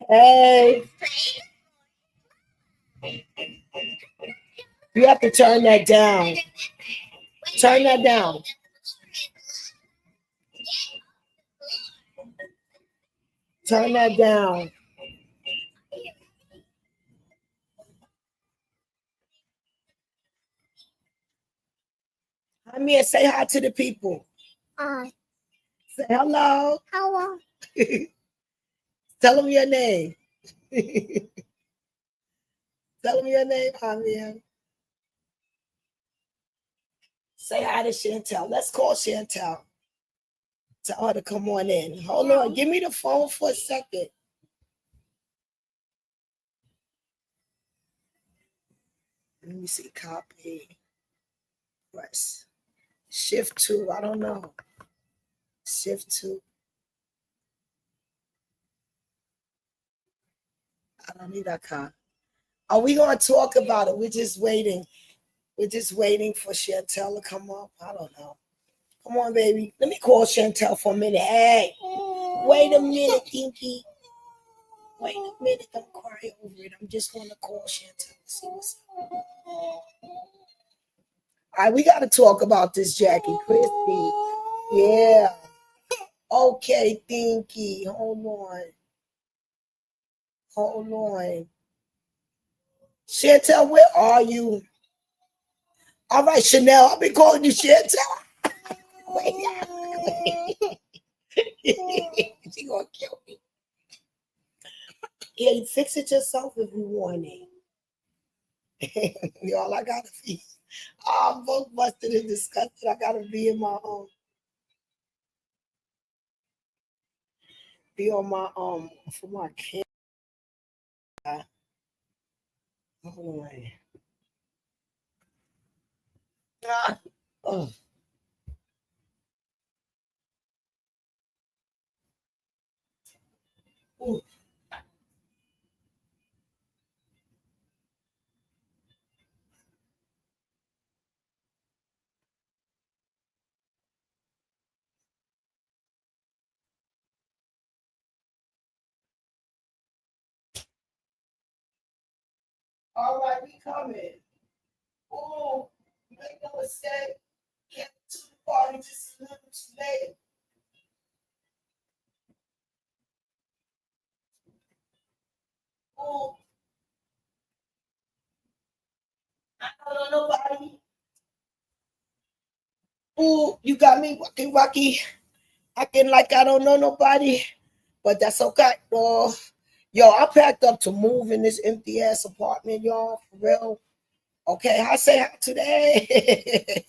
Hey, you have to turn that down. Turn that down. Turn that down. Come here, say hi to the people. Say hello. Hello. Tell them your name. Tell them your name, Amir. Say hi to Chantelle. Let's call Chantelle. Tell her to come on in. Hold on. Give me the phone for a second. Let me see. Copy. Press. Shift 2. I don't know. Shift 2. I don't need that car. Are we going to talk about it? We're just waiting. We're just waiting for Chantelle to come up. I don't know. Come on, baby. Let me call Chantelle for a minute. Hey, wait a minute, Dinky. Wait a minute. Don't cry over it. I'm just going to call Chantelle to see what's up. All right, we got to talk about this, Jackie. Christie. Yeah. Okay, Dinky. Hold on. Hold on. Chantelle, where are you? All right, Chanel. I've been calling you Chantelle. Wait. She gonna kill me. Yeah, you fix it yourself if you want it. Y'all, I gotta be. Oh, I'm both busted and disgusted. I gotta be in my be on my for my camera. Hold on. Ah, oh. Ooh. All right, we coming. Oh, make no mistake. Get to the party just a little too late. Oh, I don't know nobody. Oh, you got me wacky wacky. Acting like I don't know nobody, but that's okay. Yo, I packed up to move in this empty ass apartment, y'all, for real. Okay, I say hi today.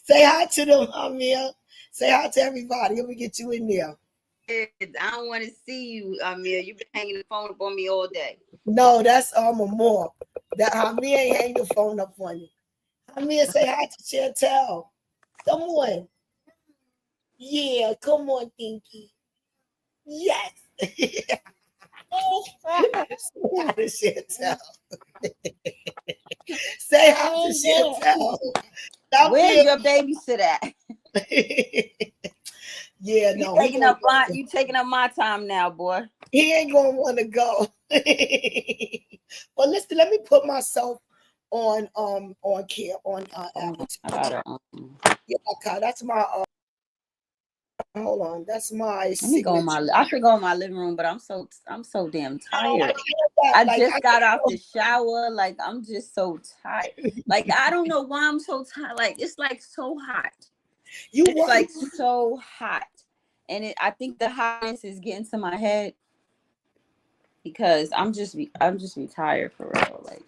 Say hi to them, Amir. Say hi to everybody. Let me get you in there. I don't want to see you, Amir. You've been hanging the phone up on me all day. No, that's more. That Amir ain't hang the phone up on you. Amir, say hi to Chantelle. Come on. Yeah, come on, Dinky. Yes. Say hi to Chantelle. Say hi to Chantelle. Stop Where's being. your babysitter at? Yeah, You no, taking up my time now, boy. he ain't gonna want to go. But listen, let me put myself on care on Avatar. Yeah, okay, that's my hold on, that's my Let me go in signature. I should go in my living room, but I'm so damn tired. I I just got out the shower. Like, I'm just so tired. Like, I don't know why I'm so tired. Like, it's like so hot. It's like so hot. And I think the hotness is getting to my head because I'm just tired for real. Like,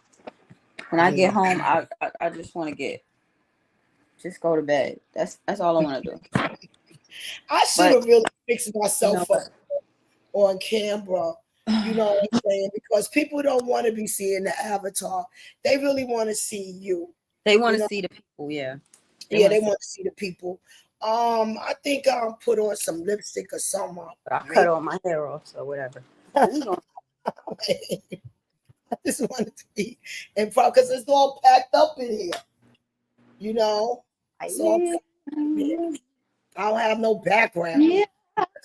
when I get home, I just want to just go to bed. That's all I want to do. I should have really fixed You myself know up on camera. You know what I'm saying? Because people don't want to be seeing the avatar. They really want to see you. They want to see the people, yeah. They want to see the people. I think I'll put on some lipstick or something. But I cut all my hair off, so whatever. I just wanted to be in front because it's all packed up in here. You know? So I don't have no background. Yeah.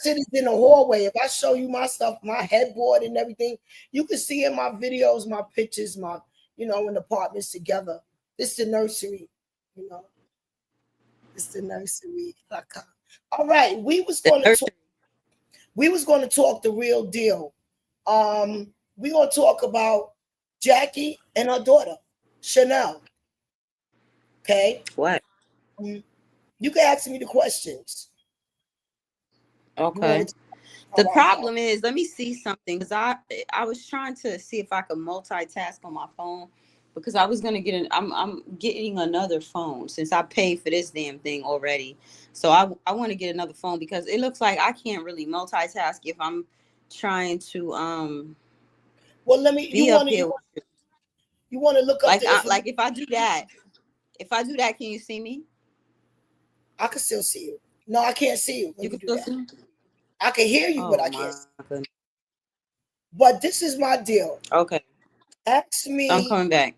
shit is in the hallway. If I show you my stuff, my headboard and everything, you can see in my videos, my pictures, my, in apartments together. This is the nursery, you know. It's the nursery. All right, we was going to talk the real deal. We're going to talk about Jackie and her daughter, Chanel. Okay? What? You can ask me the questions. Okay. The problem is, let me see something, because I was trying to see if I could multitask on my phone, because I was gonna I'm getting another phone since I paid for this damn thing already. So I want to get another phone because it looks like I can't really multitask if I'm trying to Well, let me. be up here. You want to look up like if I do that, can you see me? I can still see you. No, I can't see you. You can still see me? I can hear you, but I can't see you. But this is my deal. Okay. Ask me. I'm coming back.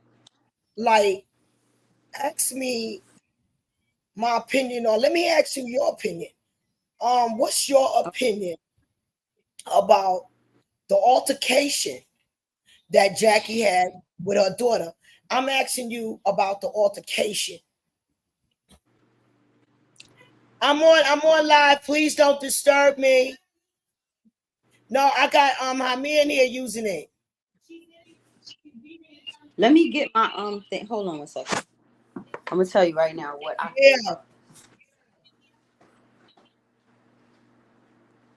Ask me my opinion, or let me ask you your opinion. What's your opinion about the altercation that Jackie had with her daughter? I'm asking you about the altercation. I'm on live. Please don't disturb me. No, I got Hamir in here using it. Let me get my thing. Hold on 1 second. I'm gonna tell you right now what I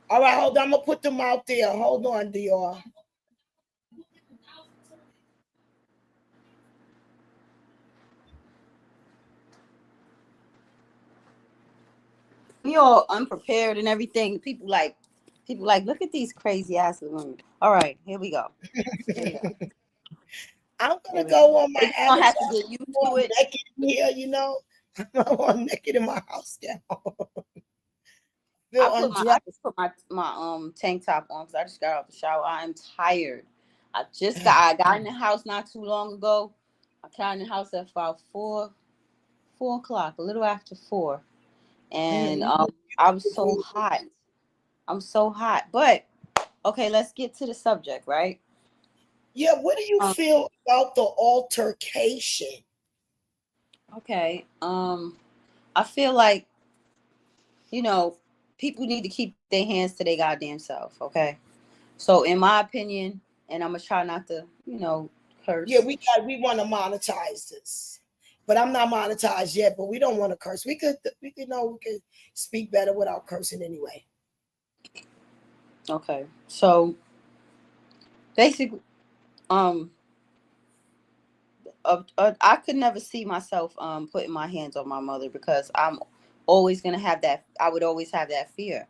All right, hold on. I'm gonna put them out there. Hold on, Dior. We all unprepared and everything. People like, look at these crazy ass women. All right, here we go. I'm gonna go on my avatar. Have to get used to it. Naked here, I'm naked in my house now. I just put my tank top on because I just got out the shower. I'm tired. I got in the house not too long ago. I got in the house at about 4 o'clock, a little after 4, and I was so hot. I'm so hot, but okay, let's get to the subject, right? Yeah, what do you feel about the altercation? Okay, I feel like, people need to keep their hands to their goddamn self, okay? So in my opinion, and I'm gonna try not to, curse. Yeah, we want to monetize this, but I'm not monetized yet. But we don't want to curse. We could speak better without cursing anyway. Okay, so basically, I could never see myself putting my hands on my mother because I'm always gonna have that. I would always have that fear,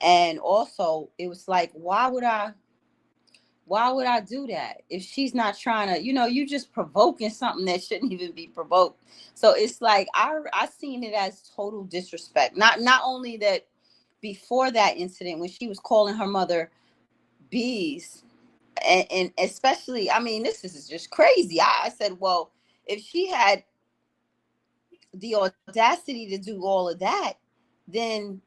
and also it was like, why would I do that if she's not trying to, you just provoking something that shouldn't even be provoked. So it's like I seen it as total disrespect. Not only that, before that incident when she was calling her mother bees, and especially, I mean, this is just crazy. I said, well, if she had the audacity to do all of that, then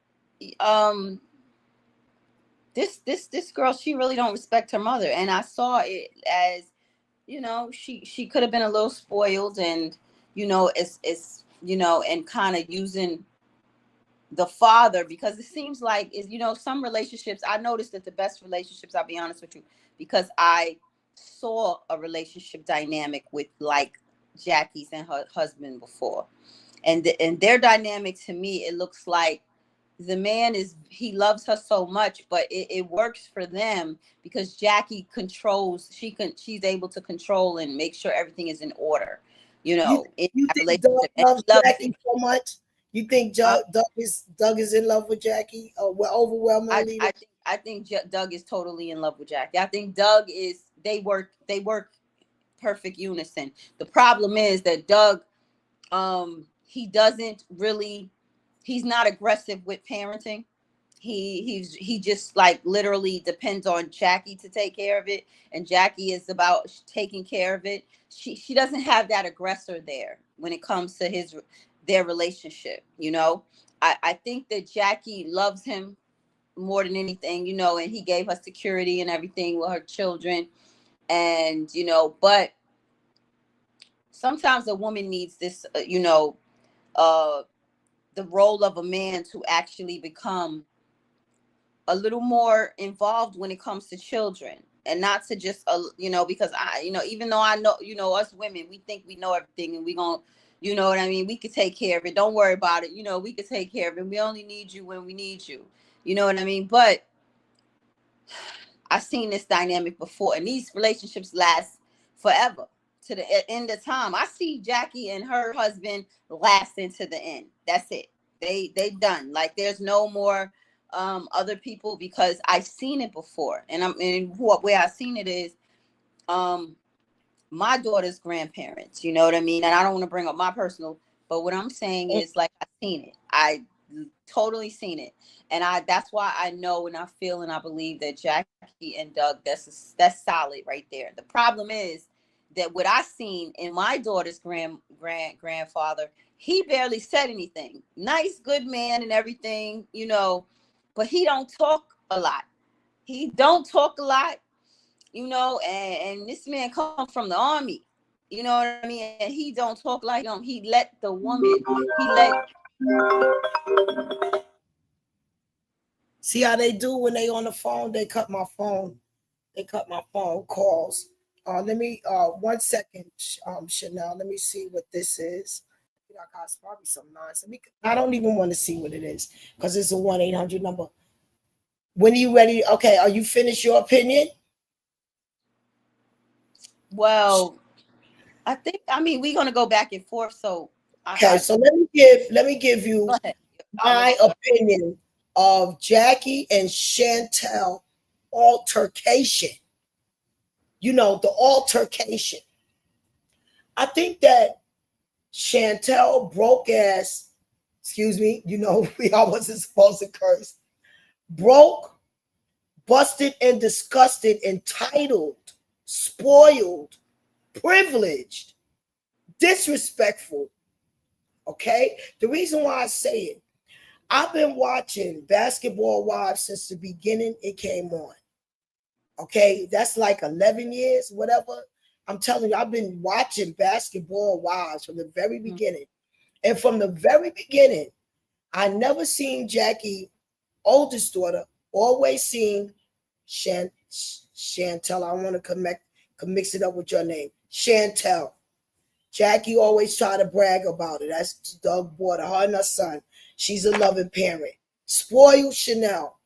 this girl, she really don't respect her mother. And I saw it as, she could have been a little spoiled, and it's and kind of using the father, because it seems like is some relationships. I noticed that the best relationships, I'll be honest with you, because I saw a relationship dynamic with like Jackie's and her husband before, and their dynamic, to me, it looks like the man he loves her so much, but it works for them because Jackie she's able to control and make sure everything is in order. You think Doug loves Jackie so much? You think Doug is in love with Jackie? Overwhelmingly, I think Doug is totally in love with Jackie. I think Doug is. They work perfect unison. The problem is that Doug, he doesn't really. He's not aggressive with parenting. He just like literally depends on Jackie to take care of it, and Jackie is about taking care of it. She doesn't have that aggressor there when it comes to their relationship. I think that Jackie loves him more than anything, you know, and he gave her security and everything with her children. And, you know, but sometimes a woman needs this, uh, the role of a man to actually become a little more involved when it comes to children, and not to just because even though I know, us women, we think we know everything, and we gonna, you know what I mean, we could take care of it, don't worry about it, we could take care of it, we only need you when we need you, you know what I mean. But I've seen this dynamic before, and these relationships last forever to the end of time. I see Jackie and her husband lasting to the end. That's it. They done. Like, there's no more other people, because I've seen it before. And where I've seen it is my daughter's grandparents, you know what I mean? And I don't want to bring up my personal, but what I'm saying is, like, I've seen it. I totally seen it. And that's why I know, and I feel, and I believe that Jackie and Doug, that's solid right there. The problem is that what I seen in my daughter's grandfather, he barely said anything. Nice, good man and everything, but he don't talk a lot. He don't talk a lot, and this man come from the army, you know what I mean? And he don't talk like him. He let the woman, See how they do when they on the phone? They cut my phone. They cut my phone calls. Let me 1 second, Chanel. Let me see what this is. It's probably some nonsense. I don't even want to see what it is, because it's a 1-800 number. When are you ready? Okay, are you finished your opinion? Well, we're gonna go back and forth. So so let me give you my opinion of Jackie and Chantelle altercation. The altercation. I think that Chantelle broke ass, excuse me, I wasn't supposed to curse. Broke, busted, and disgusted, entitled, spoiled, privileged, disrespectful. Okay? The reason why I say it, I've been watching Basketball Wives since the beginning it came on. Okay? That's like 11 years, whatever. I'm telling you, I've been watching Basketball Wives from the very beginning. And from the very beginning, I never seen Jackie, oldest daughter, always seen Chantelle. I want to mix it up with your name. Chantelle. Jackie always try to brag about it. That's Doug bought her and her son. She's a loving parent. Spoiled Chantelle.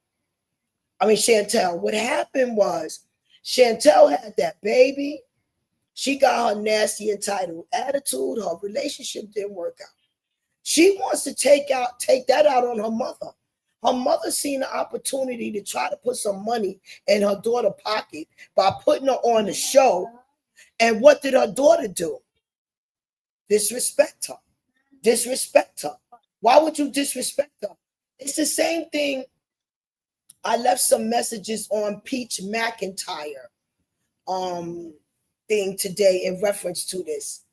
What happened was Chantelle had that baby. She got her nasty, entitled attitude. Her relationship didn't work out. She wants to take that out on her mother. Her mother seen the opportunity to try to put some money in her daughter's pocket by putting her on the show. And what did her daughter do? Disrespect her. Why would you disrespect her? It's the same thing. I left some messages on Peach McIntyre thing today in reference to this.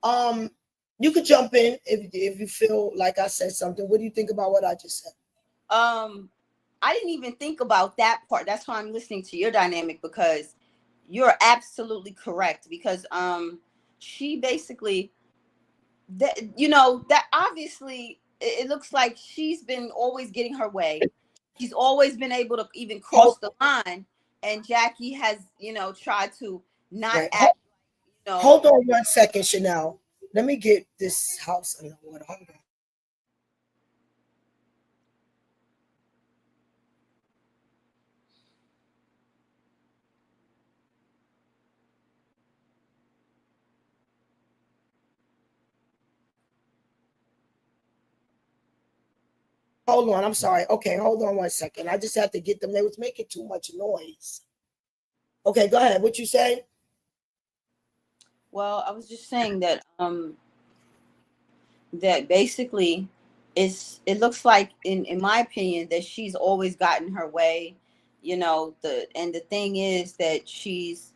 You could jump in if you feel like I said something. What do you think about what I just said? I didn't even think about that part. That's why I'm listening to your dynamic, because you're absolutely correct. Because she basically, that obviously it looks like she's been always getting her way. She's always been able to even cross the line, and Jackie has tried to not act. Hold on 1 second, Chanel. Let me get this house in order. Hold on. Hold on, I'm sorry. Okay, hold on 1 second. I just have to get them. They was making too much noise. Okay, go ahead. What you saying? Well, I was just saying that that basically it looks like, in my opinion, that she's always gotten her way. The thing is that she's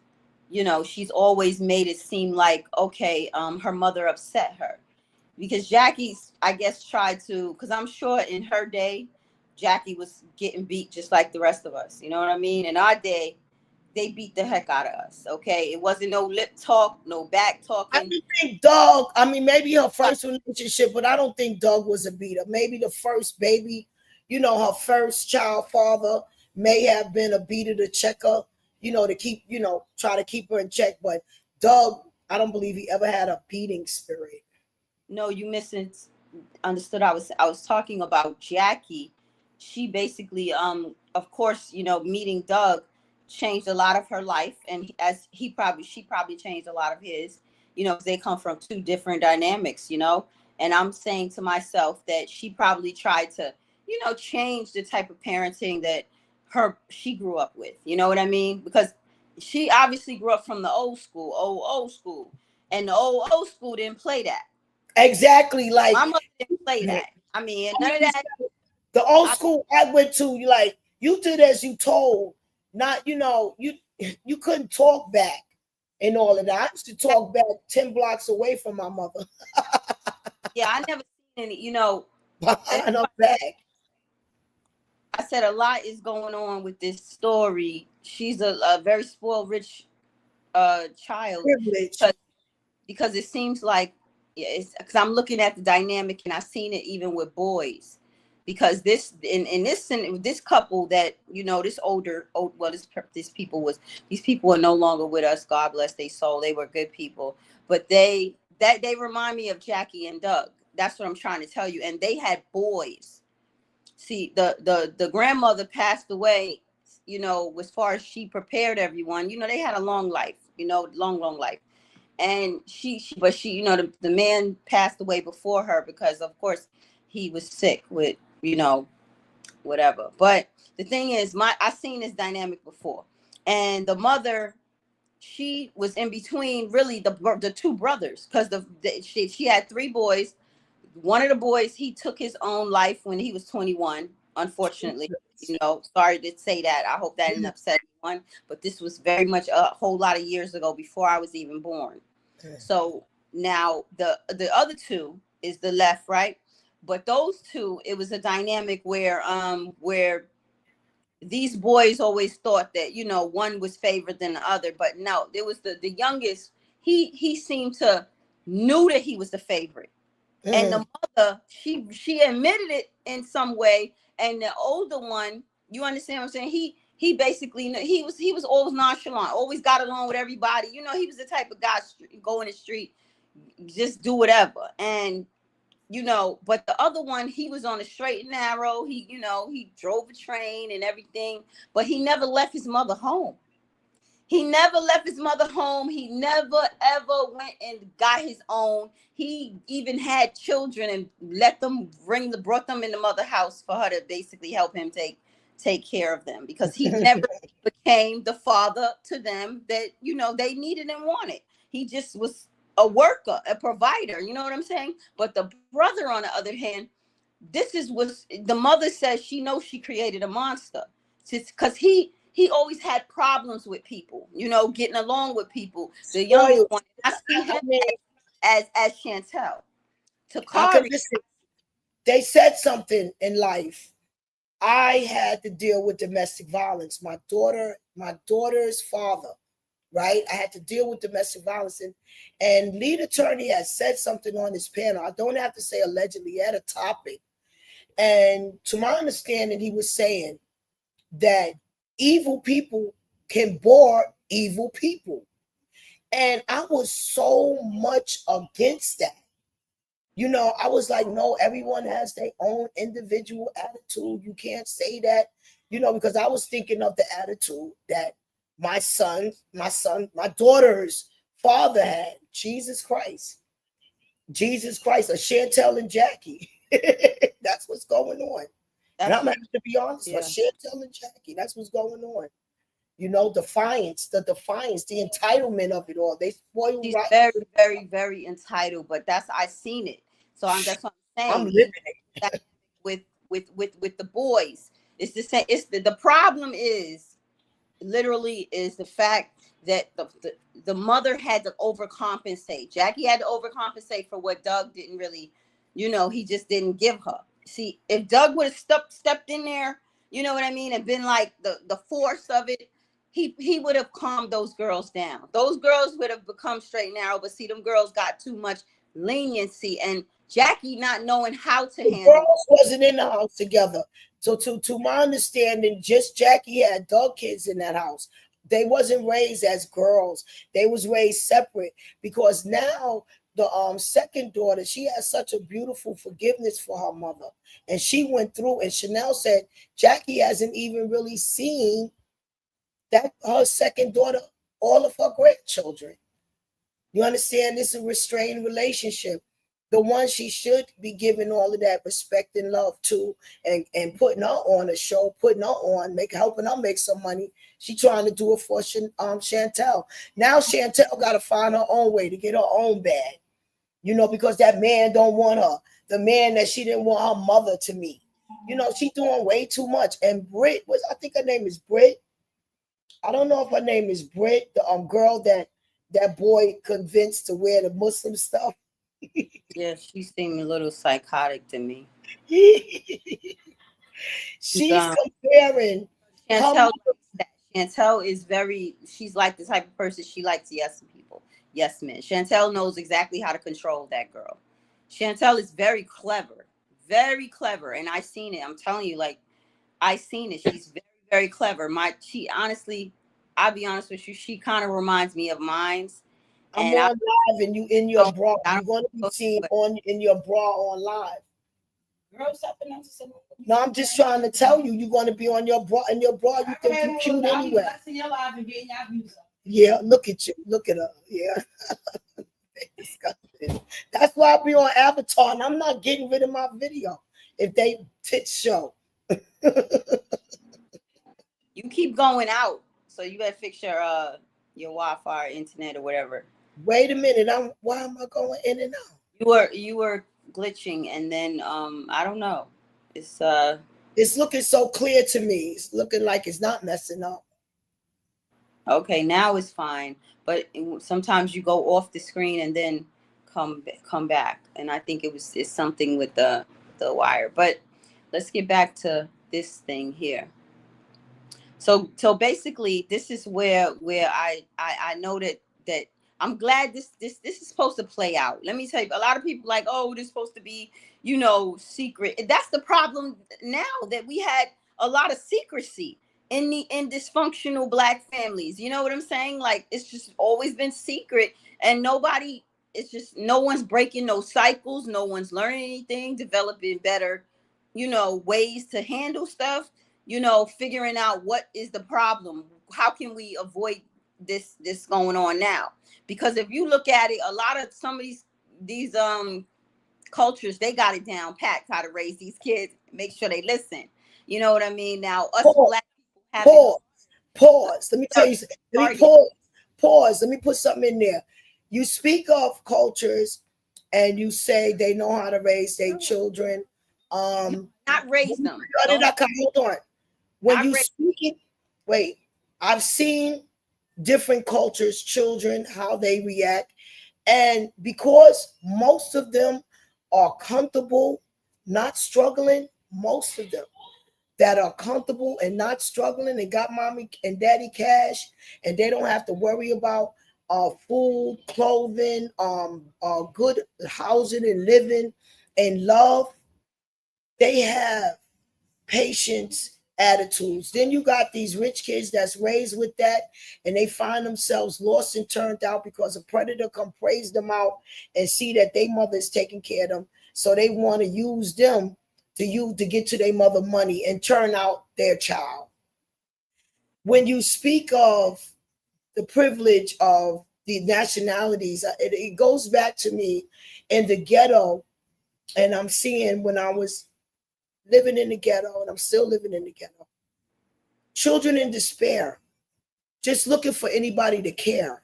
always made it seem like, okay, her mother upset her, because Jackie's, I guess, tried to, because I'm sure in her day, Jackie was getting beat just like the rest of us. You know what I mean? In our day, they beat the heck out of us. Okay, it wasn't no lip talk, no back I talking. don't think Doug, I mean, maybe her first relationship, but I don't think Doug was a beater. Maybe the first baby, her first child father may have been a beater to check her, to keep, try to keep her in check. But Doug, I don't believe he ever had a beating spirit. No, you misunderstood. I was talking about Jackie. She basically, of course, meeting Doug changed a lot of her life, and she probably changed a lot of his. Because they come from two different dynamics. And I'm saying to myself that she probably tried to, change the type of parenting that she grew up with. You know what I mean? Because she obviously grew up from the old school, and the old school didn't play that. Exactly. Like, My mother didn't play that. I mean, none of that. the old I, school I went to, you did as you told, not, you couldn't talk back and all of that. I used to talk back 10 blocks away from my mother. yeah, I never seen any. Behind her back. I said a lot is going on with this story. She's a very spoiled, rich child, Privilege. because it seems like, yeah, it's because I'm looking at the dynamic, and I've seen it even with boys. Because this couple that this these people are no longer with us. God bless their soul. They were good people, but they remind me of Jackie and Doug. That's what I'm trying to tell you. And they had boys. See, the grandmother passed away. As far as she prepared everyone. They had a long life. Long life. And but the man passed away before her because of course he was sick with whatever. But the thing is, I seen this dynamic before, and the mother, she was in between really the two brothers, because she had three boys. One of the boys, he took his own life when he was 21, unfortunately. Sorry to say that. I hope that didn't upset anyone, but this was very much a whole lot of years ago, before I was even born. So now the other two is the left, right? But those two, it was a dynamic where these boys always thought that one was favored than the other, but no, there was the youngest. He seemed to knew that he was the favorite, and the mother, she admitted it in some way, and the older one, you understand what I'm saying? He basically, he was always nonchalant, always got along with everybody. He was the type of guy go in the street, just do whatever. And but the other one, he was on a straight and narrow. He drove a train and everything, but he never left his mother home. He never left his mother home. He never ever went and got his own. He even had children and brought them in the mother house for her to basically help him take care of them, because he never became the father to them that they needed and wanted. He just was a worker, a provider. You know what I'm saying? But the brother, on the other hand, this is what the mother says. She knows she created a monster, because he always had problems with people, getting along with people. The youngest one, I see him as Chantelle. Takari, Listen, they said something in life. I had to deal with domestic violence. My daughter's father, right? I had to deal with domestic violence, and lead attorney has said something on his panel. I don't have to say allegedly. He had a topic, and to my understanding, he was saying that evil people can bore evil people, and I was so much against that. I was like, no, everyone has their own individual attitude. You can't say that, because I was thinking of the attitude that my daughter's father had. Jesus Christ, a Chantelle and Jackie. That's what's going on. And I'm having to be honest, yeah. Chantelle and Jackie, that's what's going on. Defiance, the entitlement of it all. They spoil. She's very, very, very entitled, but I seen it. So that's what I'm saying. I'm living it. with the boys. It's the same. It's the problem is literally is the fact that the mother had to overcompensate. Jackie had to overcompensate for what Doug didn't really, he just didn't give her. see, if Doug would have stepped in there, you know what I mean, and been like the force of it, he would have calmed those girls down. Those girls would have become straight and narrow. But see, them girls got too much leniency, and Jackie not knowing how to The handle. girls wasn't in the house together. So to my understanding, just Jackie had dog kids in that house. They wasn't raised as girls. They was raised separate because now the second daughter, she has such a beautiful forgiveness for her mother. And she went through, and Chanel said Jackie hasn't even really seen that her second daughter, all of her grandchildren. You understand? This is a restrained relationship. The one she should be giving all of that respect and love to, and putting her on a show, putting her on, helping her make some money. She trying to do it for Chantelle. Now Chantelle got to find her own way to get her own bag, because that man don't want her. The man that she didn't want her mother to meet. She doing way too much. And Britt I think her name is Britt. I don't know if her name is Britt, the girl that boy convinced to wear the Muslim stuff. Yeah, she seemed a little psychotic to me. She's comparing Chantelle. Chantelle is she's like the type of person, she likes yes people, yes men. Chantelle knows exactly how to control that girl. Chantelle is very clever, and I seen it. I'm telling you, like, I seen it. She's very, very clever. She honestly, I'll be honest with you, she kind of reminds me of Mines. I'm on live and you in your bra. You're going to be seen in your bra on live. Girl, stop announcing. No, I'm just trying to tell you, you're going to be on your bra. In your bra, you think you're cute anyway. Yeah, look at you. Look at her. Yeah. That's why I be on Avatar, and I'm not getting rid of my video if they tits show. You keep going out, so you better fix your Wi-Fi, internet, or whatever. Wait a minute, why am I going in and out? You were glitching, and then I don't know. It's looking so clear to me. It's looking like it's not messing up. Okay, now it's fine, but sometimes you go off the screen and then come back, and I think it's something with the wire. But let's get back to this thing here. So basically, this is where I know that I'm glad this is supposed to play out. Let me tell you, a lot of people like, oh, this is supposed to be, secret. That's the problem now, that we had a lot of secrecy in dysfunctional Black families. You know what I'm saying? Like, it's just always been secret, and it's just no one's breaking those cycles. No one's learning anything, developing better, ways to handle stuff. Figuring out what is the problem. How can we avoid this going on now? Because if you look at it, a lot of some of these cultures, they got it down pat how to raise these kids, make sure they listen. You know what I mean? Now us Black people have pause. Let me tell you something. Let me pause. Let me put something in there. You speak of cultures and you say they know how to raise their children. Not raise them. Hold on. When you speaking, wait, I've seen different cultures, children, how they react. And because most of them are comfortable, not struggling, most of them that are comfortable and not struggling and got mommy and daddy cash, and they don't have to worry about food, clothing, good housing and living and love, they have patience, attitudes. Then you got these rich kids that's raised with that, and they find themselves lost and turned out because a predator come praise them out and see that their mother is taking care of them, so they want to use them to get to their mother money and turn out their child. When you speak of the privilege of the nationalities, it goes back to me in the ghetto, and I'm seeing when I was living in the ghetto, and I'm still living in the ghetto. Children in despair, just looking for anybody to care.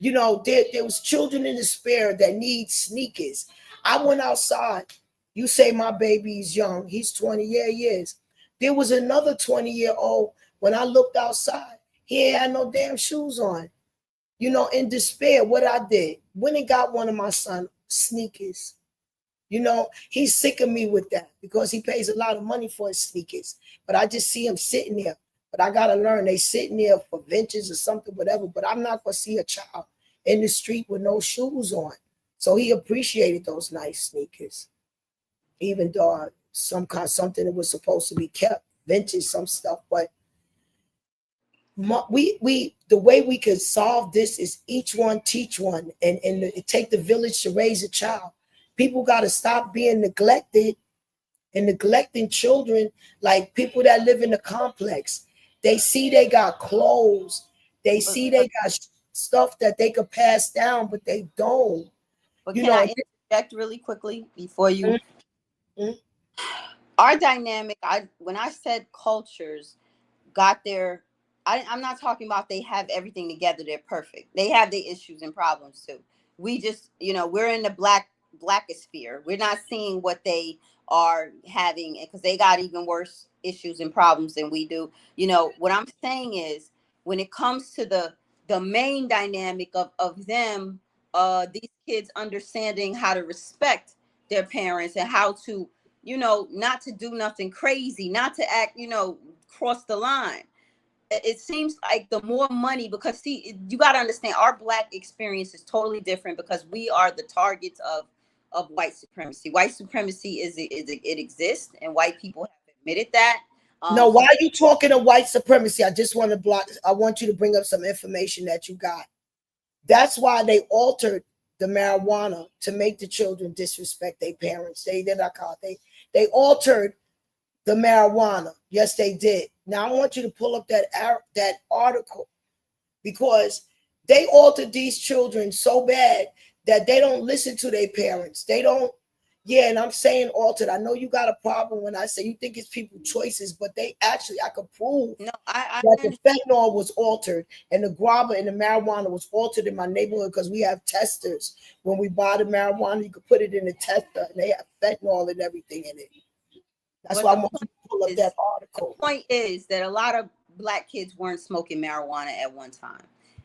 There was children in despair that need sneakers. I went outside. You say my baby's young. He's 20. Yeah, he is. There was another 20-year-old. When I looked outside, he ain't had no damn shoes on. In despair, what I did, went and got one of my son's sneakers. You know, he's sick of me with that because he pays a lot of money for his sneakers. But I just see him sitting there. But I gotta learn they sitting there for ventures or something, whatever. But I'm not gonna see a child in the street with no shoes on. So he appreciated those nice sneakers, even though something that was supposed to be kept, vintage, some stuff. But we the way we could solve this is each one teach one, and it take the village to raise a child. People got to stop being neglected and neglecting children, like people that live in the complex. They see they got clothes, they see they got stuff that they could pass down, but they don't. But You can know. I interject really quickly before you? Mm-hmm. Our dynamic, when I said cultures got their, I'm not talking about they have everything together, they're perfect. They have their issues and problems too. We just, we're in the blackosphere. We're not seeing what they are having, because they got even worse issues and problems than we do. What I'm saying is, when it comes to the main dynamic of them, these kids understanding how to respect their parents and how to, not to do nothing crazy, not to act, cross the line. It seems like the more money, because see, you got to understand, our Black experience is totally different because we are the targets of white supremacy. White supremacy it exists, and white people have admitted that. No, why are you talking of white supremacy? I just want to block. I want you to bring up some information that you got. That's why they altered the marijuana to make the children disrespect their parents. They altered the marijuana. Yes, they did. Now I want you to pull up that article, because they altered these children so bad that they don't listen to their parents. They don't. Yeah, and I'm saying altered. I know you got a problem when I say you think it's people choices, but they actually, I could prove that the fentanyl was altered and the guava and the marijuana was altered in my neighborhood, because we have testers. When we buy the marijuana, you could put it in the tester, and they have fentanyl and everything in it. That's why I want you to pull up that article. The point is that a lot of Black kids weren't smoking marijuana at one time.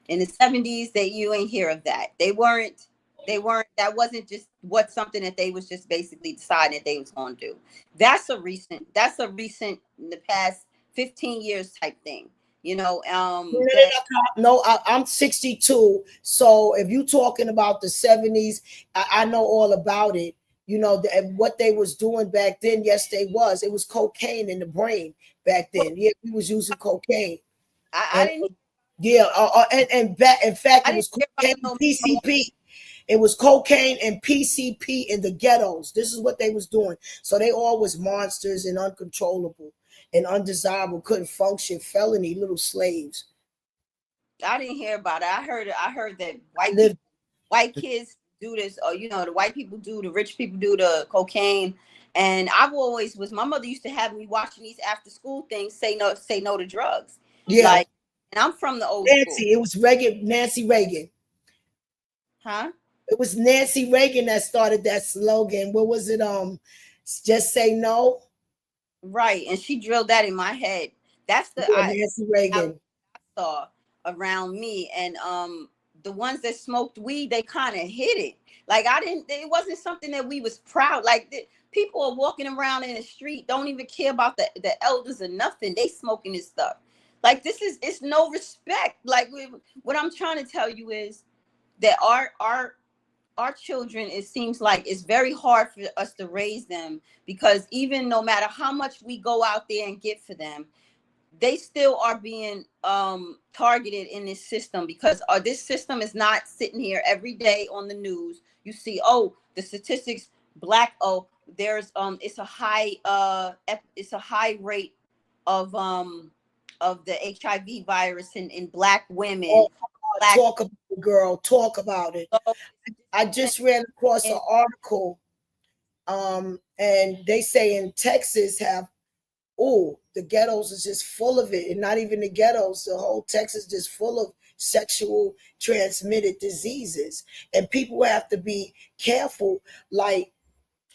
In the 70s, you ain't hear of that. They weren't, that wasn't just something that they was just basically deciding that they was going to do. That's a recent in the past 15 years type thing. No, I'm 62. So if you talking about the 70s, I know all about it. What they was doing back then. Yes, it was cocaine in the brain back then. Yeah, we was using cocaine. I didn't. Yeah, in fact, it was cocaine and PCP. It was cocaine and PCP in the ghettos. This is what they was doing. So they all was monsters and uncontrollable and undesirable, couldn't function, felony, little slaves. I didn't hear about it. I heard that white kids do this, or the white people do, the rich people do the cocaine. And my mother used to have me watching these after school things, say no to drugs. Yeah. And I'm from the old Nancy, school. it was Nancy Reagan. Huh? It was Nancy Reagan that started that slogan. What was it? Just say no. Right. And she drilled that in my head. That's Nancy Reagan. I saw around me. And the ones that smoked weed, they kind of hid it. Like it wasn't something that we was proud. Like people are walking around in the street, don't even care about the elders or nothing. They smoking this stuff. Like it's no respect. Like what I'm trying to tell you is that our children, it seems like it's very hard for us to raise them, because even no matter how much we go out there and get for them, they still are being targeted in this system, because this system is not sitting here every day on the news. You see, the statistics, there's it's a high rate of the HIV virus in Black women. Talk about it, girl. Talk about it. I just ran across an article, and they say in Texas the ghettos is just full of it, and not even the ghettos. The whole Texas just full of sexual transmitted diseases, and people have to be careful. Like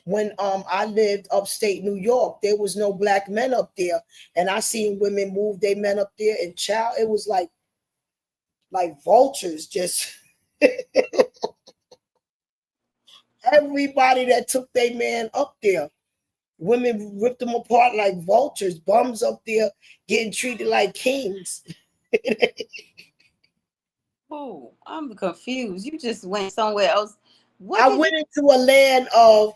when I lived upstate New York, there was no Black men up there, and I seen women move their men up there, and child, it was like vultures just Everybody that took their man up there. Women ripped them apart like vultures, bums up there getting treated like kings. Oh, I'm confused. You just went somewhere else. What I did went you into a land of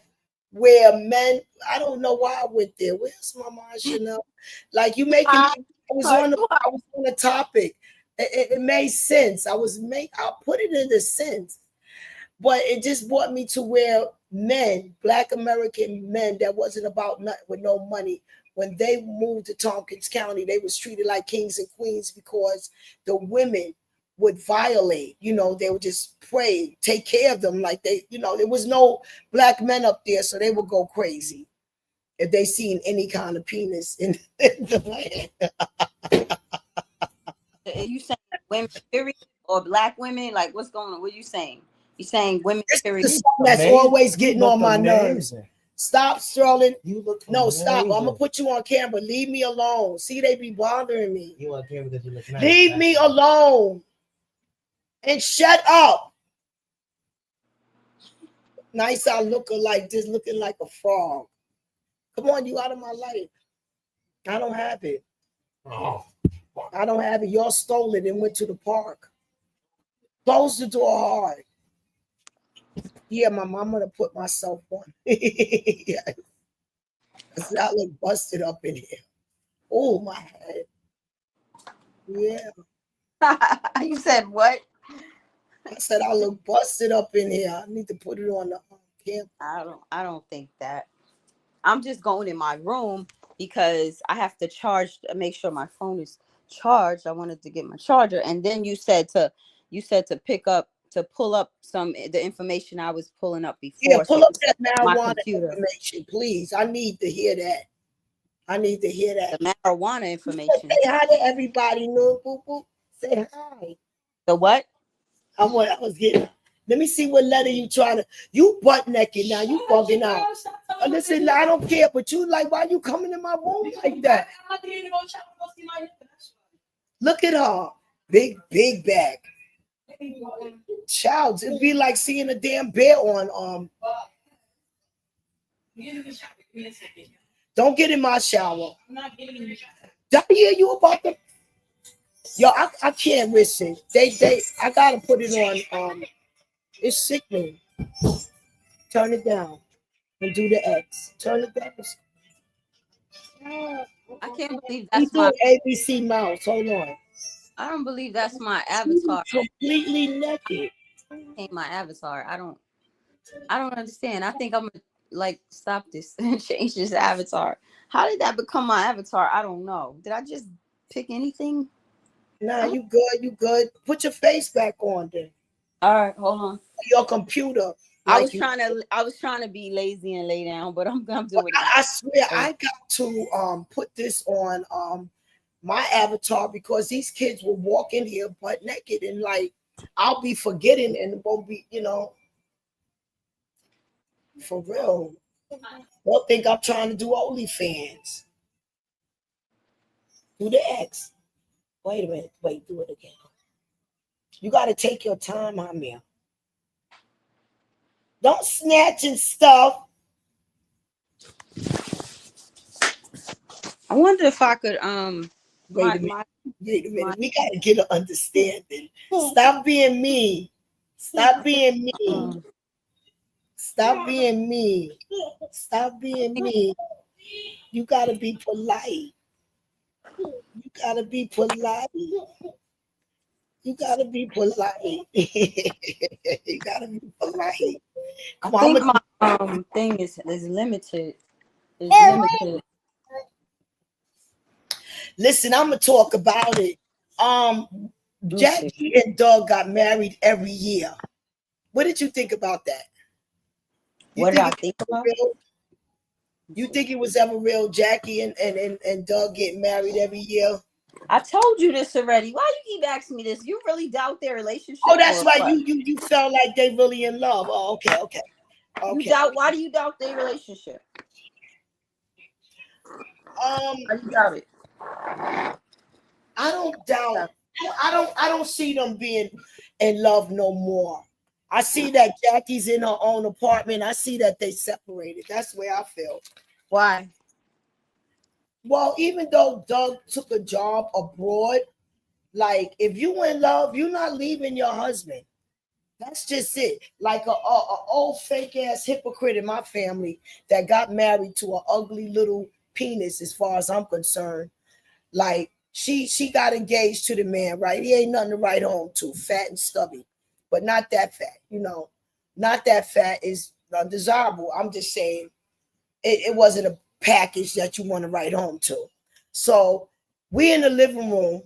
where men, I don't know why I went there. Where's my mind, Chanel? Like you making me, Are you I was on a topic. It made sense. I put it into sense. But it just brought me to where men, Black American men, that wasn't about nothing with no money. When they moved to Tompkins County, they was treated like kings and queens because the women would violate. They would just pray, take care of them like there was no Black men up there, so they would go crazy if they seen any kind of penis in the land. are you saying women period or Black women? Like what's going on? What are you saying? You saying women This period? is something that's always getting on my nerves. Amazing. Stop, Sterling. You look No, amazing. stop. I'm gonna put you on camera. Leave me alone. See, they be bothering me. You on camera because you look nice. Leave me alone and shut up. Nice, I look like this, looking like a frog. Come on, you out of my life. I don't have it. Oh. I don't have it. Y'all stole it and went to the park. Close the door hard. Yeah, my mama to put myself on. Yeah. I look busted up in here. Oh, my head. Yeah. You said what? I said I look busted up in here. I need to put it on the camera. I don't think that. I'm just going in my room because I have to make sure my phone is charged. I wanted to get my charger, and then you said to pull up the information I was pulling up before. Yeah, pull up that my marijuana computer. information, please. I need to hear that. The marijuana information. Say hi to everybody, no boo boo. Say hi. The what? I was getting. Let me see what letter you trying to. You butt naked now. You bugging out. Listen, I don't care, but you like, why you coming in my room like that? Look at her, big bag. Child, it'd be like seeing a damn bear on. Don't get in my shower. I'm not getting in the shower. Did I hear you about the? Yo, I can't listen. I gotta put it on. It's sickening. Turn it down and do the X. Turn it down. I can't believe You that's do my ABC mouse. Hold on. I don't believe that's my avatar. Completely naked. Ain't my avatar. I don't understand. I think I'm gonna like stop this and change this avatar. How did that become my avatar? I don't know. Did I just pick anything? Nah, you good. You good. Put your face back on then. All right, hold on. Your computer. I was trying to be lazy and lay down, but I'm doing it. I swear I got to put this on my avatar because these kids will walk in here butt naked and like I'll be forgetting and it won't be, for real. They'll think I'm trying to do OnlyFans. Do the X. Wait a minute. Wait, do it again. You got to take your time, Amir. Don't snatch and stuff. I wonder if I could Wait a minute. We gotta get an understanding. Stop being mean. Stop being mean. Stop being mean. Stop being mean. You gotta be polite. You gotta be polite. You gotta be polite. You gotta be polite. Come on, I think my thing is limited. It's limited. Listen, I'm gonna talk about it. Jackie and Doug got married every year. What did you think about that? What did I think about? You think it was ever real, Jackie and Doug getting married every year? I told you this already. Why you keep asking me this? You really doubt their relationship? Oh, that's right. You felt like they really in love. Oh, okay. You doubt? Why do you doubt their relationship? Why you doubt it? I don't doubt. I don't see them being in love no more. I see that Jackie's in her own apartment. I see that they separated. That's the way I feel. Why? Well, even though Doug took a job abroad, like if you in love, you're not leaving your husband. That's just it. Like a old fake ass hypocrite in my family that got married to an ugly little penis, as far as I'm concerned. Like she got engaged to the man, right? He ain't nothing to write home to, fat and stubby, but not that fat. Not that fat is undesirable. I'm just saying it wasn't a package that you want to write home to. So we in the living room.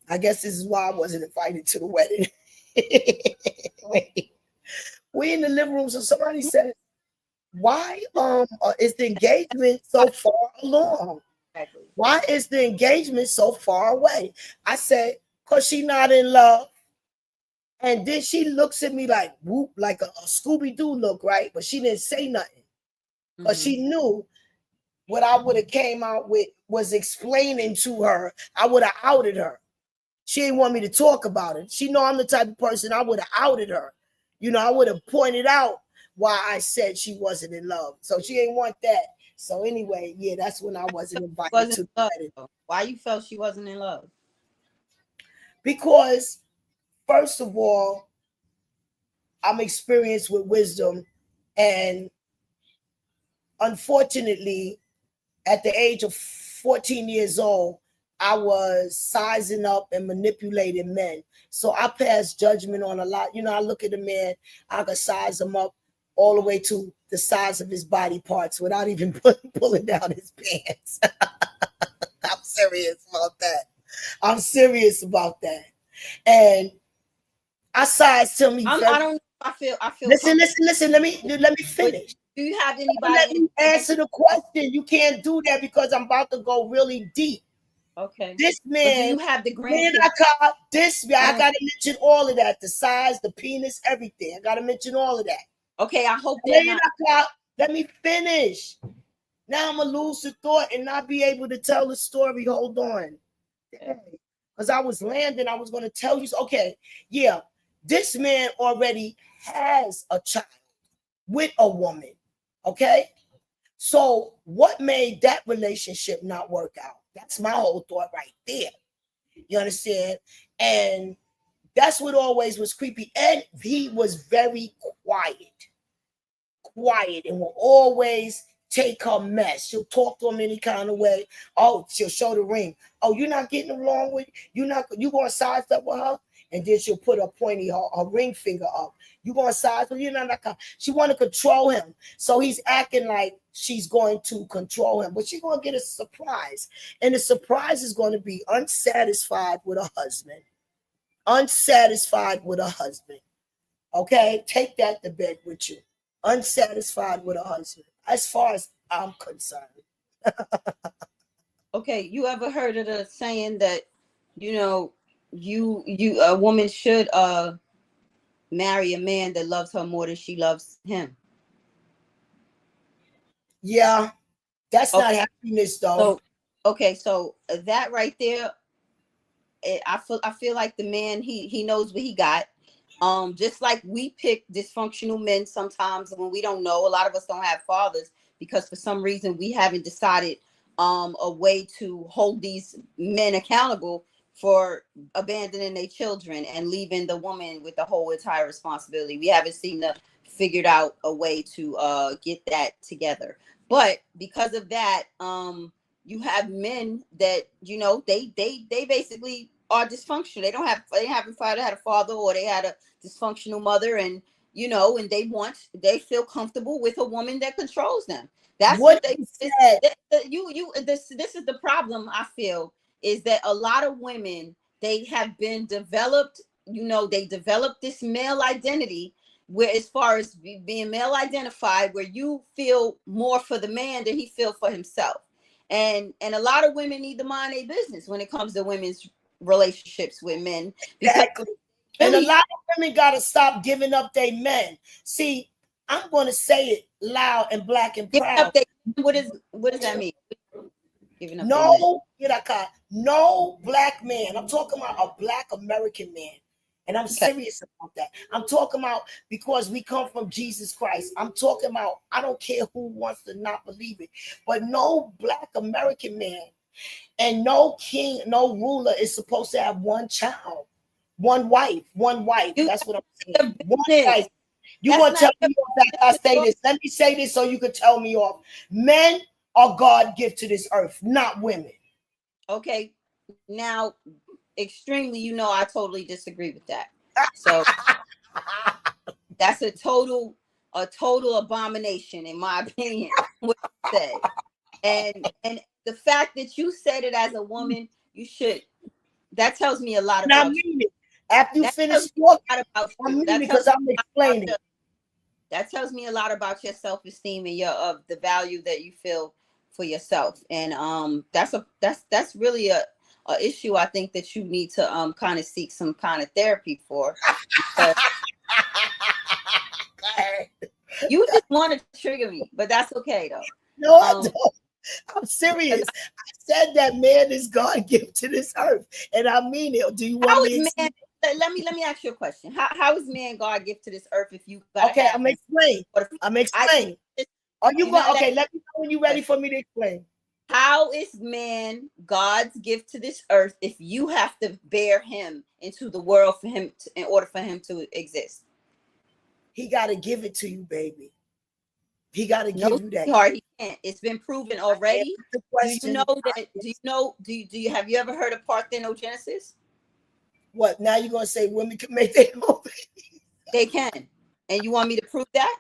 I guess this is why I wasn't invited to the wedding. Wait. We in the living room. So somebody said, why is the engagement so far along? Exactly. Why is the engagement so far away? I said, because she not in love. And then she looks at me like whoop, like a Scooby-Doo look, right? But she didn't say nothing. Because she knew what I would have came out with was explaining to her. I would have outed her. She didn't want me to talk about it. She know I'm the type of person I would have outed her. I would have pointed out why I said she wasn't in love. So she ain't want that. So anyway, yeah, that's when I wasn't invited to the wedding. Why you felt she wasn't in love? Because first of all, I'm experienced with wisdom, and unfortunately, at the age of 14 years old, I was sizing up and manipulating men. So I passed judgment on a lot. I look at a man, I could size him up all the way to the size of his body parts without even pulling down his pants. I'm serious about that. And I sized him. I don't know. I feel. Listen. Let me finish. Do you have anybody? Let me answer the question. You can't do that because I'm about to go really deep. Okay. This man, do you have the grandkids? I gotta mention all of that. The size, the penis, everything. I gotta mention all of that. Okay, I hope they're not. Let me finish. Now I'm gonna lose the thought and not be able to tell the story. Hold on. Because I was landing, I was gonna tell you. Okay, yeah. This man already has a child with a woman. Okay. So what made that relationship not work out? That's my whole thought right there. You understand? And that's what always was creepy. And he was very quiet, and will always take her mess. She'll talk to him any kind of way. Oh, she'll show the ring. Oh, you're not getting along with, you going to size up with her? And then she'll put her ring finger up. You going to size, but you're not like she want to control him. So he's acting like she's going to control him, but she's going to get a surprise. And the surprise is going to be unsatisfied with a husband. Okay? Take that to bed with you. Unsatisfied with a husband, as far as I'm concerned. Okay, you ever heard of the saying that, a woman should marry a man that loves her more than she loves him? Yeah, that's not happiness though. So that right there, I feel like the man he knows what he got. Just like we pick dysfunctional men sometimes when we don't know. A lot of us don't have fathers because for some reason we haven't decided a way to hold these men accountable for abandoning their children and leaving the woman with the whole entire responsibility. We haven't seemed to figured out a way to get that together. But because of that, you have men that they basically are dysfunctional. They haven't had a father, or they had a dysfunctional mother, and and they feel comfortable with a woman that controls them. That's what they said. This is the problem. I feel is that a lot of women, they have been developed. They developed this male identity where, as far as being male identified, where you feel more for the man than he feel for himself. And a lot of women need to mind their business when it comes to women's relationships with men. Exactly. And a lot of women got to stop giving up their men. See, I'm going to say it loud and black and proud. What does that mean? Giving up no black man. I'm talking about a black American man. And I'm serious about that. I'm talking about because we come from Jesus Christ. I'm talking about, I don't care who wants to not believe it, but no Black American man and no king, no ruler is supposed to have one child, one wife, one wife. That's what I'm saying. One wife. You want to tell me off after I say this? Let me say this so you can tell me off. Men are God gift to this earth, not women. Okay. Now, extremely, I totally disagree with that. So that's a total abomination, in my opinion, what you said. And the fact that you said it as a woman, that tells me a lot about you. After you finish talking, because I'm explaining. That tells me a lot about your self-esteem and of the value that you feel for yourself. And that's really a issue I think that you need to kind of seek some kind of therapy for. You just want to trigger me, but that's okay though. No, I don't. I'm serious. I said that man is God given to this earth, and I mean it. Do you want me to? Let me ask you a question. How is man God given to this earth if you okay, I'm explaining. Are you going? Okay, let me know when you're ready for me to explain. How is man God's gift to this earth if you have to bear him into the world for him in order for him to exist? He got to give it to you, baby. He got to give you that. He can't. It's been proven already. Do you know that? Have you ever heard of parthenogenesis? What? Now you're gonna say women can make their own babies? They can. And you want me to prove that?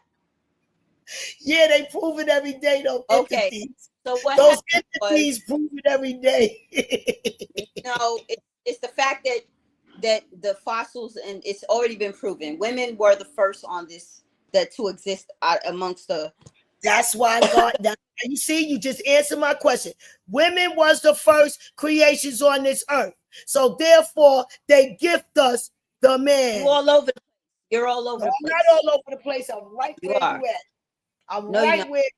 Yeah, they prove it every day, though. Okay. Entities. So what those entities prove it every day. It's the fact that the fossils, and it's already been proven, women were the first on this to exist amongst the. That's why God. You see, you just answered my question. Women was the first creations on this earth, so therefore they gift us the man. You're all over the place. I'm not all over the place. I'm right where you at. I'm right where you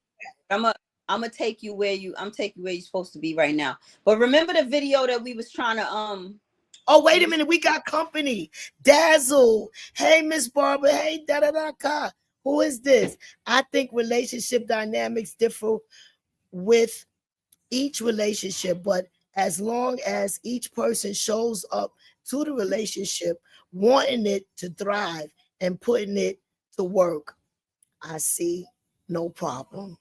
at. I'm gonna take you where you're supposed to be right now. But remember the video that we was trying to Oh, wait a minute, we got company. Dazzle. Hey, Miss Barbara. Hey, da-da-da-ka. Who is this? I think relationship dynamics differ with each relationship, but as long as each person shows up to the relationship, wanting it to thrive and putting it to work, I see no problem.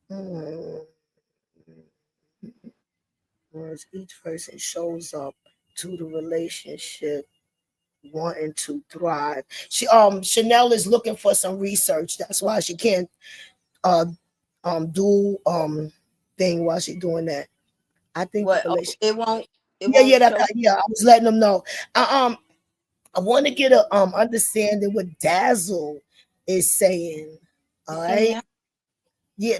As each person shows up to the relationship wanting to thrive. Chanel is looking for some research. That's why she can't do thing while she's doing that. I think it won't. I was letting them know. I want to get a understanding what Dazzle is saying. All right. Yeah,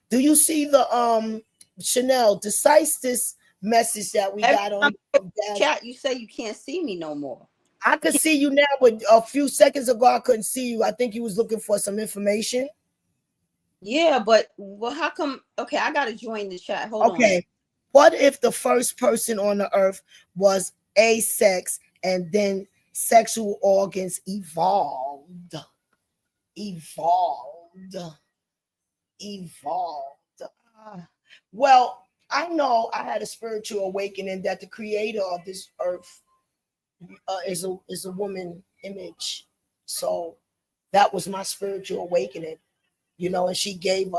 do you see the Chanel decisive message that we got on chat? You say you can't see me no more. I could see you now, but a few seconds ago I couldn't see you. I think you was looking for some information. Yeah, but how come? Okay, I gotta join the chat. Hold on. Okay, what if the first person on the earth was asex and then sexual organs evolved? Well, I know I had a spiritual awakening that the creator of this earth is a woman image. So that was my spiritual awakening, and she gave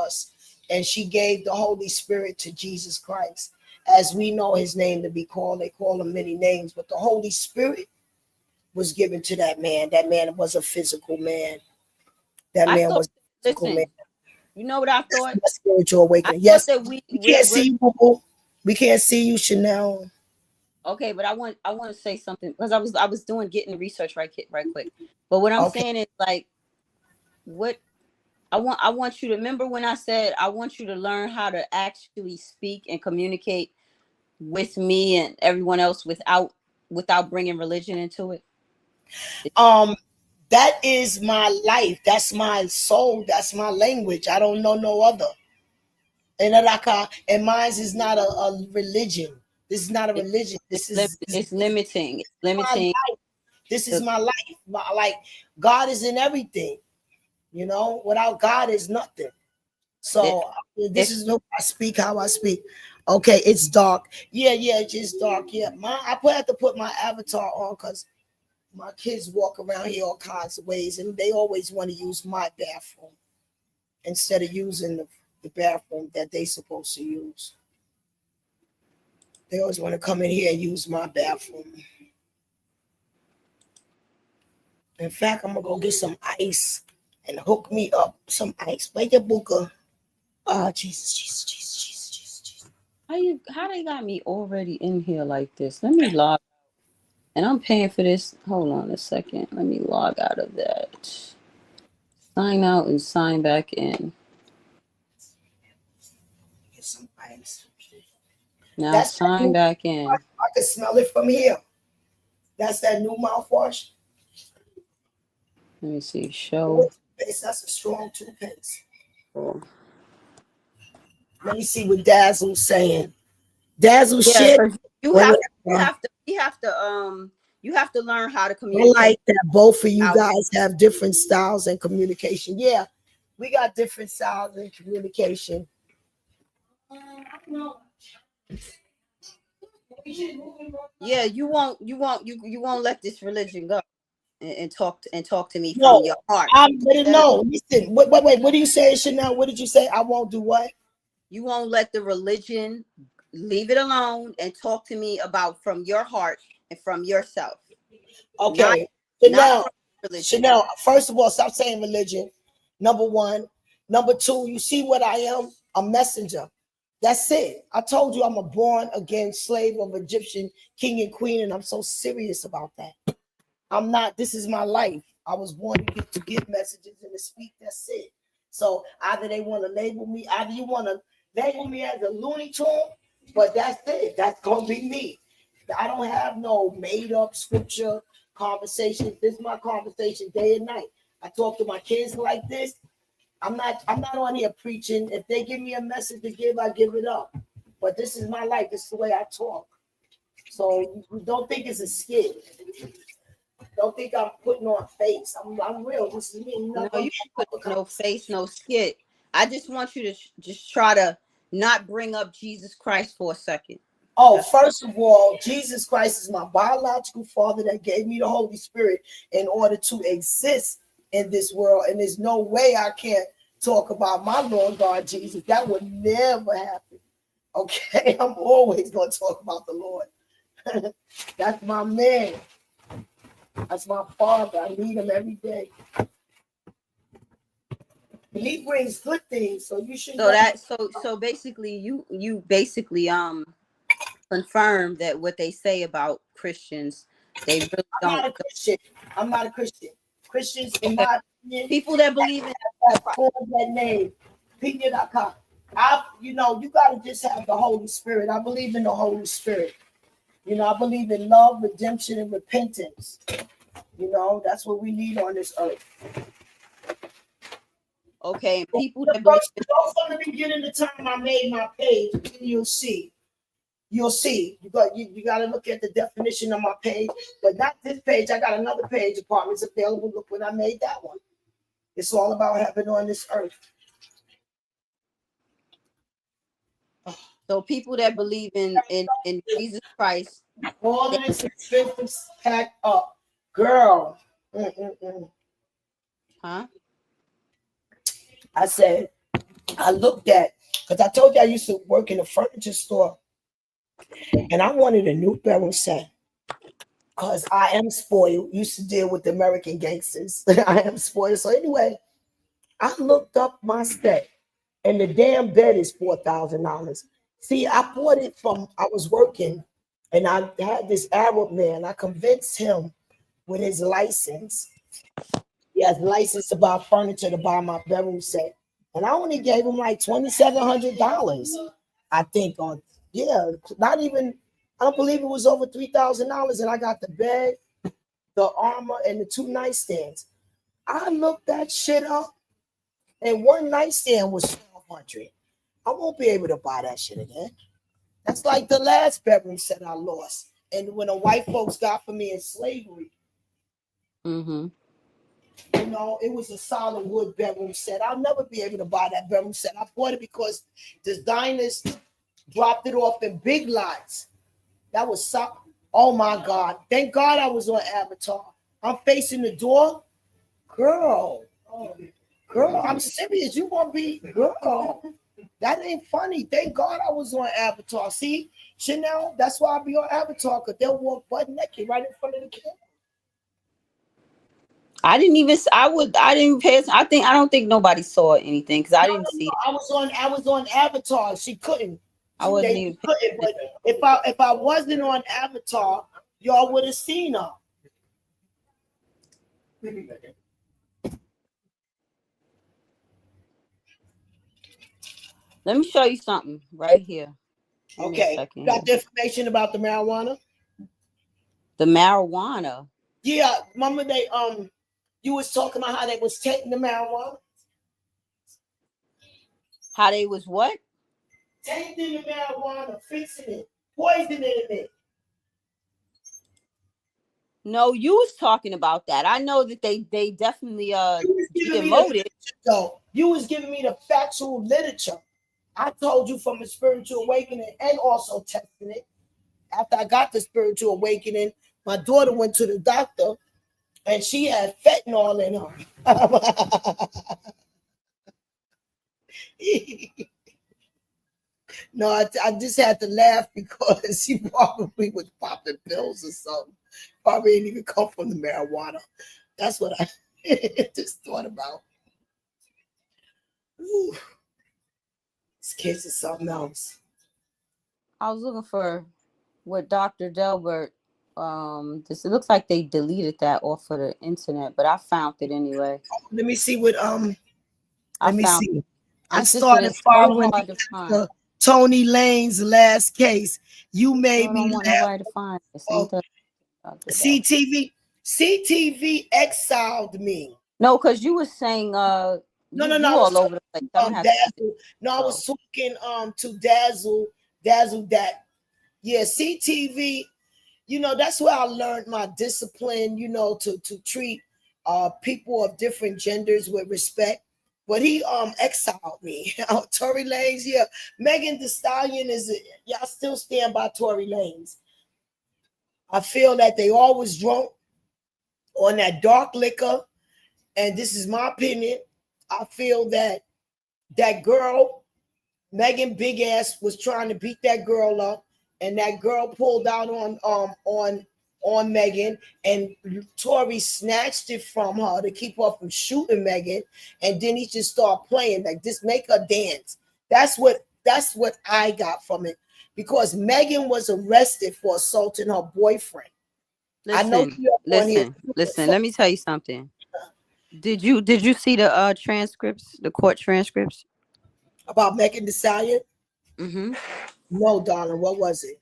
the Holy Spirit to Jesus Christ. As we know his name to be called, they call him many names, but the Holy Spirit was given to that man. That man was a physical man. That man was a physical man. You know what I thought? That's spiritual awakening. Yes, we can't see you, Boo. We can't see you, Chanel. Okay, but I want to say something because I was getting the research right quick. But what I'm saying is what I want you to remember when I said I want you to learn how to actually speak and communicate with me and everyone else without bringing religion into it. That is my life. That's my soul. That's my language. I don't know no other. And mine is not a religion. This is not a religion. This is limiting. It's limiting. This is my life. Like God is in everything. You know, without God is nothing. So this is how I speak. How I speak. Okay, it's dark. Yeah, it's just dark. Yeah, I have to put my avatar on because my kids walk around here all kinds of ways, and they always want to use my bathroom instead of using the bathroom that they supposed to use. They always want to come in here and use my bathroom. In fact, I'm gonna go get some ice and hook me up some ice. Wait your booker. Oh, Jesus. How they got me already in here like this? Let me log. And I'm paying for this. Hold on a second. Let me log out of that. Sign out and sign back in. Get some ice. Now that's sign back in. I can smell it from here. That's that new mouthwash. Let me see. Show. That's a strong toothpaste. Oh. Let me see what Dazzle's saying. Dazzle shit. You have to learn how to communicate. I like that both of you guys have different styles and communication. Yeah, we got different styles and communication. Yeah, you won't let this religion go and talk to me from your heart. No, listen. Wait. What do you say, Chanel? What did you say? I won't do what? You won't let the religion, leave it alone and talk to me about from your heart and from yourself. Okay. Chanel, first of all, stop saying religion. Number one. Number two, you see what I am? A messenger. That's it. I told you I'm a born again slave of Egyptian king and queen, and I'm so serious about that. I'm not, this is my life. I was born to give messages and to speak. That's it. So either they want to label me, either you want to label me as a Looney Tune, but that's it. That's going to be me. I don't have no made up scripture conversation. This is my conversation day and night. I talk to my kids like this. I'm not on here preaching. If they give me a message to give, I give it up. But this is my life. This is the way I talk. So don't think it's a skit. Don't think I'm putting on face. I'm real. This is me. No, you put no face, no skit. I just want you to just try to not bring up Jesus Christ for a second. Oh, first of all, Jesus Christ is my biological father that gave me the Holy Spirit in order to exist in this world. And there's no way I can't talk about my Lord God Jesus. That would never happen. Okay, I'm always going to talk about the Lord. That's my man. That's my father. I need him every day. And he brings good things, so you should. So basically, you basically confirm that what they say about Christians, they really don't. I'm not a Christian. Christians, in my opinion, people that believe in that name, Pina.com. You got to just have the Holy Spirit. I believe in the Holy Spirit. I believe in love, redemption, and repentance. That's what we need on this earth. Okay, people that believe from the beginning of the time I made my page, you'll see. You got to look at the definition of my page, but not this page. I got another page, apartments available. Look when I made that one. It's all about heaven on this earth. So people that believe in Jesus Christ, all of this is packed up, girl. Huh? I said, I looked at, because I told you I used to work in a furniture store, and I wanted a new bedroom set because I am spoiled. Used to deal with the American gangsters. I am spoiled. So anyway, I looked up my set, and the damn bed is $4,000. See, I bought it I was working, and I had this Arab man. I convinced him with his license. He has license to buy furniture to buy my bedroom set. And I only gave him like $2,700. I think not even, I don't believe it was over $3,000. And I got the bed, the armor, and the 2 nightstands. I looked that shit up, and 1 nightstand was $1,200. I won't be able to buy that shit again. That's like the last bedroom set I lost. And when the white folks got for me in slavery, Mm-hmm. You know, it was a solid wood bedroom set. I'll never be able to buy that bedroom set. I bought it because designers dropped it off in Big Lots. That was so. Oh my God! Thank God I was on Avatar. I'm facing the door, girl. Girl, I'm serious. You gonna be girl? That ain't funny. Thank God I was on Avatar. See, Chanel. That's why I be on Avatar, because they'll walk butt naked right in front of the camera. I didn't even. I didn't pay. I don't think nobody saw anything because I No, didn't see it. I was on Avatar. She couldn't. I wasn't They even couldn't. paying But if I wasn't on Avatar, y'all would have seen her. Let me show you something right here. Give me a Okay. second Got here. the information about the marijuana? The marijuana. Yeah. Remember you was talking about how they was taking the marijuana? How they was what? Taking the marijuana, fixing it, poisoning it. No, you was talking about that. I know that they definitely demoted. You was giving me the factual literature. I told you from a spiritual awakening and also testing it. After I got the spiritual awakening, my daughter went to the doctor and she had fentanyl in her. No, I just had to laugh because she probably was popping pills or something. Probably didn't even come from the marijuana. That's what I just thought about. Ooh. These kids are something else. I was looking for what Dr. Delbert. This it looks like they deleted that off of the internet, but I found it anyway. Let me see what I found see. it. I It's started so following hard to find. Tony Lane's last case. You made I me don't want laugh. nobody to find this. CTV exiled me. No, because you were saying you all over the place. I'm gonna have Dazzle. No, I was talking to Dazzle that. Yeah, CTV, you know, that's where I learned my discipline, you know, to treat people of different genders with respect. But he exiled me. Tory Lanez, yeah. Megan Thee Stallion y'all still stand by Tory Lanez. I feel that they always drunk on that dark liquor. And this is my opinion. I feel that girl, Megan Big Ass, was trying to beat that girl up, and that girl pulled out on Megan, and Tory snatched it from her to keep her from shooting Megan, and then he just started playing like this, make her dance. That's what I got from it, because Megan was arrested for assaulting her boyfriend. Listen. Let me tell you something. Did you see the transcripts, the court transcripts about Megan Thee Stallion? Mm-hmm. No, darling. What was it?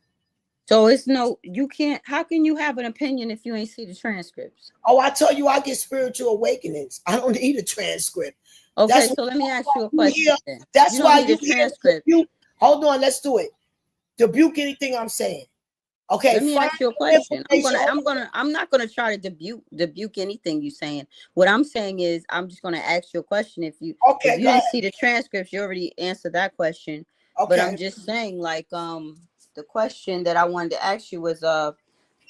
So you can't. How can you have an opinion if you ain't see the transcripts? Oh, I tell you, I get spiritual awakenings. I don't need a transcript. Okay, so let me ask you a question. That's why you need a transcript. Hold on, let's do it. Rebuke anything I'm saying. Okay, let me ask you a question. I'm not gonna try to rebuke anything you're saying. What I'm saying is, I'm just gonna ask you a question. If you didn't see the transcripts, you already answered that question. Okay. But I'm just saying, like, the question that I wanted to ask you was,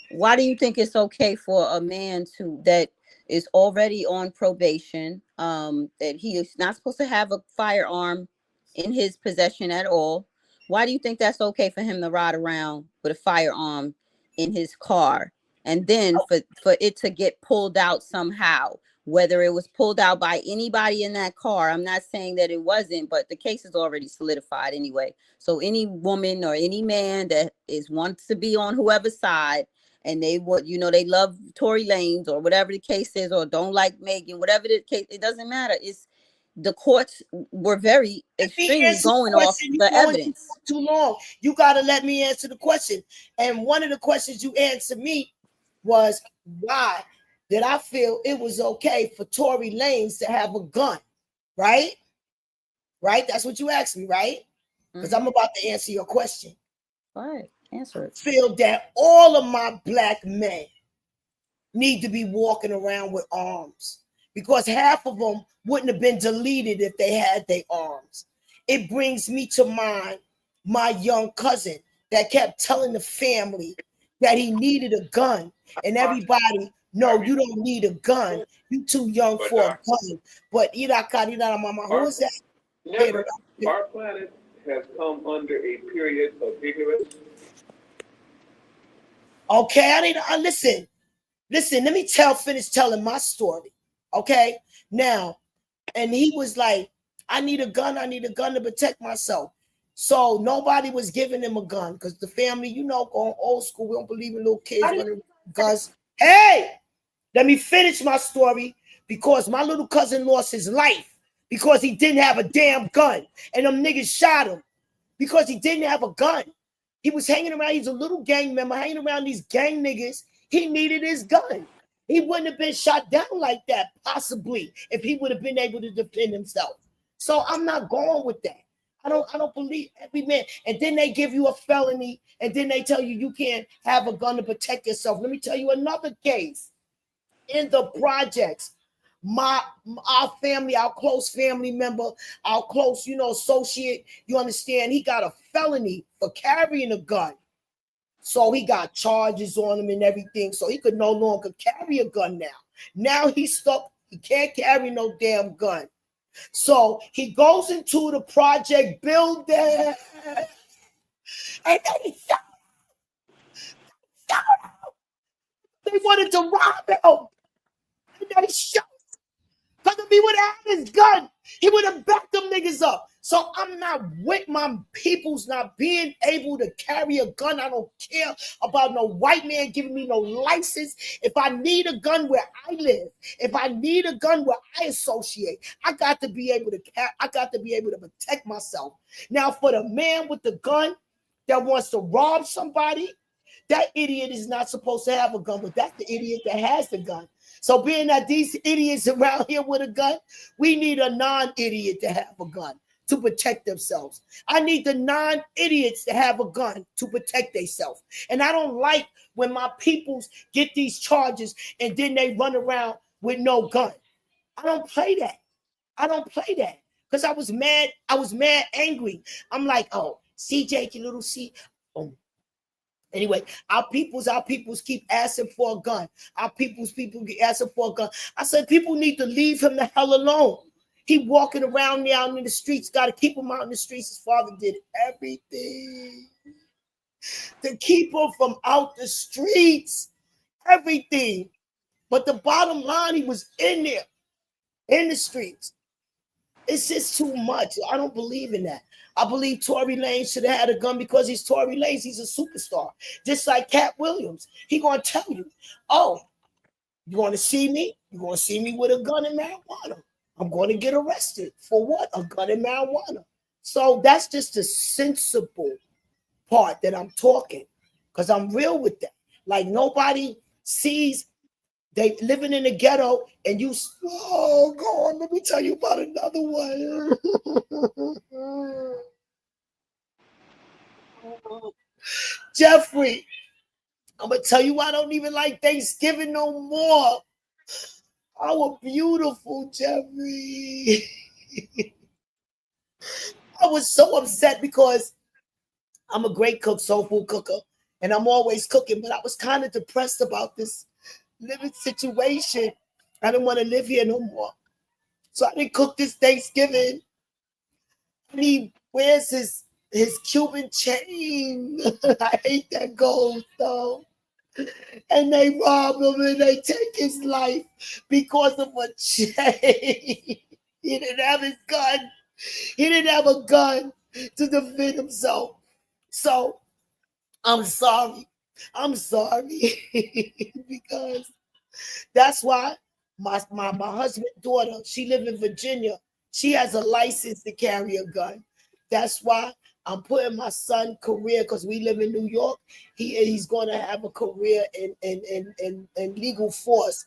why do you think it's okay for a man that is already on probation, that he is not supposed to have a firearm in his possession at all? Why do you think that's okay for him to ride around with a firearm in his car? And then for it to get pulled out somehow, whether it was pulled out by anybody in that car, I'm not saying that it wasn't, but the case is already solidified anyway. So any woman or any man that wants to be on whoever's side, and they they love Tory Lanez or whatever the case is, or don't like Megan, whatever the case, it doesn't matter. It's the courts were very extremely going off the evidence. Too long. You got to let me answer the question. And one of the questions you answered me was, why did I feel it was okay for Tory Lanez to have a gun? Right? Right? That's what you asked me, right? Because I'm about to answer your question. All right, answer it. Feel that all of my black men need to be walking around with arms, because half of them wouldn't have been deleted if they had their arms. It brings me to mind my young cousin that kept telling the family that he needed a gun, and everybody, no, you don't need a gun. You too young for a gun. But mama, who is that? Our planet has come under a period of ignorance. Okay, listen. Listen, let me finish telling my story. Okay, now, and he was like, I need a gun to protect myself. So nobody was giving him a gun because the family, going old school, we don't believe in little kids running guns. Hey, let me finish my story, because my little cousin lost his life because he didn't have a damn gun, and them niggas shot him because he didn't have a gun. He was hanging around, he's a little gang member, hanging around these gang niggas. He needed his gun. He wouldn't have been shot down like that, possibly, if he would have been able to defend himself. So I'm not going with that. I don't believe every man. And then they give you a felony, and then they tell you can't have a gun to protect yourself. Let me tell you another case. In the projects, our family, our close family member, our close, associate, you understand, he got a felony for carrying a gun. So he got charges on him and everything. So he could no longer carry a gun now. Now he's stuck. He can't carry no damn gun. So he goes into the project building, and they wanted to rob him. And they shot. Because if he would have had his gun, he would have backed them niggas up. So I'm not with my people's not being able to carry a gun. I don't care about no white man giving me no license. If I need a gun where I live, if I need a gun where I associate, I got to be able to protect myself. Now, for the man with the gun that wants to rob somebody, that idiot is not supposed to have a gun, but that's the idiot that has the gun. So being that these idiots around here with a gun, we need a non-idiot to have a gun to protect themselves. I need the non-idiots to have a gun to protect themselves. And I don't like when my peoples get these charges and then they run around with no gun. I don't play that. Because I was mad angry. I'm like, oh, CJ, you little C. Oh. Anyway, our peoples keep asking for a gun. People keep asking for a gun. I said, people need to leave him the hell alone. He walking around now in the streets. Got to keep him out in the streets. His father did everything to keep him from out the streets. Everything. But the bottom line, he was in there, in the streets. It's just too much. I don't believe in that. I believe Tory Lanez should have had a gun because he's Tory Lanez. He's a superstar. Just like Cat Williams. He going to tell you, oh, you want to see me? You're going to see me with a gun and marijuana. I'm going to get arrested. For what? A gun and marijuana. So that's just the sensible part that I'm talking, because I'm real with that. Like, nobody sees they living in the ghetto, and you, oh, go on, let me tell you about another one. Jeffrey, I'm going to tell you why I don't even like Thanksgiving no more. Our beautiful Jeffrey. I was so upset because I'm a great cook, soul food cooker, and I'm always cooking, but I was kind of depressed about this living situation. I didn't want to live here no more. So I didn't cook this Thanksgiving. And he wears his Cuban chain. I hate that gold though. And they rob him and they take his life because of a chain. He didn't have his gun. He didn't have a gun to defend himself. So I'm sorry. Because that's why my husband's daughter, she live in Virginia. She has a license to carry a gun. That's why I'm putting my son's career, because we live in New York. He's going to have a career in legal force,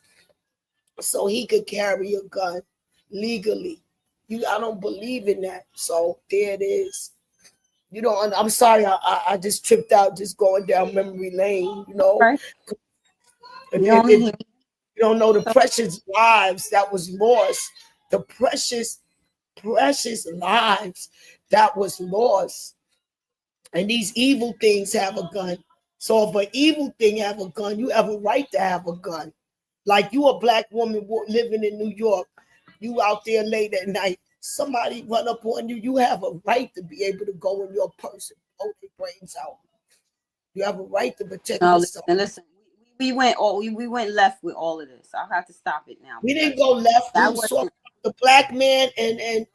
so he could carry a gun legally. I don't believe in that. So there it is. You know, I'm sorry. I just tripped out, just going down memory lane. You know. Right. You only hear You don't know the precious lives that was lost. The precious, precious lives that was lost. And these evil things have a gun. So if an evil thing have a gun, you have a right to have a gun. Like you a black woman living in New York, you out there late at night, somebody run up on you, you have a right to be able to go in your purse and blow their brains out. You have a right to protect No, yourself. listen. We went left with all of this. I'll have to stop it now. We didn't go left. We saw the black man and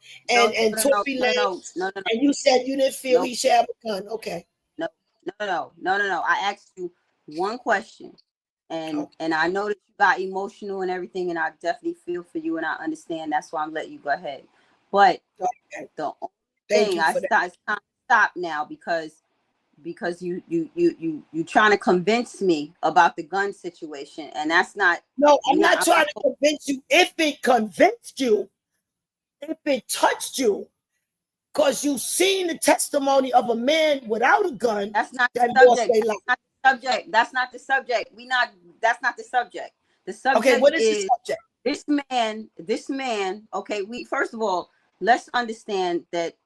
Tory Lanez. No. And you said you didn't feel he should have a gun. Okay. No. I asked you one question, and I know that you got emotional and everything, and I definitely feel for you, and I understand. That's why I'm letting you go ahead. But the only thing I stop now because you trying to convince me about the gun situation, and that's not. No, I'm not trying to convince you. If it convinced you, if it touched you, because you've seen the testimony of a man without a gun. That's not the subject. That's not the subject. That's not the subject. The subject. Okay, what is the subject? This man. Okay, first of all, let's understand that.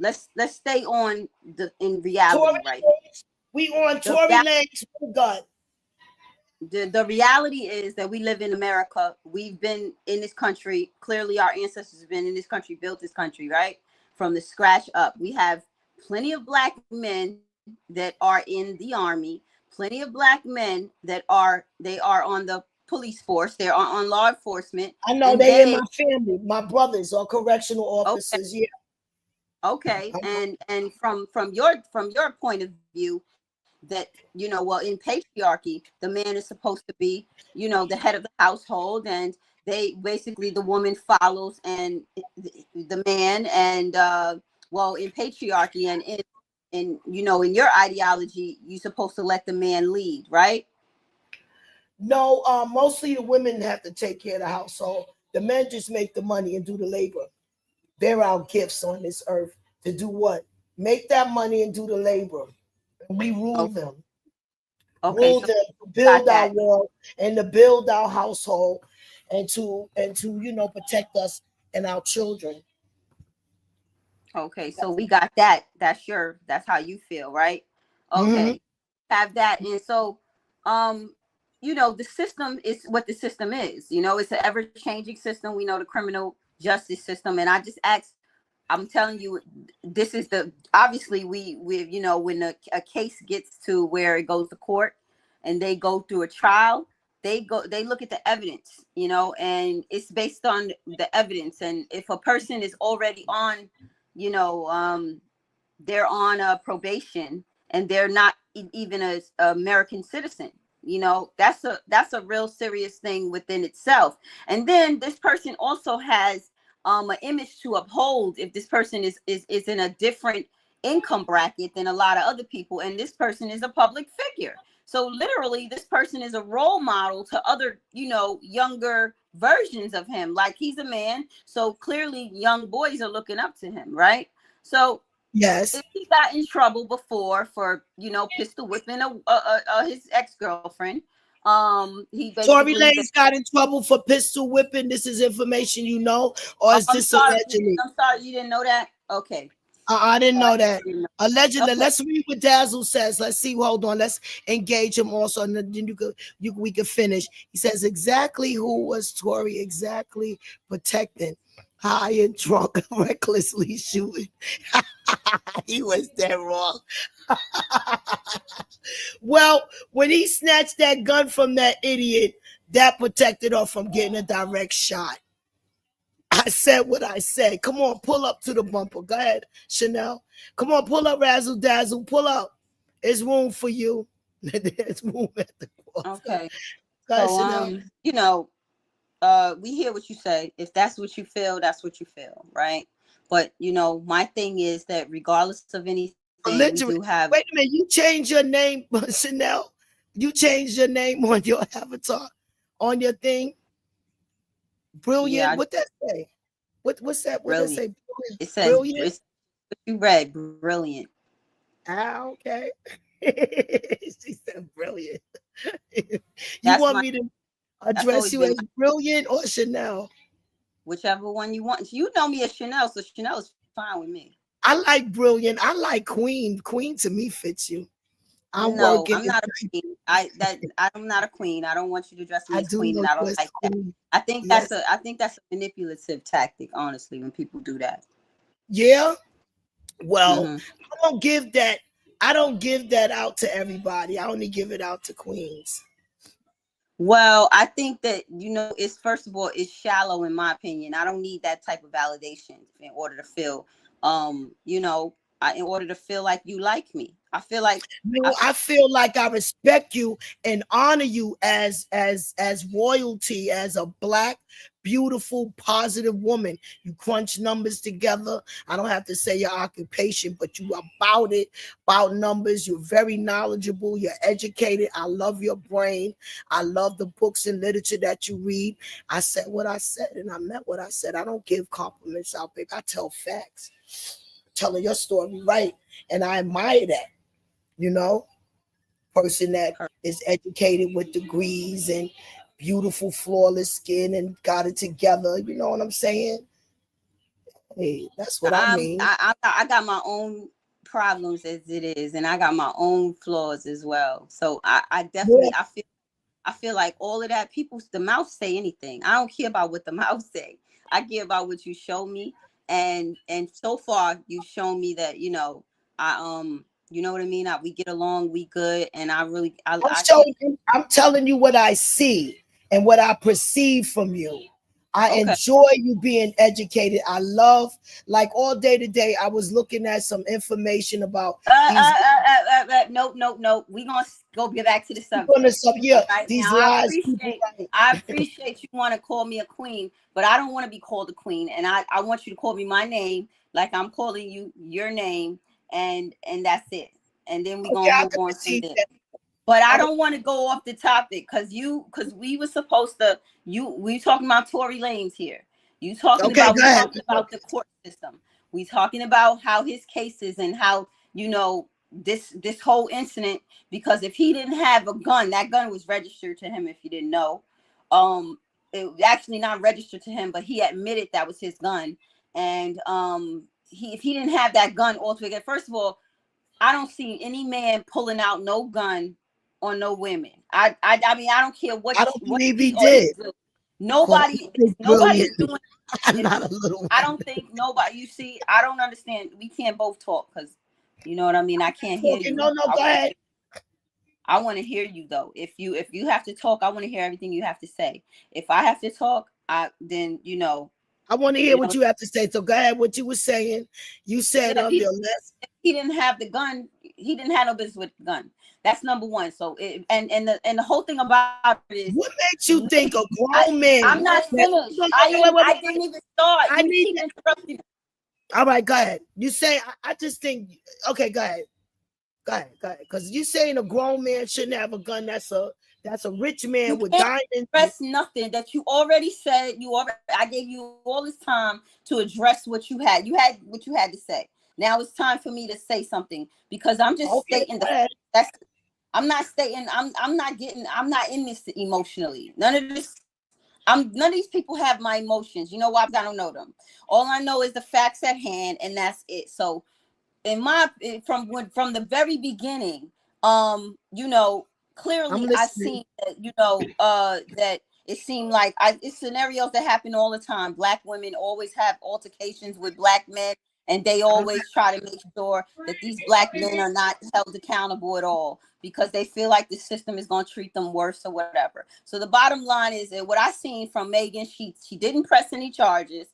Let's stay on in reality, right? We on Tory Lanez with a gun. The reality is that we live in America. We've been in this country. Clearly, our ancestors have been in this country, built this country, right? From the scratch up. We have plenty of black men that are in the army, plenty of black men that are on the police force, they're on law enforcement. I know they in my family, my brothers are correctional officers, yeah. Okay, and from your point of view, that in patriarchy, the man is supposed to be the head of the household, and the woman follows and the man, and in patriarchy and in your ideology, you're supposed to let the man lead, right? No, mostly the women have to take care of the household. The men just make the money and do the labor. They're our gifts on this earth to do what? Make that money and do the labor. And we rule them. Okay, rule them to build our world and to build our household and to protect us and our children. Okay, so we got that. That's how you feel, right? Okay. Have that. And so the system is what the system is. It's an ever-changing system. We know the criminal justice system, and I just asked, I'm telling you, this is obviously we when a case gets to where it goes to court and they go through a trial, they look at the evidence, and it's based on the evidence. And if a person is already on, they're on a probation and they're not even an American citizen, that's a real serious thing within itself. And then this person also has an image to uphold if this person is in a different income bracket than a lot of other people, and this person is a public figure. So literally this person is a role model to other younger versions of him. Like, he's a man, so clearly young boys are looking up to him, right? So yes, if he got in trouble before for pistol whipping his ex-girlfriend, Tory Lanez got in trouble for pistol whipping. This is information or is this allegedly? I'm sorry, you didn't know that? Okay. I didn't know that. Allegedly. Okay. Let's read what Dazzle says. Let's see. Hold on. Let's engage him also, and then we could finish. He says, exactly who was Tory exactly protecting? High and drunk, recklessly shooting. He was dead wrong. Well, when he snatched that gun from that idiot, that protected her from getting a direct shot. I said what I said. Come on, pull up to the bumper. Go ahead, Chanel. Come on, pull up, Razzle Dazzle. Pull up. There's room for you. There's room at the cross. Okay. Go ahead, Chanel. We hear what you say. If that's what you feel, that's what you feel, right? But my thing is that regardless of anything, we do have. Wait a minute, you changed your name, Chanel. You changed your name on your avatar, on your thing. Brilliant. Yeah, what that say? What's that? What that say? It says brilliant. It's what you read, brilliant. Ah, okay. She said brilliant. You want me to? Address you as Brilliant or Chanel? Whichever one you want. You know me as Chanel, so Chanel is fine with me. I like Brilliant. I like Queen. Queen to me fits you. I'm not a queen. I'm not a queen. I don't want you to dress me as queen, and I don't like that. I think that's a manipulative tactic, honestly, when people do that. Yeah. Well, I don't give that out to everybody. I only give it out to queens. Well, I think that, it's, first of all, it's shallow in my opinion. I don't need that type of validation in order to feel, in order to feel like you like me. I feel like I feel like I respect you and honor you as royalty, as a Black, beautiful, positive woman. You crunch numbers together. I don't have to say your occupation, but you about numbers. You're very knowledgeable. You're educated. I love your brain. I love the books and literature that you read. I said what I said, and I meant what I said. I don't give compliments out, baby. I tell facts. Telling your story right, and I admire that. Person that is educated with degrees and beautiful, flawless skin and got it together. You know what I'm saying? Hey, that's what I mean. I got my own problems as it is, and I got my own flaws as well. So I definitely, I feel like all of that, the mouth say anything. I don't care about what the mouth say. I care about what you show me. And so far you've shown me that, you know what I mean? We get along, we good. And I'm telling you what I see and what I perceive from you. I enjoy you being educated. I love, like, all day today, I was looking at some information about nope. We gonna go back to the subject. These lies. I appreciate you want to call me a queen, but I don't want to be called a queen. And I want you to call me my name, like I'm calling you your name, and that's it. And then we gonna move on from there. But I don't want to go off the topic because we were supposed to. We talking about Tory Lanez here. We talking about the court system. We talking about how his cases and how this whole incident. Because if he didn't have a gun, that gun was registered to him. If you didn't know, it was actually not registered to him, but he admitted that was his gun. And if he didn't have that gun altogether, first of all, I don't see any man pulling out no gun on no women. I mean, I don't care what. I don't believe he did. Nobody's doing. I'm not a little. I don't think nobody. You see, I don't understand. We can't both talk because, you know what I mean. I can't hear you. No, go ahead. I want to hear you though. If you have to talk, I want to hear everything you have to say. If I have to talk, then I want to hear what you have to say. So go ahead. What you were saying. You said if he didn't have the gun, he didn't have no business with the gun. That's number one. So and the whole thing about it is, what makes you think a grown man? I'm not finished. I didn't even start. Keep interrupting. All right, go ahead. You say I just think. Okay, go ahead. Go ahead. Because you saying a grown man shouldn't have a gun. That's a rich man with diamonds. Address nothing that you already said. I gave you all this time to address what you had. You had what you had to say. Now it's time for me to say something because I'm just stating I'm not stating. I'm not in this emotionally. None of these people have my emotions. You know why? I don't know them. All I know is the facts at hand, and that's it. So, from the very beginning, clearly I seen that, that it seemed like it's scenarios that happen all the time. Black women always have altercations with black men, and they always try to make sure that these black men are not held accountable at all because they feel like the system is going to treat them worse or whatever. So the bottom line is that what I seen from Megan, she didn't press any charges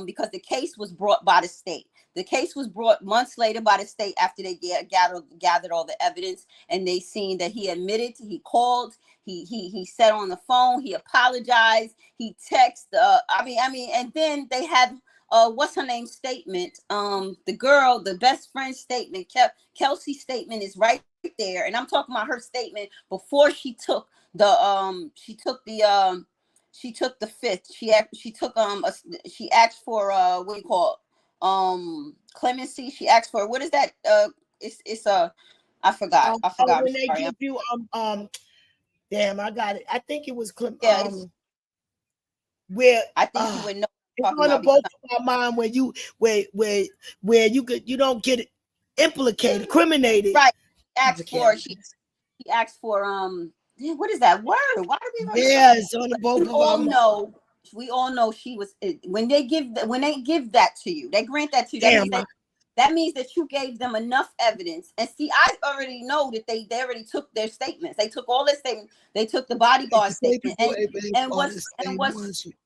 because the case was brought by the state. The case was brought months later by the state after they gathered all the evidence, and they seen that he admitted, he called, he said on the phone, he apologized, he texted. And then they had what's her name statement. The girl, the best friend statement, Kelsey's statement is right there, and I'm talking about her statement before she took the fifth. She asked for what do you call it? Clemency. She asked for, what is that? I forgot. When they give you Damn, I got it. I think it was Yeah, where I think you would know it's talking on the about both because, of our mind where you where you don't get implicated, incriminated. right. She asked for what is that word? Why do we remember? Yeah, it's on the both We of our all mind. know. We all know she was when they give that to you, they grant that to you. Damn, That means that you gave them enough evidence. And see, I already know that they already took their statements. They took all their statements. They took the bodyguard statement. And what's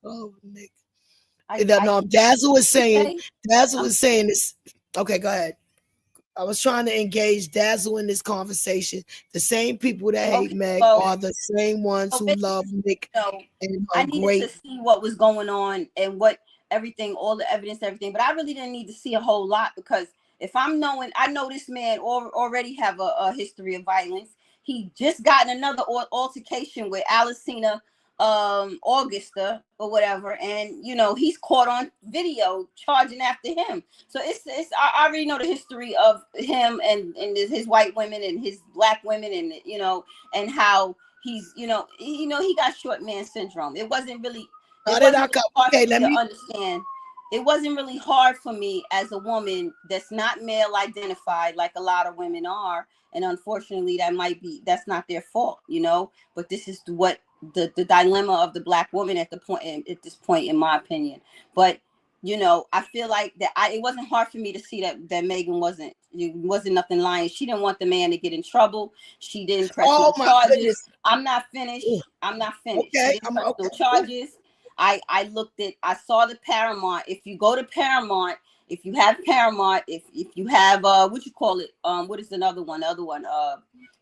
oh, Nick. I No, Dazzle was saying say, this. Okay, go ahead. I was trying to engage Dazzle in this conversation. The same people that hate Meg are the same ones who love Nick. And I needed to see what was going on and what everything, all the evidence, everything. But I really didn't need to see a whole lot because if I know this man already have a history of violence. He just gotten another altercation with Alicina Augusta or whatever, and he's caught on video charging after him. So it's I already know the history of him and his white women and his black women, and and how he's he got short man syndrome. It wasn't really hard for me to understand. It wasn't really hard for me as a woman that's not male identified like a lot of women are, and unfortunately that's not their fault, but this is what the dilemma of the black woman at this point, in my opinion. But I feel like that it wasn't hard for me to see that Megan wasn't nothing lying. She didn't want the man to get in trouble. She didn't press no charges. Goodness. I'm not finished. Okay. She didn't press no charges. I saw the Paramount. If you go to Paramount, if you have Paramount, if you have what you call it, what is another one? The other one,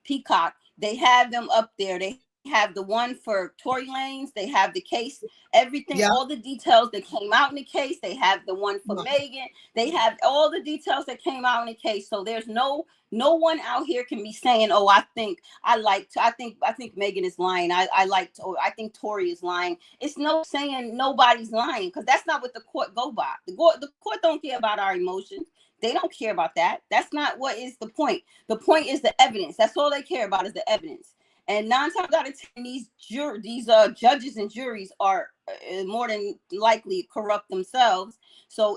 Peacock, they have them up there. They have the one for Tory Lanez. They have the case, everything, all the details that came out in the case. They have the one for Megan. They have all the details that came out in the case. So there's no one out here can be saying, oh, I think Megan is lying. I think Tory is lying. It's no saying nobody's lying, because that's not what the court go by. The court don't care about our emotions. They don't care about that. That's not what is the point. The point is the evidence. That's all they care about, is the evidence. And 9 times out of 10, these judges and juries are more than likely corrupt themselves. So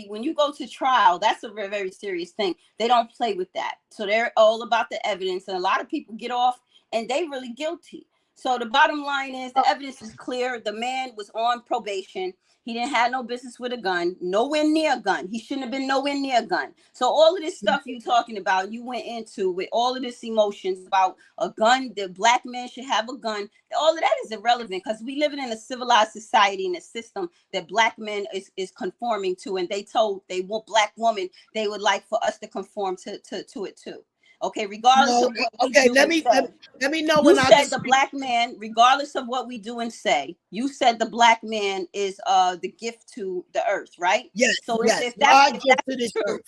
when you go to trial, that's a very, very serious thing. They don't play with that. So they're all about the evidence. And a lot of people get off and they really guilty. So the bottom line is the evidence is clear. The man was on probation. He didn't have no business with a gun, nowhere near a gun. He shouldn't have been nowhere near a gun. So all of this stuff you talking about, you went into with all of this emotions about a gun, the black man should have a gun. All of that is irrelevant, because we living in a civilized society, in a system that black men is conforming to. And they want black women, they would like for us to conform to it too. Okay, regardless of what we do let me know when I said the black man, regardless of what we do and say, you said the black man is the gift to the earth, right? Yes. So yes. if that's true,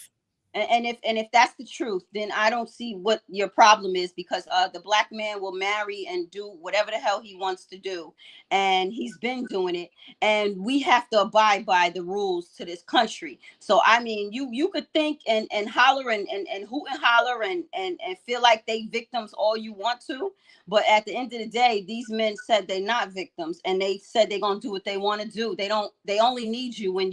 and if that's the truth, then I don't see what your problem is, because the black man will marry and do whatever the hell he wants to do, and he's been doing it, and we have to abide by the rules to this country. So I mean, you could think and holler and hoot and holler and feel like they victims all you want to, but at the end of the day, these men said they're not victims, and they said they're gonna do what they want to do. They only need you when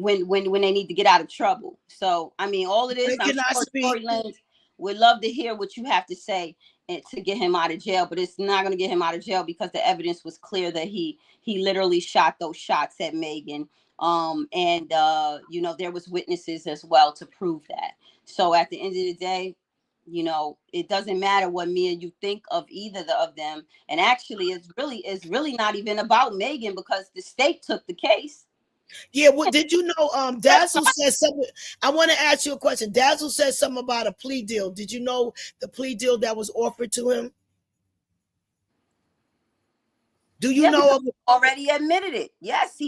they need to get out of trouble. So I mean, all of this, I'm sure Tory Lanez would love to hear what you have to say and to get him out of jail, but it's not going to get him out of jail, because the evidence was clear that he literally shot those shots at Megan. And there was witnesses as well to prove that. So at the end of the day, it doesn't matter what me and you think of either of them. And actually, it's really not even about Megan, because the state took the case. Yeah, well, did you know Dazzle said something? I want to ask you a question. Dazzle said something about a plea deal. Did you know the plea deal that was offered to him? Do you know? Already admitted it. Yes,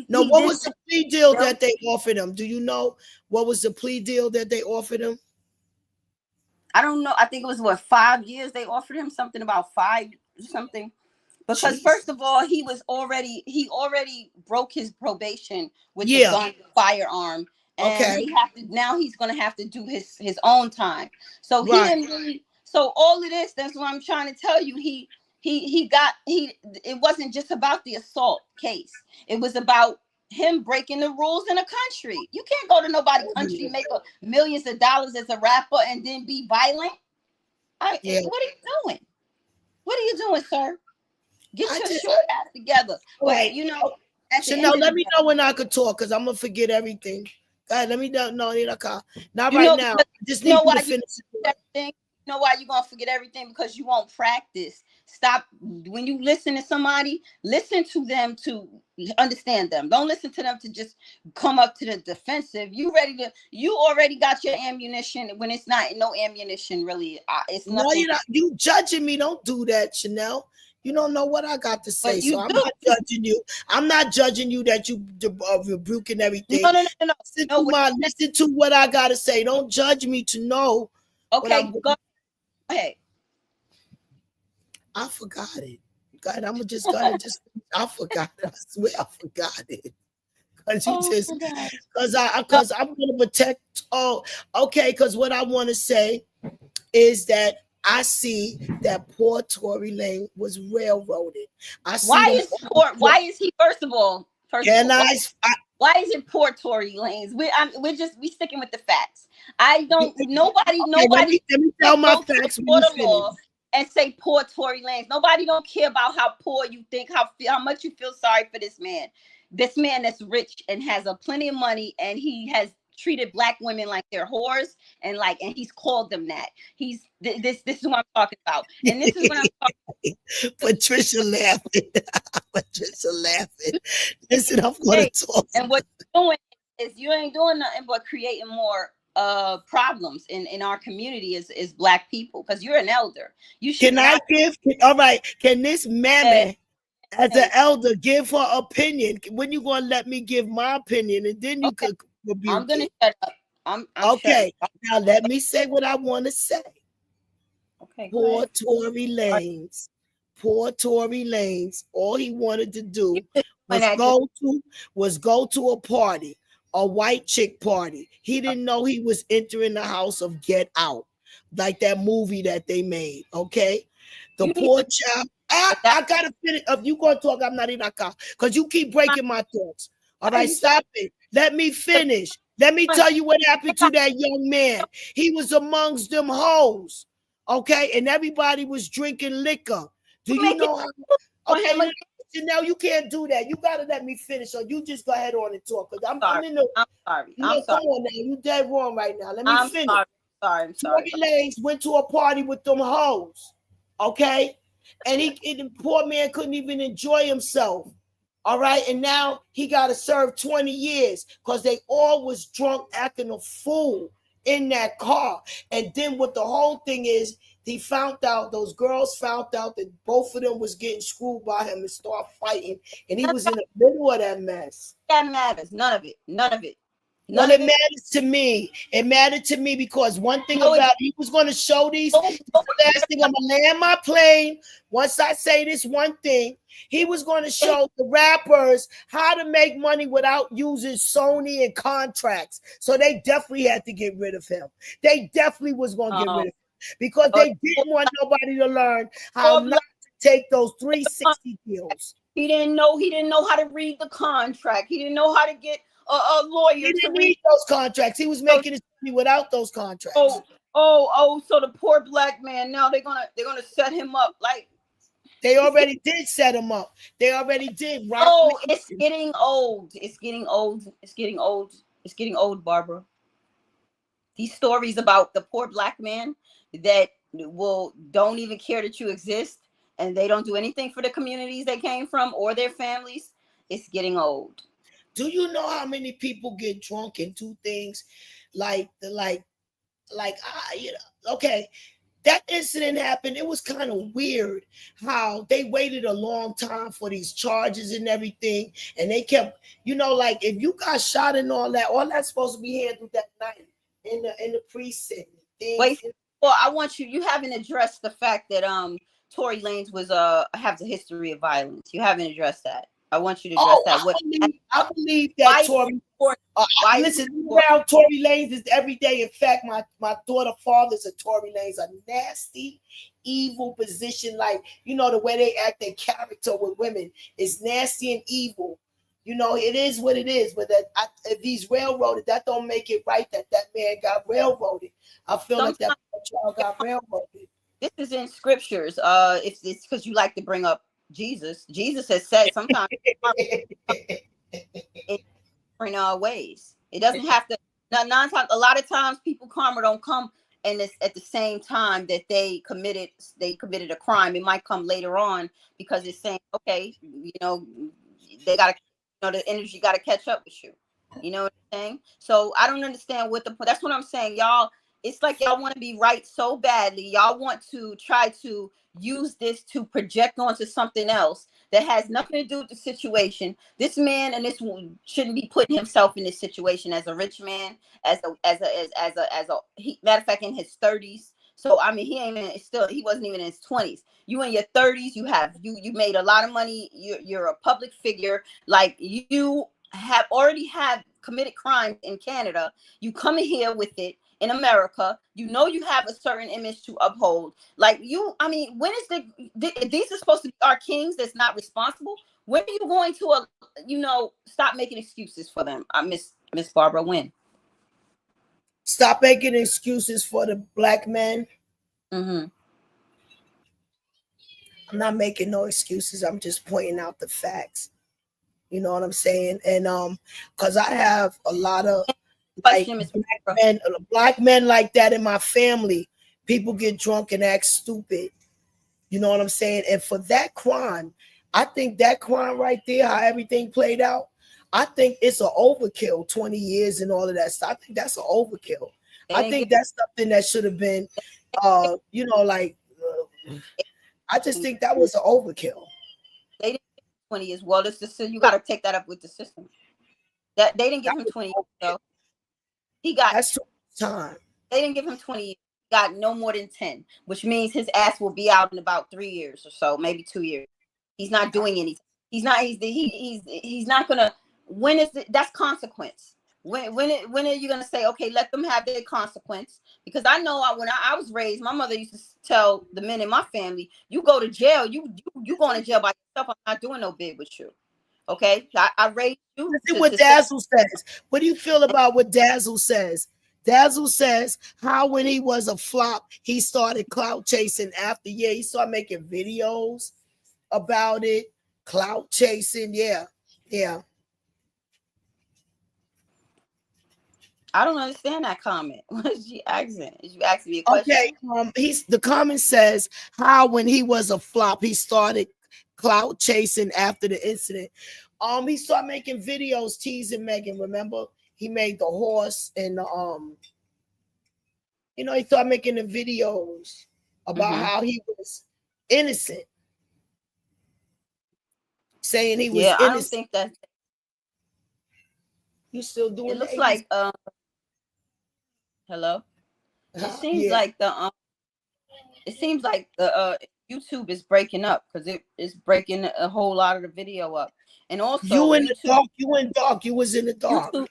what was the plea deal that they offered him? Do you know what was the plea deal that they offered him? I don't know. I think it was 5 years they offered him, something about 5 something. Because first of all, he already broke his probation with the gun, firearm, and he's going to have to do his own time. So he didn't really. So all of this, that's what I'm trying to tell you. It wasn't just about the assault case. It was about him breaking the rules in a country. You can't go to nobody's country, make millions of dollars as a rapper, and then be violent. What are you doing? What are you doing, sir? Get your short ass together. Right. But you know, Chanel, let me know when I could talk, because I'm gonna forget everything. God, let me know. No, not right now. Just need to finish everything. You know why you're gonna forget everything? Because you won't practice. Stop. When you listen to somebody, listen to them to understand them. Don't listen to them to just come up to the defensive. You already got your ammunition. When it's not no ammunition, really, it's nothing. No, you're not. You judging me? Don't do that, Chanel. You don't know what I got to say, so I'm not judging you. I'm not judging you that you rebuking everything. No. Listen to what I got to say. Don't judge me to know. Okay, go ahead. I forgot it. God, I'm just I forgot it. I swear I forgot it. Because I'm gonna protect. Oh, okay. Because what I want to say is that I see that poor Tory Lane was railroaded. Why is he first of all? Why is it poor Tory Lanez? We sticking with the facts. Nobody. Let me tell my facts. And say poor Tory Lanez. Nobody don't care about how poor you think, how much you feel sorry for this man. This man that's rich and has a plenty of money, and he has treated black women like they're whores, and he's called them that. This is what I'm talking about. And this is what I'm talking about. Patricia laughing. Patricia laughing. Listen, I'm going to talk. And what you're doing is you ain't doing nothing but creating more problems in our community as black people, because you're an elder. You should all right, can this mammy as an elder give her opinion? When you gonna let me give my opinion, and then you could rebuke I'm gonna shut up. I'm okay. Now let me say what I want to say. Okay. Poor Tory Lanez. All he wanted to do was go to a party, a white chick party. He didn't know he was entering the house of Get Out, like that movie that they made. Okay, the poor child. I gotta finish. If you gonna talk, I'm not in that car because you keep breaking my thoughts. All right, stop it. Let me finish. Let me tell you what happened to that young man. He was amongst them hoes. Okay, and everybody was drinking liquor. Do you know how? Okay, now you can't do that. You gotta let me finish, so you just go ahead on and talk. Because I'm in the. I'm sorry. Come on now, you dead wrong right now. Let me finish. I'm sorry. Tory Lanez went to a party with them hoes. Okay, and the poor man couldn't even enjoy himself. All right, and now he got to serve 20 years because they all was drunk, acting a fool in that car. And then what the whole thing is, those girls found out that both of them was getting screwed by him and start fighting, and he was in the middle of that mess. That matters. None of it. Well, it matters to me. It mattered to me because one thing about he was going to show these. Last thing, I'm gonna land my plane. Once I say this one thing, he was going to show the rappers how to make money without using Sony and contracts. So they definitely had to get rid of him. They definitely was going to get rid of him because they didn't want nobody to learn how not to take those 360 deals. He didn't know how to read the contract. He didn't know how to get a lawyer. He didn't read those contracts. He was making his money without those contracts. So the poor black man, now they're gonna set him up like they already did set him up. They already did. Right? It's getting old. It's getting old, Barbara. These stories about the poor black man that don't even care that you exist, and they don't do anything for the communities they came from or their families. It's getting old. Do you know how many people get drunk and do things okay, that incident happened. It was kind of weird how they waited a long time for these charges and everything, and they kept, if you got shot and all that's supposed to be handled that night in the precinct. Wait, well, I want you haven't addressed the fact that Tory Lanez has a history of violence. You haven't addressed that. I want you to address that. I believe that Tory Why listen, around Tory Lanez is every day. In fact, my daughter father's a Tory Lanez, a nasty, evil position. Like, you know, the way they act, their character with women is nasty and evil. You know, it is what it is. But if he's railroaded, that don't make it right that man got railroaded. I feel like that child got railroaded. This is in scriptures. It's because you like to bring up Jesus. Jesus has said sometimes in different ways. It doesn't have to. A lot of times, people karma don't come, and it's at the same time that they committed a crime. It might come later on because it's saying, okay, you know, they got to, you know, the energy got to catch up with you. You know what I'm saying? So I don't understand what that's what I'm saying, y'all. It's like y'all want to be right so badly. Y'all want to try to use this to project onto something else that has nothing to do with the situation. This man and this woman shouldn't be putting himself in this situation as a rich man, as a matter of fact, in his 30s. So I mean, he wasn't even in his 20s. You in your 30s, you made a lot of money. You're a public figure. Like, you have committed crimes in Canada. You come in here with it in America. You know you have a certain image to uphold. Like, I mean, when is these are supposed to be our kings that's not responsible? When are you going to stop making excuses for them? Miss Barbara, when? Stop making excuses for the black men. Mm-hmm. I'm not making no excuses. I'm just pointing out the facts. You know what I'm saying? And because I have a lot of like black men like that in my family. People get drunk and act stupid. You know what I'm saying? And for that crime, I think that crime right there, how everything played out, I think it's an overkill. 20 years and all of that stuff. I think that's an overkill. I think that's something that should have been, I just think that was an overkill. They didn't give him 20 years. Well, you got to take that up with the system. That they didn't give him 20 years, though. That's too much time. They didn't give him 20 years. He got no more than 10, which means his ass will be out in about 3 years or so, maybe 2 years. He's not doing anything. He's not gonna. When is it? That's consequence. When are you gonna say, okay, let them have their consequence? Because I know when I was raised, my mother used to tell the men in my family, you go to jail, you going to jail by yourself. I'm not doing no bid with you. Okay, I raised you. Listen what Dazzle says. What do you feel about what Dazzle says? Dazzle says how when he was a flop, he started clout chasing after. Yeah, he started making videos about it. Clout chasing. Yeah. I don't understand that comment. What is she asking? Is you asking me a question? Okay. The comment says how when he was a flop, he started clout chasing after the incident. He started making videos teasing Megan. Remember, he made the horse and he started making the videos about how he was innocent, saying he was innocent. I don't think that. You still doing it? Looks like hello. It seems like the YouTube is breaking up because it is breaking a whole lot of the video up. And also you in the dark. You was in the dark. YouTube,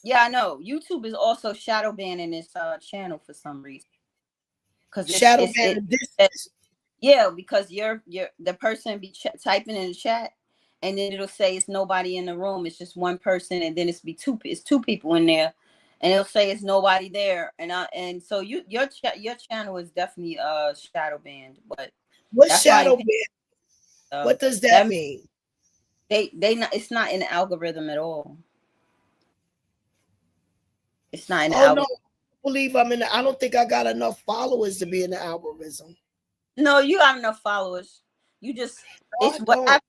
yeah, I know. YouTube is also shadow banning this channel for some reason. Because shadow banning this. Yeah, because you're the person be typing in the chat, and then it'll say it's nobody in the room. It's just one person, and then it's two people in there, and it'll say it's nobody there. And so your channel is definitely shadow banned. But what's shadow banned? What does that mean? It's not in the algorithm at all. It's not in the algorithm. No, I believe I don't think I got enough followers to be in the algorithm. No, you got enough followers. You just it's what happened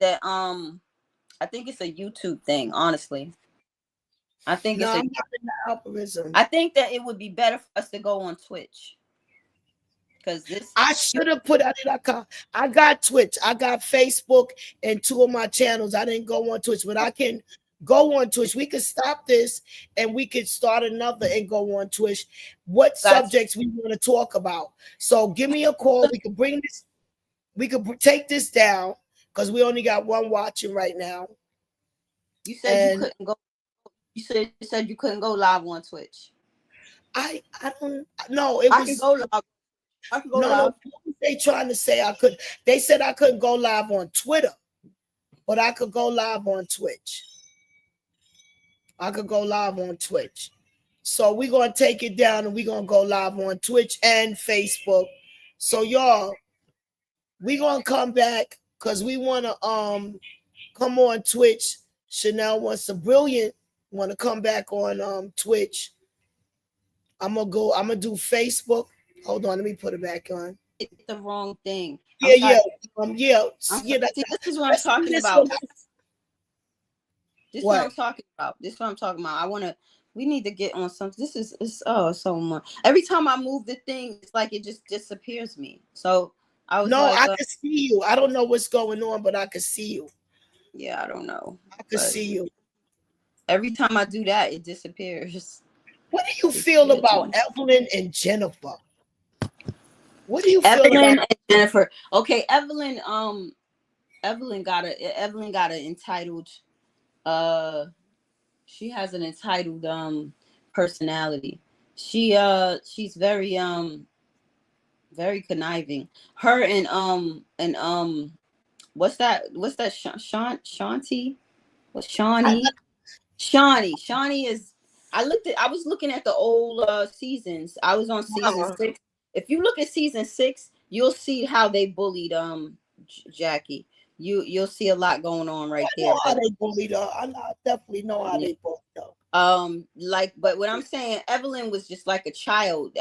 that I think it's a YouTube thing, honestly. I think it's I'm not in the algorithm. I think that it would be better for us to go on Twitch. Because I should have put out it. I got Twitch, I got Facebook, and 2 of my channels. I didn't go on Twitch, but I can go on Twitch. We could stop this and we could start another and go on Twitch. What subjects we want to talk about? So give me a call. We could bring this. We could take this down because we only got one watching right now. You said you couldn't go. You said you couldn't go live on Twitch. I don't know. It was. Can go live. I can go live. No. They trying to say I could. They said I couldn't go live on Twitter, but I could go live on Twitch. I could go live on Twitch. So we're gonna take it down and we're gonna go live on Twitch and Facebook. So y'all, we're gonna come back because we wanna come on Twitch. Chanel wants a brilliant wanna come back on Twitch. I'm gonna do Facebook. Hold on, let me put it back on. It's the wrong thing. Yeah. See, this is what I'm talking about. This is what I'm talking about. This is what I'm talking about. We need to get on something. It's so much. Every time I move the thing, it's like it just disappears me. So I was I can see you. I don't know what's going on, but I can see you. Yeah, I don't know. I can see you. Every time I do that, it disappears. What do you feel about Evelyn and Jennifer? What do you feel Evelyn about and Jennifer? Okay, Evelyn got an entitled she has an entitled personality. She's very very conniving. Her and what's that Shanti? What's Shawnee? Shawnee is I was looking at the old seasons. I was on season 6. If you look at season 6, you'll see how they bullied Jackie. You'll see a lot going on right there. I know how they bullied her. I definitely know how they bullied her. But what I'm saying, Evelyn was just like a child.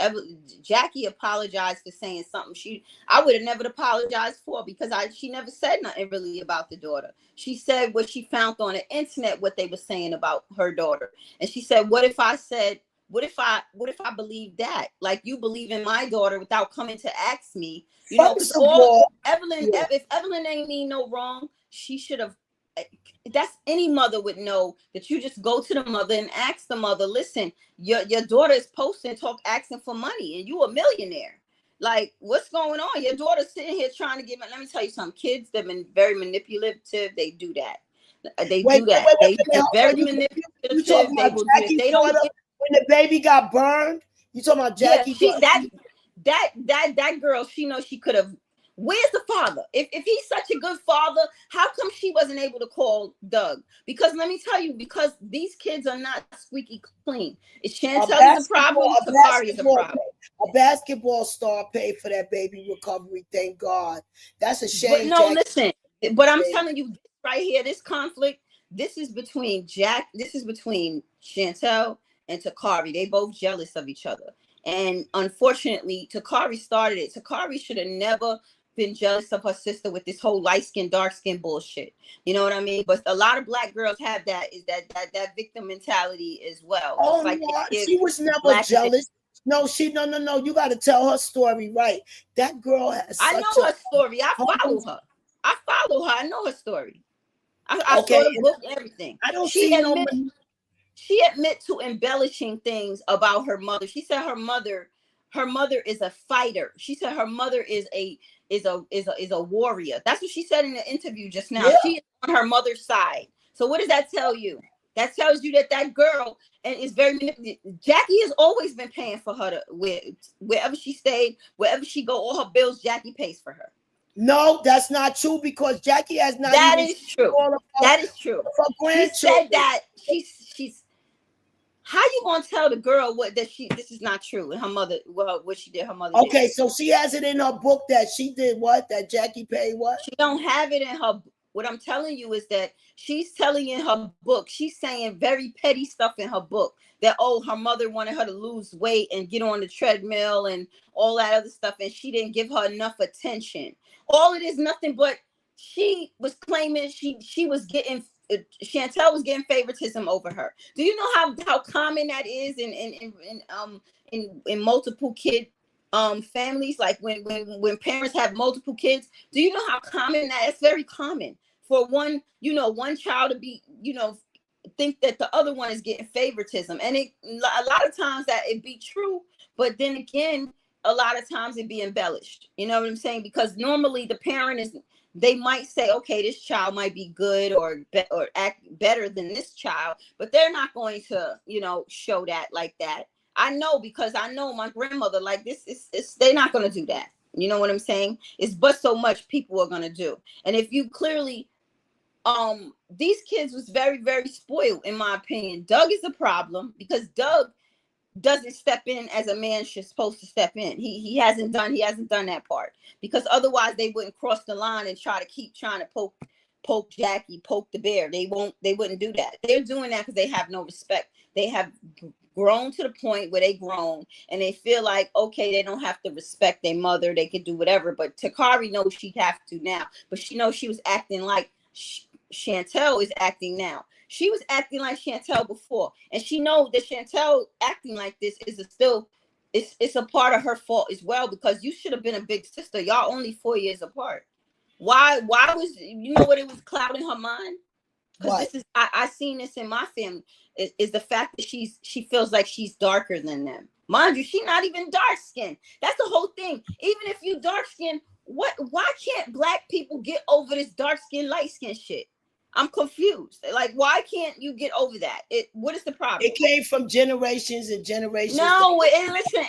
Jackie apologized for saying something I would have never apologized for because she never said nothing really about the daughter. She said what she found on the internet, what they were saying about her daughter. And she said, what if I believe that? Like you believe in my daughter without coming to ask me, because Evelyn, if Evelyn ain't mean no wrong, she should have. That's any mother would know that you just go to the mother and ask the mother, listen, your daughter is posting, asking for money, and you a millionaire. Like, what's going on? Your daughter's sitting here trying to let me tell you something. Kids that have been very manipulative, they do that. They do that. They're very manipulative. They will do that. They don't. When the baby got burned, you talking about Jackie? Yeah, that girl, she knows she could have. Where's the father? If he's such a good father, how come she wasn't able to call Doug? Because let me tell you, because these kids are not squeaky clean. Is Chantelle is a problem? Sakari is a problem. A basketball star paid for that baby recovery. Thank God. That's a shame. But no, listen. But I'm telling you right here, this conflict. This is between Chantelle and Takari. They both jealous of each other. And unfortunately, Takari started it. Takari should have never been jealous of her sister with this whole light skin, dark skin bullshit. You know what I mean? But a lot of black girls have that victim mentality as well. Oh, like she was never jealous. No, no. You got to tell her story right. That girl has. I know her story. I follow her. I know her story. I saw the book, everything. I don't see no. She admit to embellishing things about her mother. She said her mother is a fighter. She said her mother is a warrior. That's what she said in the interview just now. Yeah. She is on her mother's side. So what does that tell you? That tells you that girl is very manipulative. Jackie has always been paying for her wherever she stayed, wherever she go, all her bills, Jackie pays for her. No, that's not true because Jackie has not. That is true. That is true. She said that she's. How you gonna tell the girl this is not true and her mother what she did? Her mother. Okay, so she has it in her book that she did what? That Jackie paid what? She don't have it in her. What I'm telling you is that she's telling in her book. She's saying very petty stuff in her book that her mother wanted her to lose weight and get on the treadmill and all that other stuff, and she didn't give her enough attention. All it is nothing but she was claiming she was getting. Chantelle was getting favoritism over her. Do you know how common that is in multiple kid families? Like when parents have multiple kids, do you know how common that is? It's very common for one child to be think that the other one is getting favoritism, and a lot of times that it be true, but then again, a lot of times it be embellished. You know what I'm saying? Because normally the parent is, they might say, okay, this child might be good or act better than this child, but they're not going to, you know, show that like that. I know, because I know my grandmother, like this is they're not going to do that. You know what I'm saying? It's but so much people are going to do. And if you clearly, these kids was very, very spoiled, in my opinion. Doug is a problem because Doug doesn't step in as a man should supposed to step in. He hasn't done that part, because otherwise they wouldn't cross the line and try to keep trying to poke Jackie, poke the bear. They wouldn't do that. They're doing that because they have no respect. They have grown to the point where they grown and they feel like, okay, they don't have to respect their mother. They could do whatever. But Takari knows she'd have to now, but she knows she was acting like Chantelle is acting now. She was acting like Chantelle before, and she knows that Chantelle acting like this is it's a part of her fault as well, because you should have been a big sister. Y'all only 4 years apart. Why was, you know what, it was clouding her mind? Because this is, I seen this in my family, is the fact that she feels like she's darker than them. Mind you, she's not even dark skinned. That's the whole thing. Even if you dark skinned, why can't black people get over this dark skin, light skin shit? I'm confused. Like, why can't you get over that? What is the problem? It came from generations and generations. No, and listen,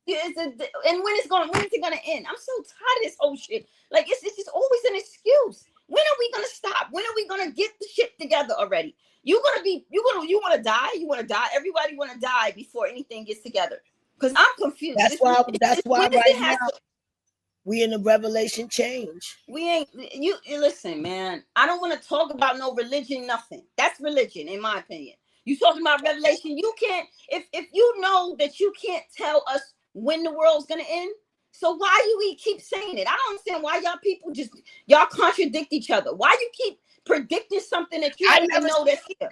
and when is it gonna end? I'm so tired of this whole shit. Like, it's just always an excuse. When are we gonna stop? When are we gonna get the shit together already? You want to die? You want to die? Everybody want to die before anything gets together. Because I'm confused. That's why right now we in a revelation change. We ain't, you listen, man. I don't want to talk about no religion, nothing. That's religion, in my opinion. You talking about revelation? You can't, if you know that you can't tell us when the world's gonna end. So why you keep saying it? I don't understand why y'all contradict each other. Why you keep predicting something that you don't even know that's here?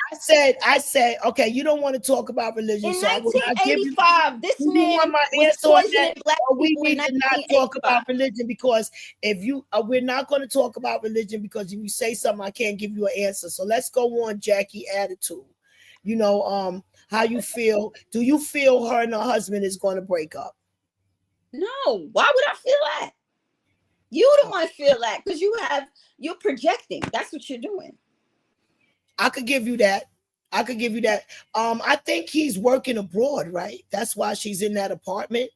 I said, okay, you don't want to talk about religion. In so 1985, this man was poisoning black people. We need to not talk about religion, because if you, we're not going to talk about religion, because if you say something, I can't give you an answer. So let's go on, Jackie. Attitude. You know, how you feel? Do you feel her and her husband is going to break up? No. Why would I feel that? You don't want to feel that because you're projecting. That's what you're doing. I could give you that. I think he's working abroad, right? That's why she's in that apartment.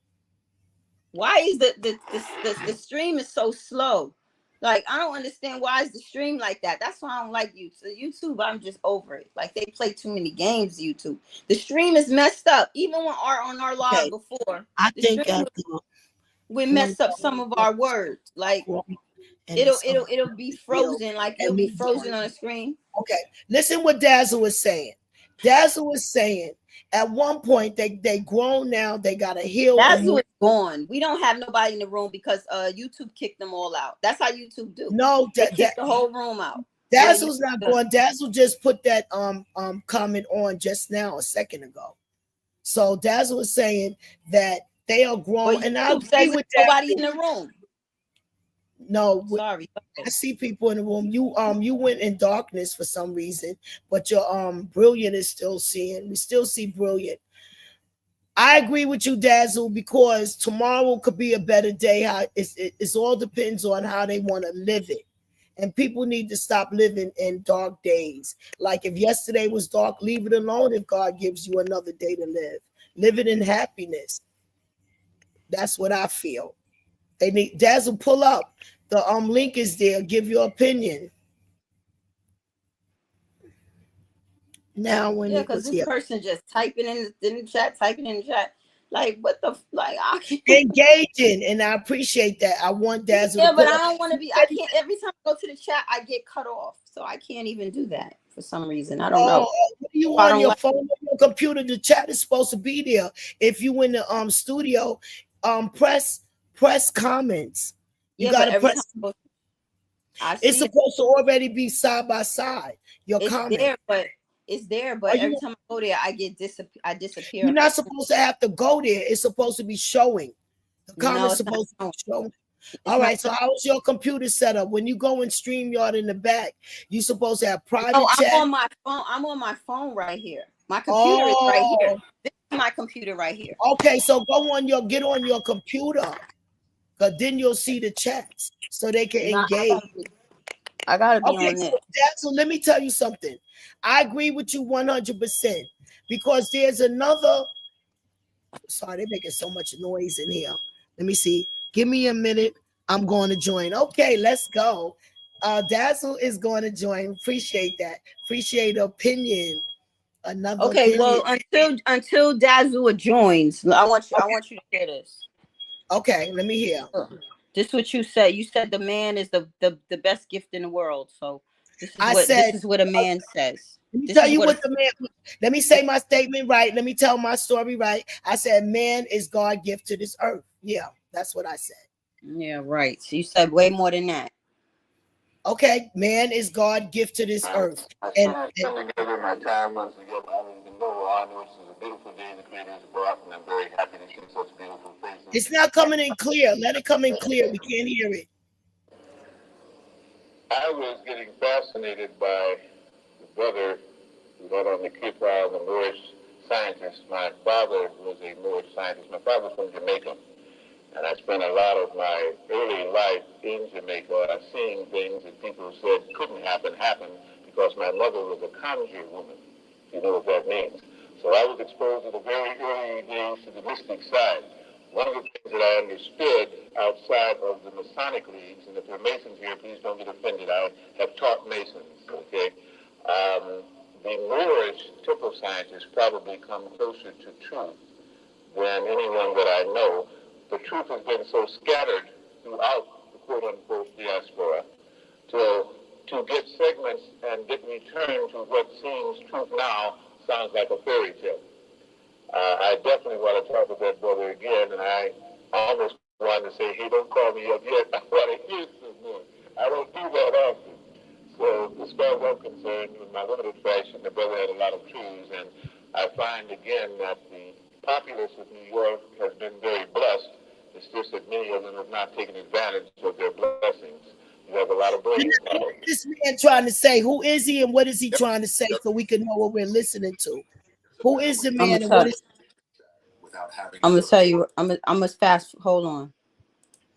Why is the stream is so slow? Like, I don't understand why is the stream like that. That's why I don't like YouTube. YouTube, I'm just over it. Like, they play too many games. YouTube, the stream is messed up. Even when on our live before, I think we mess up some of our words. Like, it'll be frozen. Like, it'll be frozen on the screen. Okay, listen what Dazzle was saying. Dazzle was saying at one point they grown now. They got to heal. Dazzle is gone. We don't have nobody in the room because YouTube kicked them all out. That's how YouTube do. No, they kicked the whole room out. Dazzle's not going. Dazzle just put that comment on just now, a second ago. So Dazzle was saying that they are grown, and I agree with nobody in the room. No, sorry. I see people in the room. You went in darkness for some reason, but your brilliant is still seeing. We still see brilliant. I agree with you, Dazzle, because tomorrow could be a better day. How it all depends on how they want to live it, and people need to stop living in dark days. Like, if yesterday was dark, leave it alone. If God gives you another day to live it in happiness. That's what I feel. They need Dazzle, pull up. The link is there. Give your opinion. Now, when because this person just typing in the chat, like, what the, like, I can't. Engaging, and I appreciate that. I want Dazzle. Yeah, but I don't want to be. I can't. Every time I go to the chat, I get cut off, so I can't even do that for some reason. I don't know. You on your phone or your computer? The chat is supposed to be there. If you in the studio, press comments. You gotta press. It's supposed to already be side by side. Your comment. It's there, but every time I go there, I disappear. You're not supposed to have to go there. It's supposed to be showing. The comment's supposed to be showing. All right. So how's your computer set up? When you go in StreamYard in the back, you're supposed to have private chat. I'm on my phone. I'm on my phone right here. My computer is right here. This my computer right here. Okay, so get on your computer, because then you'll see the chats so they can engage. I gotta be Okay, on this. so let me tell you something. I agree with you 100% because there's another. Sorry, they're making so much noise in here. Let me see. Give me a minute. I'm going to join. Okay, let's go. Dazzle is going to join. Appreciate that. Appreciate the opinion. Another Okay, opinion. well, until Dazzle joins, I want you to hear this. Okay, let me hear. This is what you said. You said the man is the best gift in the world. So this is what a man says. Let me tell you what the man. Let me say my statement right. Let me tell my story right. I said, man is God gift to this earth. Yeah, that's what I said. Yeah, right. So you said way more than that. Okay, man is God gift to this earth. And together my time months ago, I don't even know. All I know it's a beautiful day in the Creator's brought, and I'm very happy to see such beautiful faces. It's not coming in clear. Let it come in clear. We can't hear it. I was getting fascinated by the brother who got on the Cape Island, the Moorish scientist. My father was a Moorish scientist. My father was from Jamaica. And I spent a lot of my early life in Jamaica seeing things that people said couldn't happen because my mother was a conjure woman. You know what that means. So I was exposed at the very early days to the mystic side. One of the things that I understood outside of the Masonic leagues, and if there are Masons here, please don't get offended. I have taught Masons, okay? The Moorish temple scientists probably come closer to truth than anyone that I know. The truth has been so scattered throughout the quote-unquote diaspora to get segments and get returned to what seems truth now sounds like a fairy tale. I definitely want to talk with that brother again, and I almost wanted to say, hey, don't call me up yet. I want to hear some more. I don't do that often. So as far as I'm concerned, in my limited fashion, the brother had a lot of truths, and I find again that the populace of New York has been very blessed. It's just that many of them have not taken advantage of their blessings. You have a lot of blessings. What is this man trying to say? Who is he and what is he trying to say so we can know what we're listening to? Who is the man and what is I'm gonna tell you. I'm gonna fast. Hold on,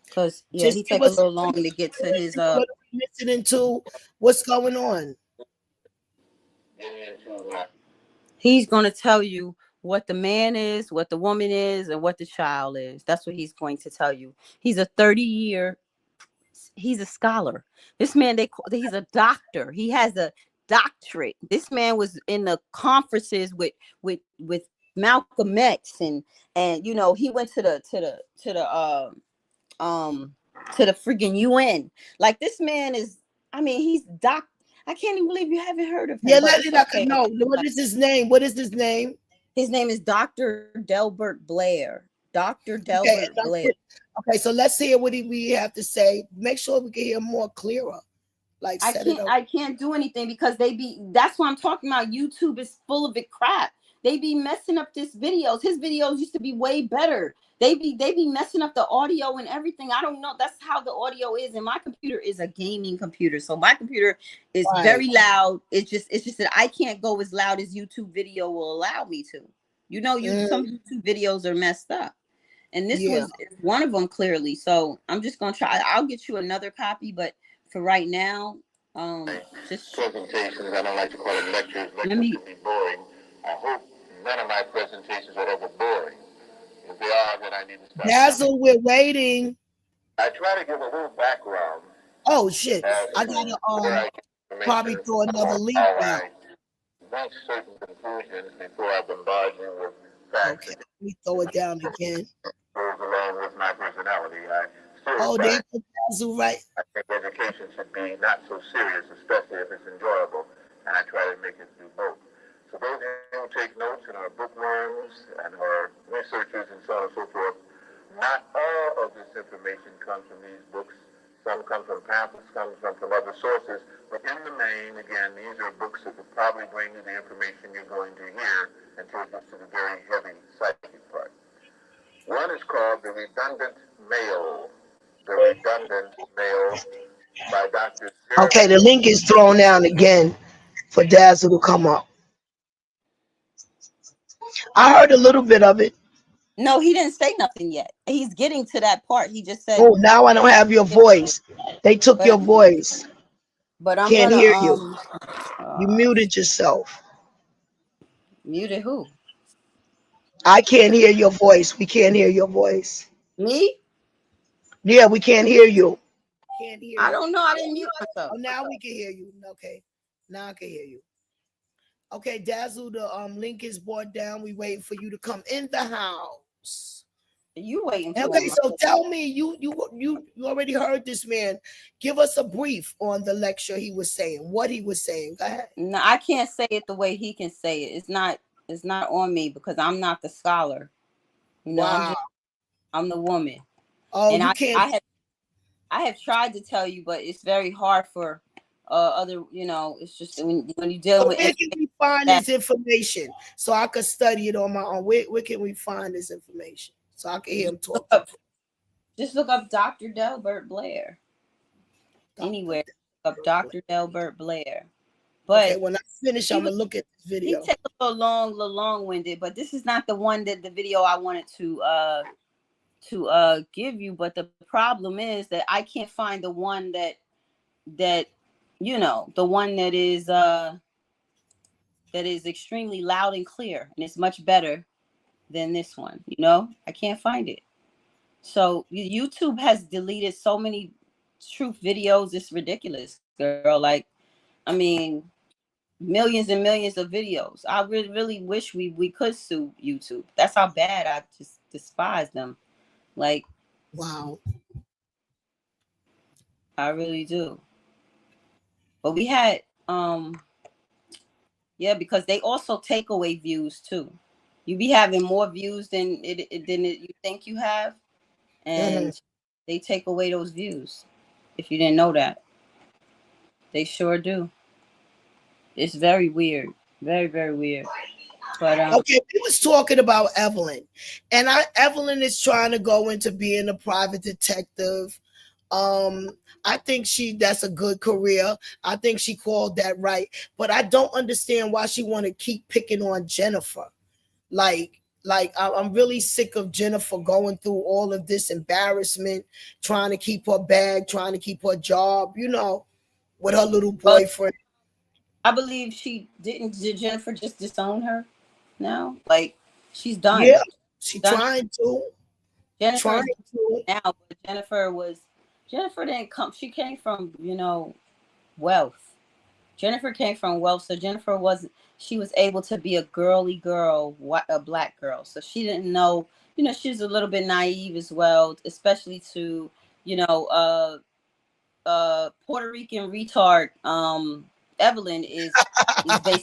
because he take a little long to get to his. What are we listening to? What's going on? He's gonna tell you what the man is, what the woman is, and what the child is. That's what he's going to tell you. He's a 30-year. He's a scholar. This man, he's a doctor. He has a doctorate. This man was in the conferences with Malcolm X, and he went to the freaking UN. Like, this man is, he's I can't even believe you haven't heard of him. Yeah, let it know. What is his name? What is his name? His name is Dr. Delbert Blair. Dr. Delbert Blair. Okay, so let's hear what we have to say. Make sure we can hear more clearer. Like, I can't do anything because that's what I'm talking about. YouTube is full of it crap. They be messing up his videos. His videos used to be way better. They be messing up the audio and everything. I don't know. That's how the audio is. And my computer is a gaming computer. So my computer is very loud. It's just that I can't go as loud as YouTube video will allow me to. Some YouTube videos are messed up. And this was one of them, clearly. So I'm just gonna try. I'll get you another copy, but for right now, just presentations. I don't like to call it lectures. Lectures can be boring. I hope none of my presentations are ever boring. If they are, then I need to stop. Dazzle, we're waiting. I try to give a little background. Oh shit! I gotta probably throw another link out. Make certain conclusions before I bombard you with facts. Okay, let me throw it down again. Goes along with my personality. There's the Dazzle, right? I think education should be not so serious, especially if it's enjoyable, and I try to make it do both. So those of you who take notes and are bookworms and are researchers and so on and so forth, not all of this information comes from these books. Some come from pamphlets, some come from other sources, but in the main, again, these are books that will probably bring you the information you're going to hear until it gets to the very heavy psychic part. One is called The Redundant Male. The Redundant Male by Dr. Okay, the link is thrown down again for Dazzle to come up. I heard a little bit of it. No, he didn't say nothing yet. He's getting to that part. He just said, Oh, now I don't have your voice. They took your but voice. I'm Can't gonna hear you. You uh, muted yourself. muted who? I can't hear your voice. We can't hear your voice. Me? Yeah, we can't hear you. Can't hear I you. don't know. I didn't mute myself. Oh, now we can hear you. Okay. Now I can hear you. Okay, Dazzle, the link is brought down. We waiting for you to come in the house. You waiting for Okay, him? so tell me, you already heard this man. Give us a brief on the lecture he was saying, what he was saying. Go ahead. No, I can't say it the way he can say it. It's not on me because I'm not the scholar. You know, Wow. I'm the woman. Oh, And you can't. I have tried to tell you, but it's very hard for other, you know, it's just when you deal So with where can we find that, this information so I could study it on my own? Where can we find this information so I can hear him talking? just look up Dr. Delbert Blair. Anywhere, look up Dr. Delbert Blair. But okay, when I finish, I'm gonna look at this video. He takes a little long-winded, but this is not the one that the video I wanted to give you. But the problem is that I can't find the one that you know, the one that is extremely loud and clear, and it's much better than this one. You know, I can't find it. So YouTube has deleted so many truth videos. It's ridiculous, girl. Like, I mean, millions and millions of videos. I really wish we could sue YouTube. That's how bad I just despise them. Like, wow. I really do. But we had yeah, because they also take away views too. You be having more views than you think you have, and they take away those views. If you didn't know that, they sure do. It's very weird, very very weird. But okay, we was talking about Evelyn, and Evelyn is trying to go into being a private detective. I think that's a good career. I think she called that right, but I don't understand why she want to keep picking on Jennifer. Like I'm really sick of Jennifer going through all of this embarrassment, trying to keep her bag, trying to keep her job, you know, with her little boyfriend. I believe did Jennifer just disown her now? Like, she's done. Yeah, she's done. trying to. Jennifer now, but Jennifer didn't come. She came from, you know, wealth. Jennifer came from wealth, so she was able to be a girly girl, a black girl. So she didn't know, you know, she was a little bit naive as well, especially to, you know, Puerto Rican retard. Evelyn is basically,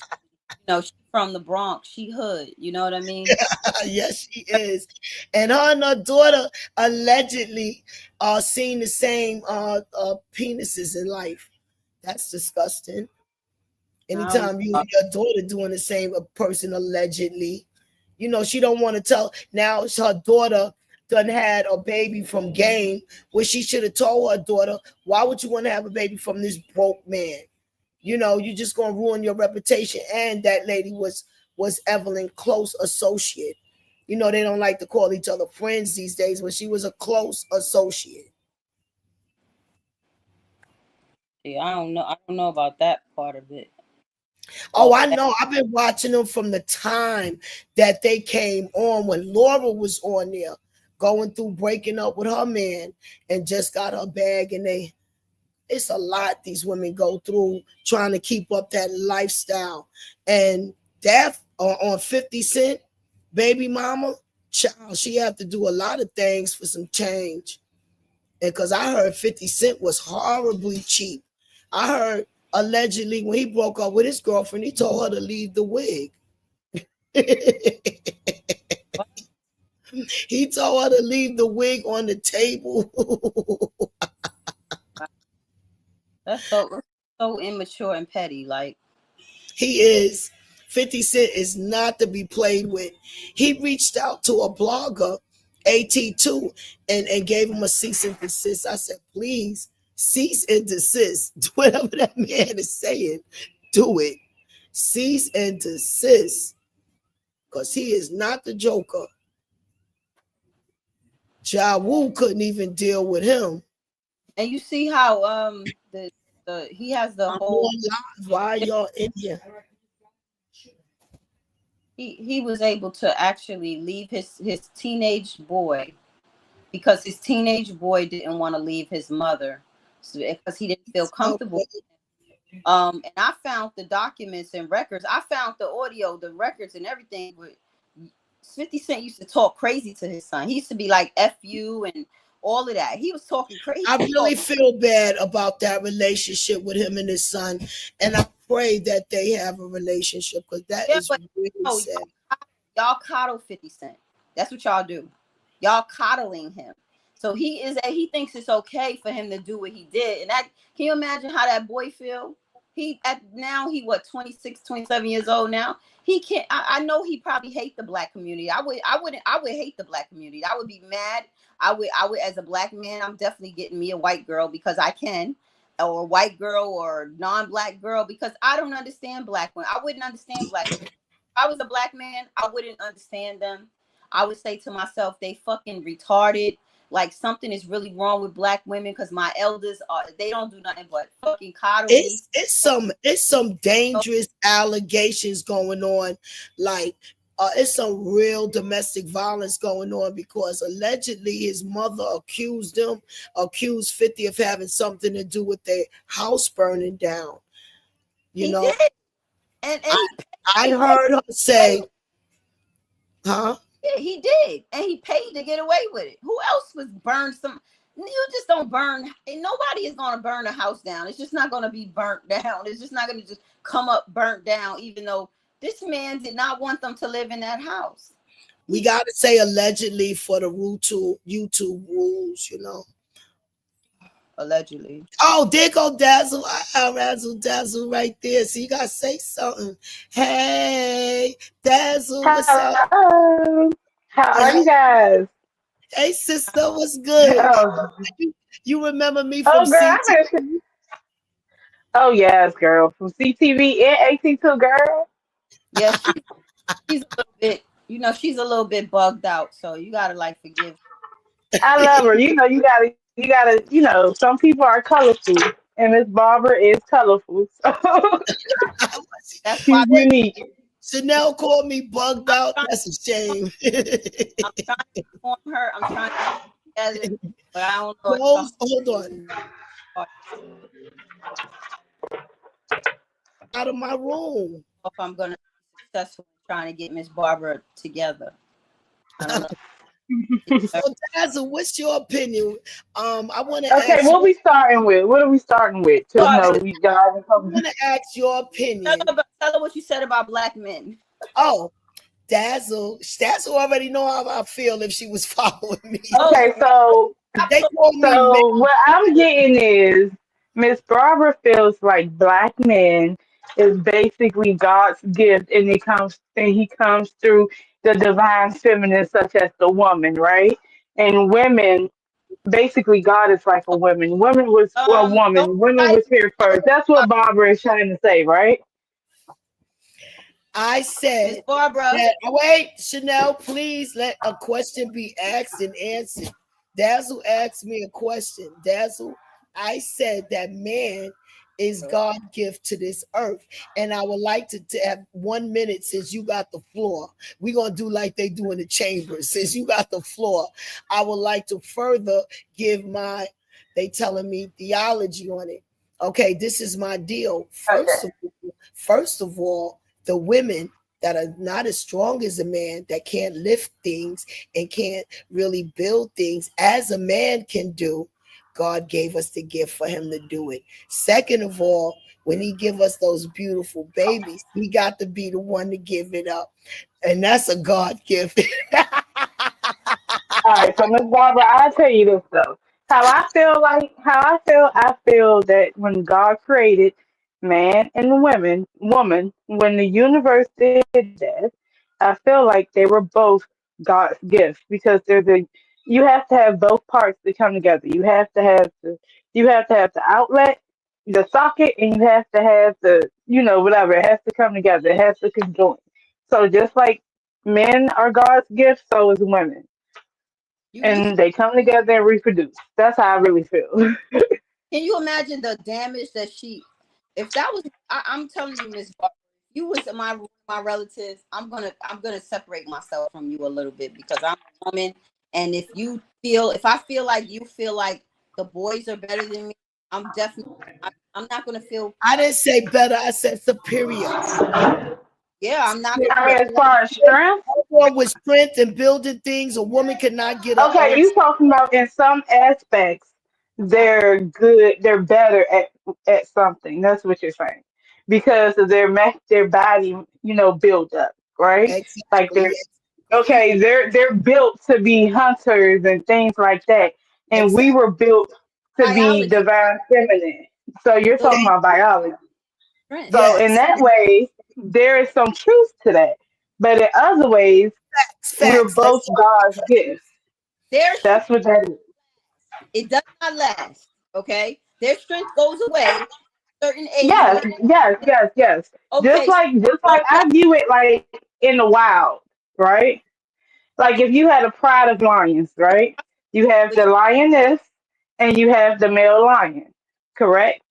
you know, she's from the Bronx. She hood. You know what I mean? Yes, she is. And her and her daughter allegedly are seeing the same penises in life. That's disgusting. Anytime you and your daughter doing the same, a person allegedly, you know, she don't want to tell. Now her daughter done had a baby from game, where she should have told her daughter, why would you want to have a baby from this broke man? You know, you're just gonna ruin your reputation. And that lady was Evelyn close associate. You know, they don't like to call each other friends these days, but she was a close associate. Yeah, I don't know about that part of it. Oh, I know. I've been watching them from the time that they came on, when Laura was on there going through breaking up with her man and just got her bag. And it's a lot these women go through trying to keep up that lifestyle. And that on 50 Cent, baby mama, child, she have to do a lot of things for some change. And because I heard 50 Cent was horribly cheap. I heard allegedly when he broke up with his girlfriend, he told her to leave the wig. He told her to leave the wig on the table. That's so immature and petty. Like, he is. 50 Cent is not to be played with. He reached out to a blogger, AT2, and gave him a cease and desist. I said, please cease and desist. Whatever that man is saying, do it. Cease and desist. because he is not the Joker. Ja Wu couldn't even deal with him. And you see how the he has the I'm whole on live. Why y'all in here? he was able to actually leave his teenage boy because his teenage boy didn't want to leave his mother because he didn't feel comfortable. And I found the documents and records. I found the audio, the records, and everything. But 50 Cent used to talk crazy to his son. He used to be like "F you" and all of that. He was talking crazy. I really feel bad about that relationship with him and his son, and I pray that they have a relationship because that is really sad. Y'all coddle 50 Cent. That's what y'all do. Y'all coddling him. So he thinks it's okay for him to do what he did. And that, can you imagine how that boy feel? He what, 26, 27 years old now. He can't. I know he probably hate the black community. I would hate the black community. I would be mad. I would as a black man, I'm definitely getting me a white girl because I can, or a white girl or non-black girl because I don't understand black women. I wouldn't understand black women. If I was a black man, I wouldn't understand them. I would say to myself, they fucking retarded. Like something is really wrong with black women because my elders they don't do nothing but fucking coddle me. It's some dangerous allegations going on, like it's some real domestic violence going on because allegedly his mother accused 50 of having something to do with their house burning down. You know, did. And I heard her say, huh? Yeah, he did, and he paid to get away with it. Who else was burned? You just don't burn. And nobody is going to burn a house down. It's just not going to be burnt down. It's just not going to just come up burnt down. Even though this man did not want them to live in that house. We got to say allegedly for the YouTube rules, you know. Allegedly. Oh, there go Dazzle. Razzle Dazzle right there. So you gotta say something. Hey, Dazzle, what's up? How are you guys? Hey, sister, what's good? Oh, You remember me from girl, CT? oh yes, girl, from CTV and AT2, girl. Yeah, she's a little bit. She's a little bit bugged out. So you gotta like forgive. I love her. You gotta. Some people are colorful, and Miss Barbara is colorful. So That's she's why unique. Chanel called me bugged out. That's a shame. I'm trying to inform her. I'm trying to get it, but I don't know. No, hold on. Out of my room. If I'm gonna be successful in trying to get Miss Barbara together. I don't know. So Dazzle, what's your opinion? I want to Okay, ask what we starting with? What are we starting with? Because no, we got. I want to ask your opinion. Tell her what you said about black men. Oh, Dazzle already know how I feel if she was following me. Okay, so they call me what I'm getting is Miss Barbara feels like black men is basically God's gift, and he comes through the divine feminine, such as the woman, right? And women, basically, God is like a woman. Women was a woman. Women was here first. That's what Barbara is trying to say, right? I said, Miss Barbara. Wait, Chanel, please let a question be asked and answered. Dazzle asked me a question. Dazzle, I said that man is God's gift to this earth. And I would like to have 1 minute since you got the floor. We're going to do like they do in the chamber. Since you got the floor, I would like to further give they telling me theology on it. Okay, this is my deal. First of all, the women that are not as strong as a man, that can't lift things and can't really build things as a man can do, God gave us the gift for him to do it. Second of all, when he give us those beautiful babies, he got to be the one to give it up. And that's a God gift. All right, so Miss Barbara, I'll tell you this though. I feel that when God created man and woman, when the universe did that, I feel like they were both God's gifts because you have to have both parts to come together. You have to have the outlet, the socket, and you have to have whatever. It has to come together. It has to conjoin. So just like Men are God's gift, so is women. You And they come together and reproduce. That's how I really feel. can you imagine the damage that she? If that was, I'm telling you, Miss Barbara, you was my relatives. I'm gonna separate myself from you a little bit because I'm a woman, and if I feel like you feel like the boys are better than me, I'm definitely. I'm not gonna feel. I didn't say better. I said superior. Yeah, I'm not gonna. I mean, Superior. as far as strength, Or with strength and building things, a woman cannot get a. okay, you talking about in some aspects they're good, they're better at something. That's what you're saying because of their body, build up, right? Like Exactly. they're Yes. okay, they're built to be hunters and things like that, and we Exactly. were built to be Biology, divine feminine. So you're so talking about biology. strength. So in Yes. that way, there is some truth to that. But in other ways, we're Facts. Let's both talk about God's facts. gifts. Their strength, That's what that is. it does not last. Okay, their strength goes away certain age Yes, when yes, yes, yes. Just okay, so like just your like I view it like in the wild, right? Like if you had a pride of lions, right? You have which the lioness and you have the male lion, correct?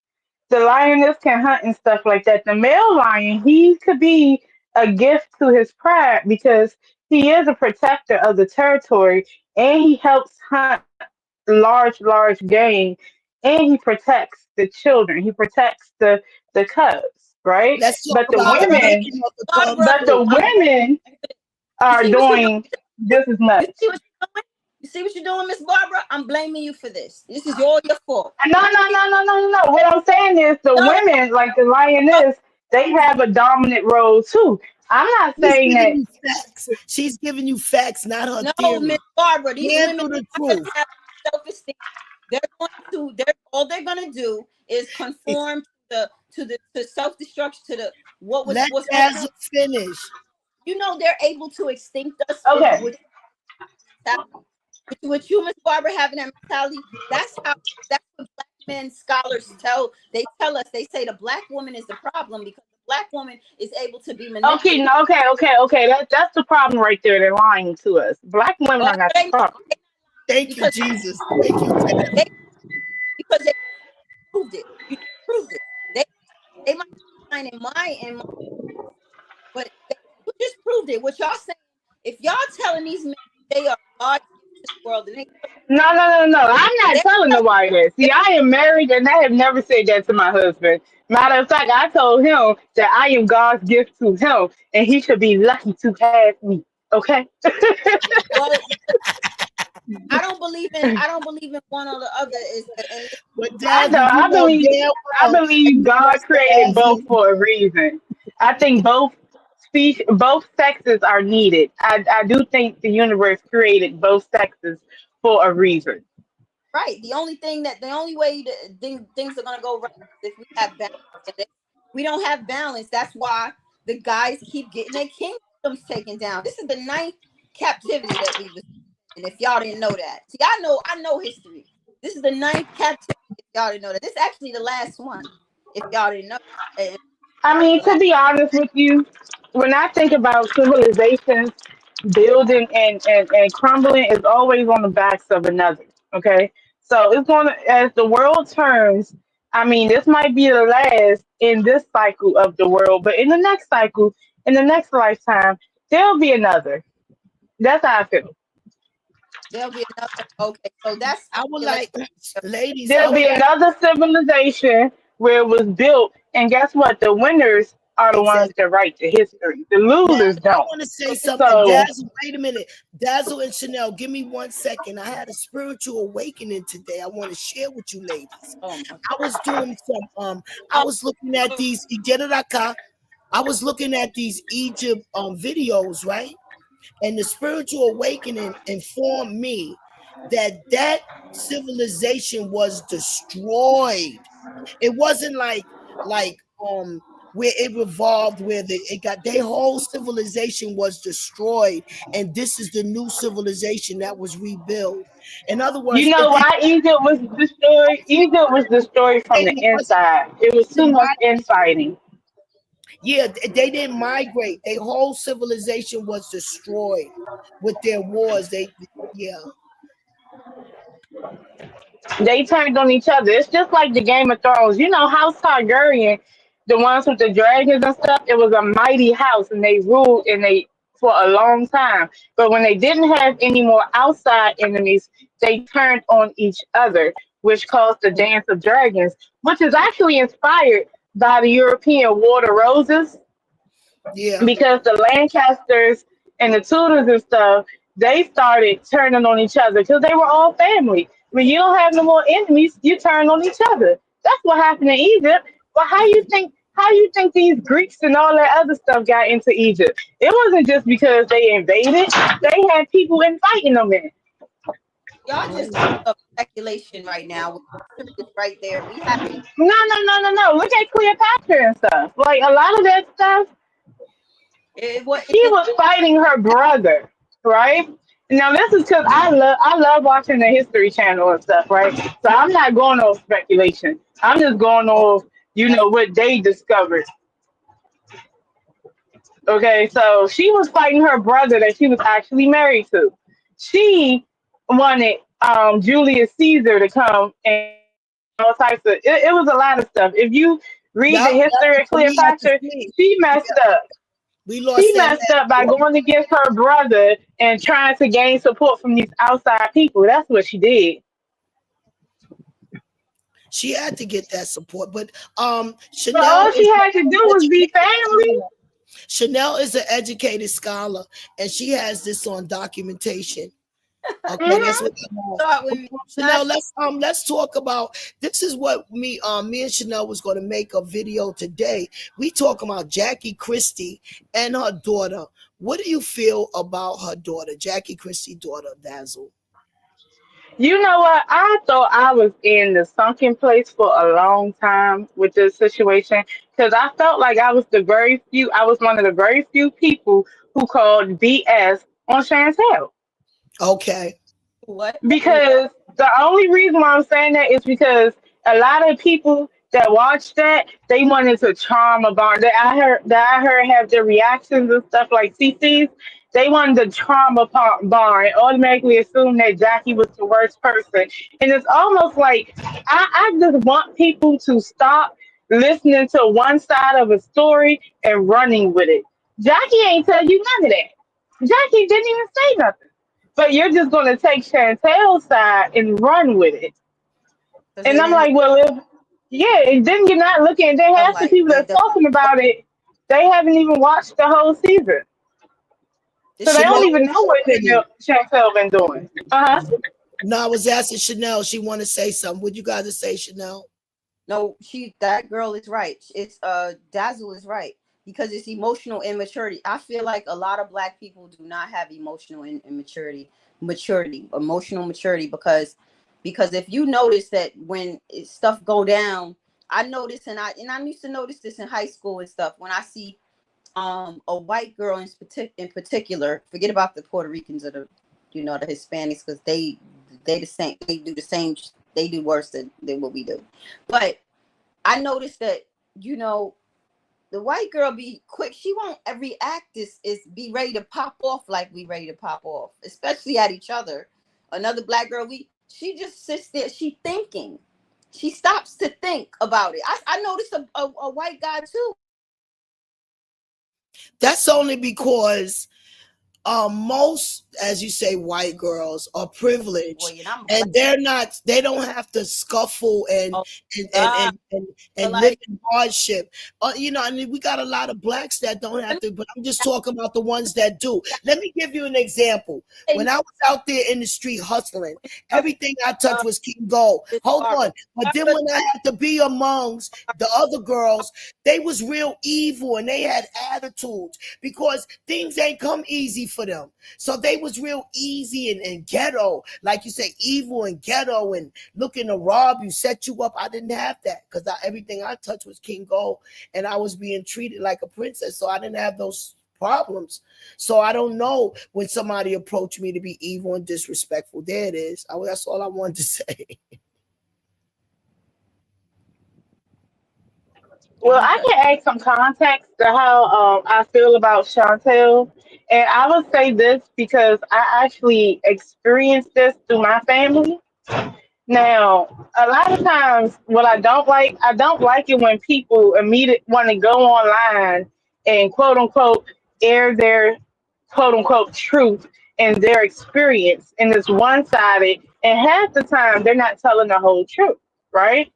The lioness can hunt and stuff like that. The male lion, he could be a gift to his pride because he is a protector of the territory and he helps hunt large game and he protects the children. He protects the cubs, right? Let's talk But the about the Barbara, women, making of the cubs Barbara, but the too. I'm women you are see what you're doing? doing just as You much. see what you're doing? You see what you're doing, Miss Barbara? I'm blaming you for this. This is all your fault. No, no, no, no, no, no, no. What I'm saying is the No, women, like the no, lioness, they have a dominant role too. I'm not She's saying giving that. you facts. She's giving you facts, not her no, Miss theory. Barbara. These women Handle the are not truth. gonna have self-esteem. They're gonna do is conform to self-destruction to the Let what's going on. Dazzle finish. They're able to extinct us Okay, with you, Miss Barbara, having that mentality. That's what black men scholars tell us. They say the black woman is the problem because the black woman is able to be okay, manipulated. no, okay. That's the problem right there. They're lying to us. Black women Oh, are not the they problem. Thank you, because Jesus. Thank you. they because they proved it. You proved it. They might be lying in my but you just proved it. What y'all saying? If y'all telling these men they are God's gift to the world, and No, no, no, no. I'm not they're telling telling nobody that. See, I am married and I have never said that to my husband. Matter of fact, I told him that I am God's gift to him and he should be lucky to have me. Okay? well, I don't believe in one or the other. And But I Dazzle, don't. you know damn I well believe he God wants to created have both you. for a reason. I think both sexes are needed. I do think the universe created both sexes for a reason. right, the only way that things are gonna go right is if we have balance. And if we don't have balance. That's why the guys keep getting their kingdoms taken down. This is the ninth captivity that we was in. If y'all didn't know that, see, I know history. This is the ninth captivity. If y'all didn't know that, this is actually the last one. If y'all didn't know, and I the mean, to last. be honest with you, when I think about civilizations building and crumbling, is always on the backs of another. Okay, so it's going to as the world turns. I mean, this might be the last in this cycle of the world, but in the next cycle, in the next lifetime, there'll be another. That's how I feel. There'll be another. Okay, so that's I would like like, ladies, I There'll be would like, another civilization where it was built, and guess what? The winners are the ones exactly. that write the history. The Now, losers I don't. want to say something. So, Dazzle, wait a minute. Dazzle and Chanel, give me 1 second. I had a spiritual awakening today. I want to share with you ladies. oh my I was doing I was looking at these I was looking at these Egypt videos, right? And the spiritual awakening informed me that that civilization was destroyed. It wasn't like where it revolved, where it got their whole civilization was destroyed, and this is the new civilization that was rebuilt. In other you words, know it didn't why Egypt was destroyed? Egypt was destroyed from the it wasn't inside. It was too why much infighting. Yeah, they didn't migrate. Their whole civilization was destroyed with their wars. Yeah, They turned on each other. It's just like the Game of Thrones. You know, House Targaryen, the ones with the dragons and stuff. It was a mighty house, and they ruled and they for a long time. But when they didn't have any more outside enemies, they turned on each other, which caused the Dance of Dragons, which is actually inspired by the European War of Roses, yeah. because the Lancasters and the Tudors and stuff, they started turning on each other because they were all family. When you don't have no more enemies, you turn on each other. That's what happened in Egypt. But how you think these Greeks and all that other stuff got into Egypt? It wasn't just because they invaded. They had people inviting them in. Y'all just Oh. making up speculation right now. History is right there. We have No. Look at Cleopatra and stuff. Like a lot of that stuff, it. What she is was fighting her brother, right? Now this is because I love watching the History Channel and stuff, right? So I'm not going on speculation. I'm just going on, that's what they discovered. Okay, so she was fighting her brother that she was actually married to. She wanted Julius Caesar to come and all types of. It was a lot of stuff. If you read the Yep. history of We had to Cleopatra, see. she messed up. We She lost that messed up by man. going against her brother and trying to gain support from these outside people. That's what she did. She had to get that support. But But Chanel all she is had to do an was be educated family. scholar. Chanel is an educated scholar, and she has this on documentation. Okay, that's Hmm. what I know. start with me. Chanel, let's talk about this. Is what me and Chanel was going to make a video today. We talk about Jackie Christie and her daughter. What do you feel about her daughter, Jackie Christie daughter, Dazzle? You know what? I thought I was in the sunken place for a long time with this situation because I felt like I was one of the very few people who called BS on Chantelle. Okay. What? Because the only reason why I'm saying that is because a lot of people that watched that, they wanted to charm about that I heard have their reactions and stuff like CC's. They wanted to charm upon bar and automatically assume that Jackie was the worst person. And it's almost like I just want people to stop listening to one side of a story and running with it. Jackie ain't tell you none of that. Jackie didn't even say nothing. But you're just gonna take Chantel's side and run with it. Because And they I'm didn't have like, well, if yeah, and then you're not looking. Then to half the like people they that's don't. talking about it, they haven't even watched the whole season, so This they is don't Chanel, even know what Chantel been doing. Uh huh. no, I was asking Chanel. She want to say something. What you got to say, Chanel? no. That girl is right. It's Dazzle is right because it's emotional immaturity. I feel like a lot of black people do not have emotional emotional maturity because if you notice that when stuff go down, I notice and I used to notice this in high school and stuff when I see a white girl in particular, forget about the Puerto Ricans or the Hispanics because they the same, they do worse than what we do. But I noticed that you know the white girl be quick, she won't react is be ready to pop off like we ready to pop off, especially at each other. Another black girl, she just sits there, she thinking, she stops to think about it. I noticed a white guy too. That's only because most, as you say, white girls are Boy, privileged, and I'm black. and they don't have to scuffle and Oh and and God. and, and, But and live like, in hardship. I mean, we got a lot of blacks that don't have to, but I'm just talking about the ones that do. Let me give you an example. When I was out there in the street hustling, everything I touched was king gold. Miss Hold Barbara. on. But then Barbara, when I had to be amongst the other girls, they was real evil and they had attitudes because things ain't come easy for them. So they was real easy and ghetto, like you say, evil and ghetto and looking to rob you, set you up. I didn't have that because everything I touched was king gold, and I was being treated like a princess. So I didn't have those problems. So I don't know when somebody approached me to be evil and disrespectful. There it is. That's all I wanted to say. Well, I can add some context to how I feel about Chantelle. And I will say this because I actually experienced this through my family. Now, a lot of times, what I don't like it when people immediately want to go online and quote unquote air their quote unquote truth and their experience, and it's one sided, and half the time they're not telling the whole truth, right?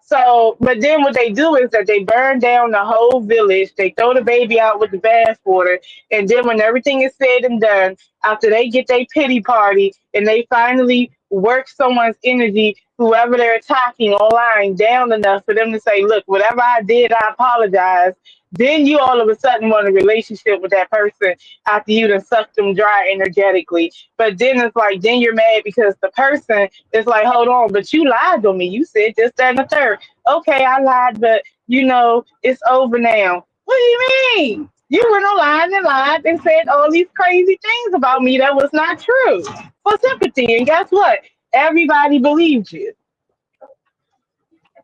So, but then what they do is that they burn down the whole village. They throw the baby out with the bathwater, and then when everything is said and done, after they get their pity party and they finally work someone's energy, whoever they're attacking online, down enough for them to say, "Look, whatever I did, I apologize." Then you all of a sudden want a relationship with that person after you done sucked them dry energetically. But then it's like, then you're mad because the person is like, hold on, but you lied to me. You said this, that, and the third. Okay, I lied, but it's over now. What do you mean? You went online and lied and said all these crazy things about me that was not true for sympathy. And guess what? Everybody believed you.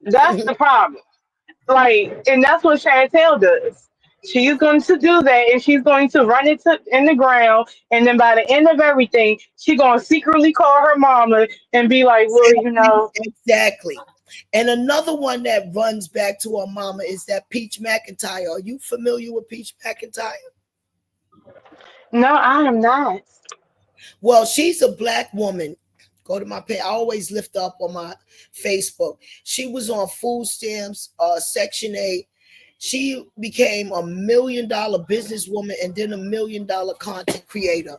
That's the problem. Like, and that's what Chantel does. She's going to do that, and she's going to run it in the ground, and then by the end of everything, she's going to secretly call her mama and be like, "Well, Exactly. And another one that runs back to her mama is that Peach McIntyre. Are you familiar with Peach McIntyre? no, I am not." Well, she's a black woman. Go to my page. I always lift her up on my Facebook. She was on food stamps, Section 8. She became $1 million businesswoman and then $1 million content creator.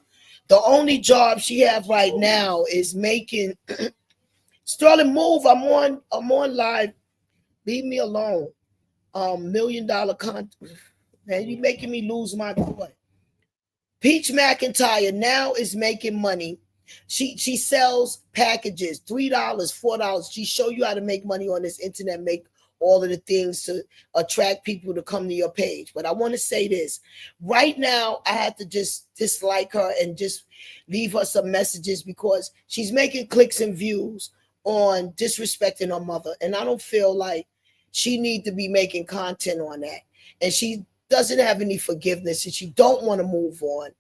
The only job she have right now is making Sterling move. I'm on live. Leave me alone. $1 million content. Man, you making me lose my boy. Peach McIntyre now is making money. She sells packages, $3, $4. She show you how to make money on this internet, make all of the things to attract people to come to your page. But I want to say this. Right now, I had to just dislike her and just leave her some messages because she's making clicks and views on disrespecting her mother. And I don't feel like she need to be making content on that. And she doesn't have any forgiveness and she don't want to move on.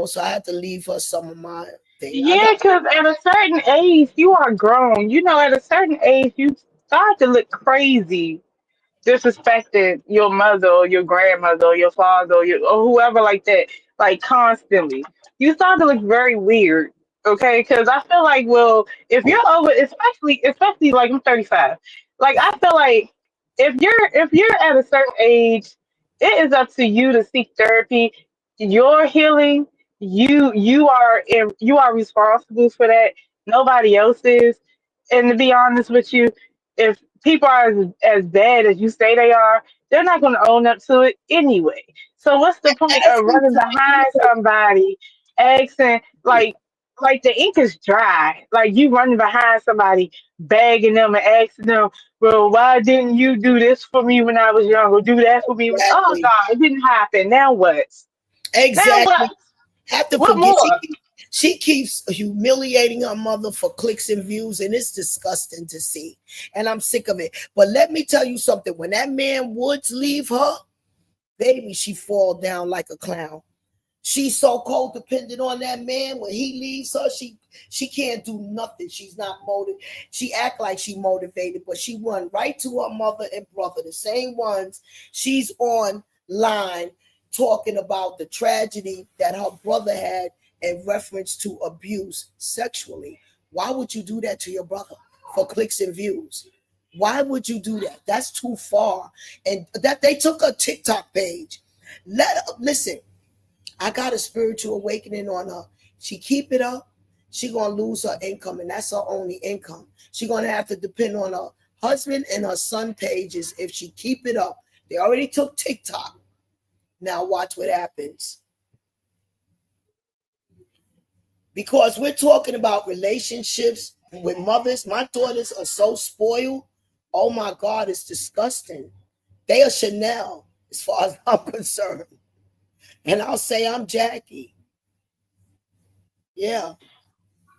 So I had to leave her some of my things. Yeah, because at a certain age, you are grown. At a certain age, you start to look crazy disrespecting your mother or your grandmother or your father or whoever like that, like constantly. You start to look very weird, okay? Because I feel like, well, if you're over, especially like I'm 35, like I feel like if you're at a certain age, it is up to you to seek therapy. Your healing, you are responsible for that. Nobody else is. And to be honest with you, if people are as bad as you say they are, they're not going to own up to it anyway. So what's the point of Every running behind time, somebody, asking like the ink is dry, like you running behind somebody, begging them and asking them, well, why didn't you do this for me when I was younger? Do that for me when oh exactly, God, it didn't happen. Now what? Now what? exactly. Have to What forget. She more? keep- she keeps humiliating her mother for clicks and views, and it's disgusting to see. And I'm sick of it. But let me tell you something. When that man Woods leave her, baby, she fall down like a clown. She's so codependent on that man. When he leaves her, she can't do nothing. She's not motivated. She act like she motivated, but she run right to her mother and brother, the same ones. She's online talking about the tragedy that her brother had in reference to abuse sexually. Why would you do that to your brother for clicks and views? Why would you do that? That's too far. And that they took a TikTok page. Listen. I got a spiritual awakening on her. She keep it up, she gonna lose her income, and that's her only income. She gonna have to depend on her husband and her son pages if she keep it up. They already took TikTok. Now watch what happens. Because we're talking about relationships with mothers. My daughters are so spoiled. Oh my God, it's disgusting. They are Chanel as far as I'm concerned. And I'll say I'm Jackie. Yeah.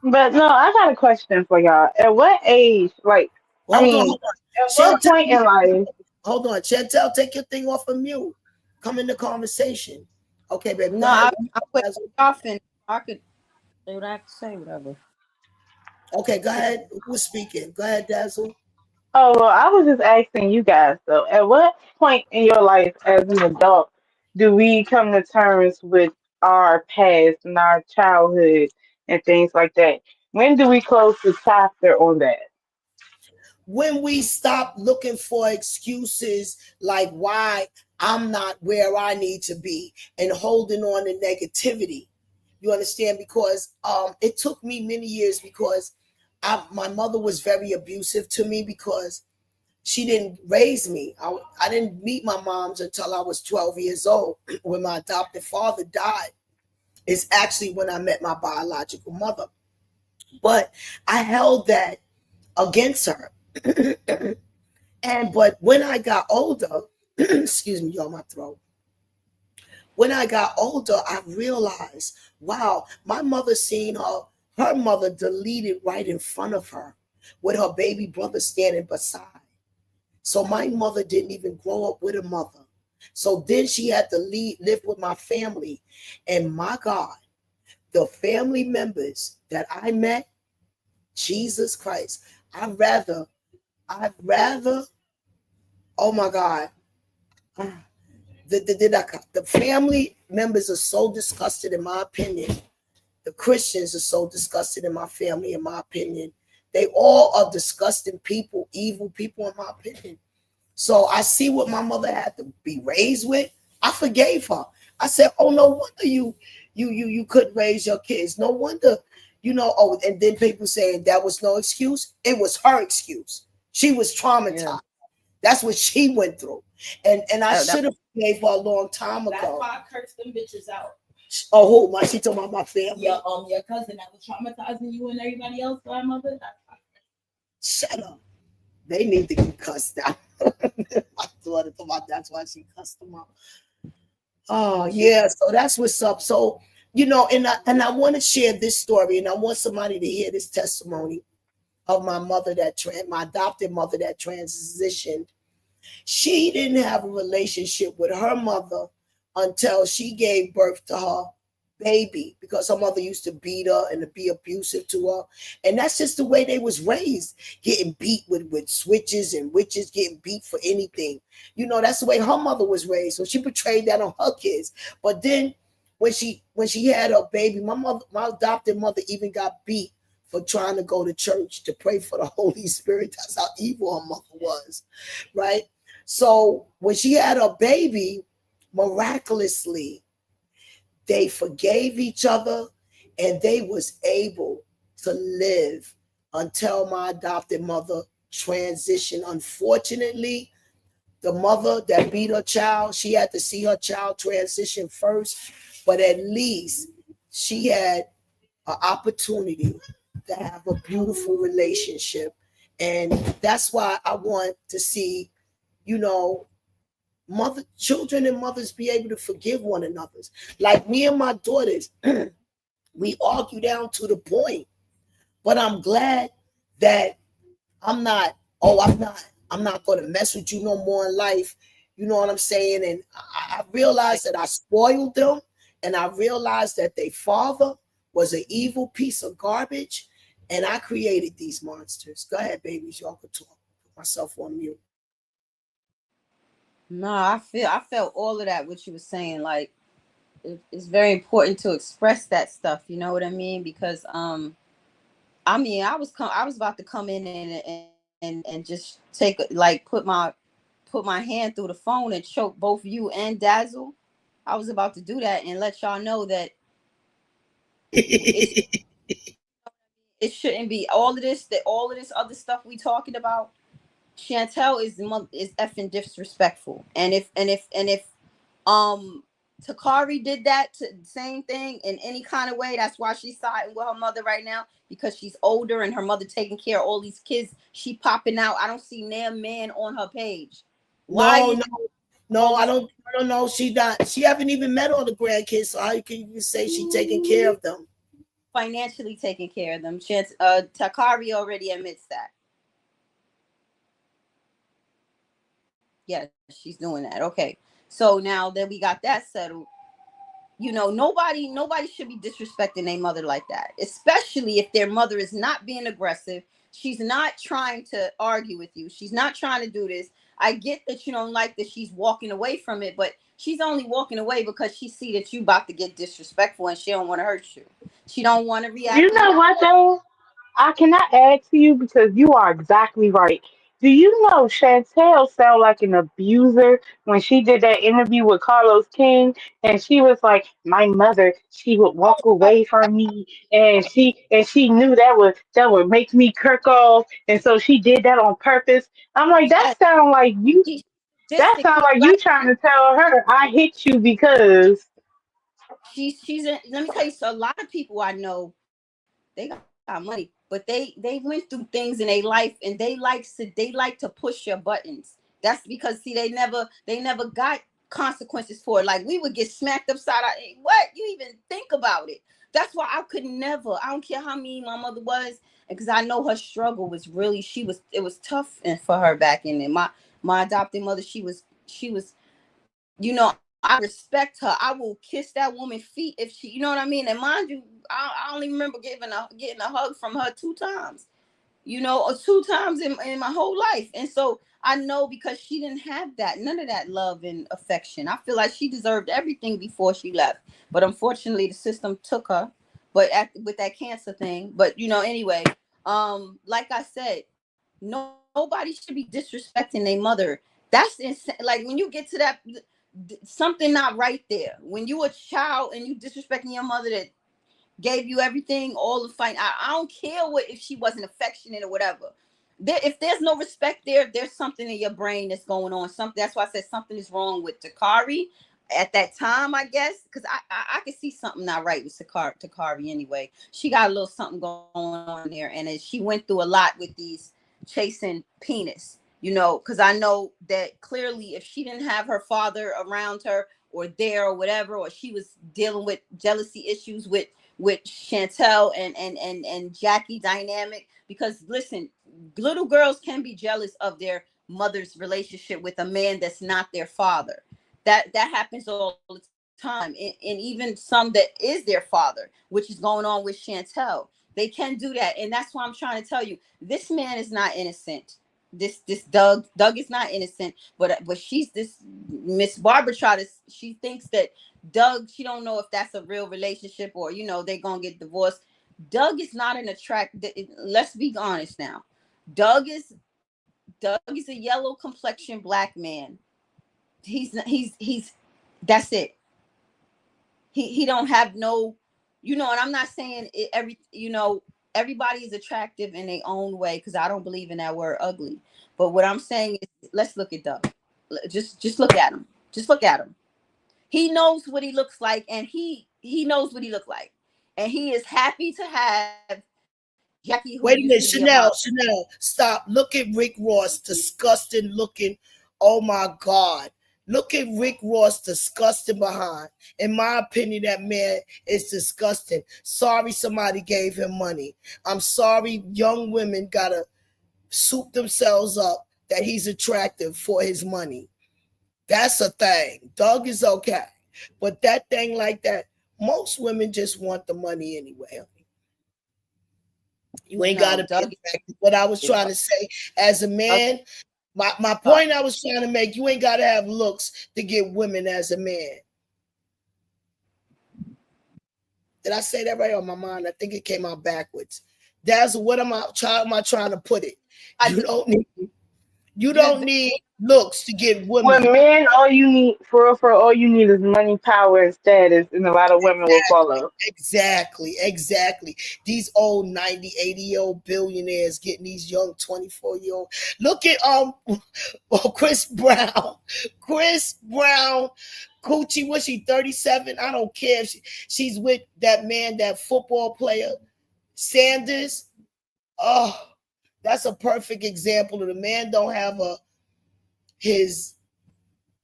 But no, I got a question for y'all. At what age, like, I Hold on, mean, hold on. at what Chantel, point in life? Hold on, Chantelle, take your thing off of mute. Come in the conversation. Okay, baby. No, Go ahead. I went off and I could say what I have to say, whatever. Okay, go ahead. Who was speaking? Go ahead, Dazzle. Oh, well, I was just asking you guys, though, at what point in your life as an adult do we come to terms with our past and our childhood and things like that? When do we close the chapter on that? When we stop looking for excuses like why I'm not where I need to be and holding on to negativity. You understand? Because it took me many years because my mother was very abusive to me because she didn't raise me. I didn't meet my moms until I was 12 years old when my adopted father died. It's actually when I met my biological mother. But I held that against her. But when I got older, excuse me, y'all, my throat. When I got older, I realized, wow, my mother seen her mother deleted right in front of her with her baby brother standing beside. So my mother didn't even grow up with a mother. So then she had to live with my family. And my God, the family members that I met, Jesus Christ, I'd rather, oh my God, the family members are so disgusted, in my opinion. The Christians are so disgusted in my family, in my opinion. They all are disgusting people, evil people, in my opinion. So I see what my mother had to be raised with. I forgave her. I said, "Oh, no wonder you couldn't raise your kids. No wonder, Oh, and then people saying that was no excuse. It was her excuse. She was traumatized. Yeah. That's what she went through, and I should have forgave her a long time ago. That's why I cursed them bitches out. Oh, who? She talking about my family. Your cousin that was traumatizing you and everybody else, grandmother. Shut up. They need to get cussed out. My daughter thought about that's why she cussed them out. Oh yeah, so that's what's up. So and I want to share this story, and I want somebody to hear this testimony of my mother my adopted mother that transitioned. She didn't have a relationship with her mother until she gave birth to her baby, because her mother used to beat her and to be abusive to her. And that's just the way they was raised, getting beat with switches and witches, getting beat for anything. That's the way her mother was raised. So she portrayed that on her kids. But then when she had her baby, my adopted mother even got beat for trying to go to church to pray for the Holy Spirit. That's how evil her mother was, right? So when she had her baby, miraculously, they forgave each other and they was able to live until my adopted mother transitioned. Unfortunately, the mother that beat her child, she had to see her child transition first, but at least she had an opportunity to have a beautiful relationship. And that's why I want to see, children and mothers be able to forgive one another. Like me and my daughters, we argue down to the point, but I'm glad that I'm not going to mess with you no more in life. You know what I'm saying? And I realized that I spoiled them, and I realized that their father was an evil piece of garbage, and I created these monsters. Go ahead, babies. Y'all can talk. Put myself on mute. No, I felt all of that, what you were saying. Like, it's very important to express that stuff. You know what I mean? Because I was about to come in and just put my hand through the phone and choke both you and Dazzle. I was about to do that and let y'all know that it shouldn't be all of this other stuff we talking about. Chantelle is effing disrespectful, and if Takari did that same thing in any kind of way, that's why she's siding with her mother right now, because she's older and her mother taking care of all these kids. She popping out. I don't see no man on her page. No, I don't know. She haven't even met all the grandkids, so how can you say she's taking care of them? Financially taking care of them. Takari already admits that. Yeah, she's doing that. Okay. So now that we got that settled, you know, nobody should be disrespecting their mother like that, especially if their mother is not being aggressive. She's not trying to argue with you. She's not trying to do this. I get that you don't like that she's walking away from it, but she's only walking away because she see that you about to get disrespectful and she don't want to hurt you. She don't want to You react to know what though? I cannot add to you because you are exactly right. Do you know Chantelle sound like an abuser when she did that interview with Carlos King and she was like, my mother, she would walk away from me and she knew that would make me kirk off and so she did that on purpose. I'm like, yes, she that sadistic. sounds She's like like you trying to tell her I hit you because let me tell you, so a lot of people I know, they got money, but they went through things in their life and they like to push your buttons. That's because see they never got consequences for it. Like we would get smacked upside our what you even think about it. That's why I could never. I don't care how mean my mother was, because I know her struggle was really it was tough and for her back in there. My adopted mother, she was I respect her. I will kiss that woman's feet if she, you know what I mean. And mind you, I only remember getting a hug from her 2 times, or 2 times in my whole life. And so I know because she didn't have that, none of that love and affection. I feel like she deserved everything before she left, but unfortunately, the system took her. But with that cancer thing, but anyway, like I said, nobody should be disrespecting their mother. That's insane. Like when you get to that, something not right there. When you a child and you disrespecting your mother that gave you everything, all the fight. I don't care what if she wasn't affectionate or whatever. If there's no respect there's something in your brain that's going on. Something that's why I said something is wrong with Takari at that time, I guess, because I could see something not right with Takari anyway. She got a little something going on there, and as she went through a lot with these chasing penis, because I know that clearly if she didn't have her father around her or there or whatever, or she was dealing with jealousy issues with Chantelle and Jackie dynamic, because listen, little girls can be jealous of their mother's relationship with a man that's not their father. That happens all the time, and even some that is their father, which is going on with Chantelle. They can do that, and that's why I'm trying to tell you, this man is not innocent. This Doug is not innocent, but she's this Miss Barbara she thinks that Doug, she don't know if that's a real relationship or they're gonna get divorced. Doug is not an let's be honest now. Doug is a yellow complexion black man. He's that's it. He don't have no, and I'm not saying everybody is attractive in their own way, because I don't believe in that word ugly. But what I'm saying is, let's look at Doug. Just look at him. Just look at him. He knows what he looks like, and he knows what he looked like, and he is happy to have Jackie, who Wait a used minute, to be a model. Chanel, stop. Look at Rick Ross, disgusting looking. Oh my God. Look at Rick Ross, disgusting behind. In my opinion, that man is disgusting. Sorry somebody gave him money. I'm sorry young women gotta soup themselves up that he's attractive for his money. That's a thing. Doug is okay. But that thing like that, most women just want the money anyway. You ain't got to be Doug attractive. What I was is trying to say, as a man, my tough. point I was trying to make, you ain't got to have looks to get women as a man. Did I say that right on my mind? I think it came out backwards. That's what am I trying to put it? You don't need looks to get with women. men, all you need for all you need is money, power, and status, and a lot of women will follow. Exactly. These old 90, 80-year-old billionaires getting these young 24-year-old. Look at Chris Brown. Chris Brown, Coochie, was she 37? I don't care if she's with that man, that football player, Sanders. Oh, that's a perfect example of the man don't have his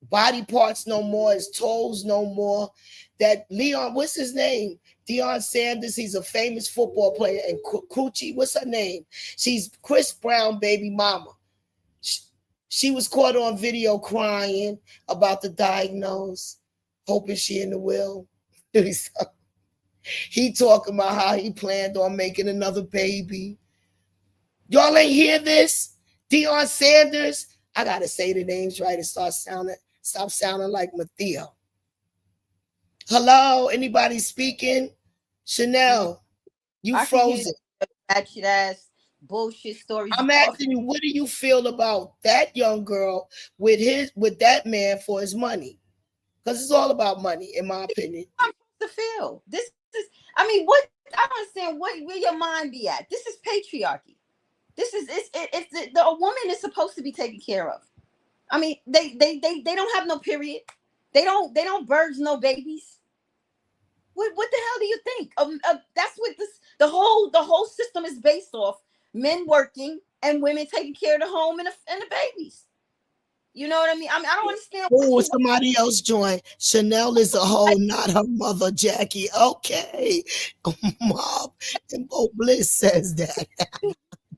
body parts no more, his toes no more. That Leon, what's his name? Deion Sanders, he's a famous football player. And Coochie, what's her name? She's Chris Brown baby mama. She was caught on video crying about the diagnose, hoping she in the will. He talking about how he planned on making another baby. Y'all ain't hear this? Deion Sanders. I gotta say the names right and stop sounding like Mathia. Hello, anybody speaking? Chanel, you I can hear frozen. that shit ass bullshit stories. I'm asking you, what do you feel about that young girl with that man for his money? Because it's all about money, in my opinion. I'm supposed to feel. This is, I mean, what I don't understand where your mind be at. This is patriarchy. This is a woman is supposed to be taken care of. I mean, they don't have no period. They don't birth no babies. What the hell do you think? That's what the whole system is based off: men working and women taking care of the home and the babies. You know what I mean? I don't understand. Oh, somebody else joined. Chanel is a hoe, not her mother, Jackie. Okay. Mob and Bo Bliss says that.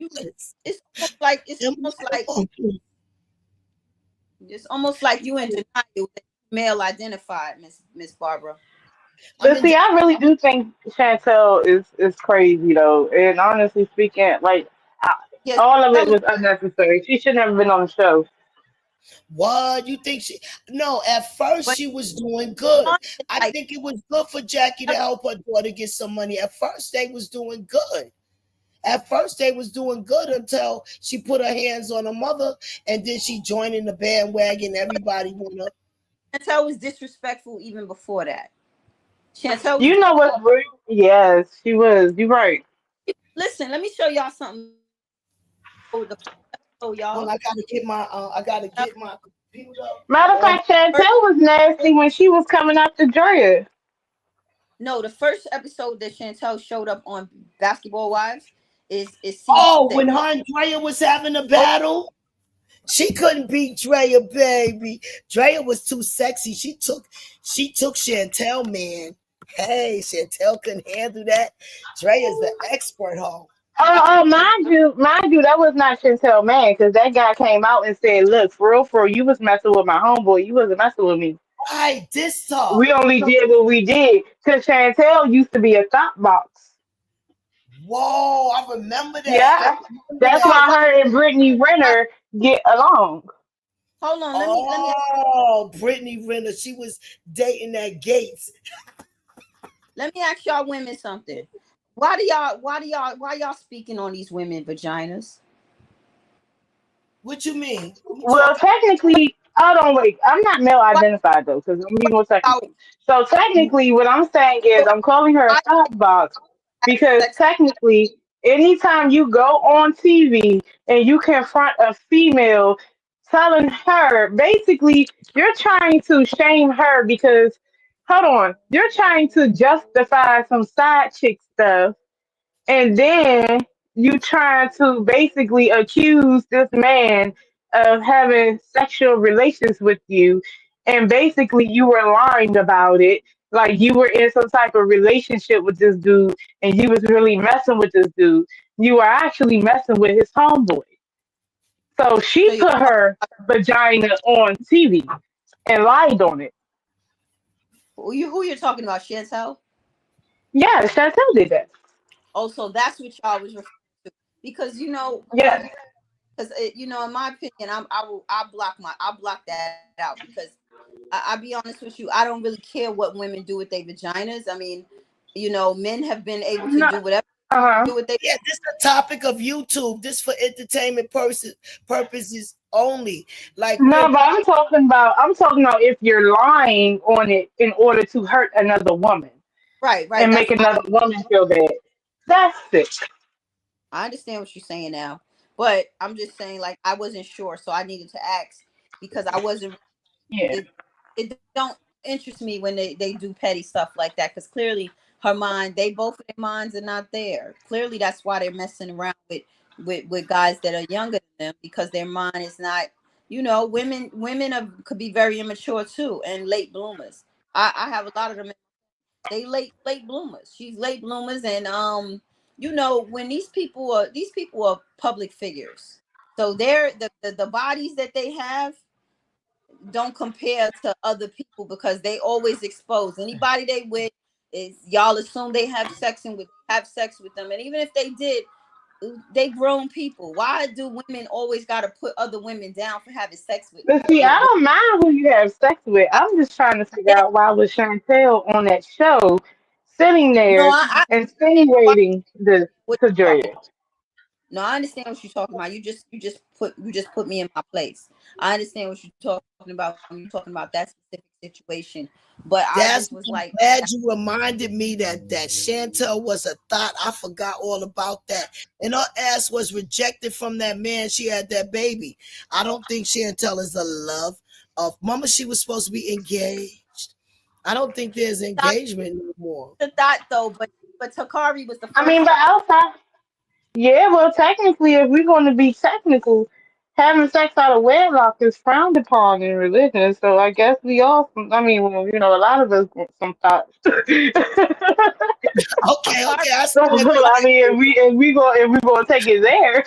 It's almost like you in denial, male identified, Miss Barbara. But see, I really do think Chantelle is crazy though, and honestly speaking, like Yes, all of it was unnecessary. She shouldn't have been on the show. What you think she? No, at first she was doing good. I think it was good for Jackie to help her daughter get some money. At first they was doing good. At first they was doing good until she put her hands on her mother, and then she joined in the bandwagon. Everybody wanna. Chantelle was disrespectful even before that. Chantelle, You know what's rude? Yes, she was. You're right. listen, let me show y'all something. Y'all. I gotta get my computer. Matter of fact, Chantelle was nasty when she was coming up to Drea. No, the first episode that Chantelle showed up on Basketball Wives is when her and Drea was having a battle. She couldn't beat Drea, baby. Drea was too sexy. She took Chantelle, man. Hey, Chantelle couldn't handle that. Drea's the expert, hoe. Oh, mind you, that was not Chantelle, man, because that guy came out and said, "Look, for real, you was messing with my homeboy. You wasn't messing with me. Right, this talk. We only did what we did because Chantelle used to be a thought box." Whoa, I remember that. Yeah, that's why her and Brittany Renner get along. Hold on, let me. Oh, Brittany Renner, she was dating that Gates. Let me ask y'all women something. Why y'all speaking on these women vaginas? What you mean? Well, technically, hold on, wait. I'm not male identified though, because I'm being more technical. So technically, what I'm saying is, I'm calling her a thought box because technically, anytime you go on TV and you confront a female, telling her basically you're trying to shame her because, hold on, you're trying to justify some side chick stuff, and then you trying to basically accuse this man of having sexual relations with you, and basically you were lying about it, like you were in some type of relationship with this dude and you was really messing with this dude. You were actually messing with his homeboy. So she put her vagina on TV and lied on it. Who you're talking about, Chantelle? Yeah, Chantel did that. Oh, so that's what y'all was referring to. Because Yeah. because in my opinion, I'll block that out because I'll be honest with you, I don't really care what women do with their vaginas. I mean, men have been able to do whatever do with Yeah, this is the topic of YouTube. This for entertainment purposes only. Like no, but I'm talking about if you're lying on it in order to hurt another woman. Right. And make another woman feel bad. That's it. I understand what you're saying now, but I'm just saying, like, I wasn't sure, so I needed to ask because I wasn't. Yeah. It don't interest me when they do petty stuff like that because clearly both of their minds are not there. Clearly, that's why they're messing around with guys that are younger than them because their mind is not. Women could be very immature too and late bloomers. I have a lot of them. They late bloomers. She's late bloomers, and when these people are public figures, So they're the bodies that they have don't compare to other people because they always expose anybody they with is y'all assume they have sex with them, and even if they did, they grown people. Why do women always got to put other women down for having sex But see, I with don't mind who you have sex with. I'm just trying to figure men? out why was Chantelle on that show, sitting No, there I understand insinuating this what to you're talking. Drea. No, I understand what you're talking about. You just put me in my place. I understand what you're talking about when you're talking about that specific situation. But I That's just was I'm like, glad you reminded me that Chantel was a thought. I forgot all about that. And her ass was rejected from that man. She had that baby. I don't think Chantel is the love of Mama. She was supposed to be engaged. I don't think there's not engagement no more. the thought though. But Takari was the I first mean, but thought. outside, yeah, well, technically, if we're going to be technical, having sex out of wedlock is frowned upon in religion. So I guess we all, I mean, well, a lot of us want some thoughts. Okay, Takari okay. I So stand I mean, corrected. if we gonna take it there,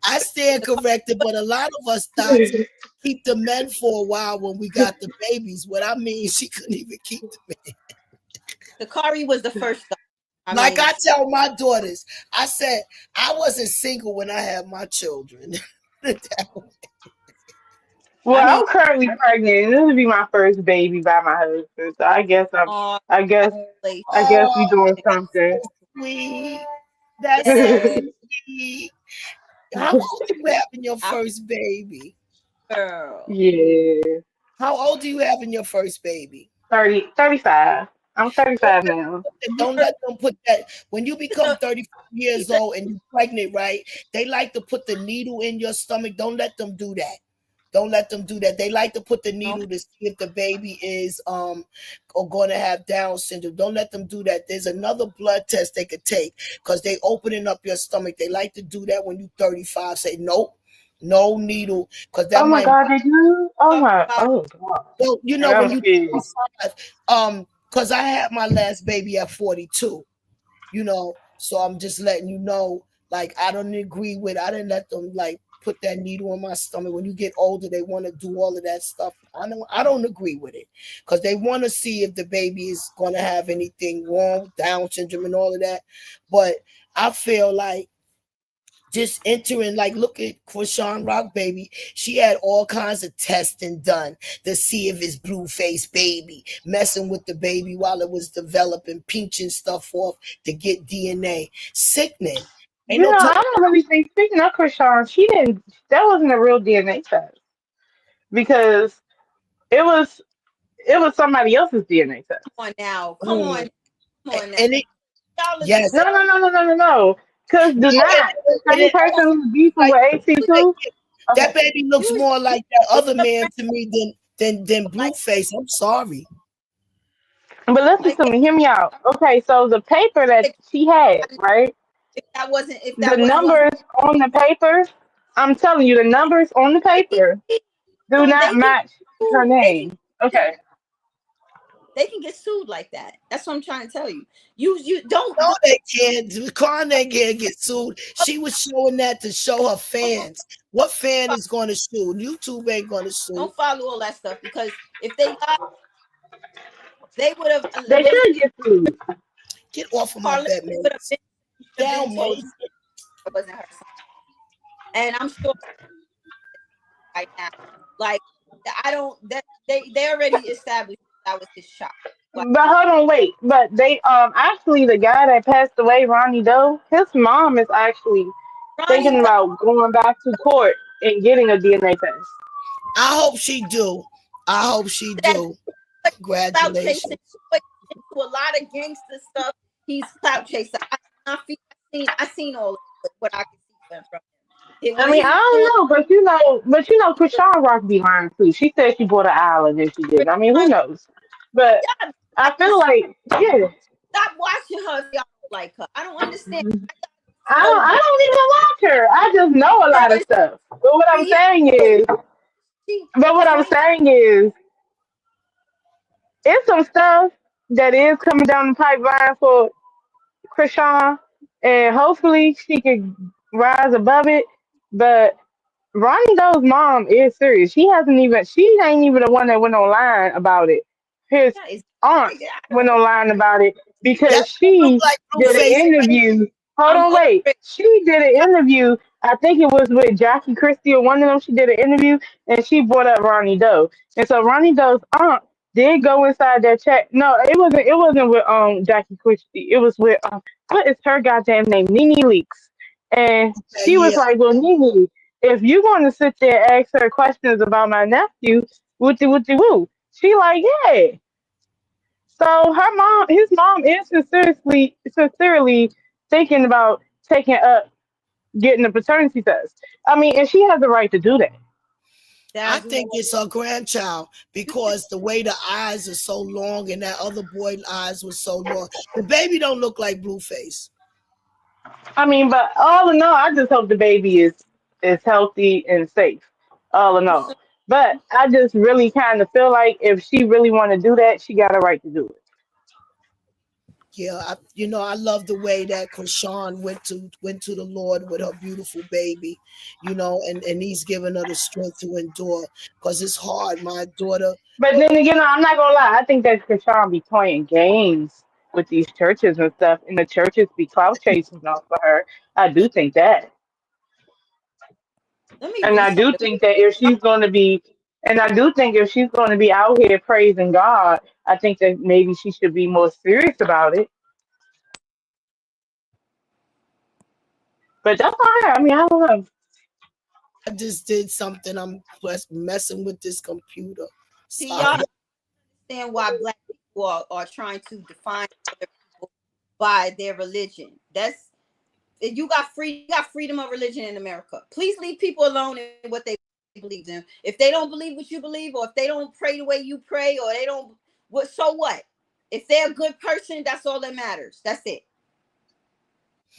I stand corrected, but a lot of us thought to keep the men for a while when we got the babies. What I mean, she couldn't even keep the men. Takari was the first thought. I Like mean, I tell my daughters, I said I wasn't single when I had my children. I well, mean, I'm currently pregnant. This will be my first baby by my husband. So oh, I guess, congratulations. I guess Oh, we doing that's something. so sweet. That's so Yeah, sweet. How old are you having your I first baby? girl. Yeah, How old do you having your first baby? 35. I'm Don't 35 let, now. don't let them put that when you He said, become 35 he years said, old and you're pregnant, right? They like to put the needle in your stomach. Don't let them do that. Don't let them do that. They like to put the no, needle to see if the baby is or going to have Down syndrome. Don't let them do that. There's another blood test they could take because they opening up your stomach. They like to do that when you're 35. Say nope, no needle, because Oh that my might. God, they do? Oh talking my, about oh God. Well, I'm when you scared. 35, because I had my last baby at 42. So I'm just letting you know, like I didn't let them like put that needle in my stomach. When you get older, they want to do all of that stuff. I don't agree with it because they want to see if the baby is going to have anything wrong, Down syndrome and all of that. But I feel like just entering, like, look at Krishan Rock baby. She had all kinds of testing done to see if it's blue face baby, messing with the baby while it was developing, pinching stuff off to get DNA. Sickening. Ain't no I telling. don't really think, speaking of Krishan, that wasn't a real DNA test because it was, it was somebody else's DNA test. come on now. Mm. Come on now. And it, Y'all are just yes. No, no, no, no, no, no, no. Because No, the not the and same it person also who's beefing like with AT2. that Okay. baby looks you more like that was other the man friend to me than like Blueface. I'm sorry. But listen like to me, hear me out. Okay, so the paper that she had, right? if The that wasn't one numbers on the paper, I'm telling you, the numbers on the paper do so not match her name. Okay. they can get sued like that. That's what I'm trying to tell you. You don't No, they can't. Kanye can't get sued. She was showing that to show her fans. What fan is going to sue? YouTube ain't going to sue. don't follow all that stuff because if they lied, they would have They should get sued. Get off of my Carly bed, would have Mace. been, Down, told you Mace. it wasn't her son. And I'm sure right now, like I don't that they already established that was his child. Like But hold on, wait. But they actually the guy that passed away, Ronnie Doe, his mom is actually Ronnie thinking Doe about going back to court and getting a DNA test. I hope she do. I hope she that do. clout chasing Congratulations. into a lot of gangster stuff. He's clout chaser. I seen all of what I could see from him. I When mean, he I was doing don't know, Krishan Rock be lying too. She said she bought an island and she did. I mean, who knows? But y'all I like feel this, like, yeah, stop watching her if y'all don't like her. I don't understand. So I don't even watch her. I just know a girl lot of is stuff. But 3 years old. She what I'm 20. saying is, it's some stuff that is coming down the pipeline for Krishan, and hopefully she can rise above it. But Ronnie Doe's mom is serious. She ain't even the one that went online about it. His That is aunt crazy. went online about it That because don't look she like did an Blueface. interview. Hold I'm on, over wait. it. She did an interview. I think it was with Jackie Christie or one of them. She did an interview and she brought up Ronnie Doe. And so Ronnie Doe's aunt did go inside that chat. No, it wasn't with Jackie Christie. It was with what is her goddamn name? Nene Leaks. And she was Yeah, like, well, Nene, if you going to sit there and ask her questions about my nephew, wooty woo. She like, yeah. So his mom is sincerely thinking about taking up getting a paternity test. I mean, and she has the right to do that. I That's what think it's her grandchild because the way the eyes are so long and that other boy's eyes were so long. The baby don't look like Blueface. I mean, but all in all, I just hope the baby is healthy and safe. All in I'm all. so But I just really kind of feel like if she really want to do that, she got a right to do it. Yeah, I love the way that Krishan went to the Lord with her beautiful baby, and he's giving her the strength to endure because it's hard. My daughter, But then again, I'm not gonna lie. I think that Krishan be playing games with these churches and stuff, and the churches be clout chasing off for her. I do think that, let me and read I some of do the think that if she's going to be, and I do think if she's going to be out here praising God, I think that maybe she should be more serious about it. But that's all right. I mean, I don't know. I just did something. I'm just messing with this computer. see y'all Sorry. understand why black people are trying to define other people by their religion. That's you got freedom of religion in America. Please leave people alone in what they believe in. If they don't believe what you believe, or if they don't pray the way you pray, or they don't so what? If they're a good person, that's all that matters. That's it.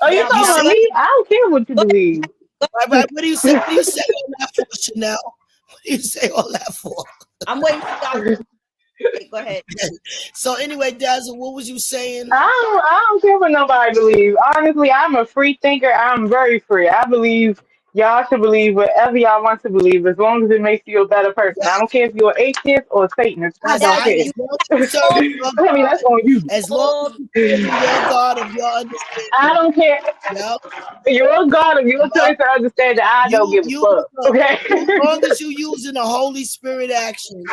Oh, you Now You talking now about see, me? I don't care what you go ahead. believe. right, right. What do you say? What do you say all that for, Chanel? What do you say all that for? I'm waiting for y'all to go ahead. So anyway, Dazzle, what was you saying? I don't care what nobody believes. Honestly, I'm a free thinker. I'm very free. I believe y'all should believe whatever y'all want to believe as long as it makes you a better person. I don't care if you're an atheist or a Satanist. I That's don't That's right. care. you As long as you got serving your I mean, that's God, on you. as long as all you serving your God of your I understanding, don't care. yeah, You're God of your yeah. choice to understand that I don't give a You, fuck. Okay. as long as you using the Holy Spirit action,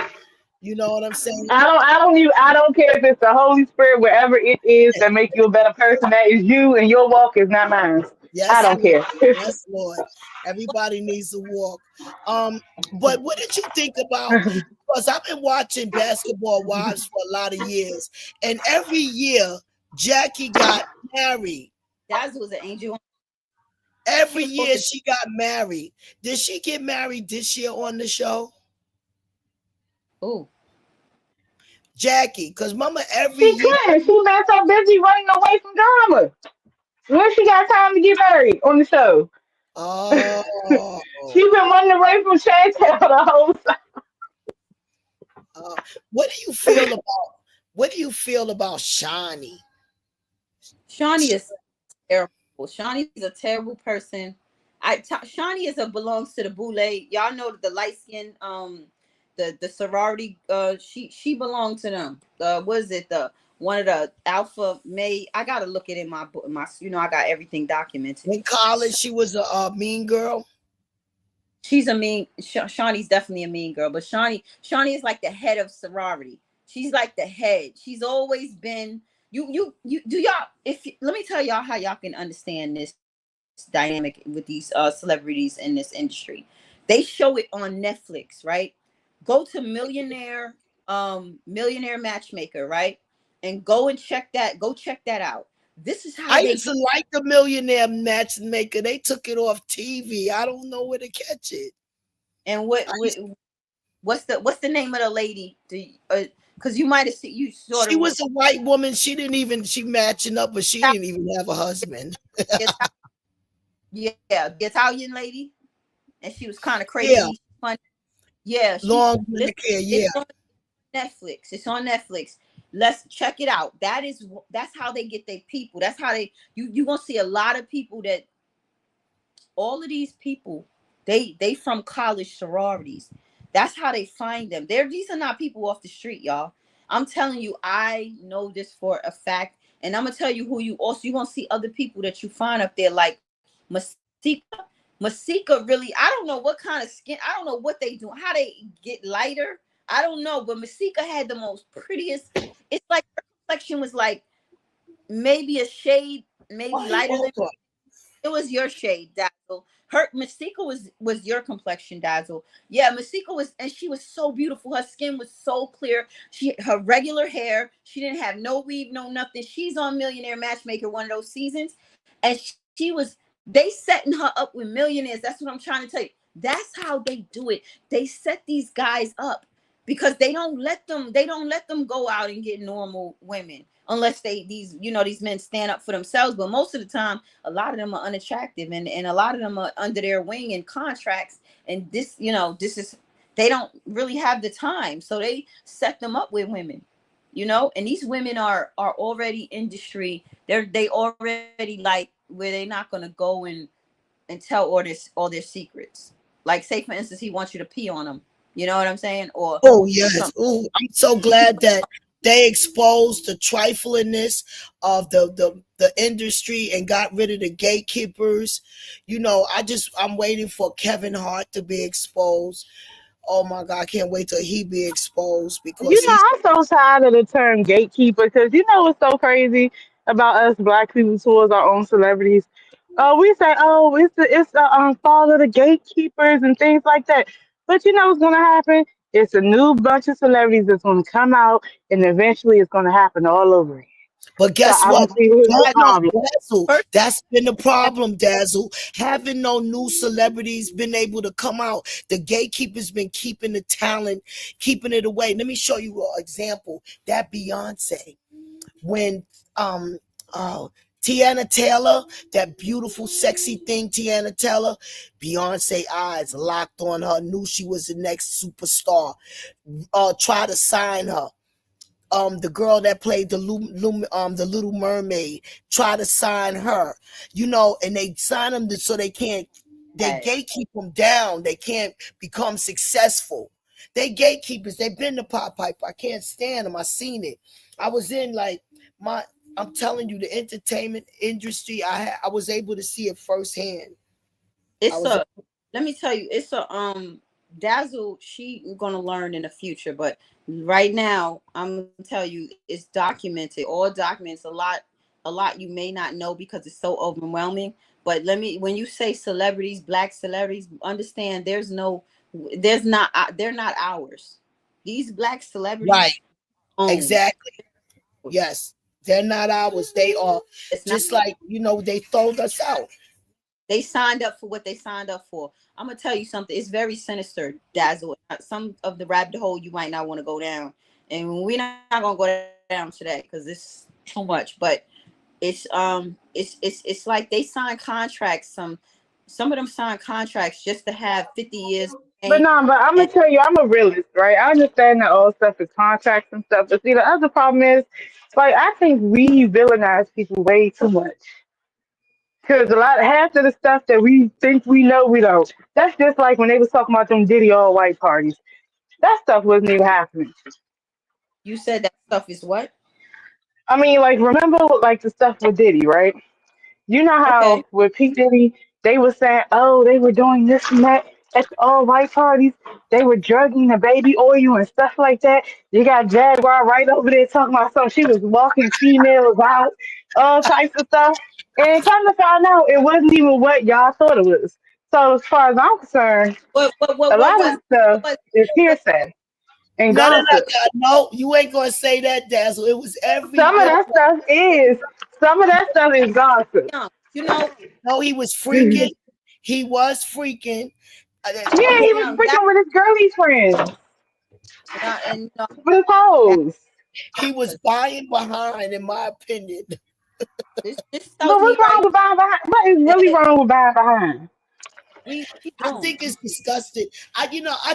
you know what I'm saying? I don't care if it's the Holy Spirit, wherever it is that make you a better person. That is you, and your walk is not mine. I Yes, don't Lord. care. Yes, Lord. Everybody needs to walk. But what did you think about? Because I've been watching Basketball Wives for a lot of years, and every year Jackie got married. that was an angel. She Every was supposed year to she got married. Did she get married this year on the show? oh Jackie, because mama, every She year. couldn't. She been so busy running away from drama. When she got time to get married on the show? Oh, She been running away from Chantelle the whole time. uh, what do you feel about? What do you feel about Shawnee? Shawnee is terrible. Shawnee's a terrible person. Shawnee belongs to the Boule. Y'all know the light skin the sorority she belonged to them. What is it, the one of the Alpha May? I gotta look it in my book. My I got everything documented. In college, she was a mean girl. She's a mean. Shawnee's definitely a mean girl, but Shawnee is like the head of sorority. She's like the head. She's always been. You do y'all. Let me tell y'all how y'all can understand this dynamic with these celebrities in this industry. They show it on Netflix, right? Go to Millionaire Matchmaker, right? And go and check that. Go check that out. This is how I they used get. to like the Millionaire Matchmaker. They took it off TV. I don't know where to catch it. And I used, what's the name of the lady? Because you might have seen you sort she of was a white woman. She matching up, but she didn't even have a husband. yeah, the Italian lady, and she was kind of Yeah, crazy, funny. Yeah, long listen, black hair. it's Yeah, on Netflix. It's on Netflix. Let's check it out. That's how they get their people. That's how you gonna see a lot of people that all of these people They from college sororities. That's how they find them. These are not people off the street, y'all. I'm telling you, I know this for a fact. And I'm gonna tell you who you gonna see other people that you find up there, like Masika. Masika really, I don't know what kind of skin, I don't know what they do, how they get lighter. I don't know, but Masika had the most prettiest. It's like her complexion was like maybe a shade, maybe lighter than it was your shade, Dazzle. Her Masika was your complexion, Dazzle. Yeah, Masika was, and she was so beautiful. Her skin was so clear. Her regular hair. She didn't have no weave, no nothing. She's on Millionaire Matchmaker one of those seasons, and she was. They setting her up with millionaires. That's what I'm trying to tell you. That's how they do it. They set these guys up because they don't let them. They don't let them go out and get normal women unless these men stand up for themselves. But most of the time, a lot of them are unattractive, and a lot of them are under their wing in contracts. And this is, they don't really have the time, so they set them up with women, and these women are already industry. They already like where they're not gonna go and tell all their secrets. Like, say for instance, he wants you to pee on him. You know what I'm saying? Or yes. Oh, I'm so glad that they exposed the triflingness of the industry and got rid of the gatekeepers. I'm waiting for Kevin Hart to be exposed. Oh my God, I can't wait till he be exposed because he's I'm so tired of the term gatekeeper because what's so crazy about us black people towards our own celebrities? We say, oh, it's the fall of the gatekeepers and things like that. But you know what's gonna happen? It's a new bunch of celebrities that's gonna come out, and eventually it's gonna happen all over again. But So guess I what? don't see what's the No, problem. Dazzle, that's been the problem, Dazzle. Having no new celebrities been able to come out. The gatekeepers been keeping the talent, keeping it away. Let me show you an example. That Beyonce, when oh Tiana Taylor, that beautiful, sexy thing, Tiana Taylor, Beyonce eyes locked on her, knew she was the next superstar. Try to sign her. The girl that played the Little Mermaid, try to sign her, and they sign them so they gatekeep them down. They can't become successful. They gatekeepers. They've been the pop pipe. I can't stand them. I seen it. I was in I'm telling you, the entertainment industry. I was able to see it firsthand. Let me tell you, it's a Dazzle, she gonna learn in the future, but right now I'm gonna tell you it's documented, all documents, a lot you may not know because it's so overwhelming. But when you say celebrities, black celebrities, understand they're not ours. These black Right. celebrities own. Exactly. Yes. They're not ours. They are It's not. just like, they sold us out. They signed up for what they signed up for. I'm gonna tell you something. It's very sinister, Dazzle. Some of the rabbit hole you might not want to go down, and we're not gonna go down today because it's too much. But it's like they sign contracts. Some of them sign contracts just to have 50 years. But no, but I'm gonna And tell you, I'm a realist, right? I understand that all stuff is contracts and stuff, but see, the other problem is, like, I think we villainize people way too much. Because half of the stuff that we think we know, we don't. That's just like when they was talking about them Diddy all white parties. That stuff wasn't even happening. you said that stuff is what? I mean, like, remember, like, the stuff with Diddy, right? You know how Okay. with P. Diddy, they were saying, oh, they were doing this and that at the all white parties. They were drugging the baby oil and stuff like that. You got Jaguar right over there talking about something. She was walking females out, all types of stuff. And come to find out, it wasn't even what y'all thought it was. So as far as I'm concerned, a lot of What stuff was is what hearsay and No, no, no, gossip. no. You ain't gonna say that, Dazzle. It was every Some of bit of that stuff is, some of that stuff is gossip. young? You know, no, he was freaking. He was freaking. Yeah, he was young that freaking with his girly friends, and with his that hoes. He was buying behind, in my opinion. this But tells me what's wrong right with buying behind? What is now really that wrong with buying behind? we I think it's disgusting. I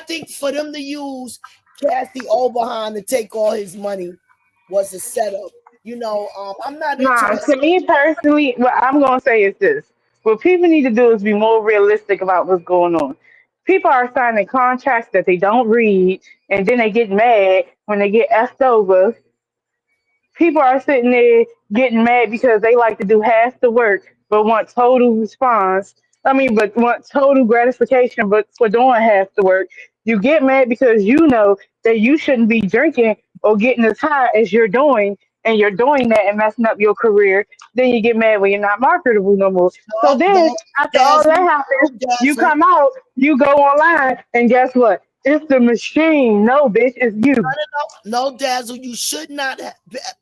think for them to use Cassie Oberheim to take all his money was a setup. I'm not Nah, interested. to me personally, what I'm gonna say is this. What people need to do is be more realistic about what's going on. People are signing contracts that they don't read, and then they get mad when they get effed over. People are sitting there getting mad because they like to do half the work but want total response. I mean, but want total gratification, but for doing half the work. You get mad because you know that you shouldn't be drinking or getting as high as you're doing, and you're doing that and messing up your career. Then you get mad when you're not marketable no more. So No, then, no, after all that Dazzle, happens, no, you Dazzle. come out, you go online, and guess what? It's the machine. No, bitch, it's you. No, Dazzle, you should not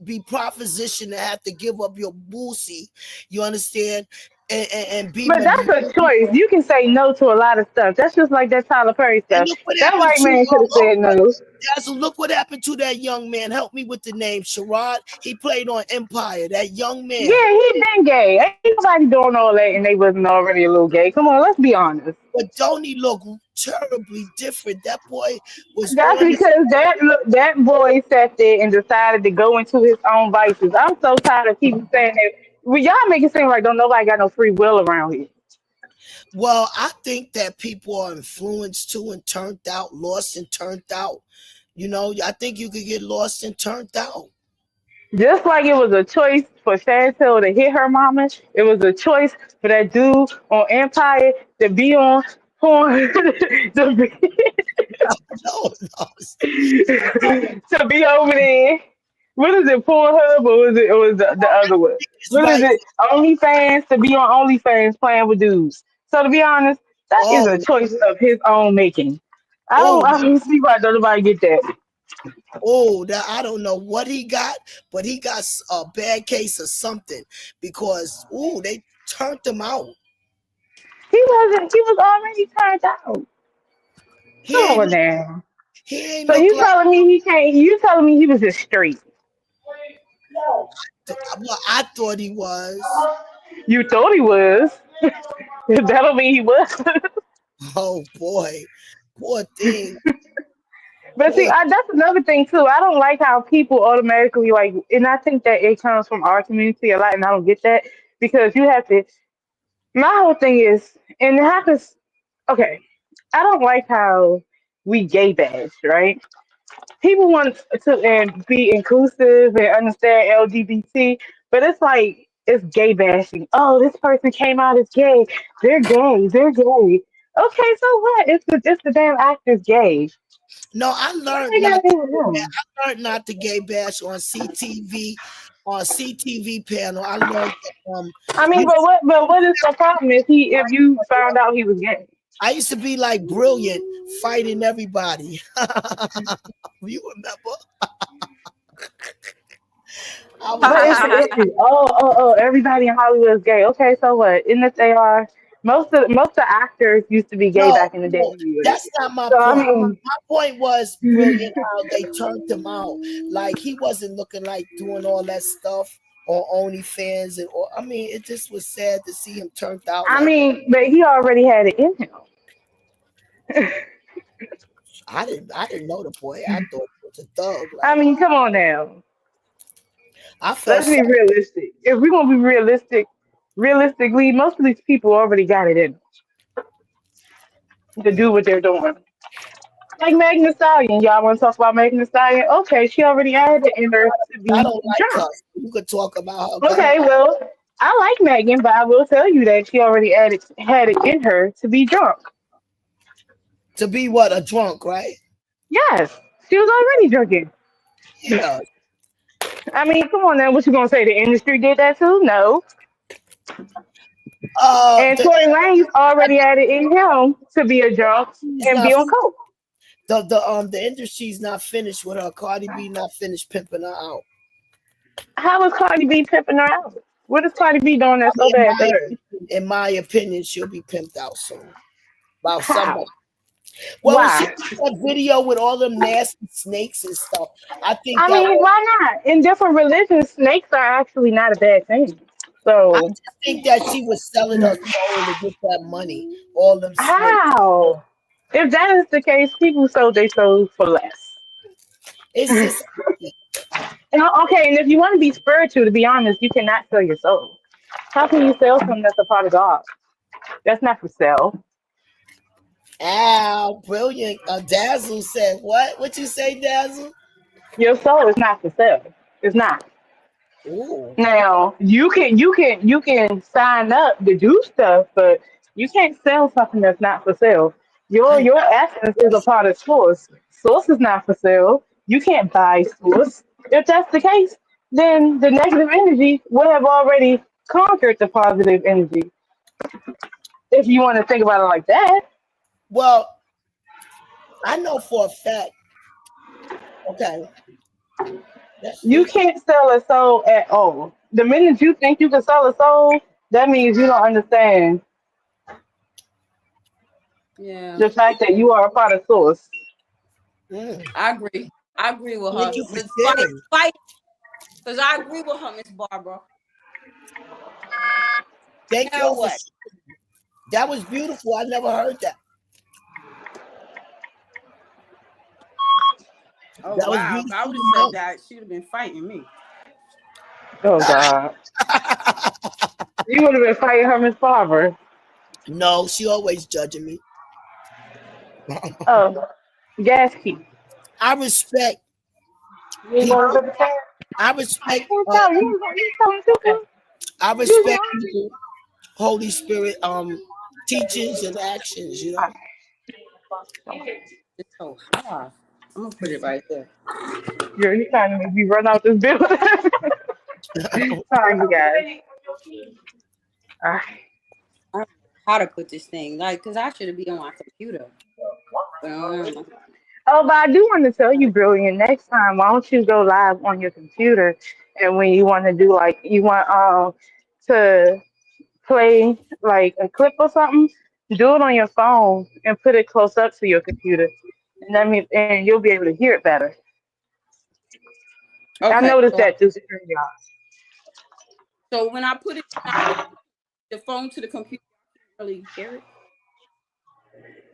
be propositioned to have to give up your boosie. You understand? And be But that's a manipulated. choice. You can say no to a lot of stuff. That's just like that Tyler Perry And stuff. look what That happened white to man could have said no. Dazzle. Look what happened to that young man. Help me with the name, Sherrod. He played on Empire. That young man. Yeah, he been gay. Ain't nobody doing all that and they wasn't already a little gay. Come on, let's be honest. But don't he look terribly different? That boy was That's on his. because that boy sat there and decided to go into his own vices. I'm so tired of people saying that. Well, y'all make it seem like don't nobody got no free will around here. Well, I think that people are influenced too and turned out, lost and turned out. I think you could get lost and turned out. Just like it was a choice for Chantelle to hit her mama, it was a choice for that dude on Empire to be on porn, to be, No, no. to be over there. What is it, Pornhub, or was it, or was the other one? It's What is right. it, OnlyFans, to be on OnlyFans playing with dudes? So to be honest, that is a Oh, choice of his own making. oh, I don't see why don't nobody get that. oh, that I don't know what he got, but he got a bad case of something because they turned him out. He was already turned out. He Come ain't on look, now. he ain't So look you like telling me he can't? You telling me he was just straight? what I thought he was. You thought he was. That don't mean he was. Oh boy, poor thing, But see, poor. that's another thing too. I don't like how people automatically like, and I think that it comes from our community a lot, and I don't get that because you have to. My whole thing is, and it happens. Okay, I don't like how we gay bash, right? People want to and be inclusive and understand LGBT, but it's like it's gay bashing. Oh, this person came out as gay. They're gay. They're gay. Okay, so what? It's the damn actor's gay. No, I What learned they not gotta to. do with him? I learned not to gay bash on CTV, on CTV panel. I learned that I mean, you but what is the problem if you found out he was gay? I used to be like brilliant, fighting everybody. You remember? I was But that. it's the issue. Everybody in Hollywood is gay. Okay, so what? In if they are, most of the actors used to be gay No, back in the day no, anyway. that's not my So I point. mean, My point was brilliant how they turned him out. Like he wasn't looking like doing all that stuff on OnlyFans or I mean, it just was sad to see him turned out I like mean, but he already had it in him. I didn't know the boy. I thought he was a thug. I Like mean, come on now. I felt Let's be sorry. realistic. If we're gonna be realistically, most of these people already got it in them to do what they're doing. Like Megan Thee Stallion. Y'all want to talk about Megan Thee Stallion? Okay, she already had it in her to I be don't like her. drunk. You could talk about her. Go ahead. Okay, well, I like Megan, but I will tell you that she already had it in her to be drunk. To be what a drunk, right? Yes, she was already drinking. Yeah. I mean, come on now. What you gonna say? The industry did that too? No. And The Tory Lanez already had it in him to be a drunk industry's and not be on coke. the industry's not finished with her. Cardi B not finished pimping her out. How was Cardi B pimping her out? What is Cardi B doing I that's so mean, bad to her? in my opinion, she'll be pimped out soon. About somebody. How? Well, when she did Why? that video with all them nasty snakes and stuff, I think I that mean, was. why not? In different religions, snakes are actually not a bad thing. I So just think that she was selling her soul to get that money. All them snakes. how? If that is the case, people sold their souls for less. It's just And okay, and if you want to be spiritual, to be honest, you cannot sell your soul. How can you sell something that's a part of God? That's not for sale. Ow, brilliant. Dazzle said, what? What you say, Dazzle? Your soul is not for sale. It's not. Ooh. Now you can sign up to do stuff, but you can't sell something that's not for sale. Your I, your essence is a part of source. Source is not for sale. You can't buy source. If that's the case, then the negative energy would have already conquered the positive energy. If you want to think about it like that, well, I know for a fact. Okay, that's you true. can't sell a soul at all. The minute you think you can sell a soul, that means you don't understand Yeah, the fact that you are a part of source. Mm. I agree. I agree with Thank her. you for But sharing. fight, because I agree with her, Miss Barbara. Thank Now y'all for what? sharing. That was beautiful. I never heard that. Oh That was wow! If I beautiful would have to said know. that, she'd have been fighting me. Oh God. You would have been fighting her, Miss Barber. No, she always judging me. Oh, gas key. I respect You ain't going people. to the car? I respect. No, you coming too? I You respect going? people. Holy Spirit, teachings and actions. You know. It's so hard. I'm gonna put it right there. Girl, you trying to make me run out this building. Sorry, you guys. Alright. I don't know how to put this thing, like, cause I should be on my computer. But Oh, but I do want to tell you, Brilliant, next time, why don't you go live on your computer? And when you want to do, like, you want to play, like, a clip or something, do it on your phone and put it close up to your computer. And that means, and you'll be able to hear it better. I okay, noticed that through StreamYard. so when I put the phone to the computer, I can't really hear it.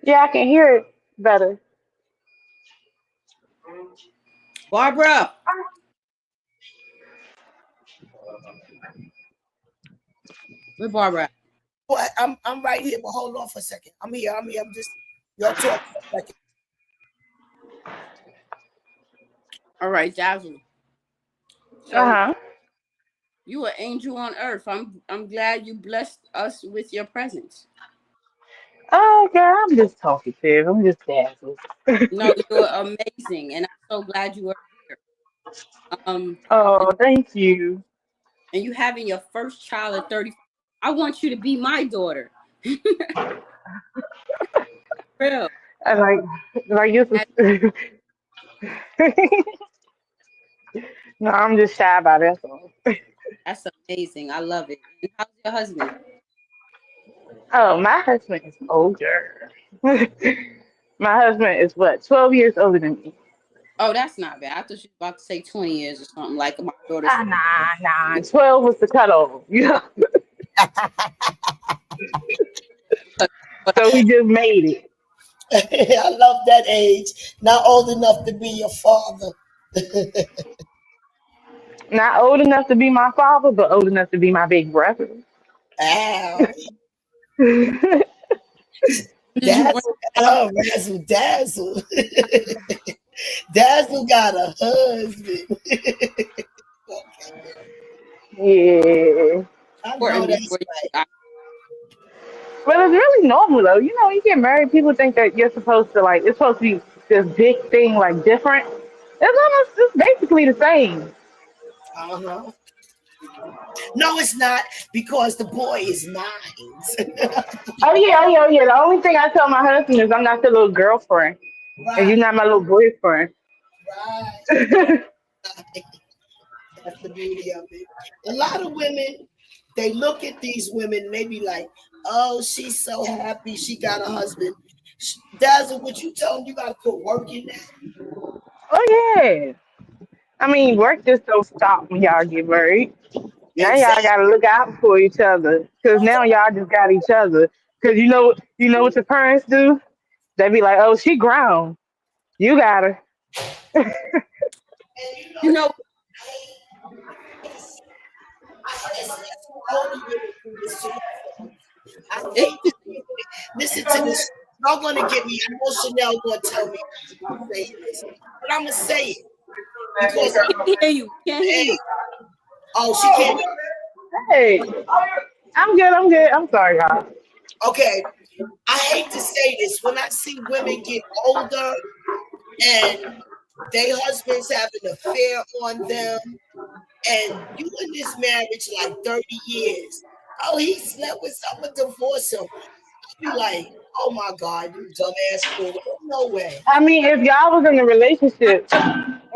Yeah, I can hear it better. Barbara, where Barbara at? What? I'm right here, but hold on for a second. I'm here. I'm here. I'm just y'all talk for a second. All right, Dazzle. Uh So huh. you an angel on earth. I'm glad you blessed us with your presence. Oh, girl, I'm just talking to you. I'm just dazzled. No, you're amazing, and I'm so glad you are here. Um, and, Oh, thank you. and you having your first child at 35. I want you to be my daughter. Real. I like you. That- No, I'm just shy about it. That's all. That's amazing. I love it. And how's your husband? Oh, my husband is older. My husband is what, 12 years older than me. Oh, that's not bad. I thought you were about to say 20 years or something like my daughter's. Ah, nah. 12 was the cutoff. Yeah. But So we just made it. I love that age. Not old enough to be your father. Not old enough to be my father, but old enough to be my big brother. Ow. did you bring Dazzle got her razzle dazzle. Dazzle got a husband. Yeah. I know important that's before you? right. Well, it's really normal though. You know, you get married, people think that you're supposed to like it's supposed to be this big thing, like different. It's basically the same. Uh-huh. No, it's not because the boy is mine. Oh yeah. The only thing I tell my husband is I'm not your little girlfriend, and you're Right, not my little boyfriend. right. That's the beauty of it. A lot of women, they look at these women and they be like, oh, she's so happy she got a husband. Dazzle, what you tell them, you got to put work in that. Oh yeah. I mean, work just don't stop when y'all get married. Now y'all Exactly. gotta look out for each other, cause now y'all just got each other. Cause you know what your parents do? They be like, "Oh, she grown. You got her." And you You know, know, That's what older women do this to themselves. I hate to listen to this. Y'all gonna get me. I know Chanel gonna tell me to say this, but I'm gonna say it because Can't hear you. Can't hear hey, you. oh, she can't. Hey, I'm good. I'm good. I'm sorry, y'all. Okay, I hate to say this. When I see women get older and their husbands have an affair on them, and you in this marriage like 30 years. Oh, he slept with someone, divorce him. I'll be like, oh my God, you dumbass fool. No way. I mean, if y'all was in a relationship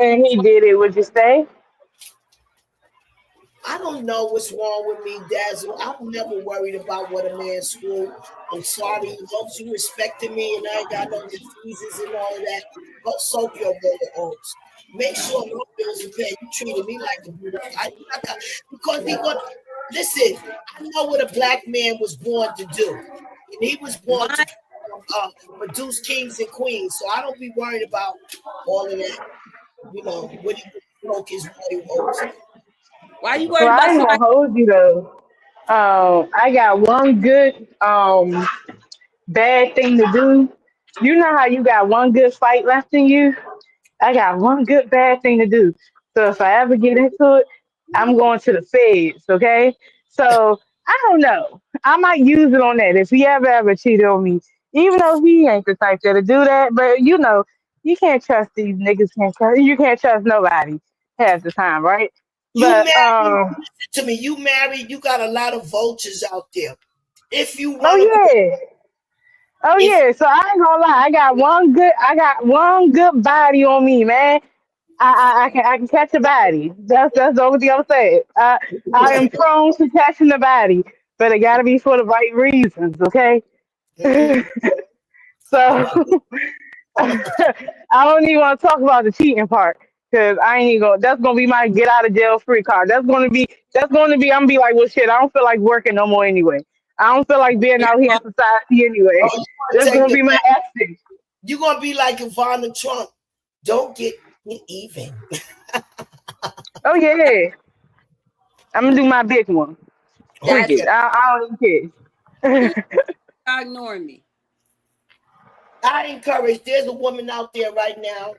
and he did it, would you stay? I don't know what's wrong with me, Dazzle. I'm never worried about what a man screw. I'm sorry, as long as you respected me and I ain't got no diseases and all of that, go soak your bowl of oats. Make sure my bills are paid. You treated me like a beautiful. Because he going listen. I know what a black man was born to do, and he was born to My produce kings and queens. So I don't be worried about all of that. You know, when he soak his royal oats. why you Well, worried I about ain't somebody? gonna hold you though. I got one good bad thing to do. You know how you got one good fight left in you? I got one good bad thing to do. So if I ever get into it, I'm going to the feds, okay? So I don't know. I might use it on that if he ever cheated on me. Even though he ain't the type that'll do that, but you know, you can't trust these niggas. You can't trust nobody half the time, right? You But married, listen to me, you married, you got a lot of vultures out there. If you oh want to, yeah, oh if yeah. So I ain't gonna lie. I got one good body on me, man. I can catch a body. That's the only thing I'm saying. I am prone to catching the body, but it got to be for the right reasons. Okay, Mhm. so I don't even want to talk about the cheating part because I ain't even going. That's gonna be my get out of jail free card. That's gonna be. I'm gonna be like, well, shit. I don't feel like working no more anyway. I don't feel like being out here in society anyway. Oh, you want to That's take gonna the be my back, exit. you're gonna be like Ivana Trump. Don't get even. Oh yeah, I'm gonna do my big one. Freak That's it. Okay. I don't even who care. are ignoring me. I encourage. There's a woman out there right now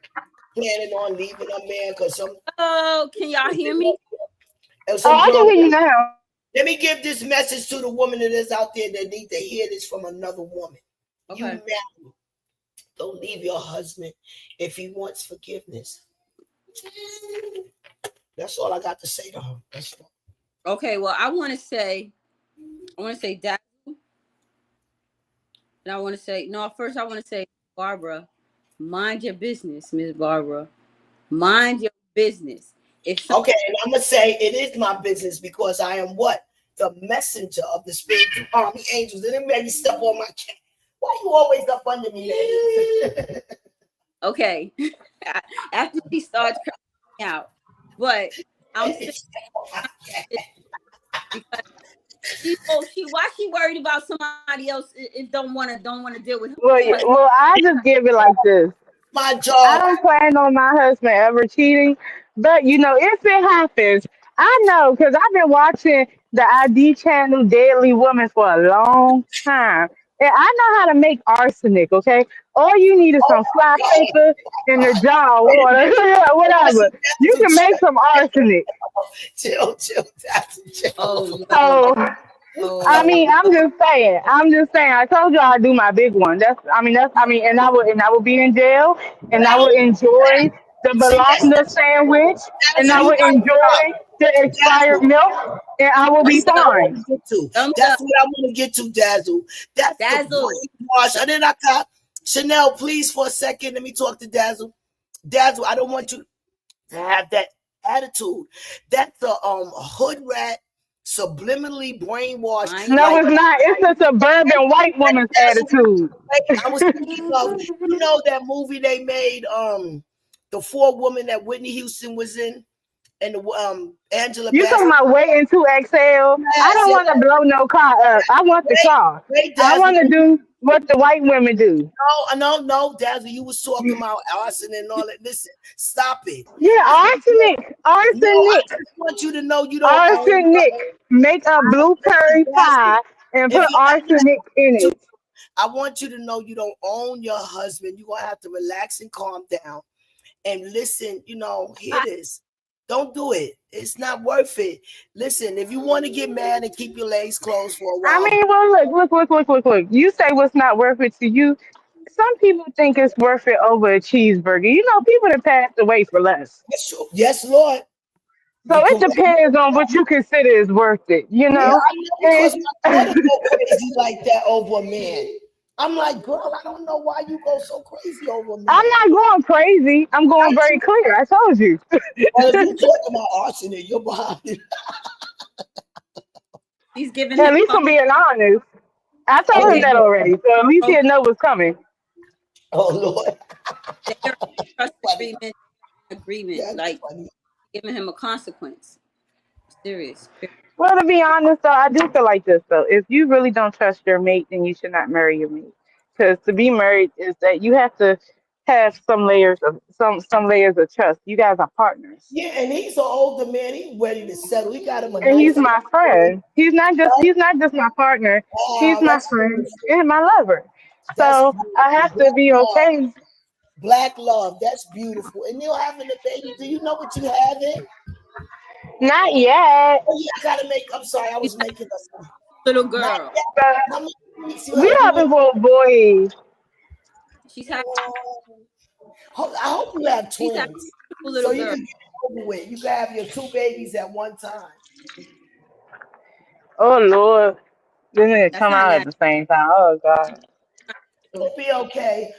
planning on leaving her man because Oh, can y'all hear me? Oh, some I can drama. hear you now. Let me give this message to the woman that is out there that need to hear this from another woman. You Okay. married. Don't leave your husband if he wants forgiveness. That's all I got to say to her. That's all. Okay. Well, I want to say that, and I want to say no. First, I want to say, Barbara, mind your business, Miss Barbara. Mind your business. If some, Okay, and I'm gonna say it is my business because I am what? The messenger of the spiritual army angels. And it made me step on my cat. Why you always up under me, ladies? okay, after she starts crying out, but I'm saying it because she why she worried about somebody else if don't want to deal with Well, her husband. well, I just give it like this. My I job. don't plan on my husband ever cheating, but you know, if it happens, I know because I've been watching the ID channel Deadly Woman for a long time, and I know how to make arsenic. Okay, all you need is Oh some fly my paper and the jar of water, God. whatever. You can make some arsenic. Chill. That's chill. Oh no, So I no. mean, I'm just saying. I'm just saying. I told you I'd do my big one. And I would be in jail, and I would enjoy the See, bologna sandwich, and that's I you would got to stop. enjoy the expired Dazzle. milk, and I will be Thumbs That's what up, I want fine. to get to. thumbs That's up, what I want to get to, Dazzle. That's the Dazzle. brainwash. And then I got Chanel, please, for a second. Let me talk to Dazzle. Dazzle, I don't want you to have that attitude. That's a hood rat, subliminally brainwashed. Mind No, your Like it's not. It's a suburban white woman's Dazzle, attitude. I was thinking of, you know, that movie they made, the four woman that Whitney Houston was in. and Angela You talking Bassett. about waiting to exhale? I don't want to blow no car up. I want the car. Wait, I Dazzle. want to do what the white women do. No, Dazzle. You was talking about arson and all that. Listen, stop it. Yeah, arsenic, No, I arsenic, just want you to know you don't own. arsenic. Make a blueberry pie and If put you ever arsenic in to, it. I want you to know you don't own your husband. You're gonna have to relax and calm down and listen. Hear this. Don't do it. It's not worth it. Listen, if you want to get mad and keep your legs closed for a I while, mean, well, look. You say what's not worth it to you. Some people think it's worth it over a cheeseburger. You know, people that passed away for less. yes, Lord. So You it correct. depends on what you consider is worth it, you Yeah, know? I know And because my daughter go crazy like that over a man. I'm like, girl, I don't know why you go so crazy over a man. I'm not going crazy. I'm going very clear. I told you. Well, if you talk about arsenic, you're behind it. He's giving him At least I'm being honest. I told him Okay. that already. So at least a he'll know what's coming. Oh Lord, they're trust funny. agreement, That's like funny. giving him a consequence. Serious. Well, to be honest, though, I do feel like this, though. If you really don't trust your mate, then you should not marry your mate. Because to be married is that you have to have some layers of trust. You guys are partners. Yeah, and he's an older man. He's ready to settle. He got him a And nice. he's my friend. He's not just my partner. He's Wow, my that's friend beautiful. and my lover. That's So I beautiful. have to be okay. Black love. That's beautiful. And you're having a baby. Do you know what you have in? Not yet. Oh, yeah, I gotta make. I'm sorry, I She's was making a. little Not girl. yet. But How many weeks you we have? You having in? little boys. She's having I hope you have she's having twins, a beautiful so little you girl. can get it over with. You can have your two babies at one time. Oh Lord. Then it That's come not out at natural. the same time. Oh God. It'll be okay.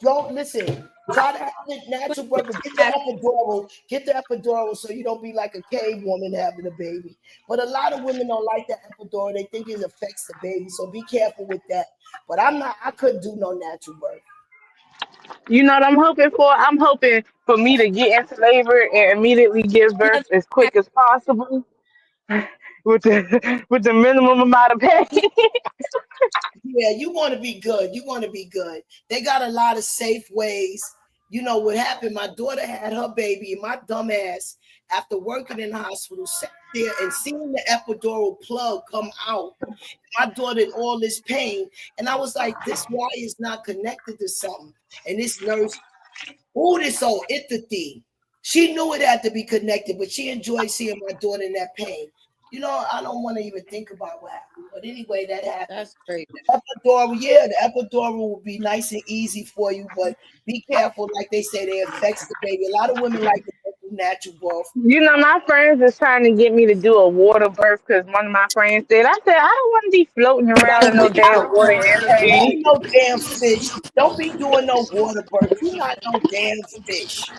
Don't listen. Try to have it natural birth, but get the Have epidural. Get the epidural so you don't be like a cave woman having a baby. But a lot of women don't like the epidural. They think it affects the baby, so be careful with that. But I'm not. I couldn't do no natural birth. You know what I'm hoping for? I'm hoping for me to get into labor and immediately give birth another as quick as possible with the minimum amount of pain. Yeah, you want to be good. You want to be good. They got a lot of safe ways. You know what happened? My daughter had her baby, and my dumb ass, after working in the hospital, sat there and seeing the epidural plug come out. My daughter in all this pain, and I was like, "This wire is not connected to something." And this nurse, oh, this old ithy. She knew it had to be connected, but she enjoyed seeing my daughter in that pain. I don't want to even think about what happened. But anyway, that happened. that's great. Epidural, yeah, the epidural will be nice and easy for you, but be careful. Like they say, they affects the baby. A lot of women like to go through natural birth. You know, my friends is trying to get me to do a water birth because one of my friends did. I said, I don't want to be floating around in no damn water in You pain. ain't no damn fish. Don't be doing no water birth. You not no damn fish.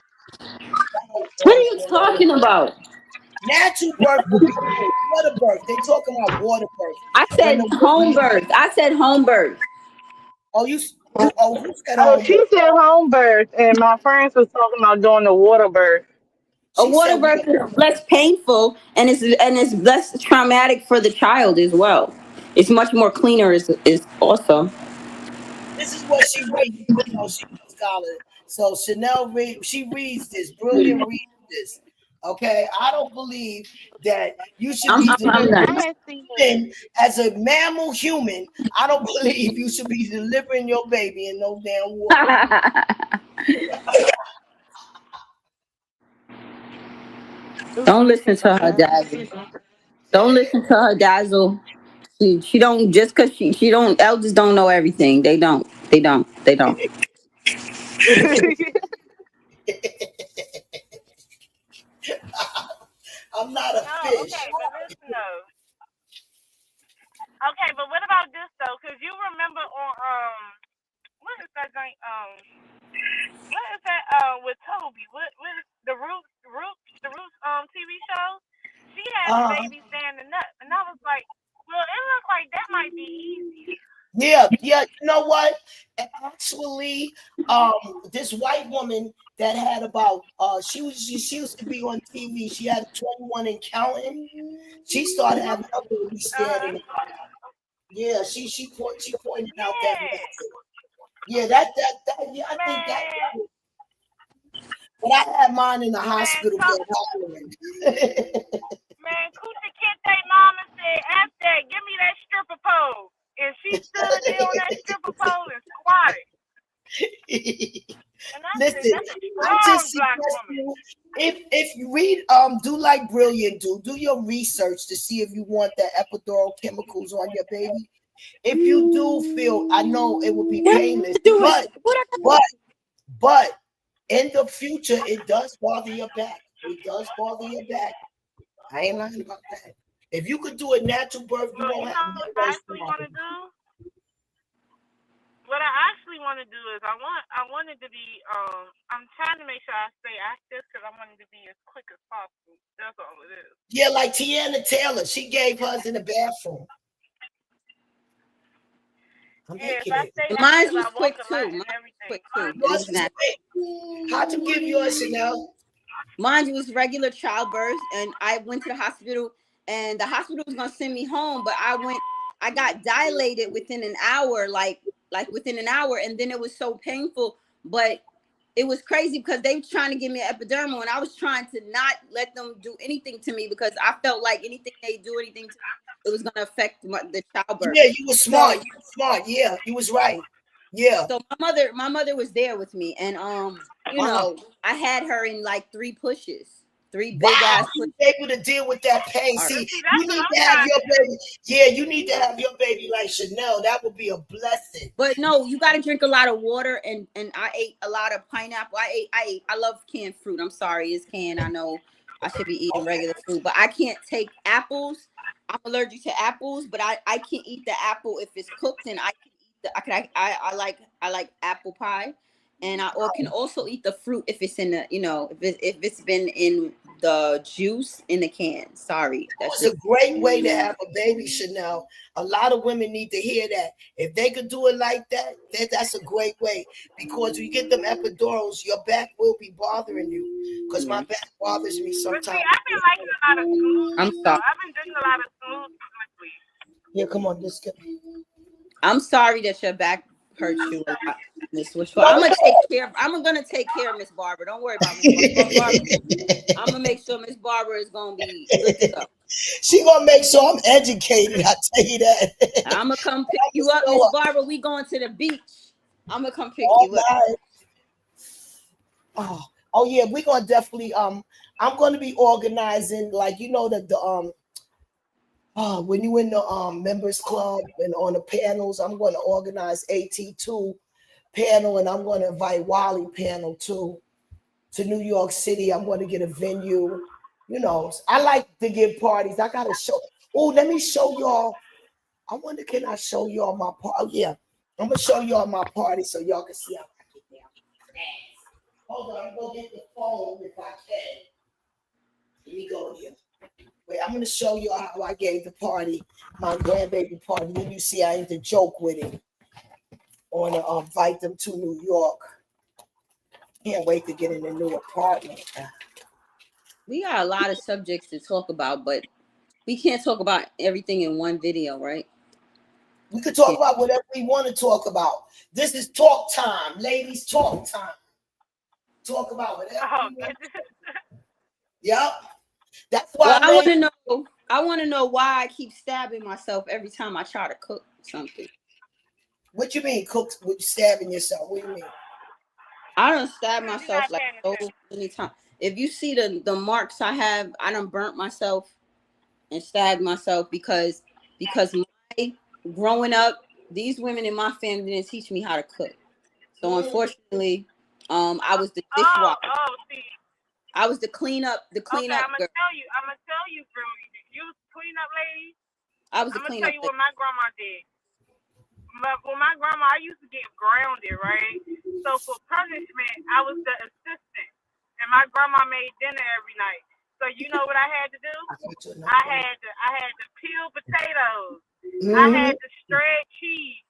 What are you talking about? Natural birth will be good. Water birth. They talking about water birth. I When said the home birth. I said home birth. who said Oh, home she birth? said home birth, and my friends was talking about doing the water birth. A She water said birth is less painful and it's less traumatic for the child as well. It's much more cleaner is also. this is what she reads. She's a scholar. So Chanel she reads this. Brilliant reads this. Okay. I don't believe that you should I'm be I'm I done. had seen delivering as a mammal human. I don't believe you should be delivering your baby in no damn water. Don't listen to her, Dazzle. Don't listen to her, Dazzle. She don't just cause she don't elders don't know everything. They don't. They don't. They don't. I'm not a No, fish. okay, but listen though. Okay, but what about this though? Because you remember on what is that thing? What is that? With Toby? What is the Roots TV show? She had the Uh, baby standing up, and I was like, well, it looks like that might be easier. yeah. You know what? Actually, this white woman that had about she used to be on TV. She had 21 and counting. She started having her baby standing up. Yeah, she pointed out that method. Yeah, that yeah, I think that. But I had mine in the hospital bed hollering. Man, Coochie Kente mama said, F that, give me that stripper pole. And she stood there on that stripper pole and squatted. And I Listen, said, that's a I'm strong just black woman. if you read do like Brilliant do your research to see if you want the epidural chemicals on your baby. If you do feel, I know it will be painless, but in the future it does bother your back. It does bother your back. I ain't lying about that. If you could do a natural birth, you won't have no What I actually want to do? What I actually want to do is I wanted to be I'm trying to make sure I stay active because I wanted to be as quick as possible. That's all it is. Yeah, like Tiana Taylor, she gave hers in the bathroom. Mine was quick too. How'd you give yours, Chanel? Mine was regular childbirth, and I went to the hospital, and the hospital was gonna send me home, but I got dilated within an hour, like within an hour, and then it was so painful, but it was crazy because they were trying to give me an epidural, and I was trying to not let them do anything to me because I felt like anything they do anything to me, it was gonna affect the childbirth. Yeah, you were smart. You were smart. Yeah, you was right. Yeah. So my mother was there with me, and you know, I had her in like 3 pushes. 3 big ass pushes. Able to deal with that pain. See, you need to have your baby. Yeah, you need to have your baby like Chanel. That would be a blessing. But no, you got to drink a lot of water, and I ate a lot of pineapple. I love canned fruit. I'm sorry, it's canned. I know I should be eating regular fruit, but I can't take apples. I'm allergic to apples, but I can't eat the apple if it's cooked, and I can eat I like apple pie, and I can also eat the fruit if it's in the if it's been in the juice in the can. Sorry, that's a great way to have a baby, Chanel. A lot of women need to hear that. If they could do it like that, that's a great way, because when you get them epidurals, your back will be bothering you. Because my back bothers me sometimes. See, I've been liking a lot of smooth. I'm sorry. I've been drinking a lot of smooth liquids. Yeah, come on, let's get. I'm sorry that your back hurt you a lot, Miss Wishful. I'm gonna take care of Miss Barbara. Don't worry about Miss Barbara. I'm gonna make sure Miss Barbara is gonna be good to go. She gonna make sure I'm educated. I tell you that. I'm gonna come pick you up, Miss Barbara. We going to the beach. I'm gonna come pick you up. Oh yeah, we're gonna definitely I'm gonna be organizing, like, you know, that the when you in the members club and on the panels, I'm going to organize AT2 panel, and I'm going to invite Wally panel too to New York City. I'm going to get a venue. You know, I like to give parties. I got to show. Oh, let me show y'all. I wonder, can I show y'all my party? Oh, yeah, I'm going to show y'all my party so y'all can see how I get down. Hold on, I'm going to get the phone if I can. Let me go here. Wait, I'm going to show you how I gave the party, my grandbaby party. Then you see I ain't to joke with it. I want to invite them to New York. Can't wait to get in a new apartment. We got a lot of subjects to talk about, but we can't talk about everything in one video, right? We could talk about whatever we want to talk about. This is talk time, ladies. Talk time. Talk about whatever. Yep. That's why I want to know why I keep stabbing myself every time I try to cook something. What you mean, cook? With stabbing yourself? What do you mean? I done stabbed myself like so many times. If you see the marks I have, I done burnt myself and stabbed myself because my growing up, these women in my family didn't teach me how to cook. So unfortunately, I was the dishwasher. I was the cleanup. I'm gonna tell you, bro. You was the cleanup lady. I was the cleanup. I'm gonna tell you what my grandma did. When my grandma, I used to get grounded, right? So for punishment, I was the assistant, and my grandma made dinner every night. So you know what I had to do? I had to peel potatoes. Mm-hmm. I had to shred cheese.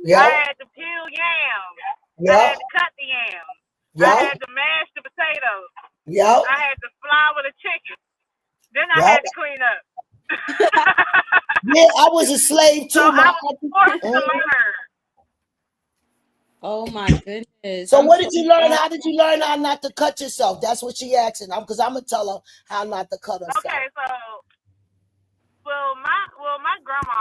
Yep. I had to peel yams. Yep. I had to cut the yams. I Yup. had to mash the potatoes. Yup. I had to flour the chicken. Then I Yup. had to clean up. Yeah, I was a slave So too. I was forced to Mhm. learn. Oh my goodness. So I'm what so did you learn? sorry. How did you learn how not to cut yourself? That's what she asking. Because I'm gonna tell her how not to cut herself. Okay, so my grandma,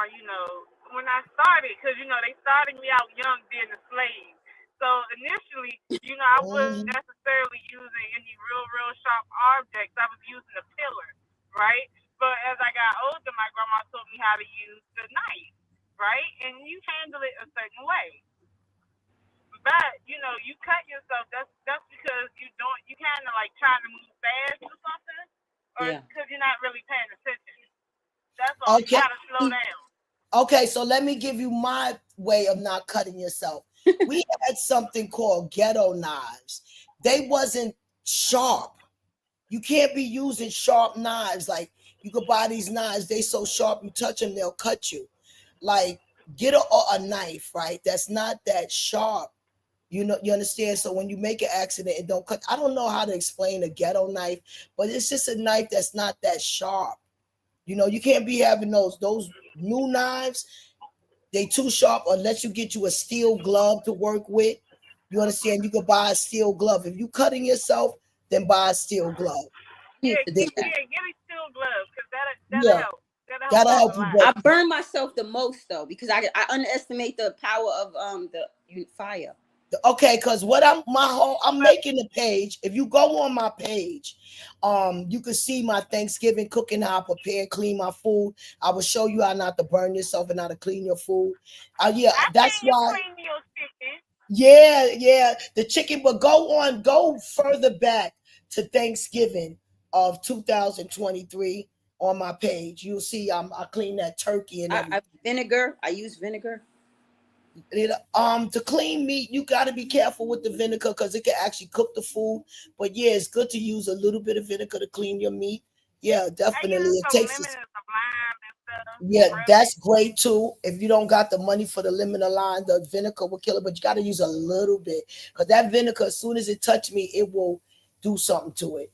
when I started, because they started me out young being a slave. So initially, I wasn't Mhm. necessarily using any real sharp objects. I was using a pillar, right? But as I got older, my grandma taught me how to use the knife, right? And you handle it a certain way. But you cut yourself. That's because you kind of like trying to move fast or something, or Yeah. because you're not really paying attention. That's all. You Okay. gotta slow down. Okay, so let me give you my way of not cutting yourself. We had something called ghetto knives. They wasn't sharp. You can't be using sharp knives. Like you could buy these knives, they so sharp you touch them, they'll cut you. Like get a knife, right? That's not that sharp. You understand? So when you make an accident, it don't cut. I don't know how to explain a ghetto knife, but it's just a knife that's not that sharp. You can't be having those new knives. They too sharp unless you get you a steel glove to work with. You understand? You could buy a steel glove. If you cutting yourself, then buy a steel glove. I need to do that. Get a steel glove because that'll Yeah, help. That'll help that'll out help a you. lot. But I burn myself the most though because I underestimate the power of the fire. okay, because what I'm But making a page. If you go on my page, you can see my Thanksgiving cooking, how I prepare and clean my food. I will show you how not to burn yourself and how to clean your food. Yeah, I that's seen you why. clean your chicken. Yeah, the chicken. But go further back to Thanksgiving of 2023 on my page. You'll see I clean that turkey and everything. I use vinegar. To clean meat, you got to be careful with the vinegar because it can actually cook the food. But yeah, it's good to use a little bit of vinegar to clean your meat. Yeah, I definitely. use It some takes. lemon and some lime and stuff. Yeah, Rub it. that's great too. If you don't got the money for the lemon or lime, the vinegar will kill it, but you got to use a little bit because that vinegar, as soon as it touch me, it will do something to it.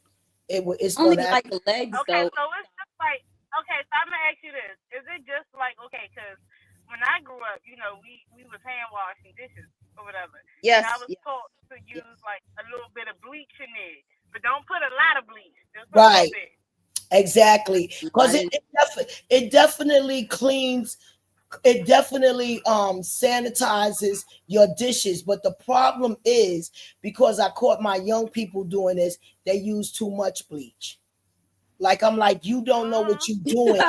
It's Only gonna like act. the legs Okay, though. so it's just like so I'm gonna ask you this: is it just like because when I grew up, we was hand washing dishes or whatever, and I Yes, was yes, taught to yes. use like a little bit of bleach in it, but don't put a lot of bleach, just a little Right, bit. exactly. No, Because I didn't. it definitely cleans. It definitely sanitizes your dishes. But the problem is because I caught my young people doing this, they use too much bleach. Like I'm like, you don't know what Mhm. you're doing.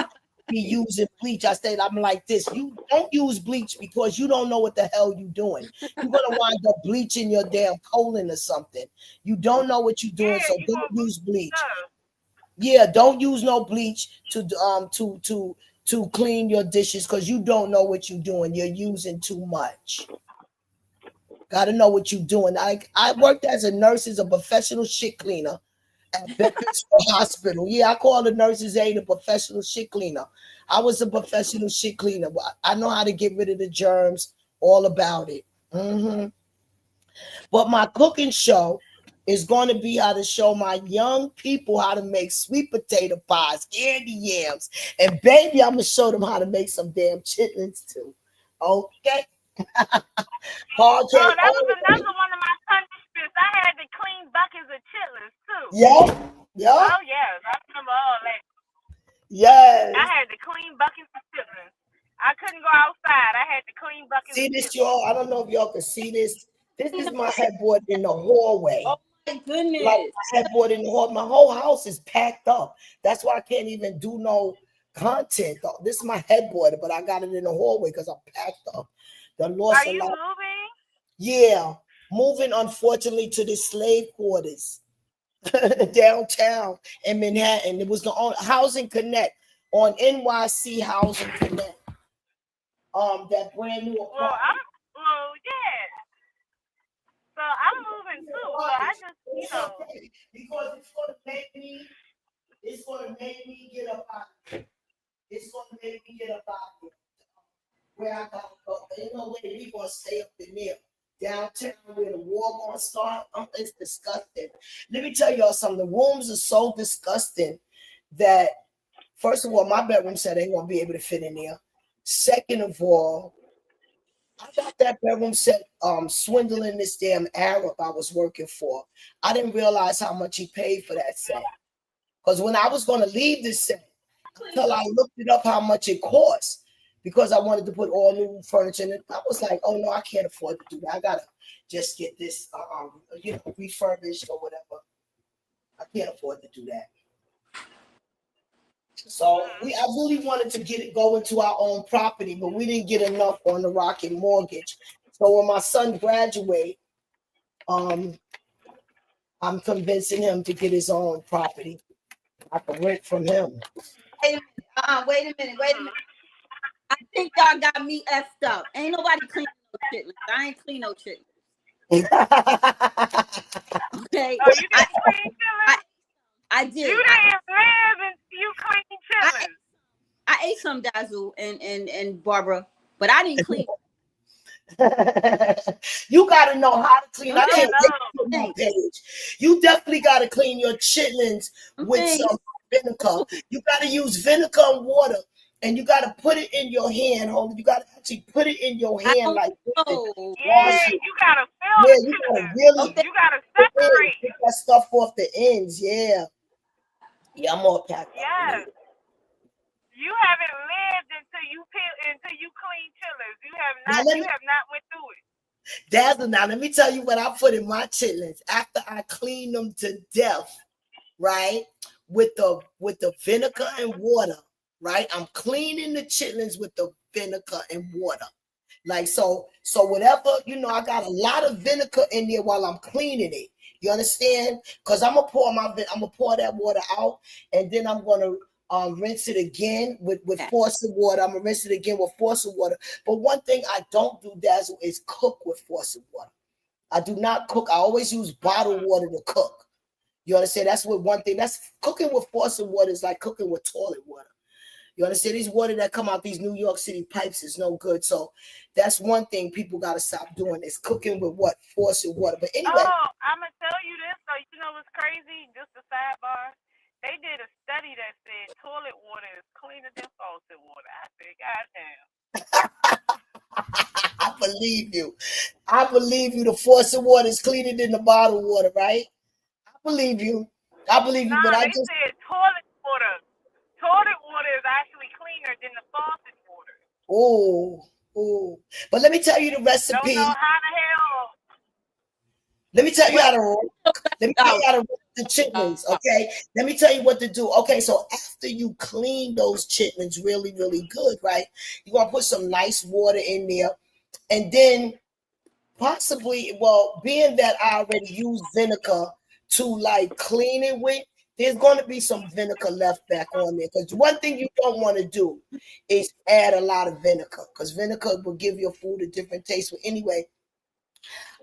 Be using bleach. I'm like this. You don't use bleach because you don't know what the hell you're doing. You're gonna wind up bleaching your damn colon or something. You don't know what you're doing, Yeah, so you don't gonna bleach use bleach. stuff. Yeah, don't use no bleach to clean your dishes because you don't know what you're doing. You're using too much. Got to know what you're doing. I worked as a nurse, as a professional shit cleaner at Veterans Hospital. Yeah, I call the nurses aide a professional shit cleaner. I was a professional shit cleaner. I know how to get rid of the germs, all about it. But my cooking show is going to be how to show my young people how to make sweet potato pies, candy yams, and baby, I'm gonna show them how to make some damn chitlins too. Okay, hard Oh, cake. that was another one of my punishments. I had to clean buckets of chitlins too. Yeah, Oh yes, I remember all that. I yes. had to clean buckets of chitlins. I couldn't go outside. I had to clean buckets See of this, chitlins. y'all? I don't know if y'all can see this. This is my headboard in the hallway. Oh my Like goodness. my headboard in the hall. My whole house is packed up. That's why I can't even do no content. This is my headboard, but I got it in the hallway because I'm packed up. The Are lost a you lot. moving? Yeah, moving unfortunately to the slave quarters downtown in Manhattan. It was the only Housing Connect on NYC Housing Connect. That brand new Well, apartment. yeah. So I'm moving too. So I just, It's okay because it's gonna make me get up out of here. It's gonna make me get up out of here. Where I gotta go. Ain't no way we gonna stay up in there. downtown where the war gonna start. It's disgusting. Let me tell y'all something. The rooms are so disgusting that, first of all, my bedroom said they won't be able to fit in there. Second of all, I got that bedroom set swindling this damn Arab I was working for. I didn't realize how much he paid for that set. Because when I was going to leave this set, until I looked it up how much it cost, because I wanted to put all new furniture in it, I was like, oh no, I can't afford to do that. I gotta just get this refurbished or whatever. I can't afford to do that. So I really wanted to go into our own property, but we didn't get enough on the Rocket Mortgage. So when my son graduates, I'm convincing him to get his own property. I can rent from him. Wait a minute. I think y'all got me effed up. Ain't nobody clean no chitlins. I ain't clean no chitlins. Okay. Oh, you didn't clean chitlins? I did. You didn't live and you clean chitlins. I ate some Dazzle and Barbara, but I didn't clean. You got to know how to clean. I can't wait for my page. You definitely got to clean your chitlins with some vinegar. You got to use vinegar and water, and you got to put it in your hand. You got to actually put it in your hand like this. Yeah, you got to feel the you got to chitlins. really You got to separate. Take that stuff off the ends. Yeah, I'm all packed up. Yes. You haven't lived until you clean chitlins. You have not went through it. Dazzle, now let me tell you what I put in my chitlins after I clean them to death, right? With the vinegar and water, right? I'm cleaning the chitlins with the vinegar and water. Like so whatever, I got a lot of vinegar in there while I'm cleaning it. You understand? Because I'm gonna pour that water out, and then I'm gonna rinse it again with faucet water. I'm gonna rinse it again with faucet water. But one thing I don't do, Dazzle, is cook with faucet water. I do not cook. I always use bottled water to cook. You understand? That's what one thing. That's cooking with faucet water is like cooking with toilet water. You understand? These water that come out these New York City pipes is no good. So that's one thing people got to stop doing is cooking with what? Faucet water. But anyway. Oh, I'm going to tell you this. So you know what's crazy? Just a sidebar. They did a study that said toilet water is cleaner than faucet water. I said, goddamn. I believe you. The faucet water is cleaner than the bottled water, right? I believe you. But they said toilet water. Toilet water is actually cleaner than the faucet water. Oh. But let me tell you the recipe. Don't know how the hell. Let me tell you how to roast the chitlins, okay? Let me tell you what to do. Okay, so after you clean those chitlins really, really good, right? You're going to put some nice water in there. And then possibly, being that I already used vinegar to like clean it with, there's going to be some vinegar left back on there. Because one thing you don't want to do is add a lot of vinegar, because vinegar will give your food a different taste. But anyway,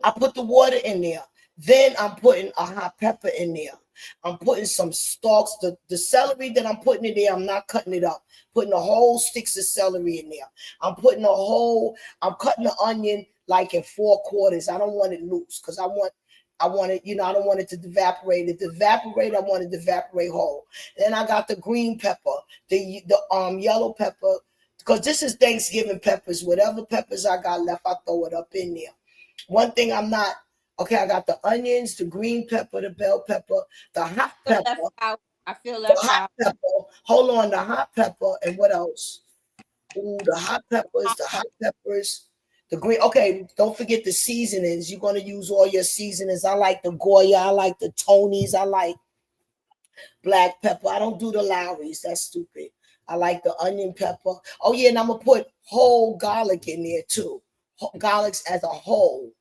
I put the water in there. Then I'm putting a hot pepper in there. I'm putting some stalks. The celery that I'm putting in there, I'm not cutting it up. Putting the whole sticks of celery in there. I'm cutting the onion like in 4 quarters. I don't want it loose because I want it, I don't want it to evaporate. If it evaporate, I want it to evaporate whole. Then I got the green pepper, the yellow pepper, because this is Thanksgiving peppers. Whatever peppers I got left, I throw it up in there. One thing I got the onions, the green pepper, the bell pepper, the hot pepper. I feel left out. Hold on, the hot pepper, and what else? Ooh, the hot peppers, the green. Okay, don't forget the seasonings. You're gonna use all your seasonings. I like the Goya, I like the Tonys, I like black pepper. I don't do the Lowry's. That's stupid. I like the onion pepper. Oh yeah, and I'm gonna put whole garlic in there too. Garlic as a whole.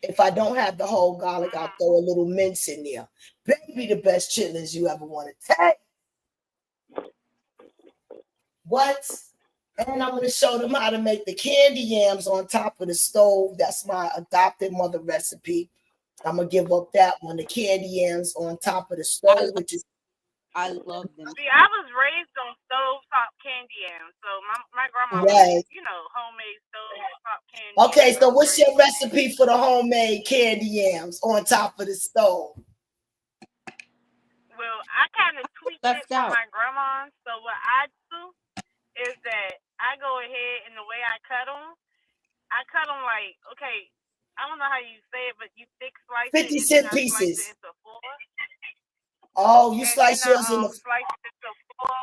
If I don't have the whole garlic, I'll throw a little mince in there. Baby, the best chitlins you ever want to take. What? And I'm going to show them how to make the candy yams on top of the stove. That's my adopted mother recipe. I'm going to give up that one. The candy yams on top of the stove, which is I love them. See, I was raised on stovetop candy yams, so my grandma Right. made, homemade stovetop candy Okay, yams. so I was what's your raised on recipe for the homemade candy yams on top of the stove? Well, I kind of tweaked it Left from out. my grandma. So what I do is that I go ahead and the way I cut them like, okay, I don't know how you say it, but you thick slice it 50 and then cent I slice it pieces. into four. Oh, you And then slice I yours in the slice it into four.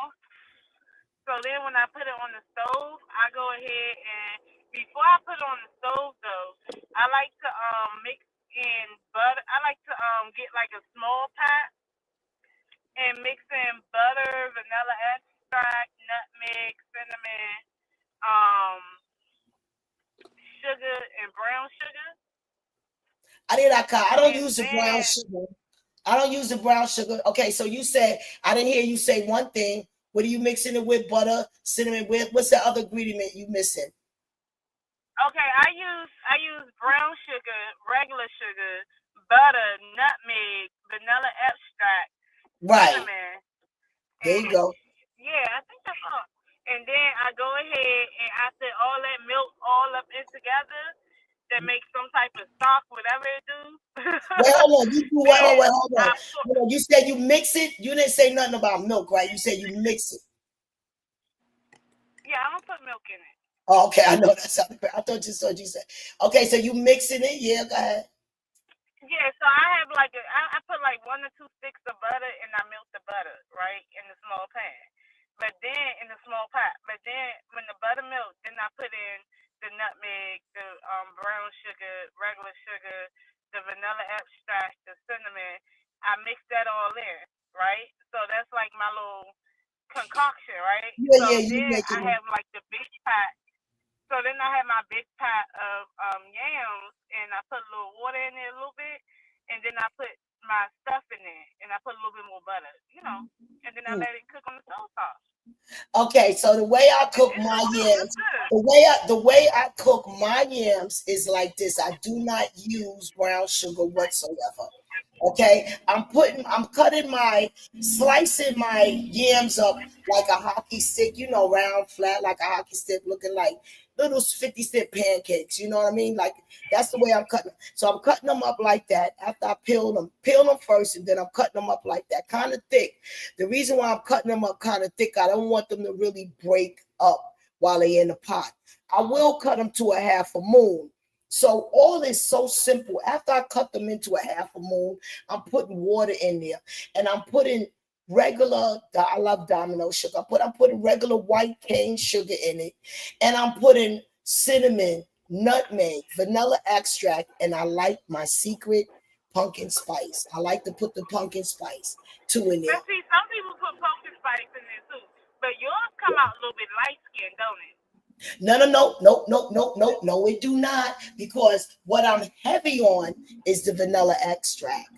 So then when I put it on the stove, I go ahead and before I put it on the stove though, I like to mix in butter. I like to get like a small pot and mix in butter, vanilla extract, nutmeg, cinnamon, um, sugar, and brown sugar. I don't And use the brown then, sugar. I don't use the brown sugar. Okay, so you said I didn't hear you say one thing. What are you mixing it with? Butter, cinnamon with? What's the other ingredient you missing? okay, I use brown sugar, regular sugar, butter, nutmeg, vanilla extract, Right. cinnamon, There and you go. yeah, I think that's all. And then I go ahead and after all that milk all up in together, that makes some type of stock, whatever it do. Wait, hold on. You do then wait, hold I on. put, Hold on. You said you mix it. You didn't say nothing about milk, right? You said you mix it. yeah, I don't put milk in it. Oh, okay, I know that sounded great. I thought you said. Okay, so you mixing it? Yeah, go ahead. Yeah, so I have like I put like 1 or 2 sticks of butter and I melt the butter, right, in the small pan. But then in the small pot. But then when the butter melts, then I put in the nutmeg, the brown sugar, regular sugar, the vanilla extract, the cinnamon. I mix that all in, right? So that's like my little concoction, right? Yeah, So yeah, you then I making it. have like the big pot. So then I have my big pot of yams, and I put a little water in it a little bit, and then I put my stuff in there, and I put a little bit more butter, and then I let it cook on the stove top. Okay, so the way I And cook it's my good. It's yams, good. the way I cook my yams is like this. I do not use brown sugar whatsoever. Okay, slicing my yams up like a hockey stick, round, flat, like a hockey stick, looking like little 50-cent pancakes. You know what I mean? Like that's the way I'm cutting them. So I'm cutting them up like that. After I peel them first, and then I'm cutting them up like that, kind of thick. The reason why I'm cutting them up kind of thick, I don't want them to really break up while they're in the pot. I will cut them to a half a moon. So all is so simple. After I cut them into a half a moon, I'm putting water in there, and I'm putting I love Domino sugar. I'm putting regular white cane sugar in it, and I'm putting cinnamon, nutmeg, vanilla extract, and I like my secret pumpkin spice. I like to put the pumpkin spice too in there. But see, some people put pumpkin spice in there too. But yours come out a little bit light skinned, don't it? No, it do not, because what I'm heavy on is the vanilla extract.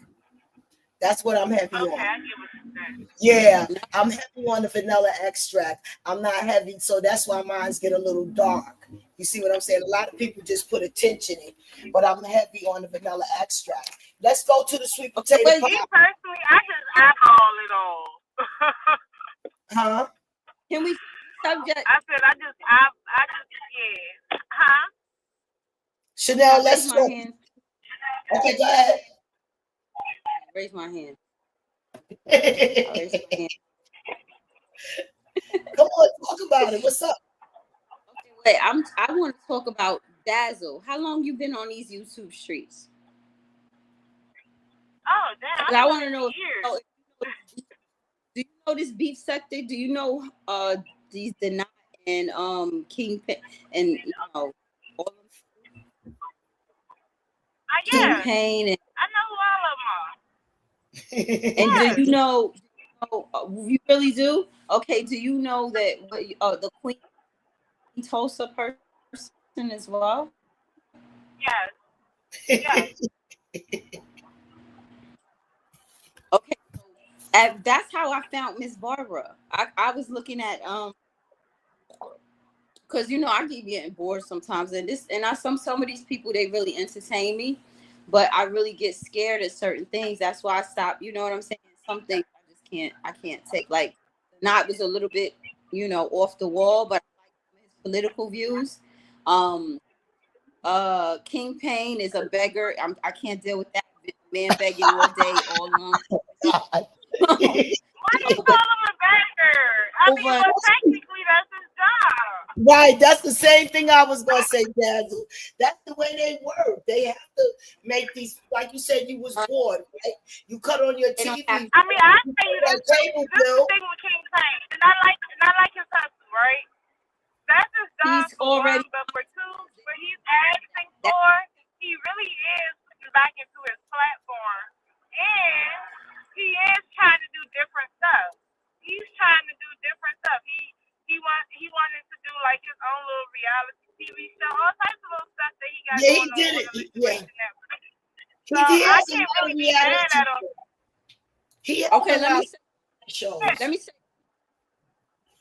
That's what I'm heavy Okay, on. I get what you're saying. Yeah, I'm heavy on the vanilla extract. I'm not heavy, so that's why mine's get a little dark. You see what I'm saying? A lot of people just put attention in, but I'm heavy on the vanilla extract. Let's go to the sweet potato Wait, Me pie. personally, I just eyeball it all. Huh? can we subject? I said I just yeah. Huh? Chanel, I raise let's my talk. hand. Okay, go ahead. Raise my hand. I raise Come my hand. on, talk about it. What's up? Okay, wait. I want to talk about Dazzle. How long you been on these YouTube streets? Oh damn! And I want to know years. do you know this beef sector? Do you know these Deny and King and all King Yeah, Pain and I know who all of them are. do you know you really do? Okay, do you know that the Queen Tulsa person as well? Yes. Yes. Okay, that's how I found Miss Barbara. I was looking at because I keep getting bored sometimes, and some of these people, they really entertain me, but I really get scared at certain things. That's why I stopped. You know what I'm saying? Some things I just I can't take like not was a little bit, off the wall, but I like his political views. King Payne is a beggar. I can't deal with that man begging all day, all along. Why do you call him a beggar? I mean, well, technically that's his job. Right, that's the same thing I was gonna say, Dad. That's the way they work. They have to make these, like you said, you was bored, right? You cut on your TV. I mean, I tell you this is the thing with King Payne, and I like his hustle, right? That's his job for one, but for two, what he's asking for, he really is putting back into his platform, and he is trying to do different stuff. He's trying to do different stuff. He wanted to do like his own little reality TV show, all types of little stuff that he got going on. He did it. So I can't really be mad at him. Okay, let me say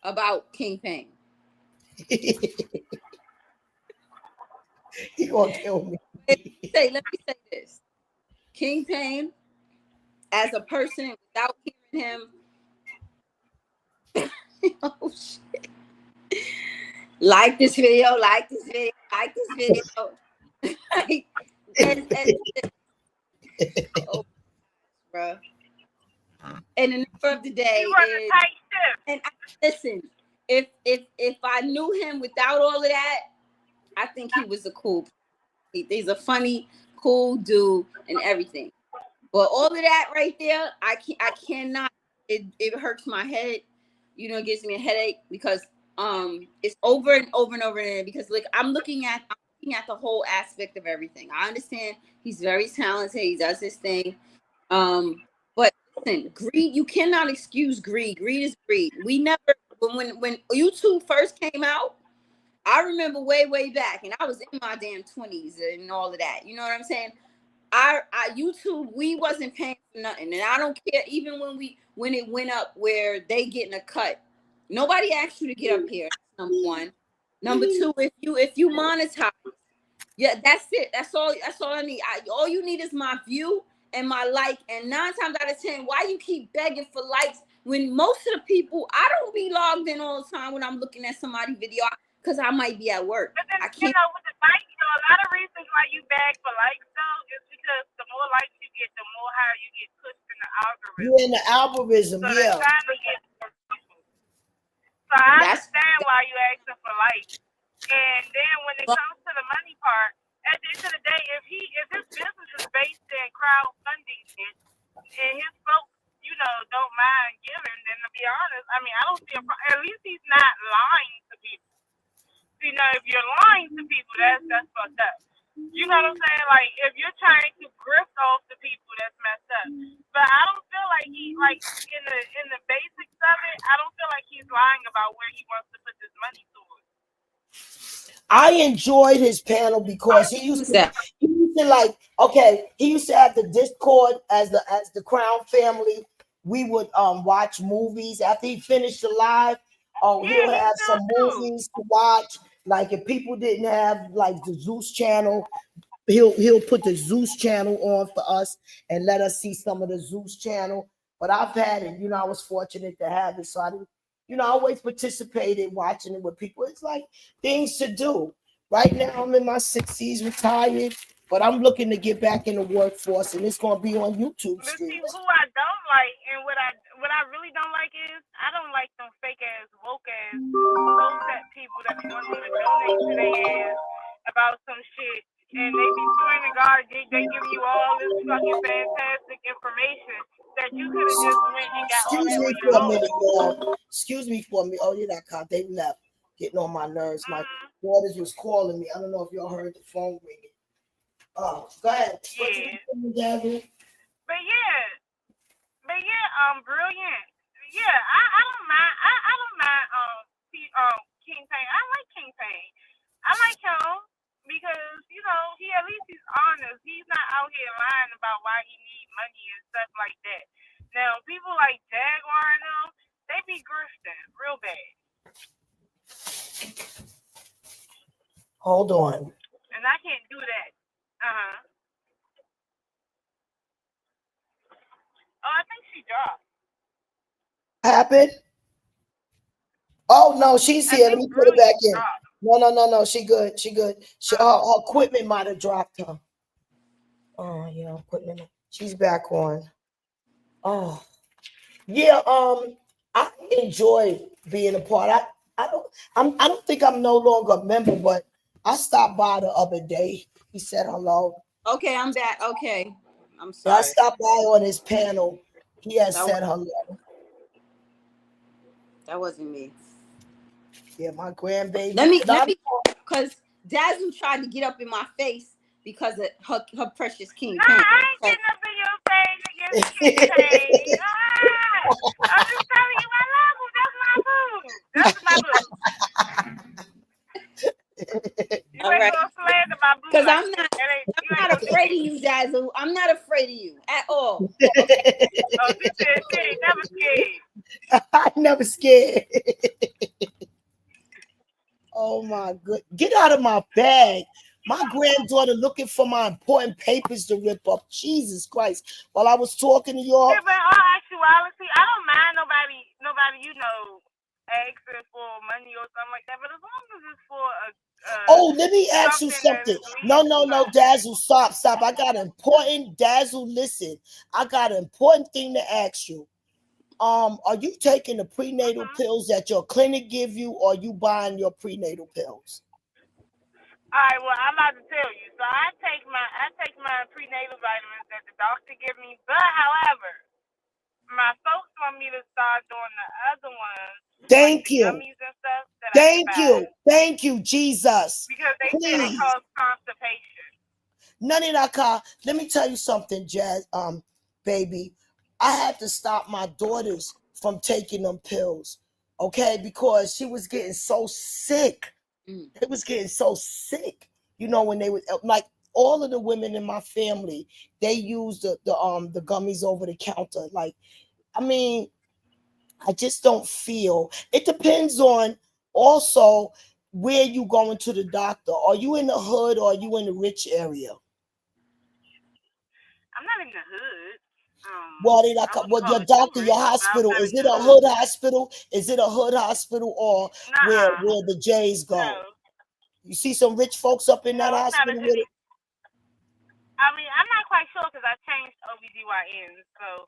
about King Payne. He gonna kill me. Let me say this. King Payne, as a person, without hearing him, oh shit. Like this video. Oh, bro. And the number of the day is, and listen, if I knew him without all of that, I think he was a cool. He's a funny, cool dude and everything. But all of that right there, I cannot. It hurts my head. It gives me a headache because it's over and over and over again. Because like I'm looking at the whole aspect of everything. I understand he's very talented. He does his thing. But listen, greed. You cannot excuse greed. Greed is greed. We never when YouTube first came out. I remember way back, and I was in my damn 20s and all of that. You know what I'm saying? Our YouTube, we wasn't paying for nothing, and I don't care. Even when it went up where they getting a cut, nobody asked you to get up here. Number one, number two, if you monetize, yeah, that's it. That's all I need. All you need is my view and my like. And 9 times out of 10, why you keep begging for likes when most of the people, I don't be logged in all the time when I'm looking at somebody's video. Because I might be at work. But then, with the likes, a lot of reasons why you beg for likes, though, is because the more likes you get, the more higher you get pushed in the algorithm. You're in the algorithm, so they're trying to get more people. So I understand why you asking for likes. And then when it comes to the money part, at the end of the day, if his business is based in crowdfunding it, and his folks, don't mind giving, then to be honest, I mean, I don't see at least he's not lying to people. If you're lying to people, that's fucked up. You know what I'm saying? Like, if you're trying to grift off the people, that's messed up. But I don't feel like he, like, in the basics of it, I don't feel like he's lying about where he wants to put this money towards. I enjoyed his panel because he used to like, okay, he used to have the Discord as the Crown family. We would watch movies after he finished the live. He'll have some movies to watch. Like if people didn't have like the Zeus channel, he'll put the Zeus channel on for us and let us see some of the Zeus channel. But I've had it, I was fortunate to have it. So I didn't, I always participated watching it with people. It's like things to do. Right now I'm in my 60s, retired, but I'm looking to get back in the workforce, and it's gonna be on YouTube. But see, who I don't like and what I really don't like is I don't like them fake ass woke ass set people that be wanting to donate to their ass about some shit, and they be swearing to God they give you all this fucking fantastic information that you could have just went and got all that on your own. Excuse me for a minute. Oh, you're not caught. They left, getting on my nerves. My daughters was calling me. I don't know if y'all heard the phone ringing. Oh, go ahead. Yeah. But yeah, brilliant. Yeah, I don't mind. I don't mind. King Payne. I like King Payne. I like him because he at least he's honest. He's not out here lying about why he needs money and stuff like that. Now people like Jaguar and them, they be grifting real bad. Hold on. And I can't do that. Oh, I think she dropped. Happened? Oh no, she's I here. Let think me put it Bruce back in. dropped. No. She good. She good. Her equipment might have dropped her. Oh yeah, equipment. She's back on. Oh yeah. I enjoy being a part. I don't think I'm no longer a member, but I stopped by the other day. He said hello. Okay, I'm back. Okay, I'm Yeah, I sorry. stopped by on his panel. He has That was, said hello. that wasn't me. Yeah, my grandbaby. Let me, because Dazzle tried to get up in my face because of her precious King Nah, Pain. I ain't getting up in your face against King Pain. I'm just telling you I love him. That's my boo. That's my boo. You All ain't right, gonna slander my boo because like that. You I'm ain't not gonna do afraid of that. you, Dazzle. I'm not afraid of you at all. Oh, she said she ain't never scared. I never scared. Oh my good. Get out of my bag. My granddaughter looking for my important papers to rip up. Jesus Christ. While I was talking to y'all. Yeah, but in all actuality, I don't mind nobody, asking for money or something like that. But as long as it's for Oh, let me ask you something that's something. sweet, No, Dazzle, stop. I got an important Dazzle. Listen, I got an important thing to ask you. Are you taking the prenatal pills that your clinic give you, or you buying your prenatal pills? All right, well, I'm about to tell you. So I take my prenatal vitamins that the doctor give me, but however, my folks want me to start doing the other ones, like Thank the you. gummies and stuff that I can Thank buy you. Thank you, Jesus. because they say they Please. cause constipation. None of that car. Let me tell you something, Jazz, baby. I had to stop my daughters from taking them pills, okay? Because she was getting so sick. They was getting so sick. You know, when they would like all of the women in my family, they used the gummies over the counter. Like, I mean, I just don't feel. It depends on also where you going to the doctor. Are you in the hood or are you in the rich area? I'm not in the hood. Well, I wouldn't well, call your it too doctor, your rich, but I'm hospital, not is in it the a hood. hood hospital? Is it a hood hospital or Nuh-uh. where the Jays go? No. You see some rich folks up in No, that it's not a hospital with hoodie. it? I mean, I'm not quite sure because I changed OBGYN, so.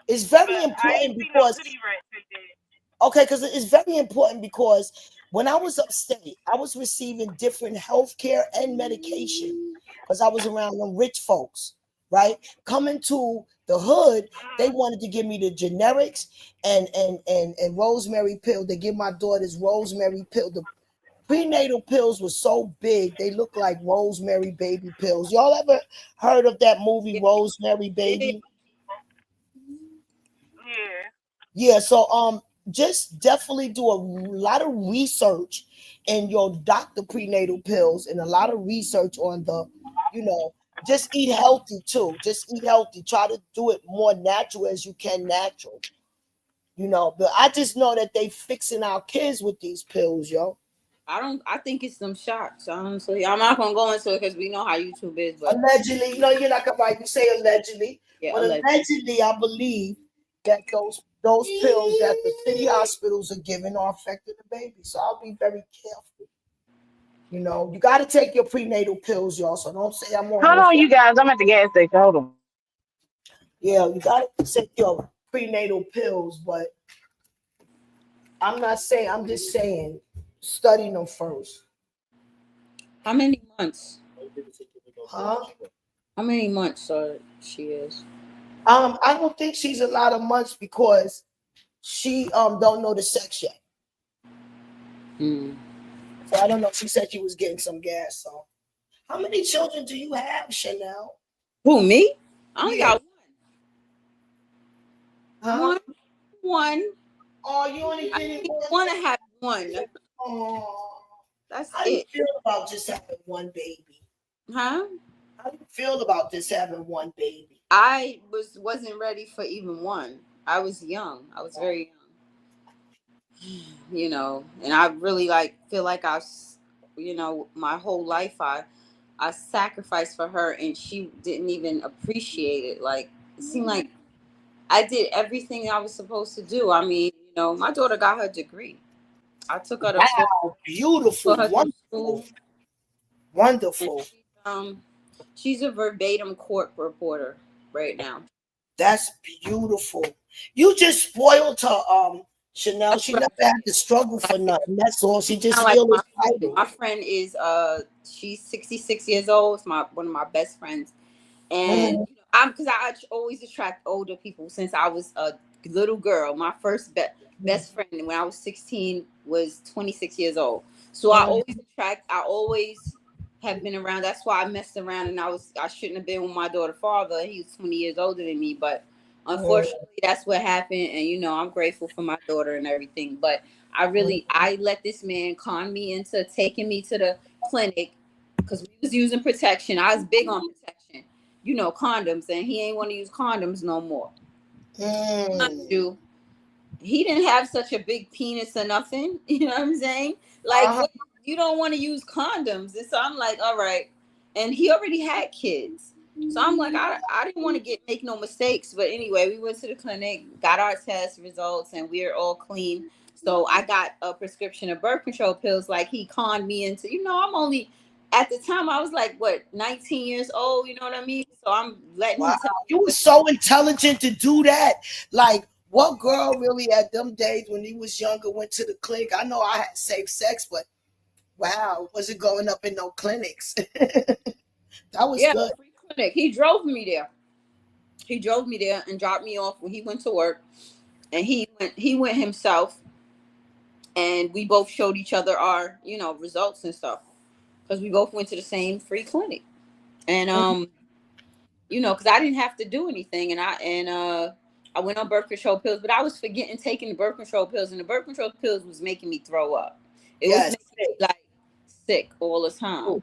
It's very But I important ain't seen no because hoodie rats in there. okay, because it's very important because when I was upstate, I was receiving different health care and medication because I was around them rich folks, right? Coming to the hood, they wanted to give me the generics and rosemary pill. They give my daughters rosemary pill. The prenatal pills were so big, they look like rosemary baby pills. Y'all ever heard of that movie Rosemary Baby? Yeah. Yeah, so just definitely do a lot of research in your doctor prenatal pills and a lot of research on just eat healthy too. Just eat healthy. Try to do it more natural as you can natural. But I just know that they fixing our kids with these pills, yo. I think it's some shots, honestly. I'm not gonna go into it because we know how YouTube is, but Allegedly, no, you're not gonna right. You say allegedly, yeah, but allegedly, I believe that those pills that the city hospitals are giving are affecting the baby. So I'll be very careful. You got to take your prenatal pills, y'all. So don't say I'm on Hold no. on, you guys. I'm at the gas station. Hold on. Yeah, you got to take your prenatal pills, but I'm not saying. I'm just saying, study them first. how many months? Huh? How many months she is? I don't think she's a lot of months because she don't know the sex yet. So I don't know. She said she was getting some gas. So how many children do you have, Chanel? Who, me? I only Yeah. got Huh? one. Oh, you only I getting didn't one? want to have one. Oh, That's how do you it. feel about just having one baby? Huh? How do you feel about just having one baby? I wasn't ready for even one. I was young. I was very young. And I really feel like my whole life I sacrificed for her and she didn't even appreciate it. Like it seemed like I did everything I was supposed to do. I mean, my daughter got her degree. I took her to Florida, Wow, beautiful, put her through wonderful, school, and wonderful. she's a verbatim court reporter right now. That's beautiful. You just spoiled her, Chanel. That's She what never had to struggle I for nothing. That's all. She just sound like feel entitled. my friend is she's 66 years old. It's one of my best friends. And Mhm. I'm because I always attract older people since I was a little girl. My first best friend when I was 16 was 26 years old. So I always have been around. That's why I messed around and I shouldn't have been with my daughter's father. He was 20 years older than me, but unfortunately that's what happened. And I'm grateful for my daughter and everything. But I let this man con me into taking me to the clinic because we was using protection. I was big on protection, condoms, and he ain't want to use condoms no more. Mm. He didn't have such a big penis or nothing. You know what I'm saying? Like, what, you don't want to use condoms. And so I'm like, all right. And he already had kids. So I'm like, I didn't want to make no mistakes. But anyway, we went to the clinic, got our test results, and we're all clean. So I got a prescription of birth control pills. Like, he conned me into, I'm only, at the time I was like, what, 19 years old? You know what I mean? So I'm letting Wow, him tell me. you were so intelligent to do that. Like, what girl really at them days when he was younger went to the clinic? I know I had safe sex, but wow, wasn't going up in no clinics. That was good. Free clinic. He drove me there. He drove me there and dropped me off when he went to work. And he went himself, and we both showed each other our, results and stuff. Because we both went to the same free clinic. And because I didn't have to do anything, and I went on birth control pills, but I was forgetting taking the birth control pills, and the birth control pills was making me throw up. It was Yes. making me like sick all the time.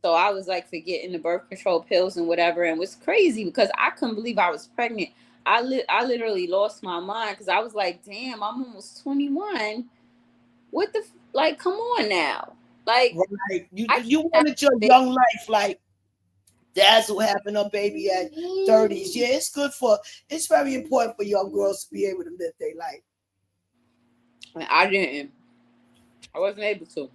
So I was like forgetting the birth control pills and whatever, and it was crazy because I couldn't believe I was pregnant. I literally lost my mind because I was like, damn, I'm almost 21. What the like? Come on now, like Right. You wanted your young life, like that's what happened on baby at 30s. Yeah, it's very important for young girls to be able to live their life. I didn't. I wasn't able to.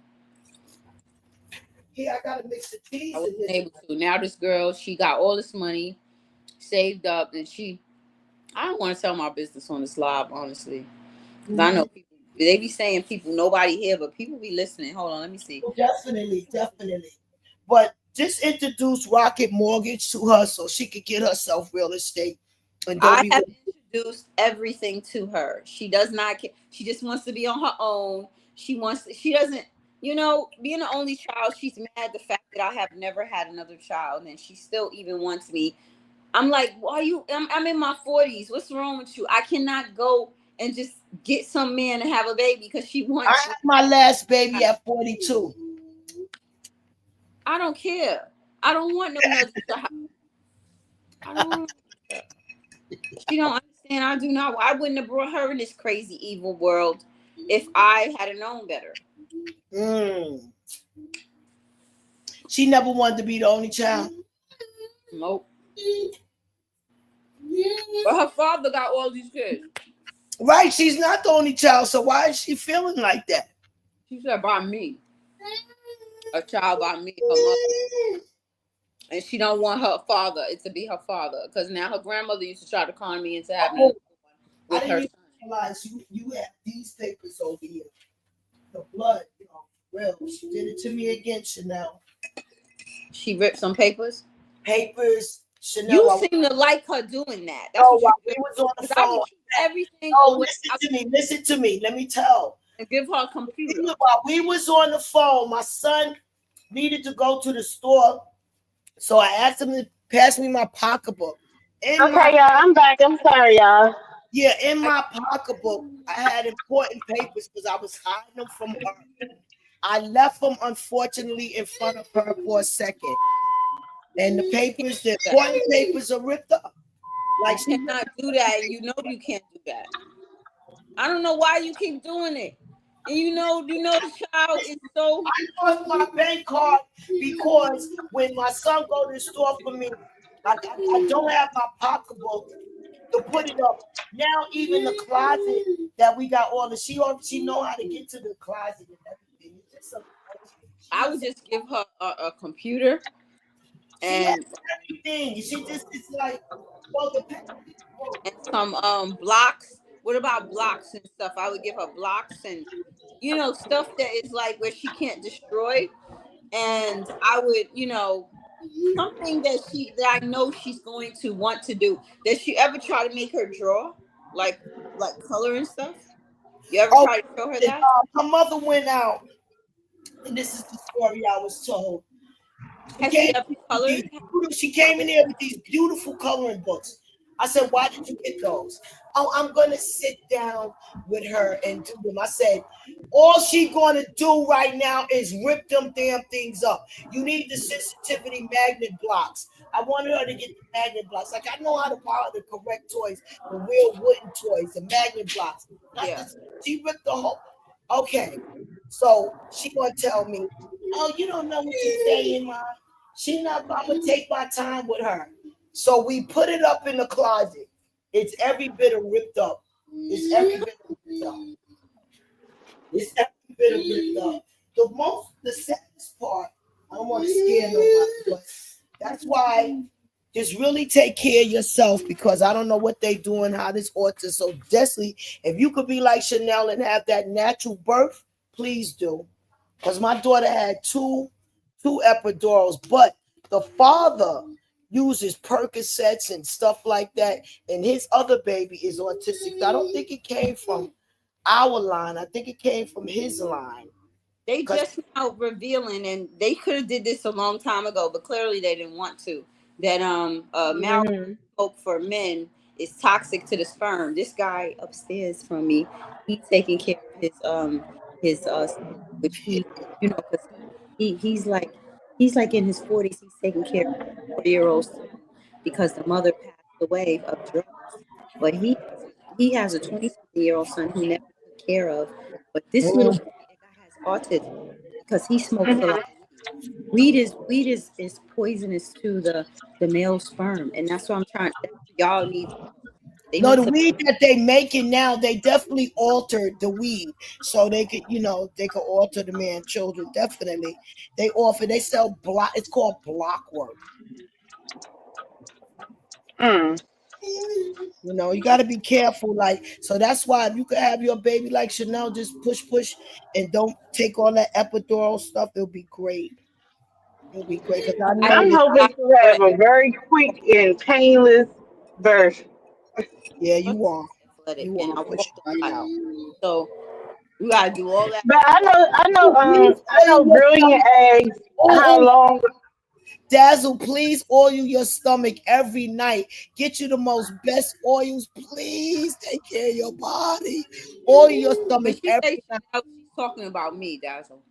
Here, I gotta mix the cheese. I wasn't able to. Now this girl, she got all this money saved up, and I don't want to tell my business on this live, honestly. Because I know people, they be saying people, nobody here, but people be listening. Hold on, let me see. Definitely. But just introduce Rocket Mortgage to her so she could get herself real estate. And I have introduced everything to her. She does not care. She just wants to be on her own. She doesn't, being the only child, she's mad the fact that I have never had another child, and she still even wants me. I'm like, I'm in my 40s. What's wrong with you? I cannot go and just get some man to have a baby because she wants. I had my last baby at 42. I don't care. I don't want no another child. I don't. She don't understand. I do not. I wouldn't have brought her in this crazy evil world if I had known better. She never wanted to be the only child. Nope. But her father got all these kids. Right, she's not the only child, so why is she feeling like that? She said by me. A child by me, her mother. And she don't want her father it to be her father. Because now her grandmother used to try to con me into having another one with her son. Realize you had these papers over here. The blood, real. She did it to me again, Chanel. She ripped some papers? Papers. Chanel, you seem to like her doing that. That's what we was on the phone. Everything. Listen to me. Let me tell. And give her a computer. While we was on the phone, my son needed to go to the store, so I asked him to pass me my pocketbook. Y'all, I'm back. I'm sorry, y'all. Yeah, in my pocketbook, I had important papers because I was hiding them from her. I left them, unfortunately, in front of her for a second. And the important papers are ripped up. Like she cannot do that, and you can't do that. I don't know why you keep doing it. And the child is so. I lost my bank card because when my son go to the store for me, I don't have my pocketbook. to put it up. Now even the closet that we got all the she know how to get to the closet and everything. It's just I would just give her a computer she has and everything. She just it's like well the some blocks. What about blocks and stuff? I would give her blocks and stuff that is like where she can't destroy. And I would, something that I know she's going to want to do. Does she ever try to make her draw like color and stuff? You ever try to show her that? her mother went out, and this is the story I was told. Has she ever colored? She came in here with these beautiful coloring books. I said, why did you get those? Oh, I'm going to sit down with her and do them. I said, all she going to do right now is rip them damn things up. You need the sensitivity magnet blocks. I wanted her to get the magnet blocks. Like, I know how to power the correct toys, the real wooden toys, the magnet blocks. Yeah. She ripped the whole. Okay. So she going to tell me, oh, you don't know what you're saying, Mom. She not going to take my time with her. So we put it up in the closet. It's every bit of ripped up. It's every bit of ripped up. It's every bit of ripped up. The saddest part, I don't want to scare nobody, but that's why just really take care of yourself because I don't know what they doing, how this autism. So Desley, if you could be like Chanel and have that natural birth, please do. Because my daughter had two epidurals, but the father uses Percocets and stuff like that, and his other baby is autistic. I don't think it came from our line. I think it came from his line. They just now revealing, and they could have did this a long time ago, but clearly they didn't want to. That marijuana smoke for men is toxic to the sperm. This guy upstairs from me, he's taking care of his which he because he's like in his 40s. He's taking care of a 4-year-old son because the mother passed away of drugs. But he has a 27-year-old son he never took care of. But this little guy has autism because he smokes a lot. Weed is poisonous to the male sperm, and that's what I'm trying. Y'all need. The weed that they making now, they definitely altered the weed so they could, they could alter the man children. Definitely, they sell block. It's called block work. You got to be careful. So that's why if you could have your baby like Chanel, just push, and don't take all that epidural stuff. It'll be great. It'll be great because I'm hoping to have a very quick and painless birth. Yeah, you are. And I walked right out. So we gotta do all that. But I know brilliant eggs. How long? Dazzle, please oil your stomach every night. Get you the most best oils. Please take care of your body. Oil your stomach every night. She's talking about me, Dazzle.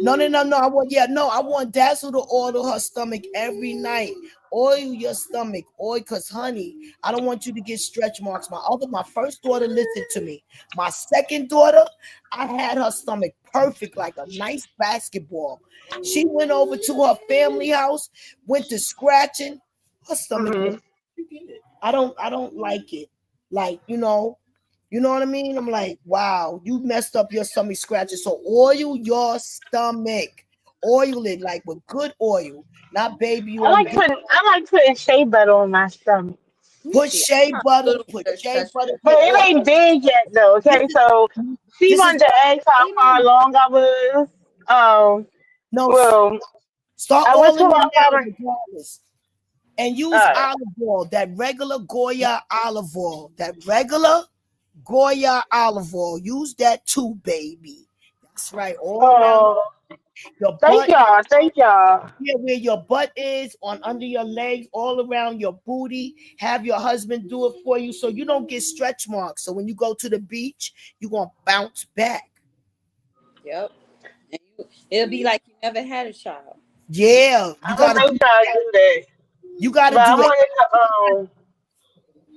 No. I want Dazzle to oil her stomach every night. Oil your stomach. Oil, because honey, I don't want you to get stretch marks. My first daughter listened to me. My second daughter, I had her stomach perfect, like a nice basketball. She went over to her family house, went to scratching. Her stomach. I don't like it. You know what I mean? I'm like, wow, you messed up your stomach scratching. So oil your stomach. Oil it like with good oil, not baby oil. I like putting shea butter on my stomach. Put shea butter. But it ain't big yet though. Okay, so she wanted to ask how far along I was. Start oiling regardless. And use olive oil, that regular Goya olive oil. Use that too, baby. That's right. Thank y'all. Yeah, where your butt is, under your legs, all around your booty. Have your husband do it for you so you don't get stretch marks. So when you go to the beach, you're going to bounce back. Yep. And it'll be like you never had a child. Yeah. You got to do that. You got to do it.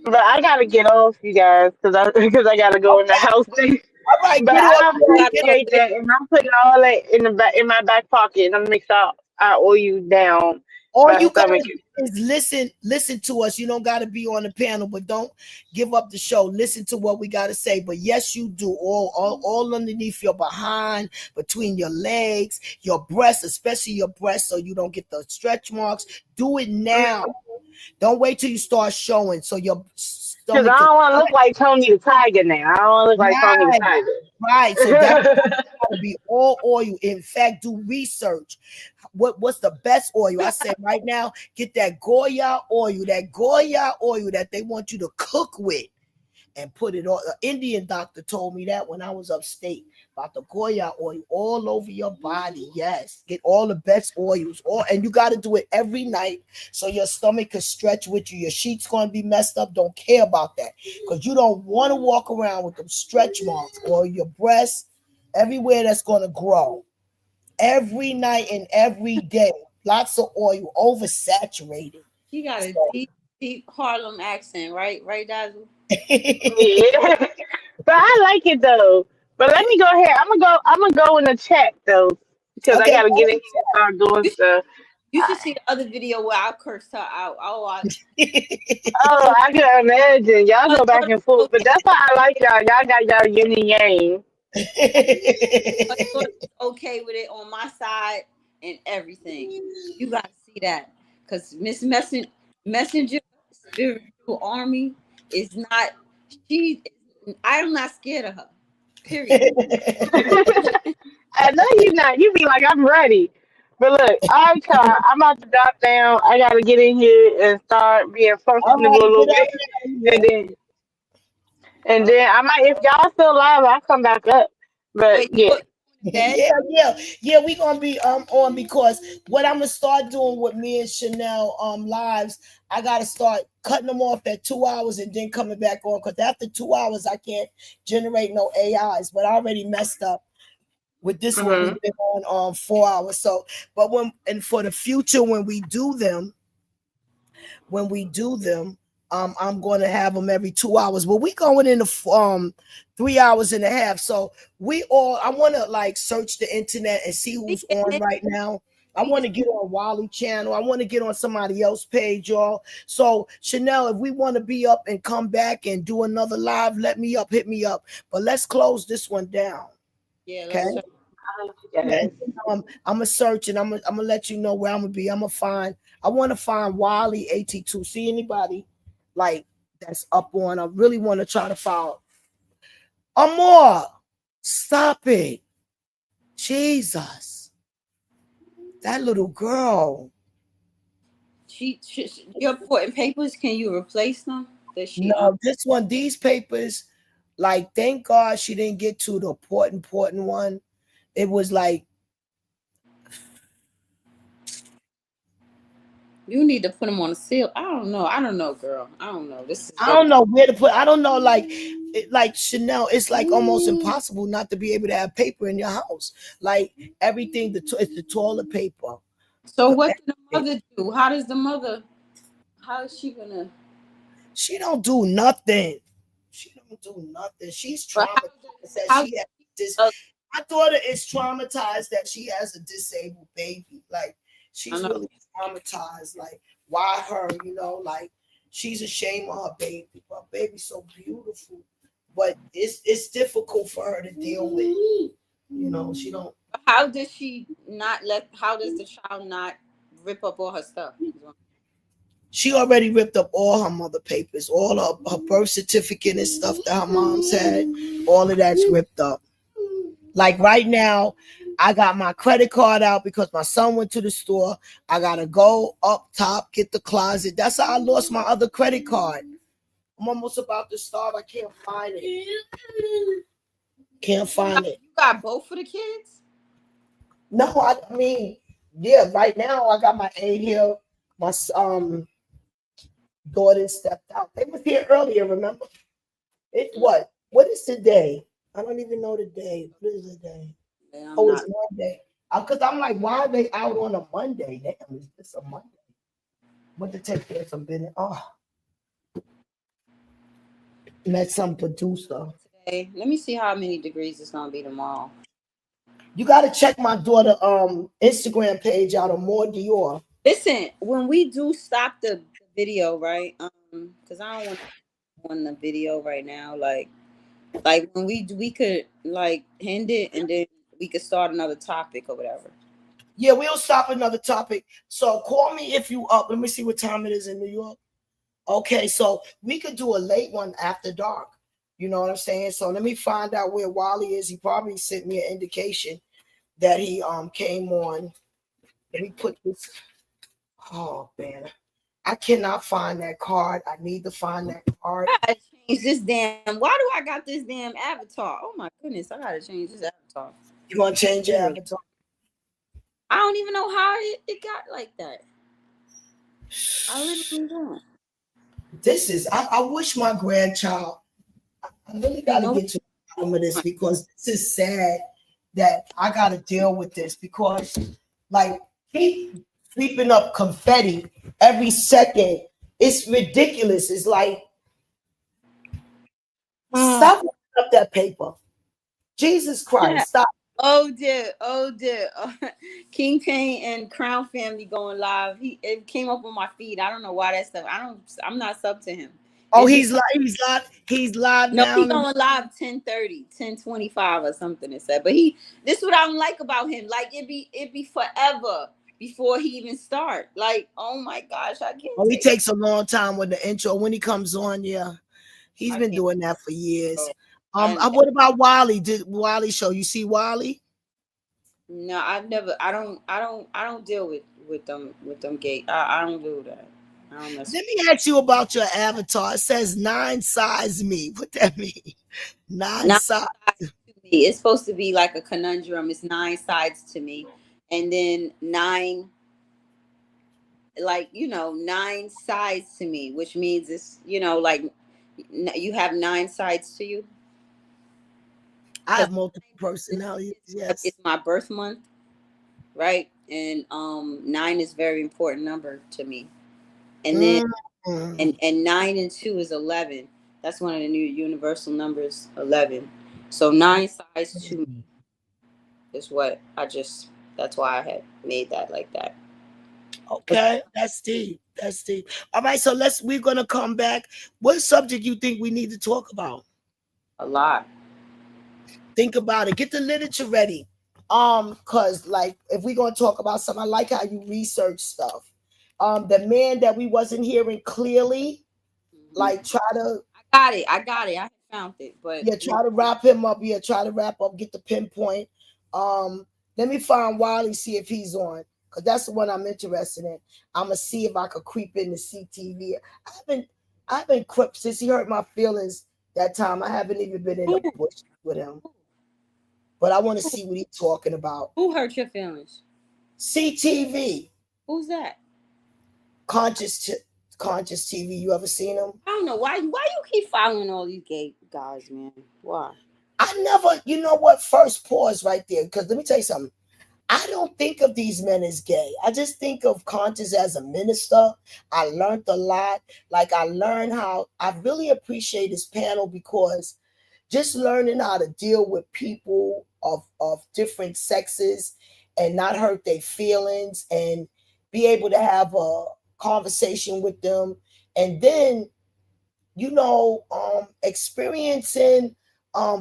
But I gotta get off, you guys, because I gotta go in the house. All right, but I appreciate that, and I'm putting all that in my back pocket, and I'm gonna make sure I oil you down All My you gotta stomach do is listen to us. You don't gotta be on the panel, but don't give up the show. Listen to what we gotta say. But yes, you do. All underneath your behind, between your legs, your breasts, especially your breasts, so you don't get the stretch marks. Do it now. Don't wait till you start showing. So your because stomach I can. don't want to look like Tony the Tiger now. I don't want to look like Tony the Right, Tiger. right. So that's gotta be all oil. In fact, do research. What's the best oil? I say right now, get that Goya oil, that they want you to cook with, and put it on. An Indian doctor told me that when I was upstate about the Goya oil all over your body. Yes, get all the best oils, and you got to do it every night so your stomach can stretch with you. Your sheets gonna be messed up. Don't care about that because you don't want to walk around with them stretch marks or your breasts everywhere that's gonna grow. Every night and every day, lots of oil, oversaturated. She got a deep Harlem accent, right? Right, Dazzle? Yeah. But I like it though. But let me go ahead. I'm gonna go in the chat though. Because I Okay. gotta get in here and start doing You should, stuff. you should see the other video where I cursed her out. Oh, Oh, I can imagine. Y'all her go back daughter and forth. But okay. that's why I like y'all. Y'all got y'all yin and yang. Her daughter was okay with it on my side and everything. You gotta see that. Because Miss Messenger Spiritual Army is not, she, I'm not scared of her. Period. I know you're not. You be like, I'm ready. But look, all right, y'all. I'm about to drop down. I gotta get in here and start being All functional a right, little get bit. out And of then I might, if y'all still live, I'll come back up. But Wait, yeah. you in bed? yeah. We gonna be on because what I'm gonna start doing with me and Chanel lives, I gotta start cutting them off at 2 hours and then coming back on because after 2 hours I can't generate no AIs. But I already messed up with this one. Mm-hmm. We've been on 4 hours. So, but for the future when we do them. I'm going to have them every 2 hours, but we going into 3 hours and a half. So I want to like search the internet and see who's on right now. I want to get on Wally channel. I want to get on somebody else's page, y'all. So Chanel, if we want to be up and come back and do another live, hit me up. But let's close this one down. Yeah, Okay. let's try. Yes. I'm gonna search and I'm gonna let you know where I'm gonna be. I want to find Wally AT2. See anybody like that's up on? I really want to try to find Amor. Stop it, Jesus! That little girl. Your important papers, can you replace them? That she No, these papers. Like, thank God she didn't get to the important one. It was like. You need to put them on a seal. I don't know, girl. I don't know. I don't know where to put. I don't know, like Chanel. It's like almost impossible not to be able to have paper in your house. Like everything, it's the toilet paper. So what did the mother do? How is she gonna? She don't do nothing. She's traumatized that she has this. My daughter is traumatized that she has a disabled baby. Like she's really traumatized. Like why her? Like she's ashamed of her baby. Her baby's so beautiful, but it's difficult for her to deal with. She don't. How does the child not rip up all her stuff? She already ripped up all her mother papers, all her birth certificate and stuff that her mom's had. All of that's ripped up. Like right now, I got my credit card out because my son went to the store. I gotta go up top, get the closet. That's how I lost my other credit card. I'm almost about to starve. I can't find it. Can't find it. You got both for the kids? No, I mean, yeah. Right now, I got my A here. My daughter stepped out. They was here earlier. Remember? What? What is today? I don't even know the day. What is the day? Yeah, it's Monday. Because I'm like, why are they out on a Monday? Damn, it's a Monday. Went to take care of some business. Met some producer. Today, let me see how many degrees it's gonna be tomorrow. You got to check my daughter Instagram page out on More Dior. Listen, when we do stop the video, right? Because I don't want on the video right now. Like when we could like end it and then we could start another topic or whatever. Yeah, we'll stop another topic. So call me if you up. Let me see what time it is in New York. Okay, so we could do a late one after dark. You know what I'm saying? So let me find out where Wally is. He probably sent me an indication that he came on. Let me put this. Oh man, I cannot find that card. I need to find that card. I gotta change this damn. Why do I got this damn avatar? Oh my goodness, I gotta change this avatar. You want to change your avatar? I don't even know how it got like that. I literally don't. This is. I wish my grandchild. I really got to get to the bottom of this because this is sad that I got to deal with this because, like, keep sweeping up confetti every second. It's ridiculous. It's like, stop up that paper. Jesus Christ, stop. Oh dear. King Payne and Crown Family going live. It came up on my feed. I don't know why that stuff. I'm not sub to him. Oh, he's live no, now. He's going live 10:30, 10:25 or something it said. But this is what I don't like about him. Like it be forever before he even start. Like, oh my gosh, I can't. Oh, he takes a long time with the intro. When he comes on, yeah. He's been doing that for years. What about Wally? Did Wally show? You see Wally? No, I don't deal with them gay. I don't do that. Let me ask you about your avatar. It says 9 size me. What that mean? 9 sides to me. It's supposed to be like a conundrum. It's 9 sides to me, and then 9, like 9 sides to me, which means it's like you have 9 sides to you. I have multiple personalities. Yes, it's my birth month, right? And 9 is a very important number to me. And then and 9 and 2 is 11. That's one of the new universal numbers, 11. So 9 sides to me is what that's why I had made that like that. Okay, that's deep. That's deep. All right, so we're gonna come back. What subject you think we need to talk about? A lot. Think about it. Get the literature ready. Because like if we're gonna talk about something, I like how you research stuff. The man that we wasn't hearing clearly, like try to. I got it. I found it, but yeah, try to wrap him up. Yeah, try to wrap up. Get the pinpoint. Let me find Wally, see if he's on, because that's the one I'm interested in. I'm gonna see if I could creep into CTV. I've been crept since he hurt my feelings that time. I haven't even been in the bush with him, but I want to see what he's talking about. Who hurt your feelings? CTV. Who's that? Conscious TV. You ever seen him? I don't know why you keep following all these gay guys, man. Why? I never, you know what? First pause right there, because let me tell you something. I don't think of these men as gay. I just think of Conscious as a minister. I learned a lot. Like I learned how I really appreciate his panel because just learning how to deal with people of different sexes and not hurt their feelings and be able to have a conversation with them. And then, experiencing,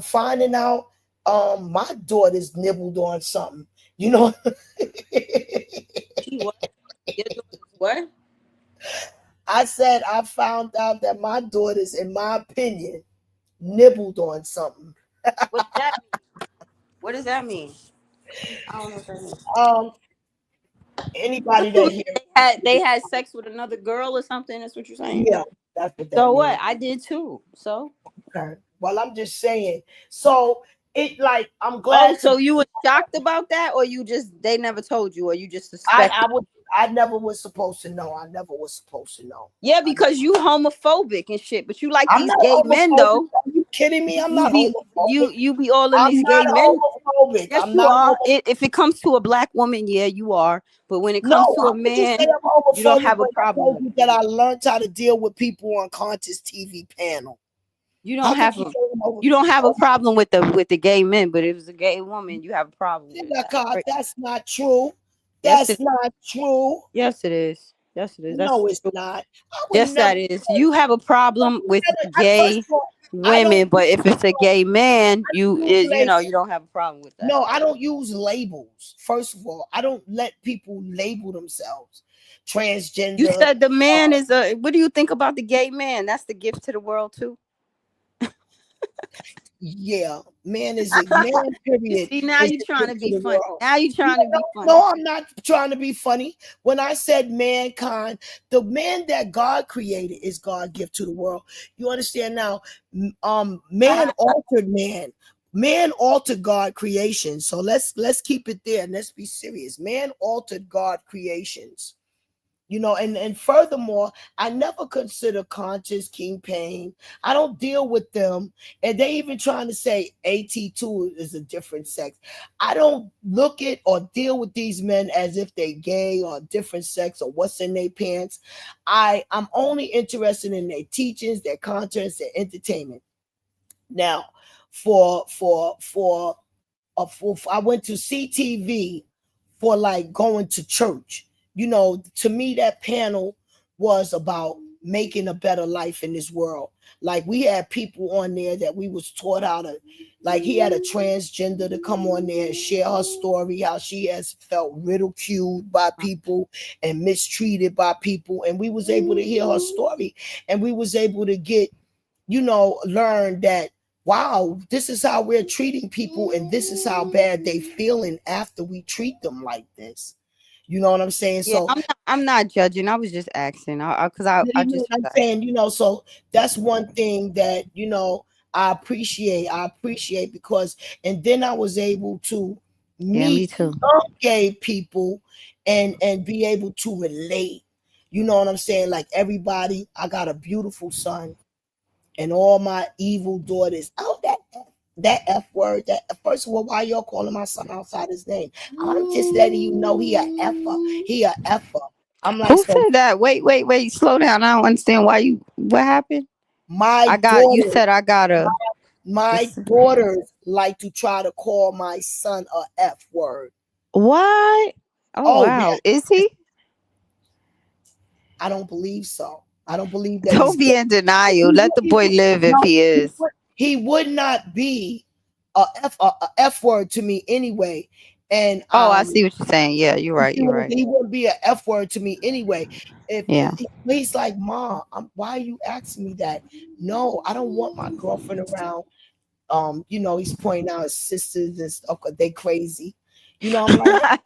finding out my daughter's nibbled on something. What? I said I found out that my daughter's, in my opinion, nibbled on something. What that mean? What does that mean? I don't know what that means. Anybody that here they had sex with another girl or something? That's what you're saying? Yeah, that's what that So means. what? I did too. So okay. Well, I'm just saying. So it like I'm glad. Oh, so you were shocked about that, or they never told you, or you just suspected? I never was supposed to know. I never was supposed to know. Yeah, because you homophobic and shit, but you like these gay men though. Are you kidding me? I'm not homophobic. You be all in these gay men. Homophobic. Yes, I'm you not are. If it comes to a black woman, yeah, you are. But when it comes to a man, you don't have a problem. I told you that I learned how to deal with people on Conscious TV panel. You don't have a problem with the gay men, but if it's a gay woman, you have a problem. That's not true. Yes, That's not true. yes, it is. Yes, it is. That's No, it's true. not. I would Yes, never. that is. You have a problem with First gay of all, I don't. women, but if it's a gay man, Use you don't have a problem with that. No, I don't use labels. First of all, I don't let people label themselves You transgender. said the man is a. What do you think about the gay man? That's the gift to the world too. Yeah, man is a man. You Period see, now is you the trying to gift to be the funny. world. Now you trying to be funny. No, I'm not trying to be funny. When I said mankind, the man that God created is God gift to the world. You understand now? Man altered man. Man altered God creation. So let's keep it there and let's be serious. Man altered God creations. And furthermore, I never consider conscious King Pain. I don't deal with them. And they even trying to say AT2 is a different sex. I don't look at or deal with these men as if they gay or different sex or what's in their pants. I'm only interested in their teachings, their contents, their entertainment. Now, I went to CTV for like going to church. To me, that panel was about making a better life in this world. Like we had people on there that we was taught how to, like he had a transgender to come on there and share her story, how she has felt ridiculed by people and mistreated by people. And we was able to hear her story and we was able to learn that wow, this is how we're treating people, and this is how bad they feeling after we treat them like this. You know what I'm saying? Yeah, So I'm not judging. I was just asking. I you know just what I'm saying, so that's one thing that I appreciate because and then I was able to yeah, me meet too. some gay people and be able to relate. You know what I'm saying? Like everybody, I got a beautiful son and all my evil daughters. Oh, that F word. That first of all, why y'all calling my son outside his name? I'm just letting you know he a effer. He a effer. I'm like, Who so said that? Wait, slow down. I don't understand why you. What happened? my You daughters, said I got a. my daughters like to try to call my son a F word. What? Oh Oh wow, yes, is he? I don't believe so. I don't believe that Don't he's be gay. in denial. Let the boy live if No, he is. he would not be a F word to me anyway. And Oh, I see what you're saying. Yeah, you're right. You're right. he wouldn't be an F word to me anyway. If Yeah. he's like, Mom, why are you asking me that? No, I don't want my girlfriend around. He's pointing out his sisters and stuff 'cause they crazy. I'm like,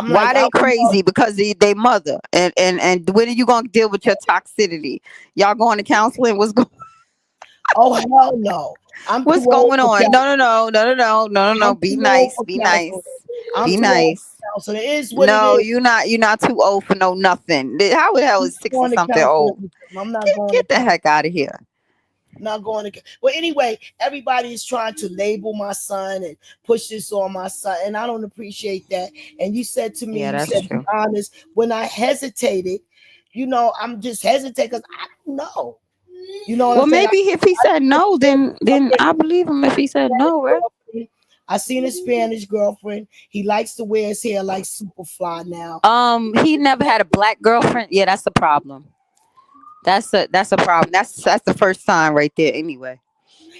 Why they crazy? Because they mother. And when are you gonna deal with your toxicity? Y'all going to counseling? oh hell no. I'm too What's old going for on? No, no, counseling. no, no, no, no, no, no, no. I'm Be too old nice. for Be nice. counseling. I'm Be too old nice. for counseling. It is what it No, is. you're not too old for no nothing. How the hell I'm is not 60 going to something counseling old? with them. I'm not going to Get the counseling. heck out of here. Not going to. Well, anyway, everybody is trying to label my son and push this on my son, and I don't appreciate that. And you said to me, Yeah, you that's said, be true. honest. When I hesitated, I'm just hesitate because I don't know. You know what I'm Well, saying? maybe if he said no, then I believe him if he said no, right? I seen a Spanish girlfriend. He likes to wear his hair like Superfly now. He never had a black girlfriend. Yeah, that's a problem. That's a problem. That's the first sign right there. Anyway.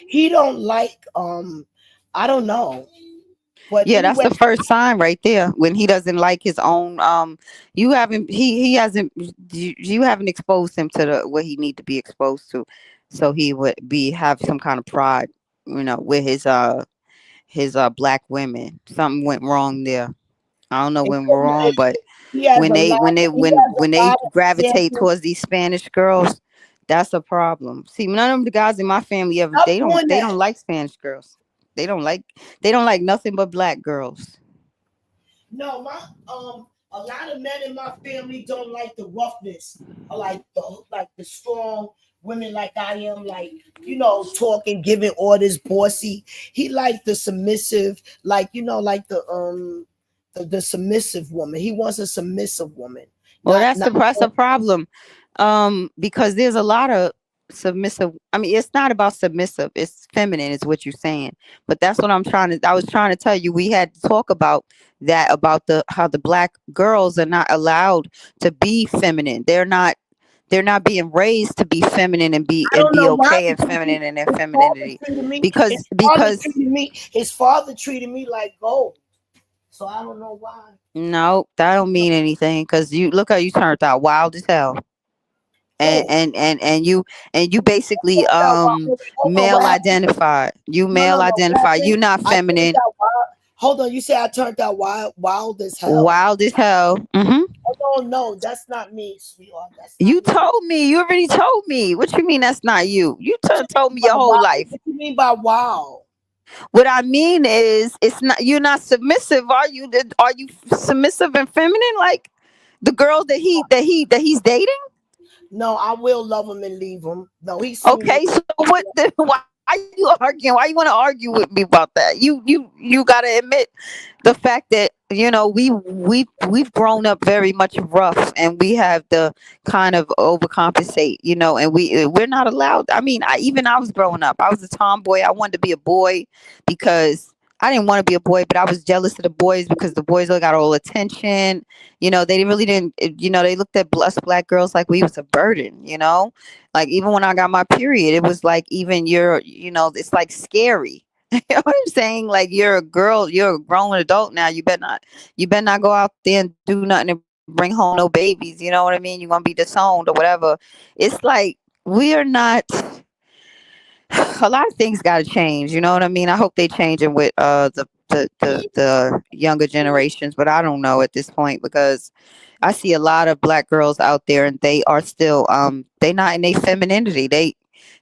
He don't like I don't know. But Yeah, that's anyway, the first sign right there when he doesn't like his own. You haven't he hasn't you haven't exposed him to the what he need to be exposed to, so he would be have some kind of pride, with his black women. Something went wrong there. I don't know when we're wrong, but he has when a they lot when they he when has when a they lot of gravitate examples. towards these Spanish girls, that's a problem. See, none of the guys in my family ever Stop they don't doing they that. don't like Spanish girls. They don't like they don't like nothing but black girls. No, my a lot of men in my family don't like the roughness. I like the strong women like I am, like talking, giving orders, bossy. He liked the submissive, like the submissive woman. He wants a submissive woman. Well, Not that's not the problem. Because there's a lot of submissive. I mean, it's not about submissive. It's feminine, is what you're saying. But that's what I was trying to tell you. We had to talk about that, about the how the black girls are not allowed to be feminine. They're not being raised to be feminine and I don't be know why, okay and because feminine in their his father femininity. treated me. Because because His father treated me like gold. So I don't know why. no, that don't mean anything. Because you look how you turned out, wild as hell. and Oh, and and and you and you basically hold on. What male happened? identified. You No, male no, no. What identified. happened? You not I turned feminine. out wild. Hold on. You say I turned out wild as hell. Wild as hell. Oh no, that's not me, sweetheart. That's not You me. told me. You already told me. What you mean that's not you? You told me By your whole wild, life. what you mean by wild? What I mean is, it's not. You're not submissive. Are you? Are you submissive and feminine like the girls that he's dating? No, I will love him and leave him. No, he see me. Okay, so what? Why you arguing? Why you want to argue with me about that? You got to admit the fact that we've grown up very much rough, and we have to kind of overcompensate, and we're not allowed. I mean, I was growing up, I was a tomboy. I wanted to be a boy because I didn't want to be a boy, but I was jealous of the boys because the boys all got all attention. They really didn't. They looked at us black girls like we was a burden. Like, even when I got my period, it was like, even it's like scary. You know what I'm saying? Like, you're a girl, you're a grown adult now. You better not go out there and do nothing and bring home no babies. You know what I mean? You're gonna be disowned or whatever. It's like, we are not. A lot of things got to change. You know what I mean? I hope they changing with the younger generations, but I don't know at this point, because I see a lot of black girls out there, and they are still they not in their femininity. They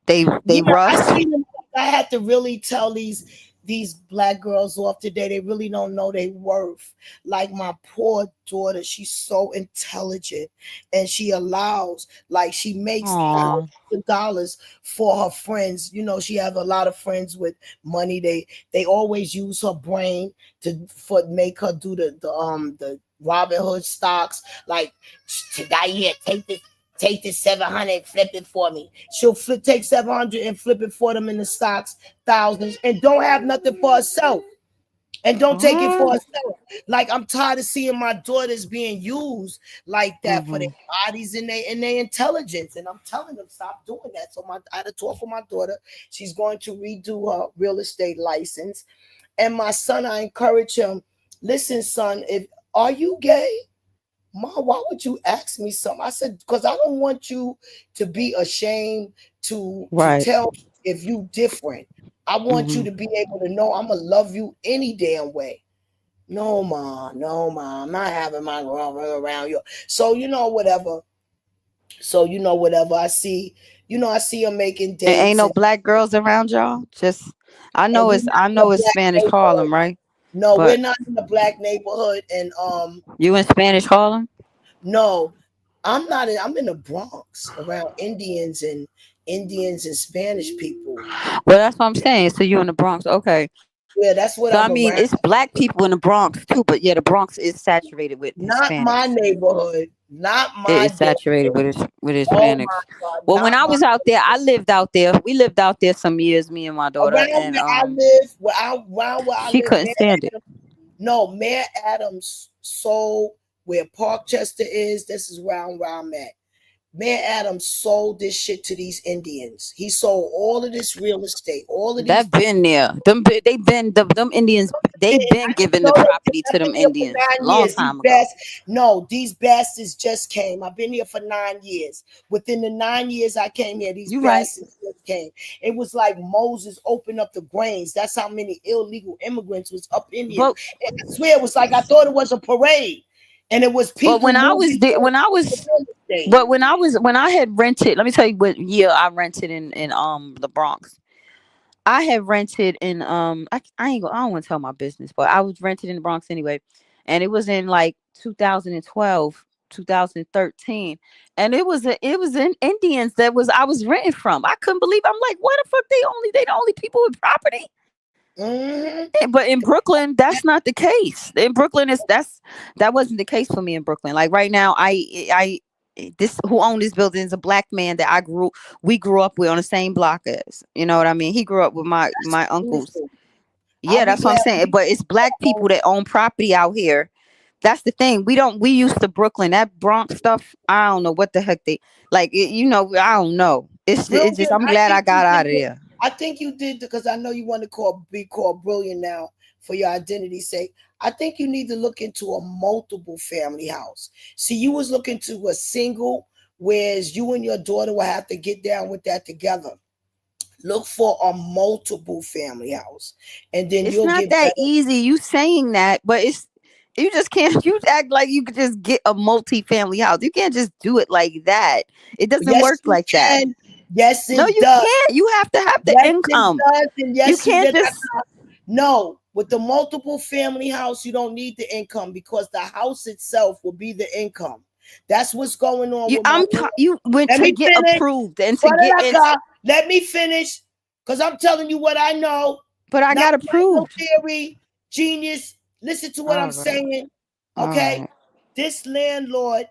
Yeah, I rough. seen them. I had to really tell these black girls off today. They really don't know their worth. Like my poor daughter, she's so intelligent, and she makes Oh, thousands of dollars for her friends. She have a lot of friends with money. They always use her brain for make her do the Robin Hood stocks. Like, today, here, take this 700, flip it for me. She'll take 700 and flip it for them in the stocks, thousands, and don't have nothing for herself. And don't take it for what? herself. Like, I'm tired of seeing my daughters being used like that for their Hmm. bodies and their intelligence. And I'm telling them, stop doing that. So I had to talk with my daughter. She's going to redo her real estate license. And my son, I encourage him, listen, son, if are you gay? Mom, why would you ask me something? I said, because I don't want you to be ashamed to Right. tell if you different. I want you Hmm. to be able to know I'm gonna love you any damn way. No, mom, no, mom, I'm not having my girl around you. So whatever. So I see her making And ain't dates no and black girls around y'all. Just, I and know we're it's not I in the know it's black Spanish neighborhood. Harlem, right? No, we're But not in the black neighborhood. And you in Spanish Harlem? no, I'm in the Bronx around Indians and Spanish people. Well, that's what I'm saying. So you in the Bronx? Okay. Yeah, that's So what I I'm mean, around. it's black people in the Bronx too, but yeah, the Bronx is saturated with Not my Hispanics. neighborhood. Not It my is damn. saturated with Oh my Hispanics. God, Well, when not I my was out there, I lived out there. We lived out there some years, me and my daughter, around and where I live, around where I she live, couldn't Mayor stand it. Adams, no, Mayor Adams sold where Parkchester is. This is around where I'm at. Mayor Adams sold this shit to these Indians. He sold all of this real estate, all of these. That been there. They been them Indians. They been giving the No, property I've to been them here for Indians a 9 long years. time ago. These bastards just came. I've been here for 9 years. Within the 9 years I came here, these You right? bastards just came. It was like Moses opened up the grains. That's how many illegal immigrants was up in here. But And I swear it was like I thought it was a parade, and it was but people when I moving was there, in when I the was real estate. but when I had rented, let me tell you what year I rented in the Bronx. I had rented in I don't want to tell my business, but I was rented in the Bronx anyway, and it was in like 2012, 2013, and it was in Indians that was I was renting from. I couldn't believe. I'm like, what the fuck? They the only people with property. Mhm. But in Brooklyn, that's not the case. In Brooklyn, that wasn't the case for me in Brooklyn. Like right now, this who owned this building is a black man that we grew up with on the same block as. You know what I mean? He grew up with my uncles. Beautiful. I'll Yeah, be that's what I'm glad. saying. But it's black people that own property out here. That's the thing. We used to Brooklyn, that Bronx stuff. I don't know what the heck they like. I don't know. It's just Brilliant. I'm glad I got out of there. I think you did because I know you want to be called brilliant now for your identity's sake. I think you need to look into a multiple family house. See, you was looking to a single, whereas you and your daughter will have to get down with that together. Look for a multiple family house, and then It's you'll not get that better. easy. You saying that, but you just can't. You act like you could just get a multi-family house. You can't just do it like that. It doesn't Yes, work you like that. can. Yes, No, it you does. can't. You have to have the Yes, it income. does, and You yes, you can't did. just. No, with the multiple family house, you don't need the income because the house itself will be the income. That's what's going on with my. You went Let to me get finish. approved and to get in, Let me finish, because I'm telling you what I know. but I Not got no approved. theory, genius. Listen to what I'm All right. saying. All Okay, right. this landlord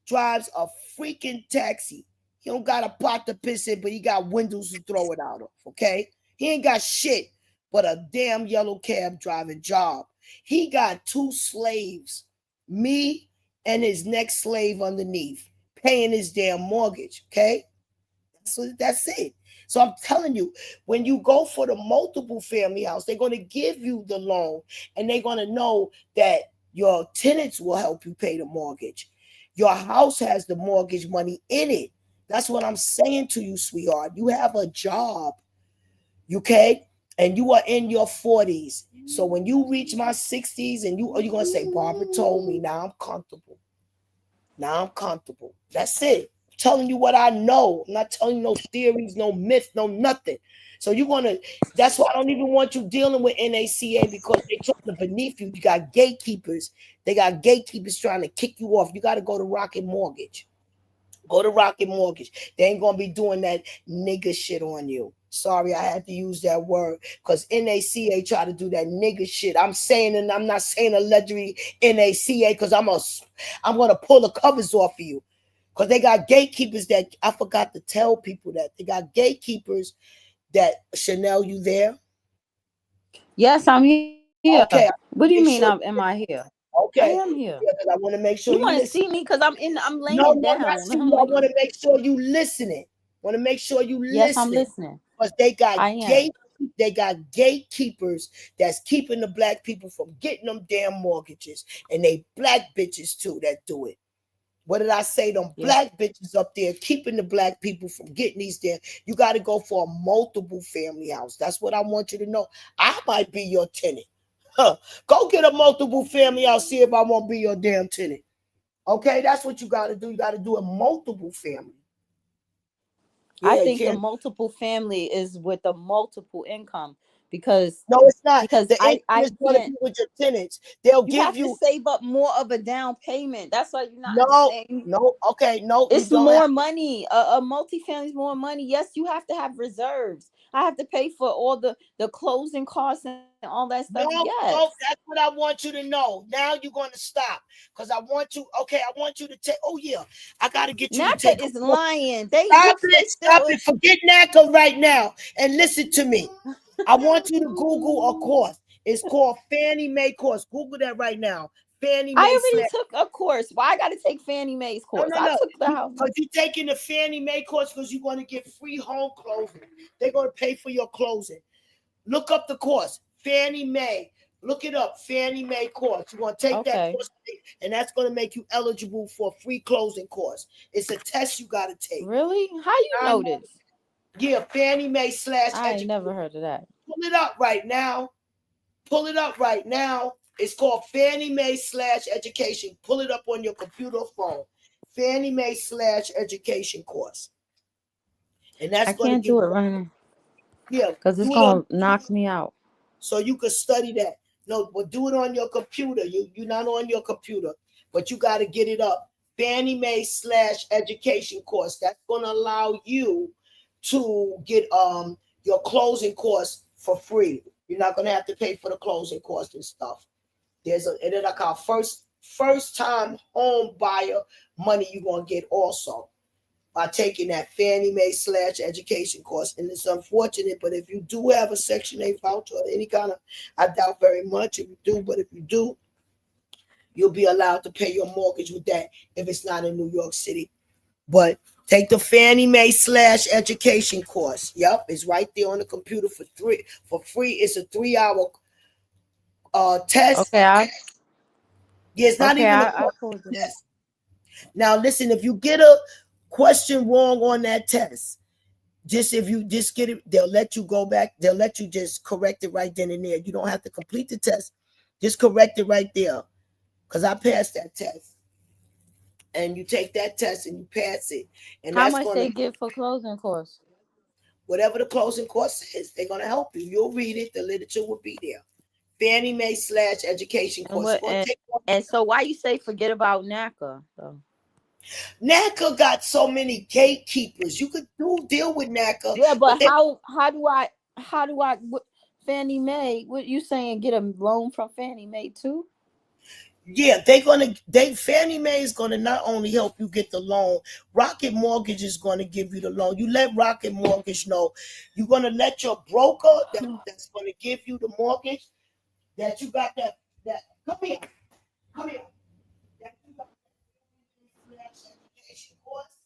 drives a freaking taxi. He don't got a pot to piss in, but he got windows to throw it out of. Okay, he ain't got shit but a damn yellow cab driving job. He got 2 slaves, me and his next slave underneath, paying his damn mortgage. Okay, so that's it. So I'm telling you, when you go for the multiple family house, they're going to give you the loan, and they're going to know that your tenants will help you pay the mortgage. Your house has the mortgage money in it. That's what I'm saying to you, sweetheart. You have a job, okay? And you are in your 40s. So when you reach my 60s, and you're going to say, Barbara told me, now I'm comfortable. Now I'm comfortable. That's it. I'm telling you what I know. I'm not telling you no theories, no myth, no nothing. So you're gonna. That's why I don't even want you dealing with NACA, because they trying to beneath you. You got gatekeepers. They got gatekeepers trying to kick you off. You got to go to Rocket Mortgage. Go to Rocket Mortgage. They ain't gonna be doing that nigga shit on you. Sorry, I had to use that word because NACA try to do that nigga shit. I'm saying, and I'm not saying allegedly NACA, because I'm gonna pull the covers off of you. Because they got gatekeepers that I forgot to tell people that they got gatekeepers that Chanel, you there? Yes, I'm here. Okay, What do you mean? make sure. Am I here? I Okay, am here. yeah, but I want to make sure You you want to listen. see me because I'm No, laying no, not down. see I'm you. I like, want to make sure you listening. Want to make sure you yes, I'm listening. listening. Because I am. they got gatekeepers that's keeping the black people from getting them damn mortgages. And they black bitches too that do it. What did I say? Them Yeah. black bitches up there keeping the black people from getting these damn. You got to go for a multiple family house. That's what I want you to know. I might be your tenant. Huh. Go get a multiple family house. See if I won't be your damn tenant. Okay, that's what you got to do. You got to do a multiple family. I Yeah, you think the can't. multiple family is with the multiple income because No, it's not. The income I is going to can't. be with your tenants. They'll You give have to you. save up more of a down payment. That's why you're not No, understanding. no. Okay, no, you It's don't have. more money. A multifamily is more money. Yes, you have to have reserves. I have to pay for all the closing costs and all that stuff. No, Yes. no, that's what I want you to know. Now you're going to stop because I want you. Okay, I want you to take. Oh yeah, I got to get you to NACA take a is course. lying. Stop They it, stop still. it. Forget NACA right now and listen to me. I want you to Google a course. It's called Fannie Mae course. Google that right now. Fannie I Mae already slash. took a course. Why I got to take Fannie Mae's No, course? no, I no. took the house. Because you're taking the Fannie Mae course because you're going to get free home closing. They're going to pay for your closing. Look up the course, Fannie Mae. Look it up, Fannie Mae course. You're going to take that Okay. course, and that's going to make you eligible for a free closing course. It's a test you got to take. Really? How you know this? Yeah, Fannie Mae / I ain't education. never heard of that. Pull it up right now. Pull it up right now. It's called Fannie Mae / education. Pull it up on your computer or phone. Fannie Mae / education course. And that's I going to can't give do it you, right now yeah, because it's do it on, gonna knock me out. so you could study that. No, but do it on your computer. You're not on your computer, but you got to get it up. Fannie Mae / education course. That's going to allow you to get your closing course for free. You're not going to have to pay for the closing cost and stuff. There's a, and then like our first first time home buyer money you're going to get also by taking that Fannie Mae / education course. And it's unfortunate, but if you do have a Section 8 voucher or any kind of, I doubt very much if you do, but if you do, you'll be allowed to pay your mortgage with that if it's not in New York City. But take the Fannie Mae / education course. Yep, it's right there on the computer for free. It's a 3-hour test. Okay, Yeah, it's not even a test. Now listen, if you get a question wrong on that test, if you just get it, they'll let you go back. They'll let you just correct it right then and there. You don't have to complete the test. Just correct it right there. Because I passed that test. And you take that test and you pass it. And how much they give for closing course? Whatever the closing course is, they're going to help you. You'll read it. The literature will be there. Fannie Mae / education course. And so why you say forget about NACA though? NACA got so many gatekeepers. You could deal with NACA. Yeah, but how do I Fannie Mae? What you saying? Get a loan from Fannie Mae too? Yeah, Fannie Mae is gonna not only help you get the loan. Rocket Mortgage is gonna give you the loan. You let Rocket Mortgage know. You're gonna let your broker that's gonna give you the mortgage that you got that. Come here. That you got that education course.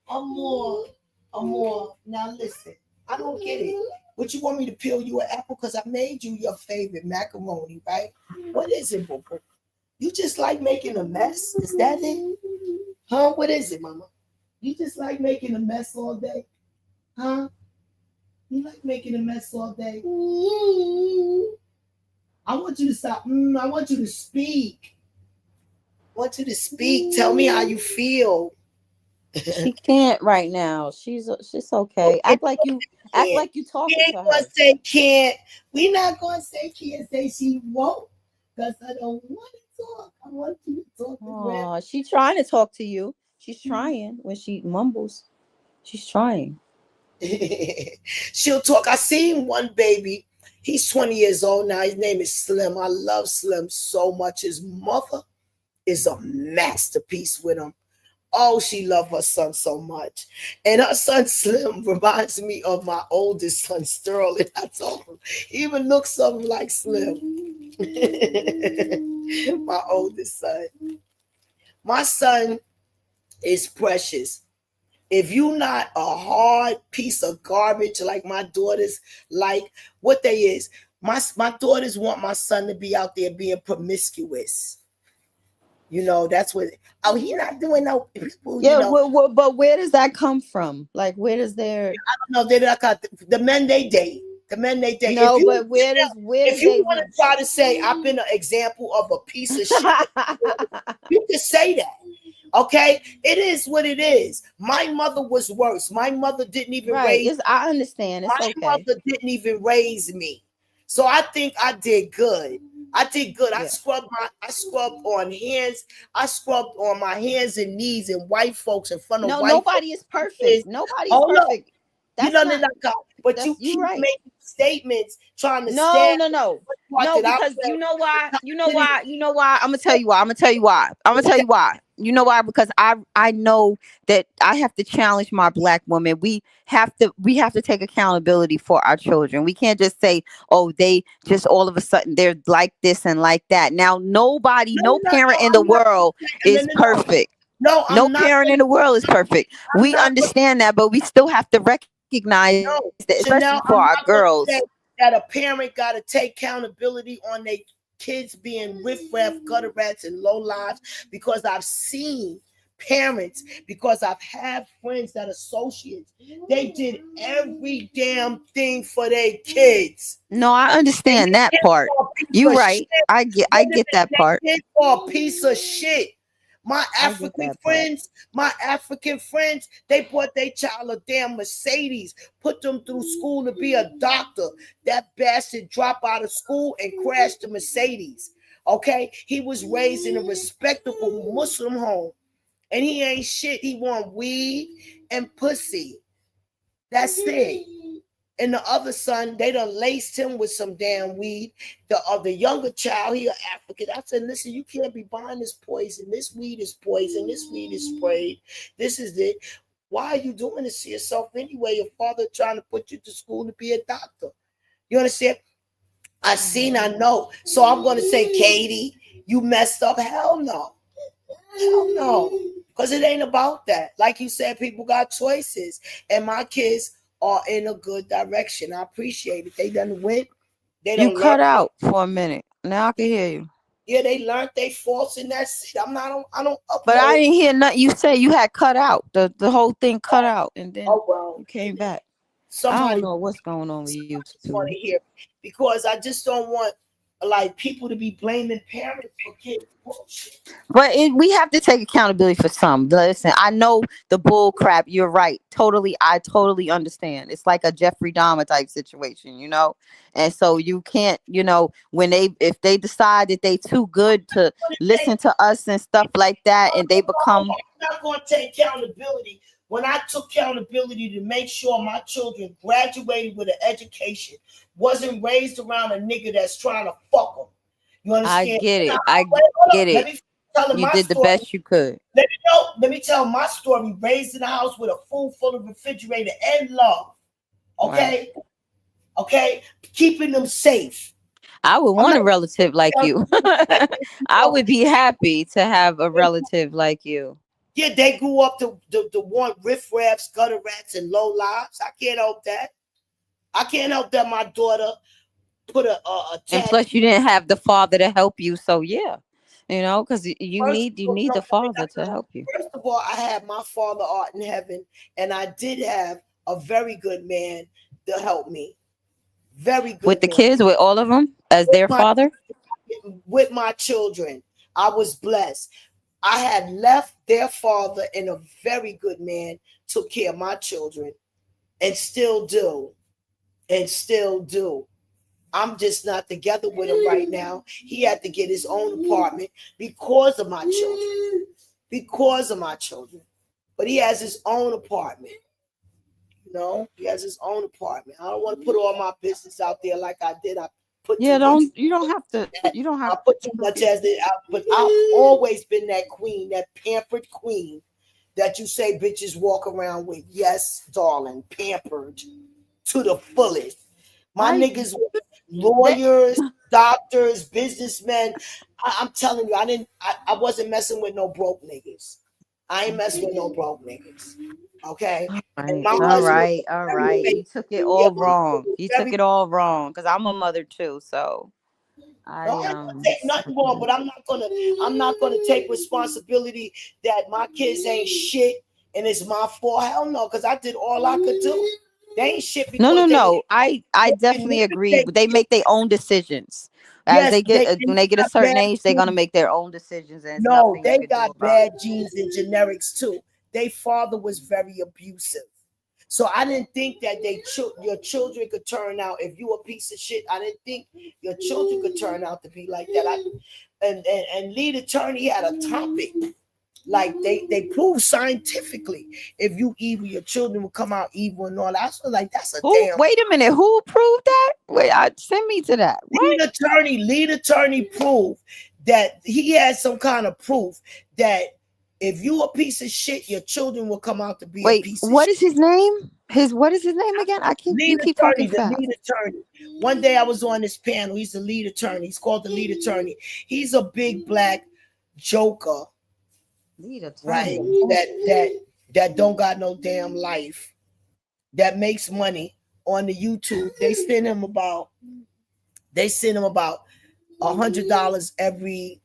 Amor. Now listen, I don't get it. What you want me to peel you an apple? Because I made you your favorite macaroni, right? What is it, boo? You just like making a mess? Is that it? Huh? What is it, mama? You just like making a mess all day? Huh? You like making a mess all day? I want you to stop. I want you to speak. Tell me how you feel. She can't right now. She's okay. Act like you talking to her. Say can't. We're not gonna say can't. Say she won't, because I don't want to talk. I want you to talk. Oh, she's trying to talk to you. She's trying. When she mumbles, she's trying. She'll talk. I seen one baby. He's 20 years old now. His name is Slim. I love Slim so much. His mother is a masterpiece with him. Oh, she loved her son so much. And her son Slim reminds me of my oldest son, Sterling. I told him. He even looks something like Slim. My oldest son. My son is precious. If you not a hard piece of garbage like my daughters, like what they is, my daughters want my son to be out there being promiscuous. You know, that's what. Oh, he not doing no people. Yeah, you know. but where does that come from? Like, where does their? I don't know. They like the men they date. The men they date. No, if you, but where does if you want to try to say I've been an example of a piece of shit, you can say that. Okay, it is what it is. My mother was worse. My mother didn't even raise. I understand. It's my mother didn't even raise me, so I think I did good. I did good. Yeah. I scrubbed on hands. I scrubbed on my hands and knees and white folks in front of white folks. Nobody is perfect. Nobody is perfect. That's but you keep making statements trying to No, because you know why. I'm gonna tell you why. You know why? Because I know that I have to challenge my Black woman. We have to take accountability for our children. We can't just say, oh, they just all of a sudden they're like this and like that. Now, no parent in the world is perfect. No parent in the world is perfect. We understand that, but we still have to recognize that, especially for our girls. That a parent got to take accountability on their kids being riffraff, gutter rats, and low lives, because I've seen parents, because I've had friends that associates, they did every damn thing for their kids. No, I understand that part. You're right. I get that part. For a piece of shit. My African friends, they bought their child a damn Mercedes, put them through school to be a doctor. That bastard dropped out of school and crashed the Mercedes. Okay, he was raised in a respectable Muslim home, and he ain't shit. He want weed and pussy. That's it. And the other son, they done laced him with some damn weed. The younger child, he an African. I said, listen, you can't be buying this poison. This weed is poison. This weed is sprayed. This is it. Why are you doing this to yourself anyway? Your father trying to put you to school to be a doctor. You understand? I seen, I know. So I'm going to say, Katie, you messed up. Hell no. Hell no. Because it ain't about that. Like you said, people got choices. And my kids are in a good direction. I appreciate it. They done went. They You don't cut learn. out for a minute. Now I can hear you. Yeah, they learned they faults in that shit. I don't But I upload. didn't hear nothing. You said you had cut out. The whole thing cut out, and then Oh, well. you came back. I Somebody don't know what's going on with you just want two. to hear it. Because I just don't want like people to be blaming parents for kids bullshit. But we have to take accountability for some. Listen, I know the bull crap. You're right. I totally understand. It's like a Jeffrey Dahmer type situation, you know? And so you can't, if they decide that they too good to listen to us and stuff like that, and they become. I'm not going to take accountability when I took accountability to make sure my children graduated with an education, wasn't raised around a nigga that's trying to fuck them. You understand? I get it. Let me tell You my did the story. best you could. Let me tell my story. Raised in a house with a food full of refrigerator and love. Okay? Right. Okay? Keeping them safe. I would want a relative like you. I would be happy to have a relative like you. Yeah, they grew up to want riffraffs, gutter rats, and low lives. I can't help that. I can't help that my daughter put a and plus you didn't have the father to help you. So yeah, because you need the father to help you. First of all, I had my father art in heaven, and I did have a very good man to help me. Very good. With the kids, with all of them as their father? With my children, I was blessed. I had left their father, and a very good man took care of my children, and still do. I'm just not together with him right now. He had to get his own apartment because of my children. But he has his own apartment. He has his own apartment. I don't want to put all my business out there like I did. I put you don't have to. I put too much as it. But I've always been that queen, that pampered queen that you say bitches walk around with. Yes, darling, pampered to the fullest. My niggas were lawyers, doctors, businessmen. I'm telling you, I wasn't messing with no broke niggas. I ain't messing with no broke niggas. Okay. All right. You took it all wrong. You took it all wrong. Because I'm a mother too. So I take nothing wrong, but I'm not gonna take responsibility that my kids ain't shit and it's my fault. Hell no, because I did all I could do. They ain't shit. No. I definitely agree. They make their own decisions. As when they get a certain age, they're gonna make their own decisions. And they got bad genes and genetics too. Their father was very abusive. So I didn't think that your children could turn out, if you a piece of shit, I didn't think your children could turn out to be like that. And lead attorney had a topic. Like they proved scientifically, if you evil, your children will come out evil and all that. I was like, that's a damn. Wait a minute, who proved that? Wait, send me to that. Lead attorney proved that he had some kind of proof that if you a piece of shit, your children will come out to be a piece of shit. What is his name? What is his name again? You keep talking fast. Lead attorney. One day I was on this panel. He's the lead attorney. He's called the lead attorney. He's a big black joker. Lead attorney. Right. That don't got no damn life. That makes money on the YouTube. They send him about $100 every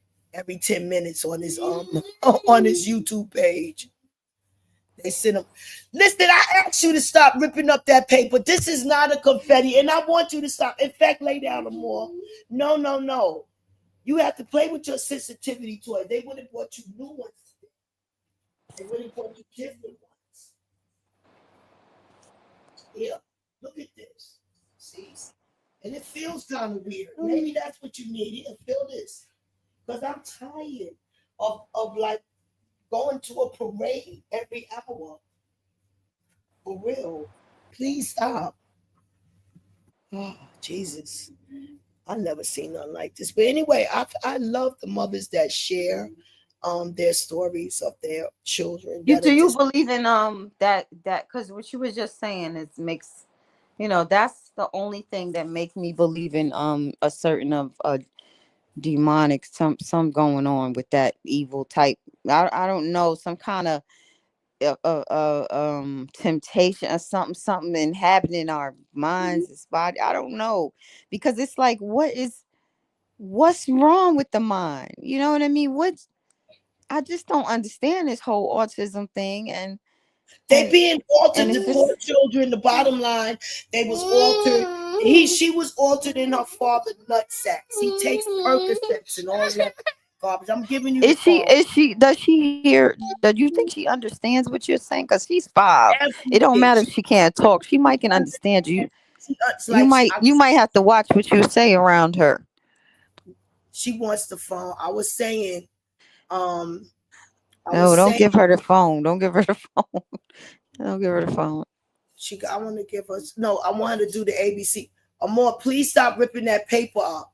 10 minutes on his YouTube page. They send him. Listen, I asked you to stop ripping up that paper. This is not a confetti, and I want you to stop. In fact, lay down more. No. You have to play with your sensitivity toy. They would have bought you new ones. They would have bought you different ones. Yeah, look at this. See? And it feels kind of weird. Maybe that's what you need. You feel this. Because I'm tired of like going to a parade every hour. For real. Please stop. Oh, Jesus. I've never seen nothing like this. But anyway, I love the mothers that share their stories of their children You that do are you just believe in that because what you was just saying is makes that's the only thing that makes me believe in a certain of demonic some going on with that evil type. I don't know, some kind of temptation or something inhabiting our minds, this body. I don't know, because it's like what's wrong with the mind? You know what I mean? I just don't understand this whole autism thing, they and being altered. it's The poor just children. The bottom line, they was altered. She was altered in her father's nut sacks. He takes Percocets and all that garbage. I'm giving you the phone. is she does she hear, do you think she understands what you're saying? Because she's 5. It don't Everything. matter if she can't talk, she might can understand you. It's like You might have to watch what you say around her. she wants the phone. Um, I No, was don't saying give her the phone. Don't give her the phone. Don't give her the phone. I want to give us no. I want her to do the ABC. Amor, please stop ripping that paper up.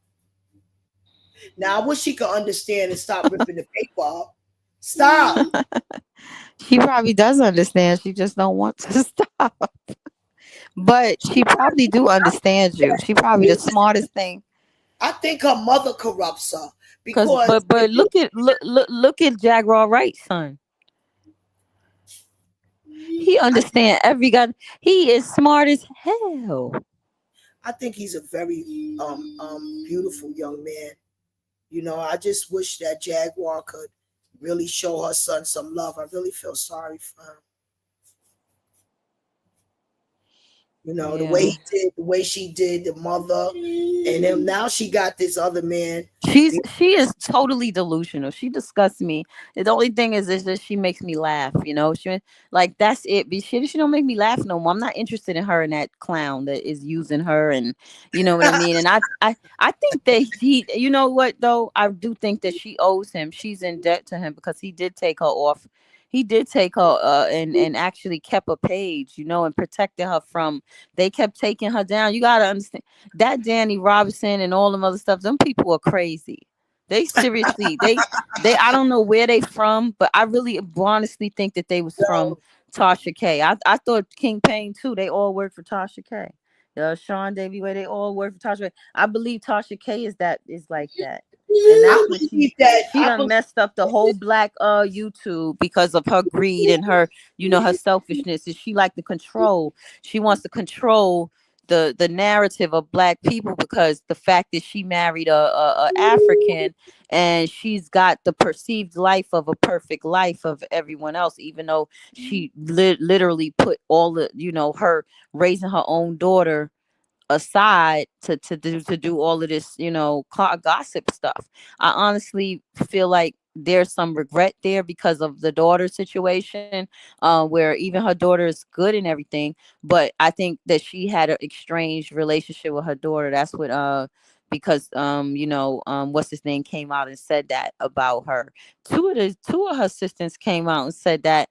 Now I wish she could understand and stop ripping the paper up. Stop. She probably does understand. She just don't want to stop. But she probably do understand you. She probably the smartest thing. I think her mother corrupts her Cause because if but look at Jaguar Wright's son. He I, understand every guy. He is smart as hell. I think he's a very beautiful young man. You know, I just wish that Jaguar could really show her son some love. I really feel sorry for him. You know, the way Yeah. he did, the way she did, the mother, and then now she got this other man. She is totally delusional. She disgusts me. The only thing is that she makes me laugh. She like that's it. But she don't make me laugh no more. I'm not interested in her and that clown that is using her, and you know what I mean. And I think that he, you know what though, I do think that she owes him. She's in debt to him because he did take her off. He did take her and actually kept a page, and protected her from. They kept taking her down. You gotta understand that Danny Robinson and all them other stuff, them people are crazy. They seriously, they I don't know where they from, but I really honestly think that they was from So Tasha K. I thought King Payne too. They all work for Tasha K. Sean Davy Way, they all work for Tasha K. I believe Tasha K is like that. And I that's what believe that. she done messed up the whole black YouTube because of her greed and her, her selfishness. And she like to control. She wants to control the narrative of black people because the fact that she married a African and she's got the perceived life of a perfect life of everyone else, even though she literally put all the her raising her own daughter aside to do all of this gossip stuff. I honestly feel like there's some regret there because of the daughter situation, where even her daughter is good and everything, but I think that she had an estranged relationship with her daughter. That's what because what's his name came out and said that about her. Two of her sisters came out and said that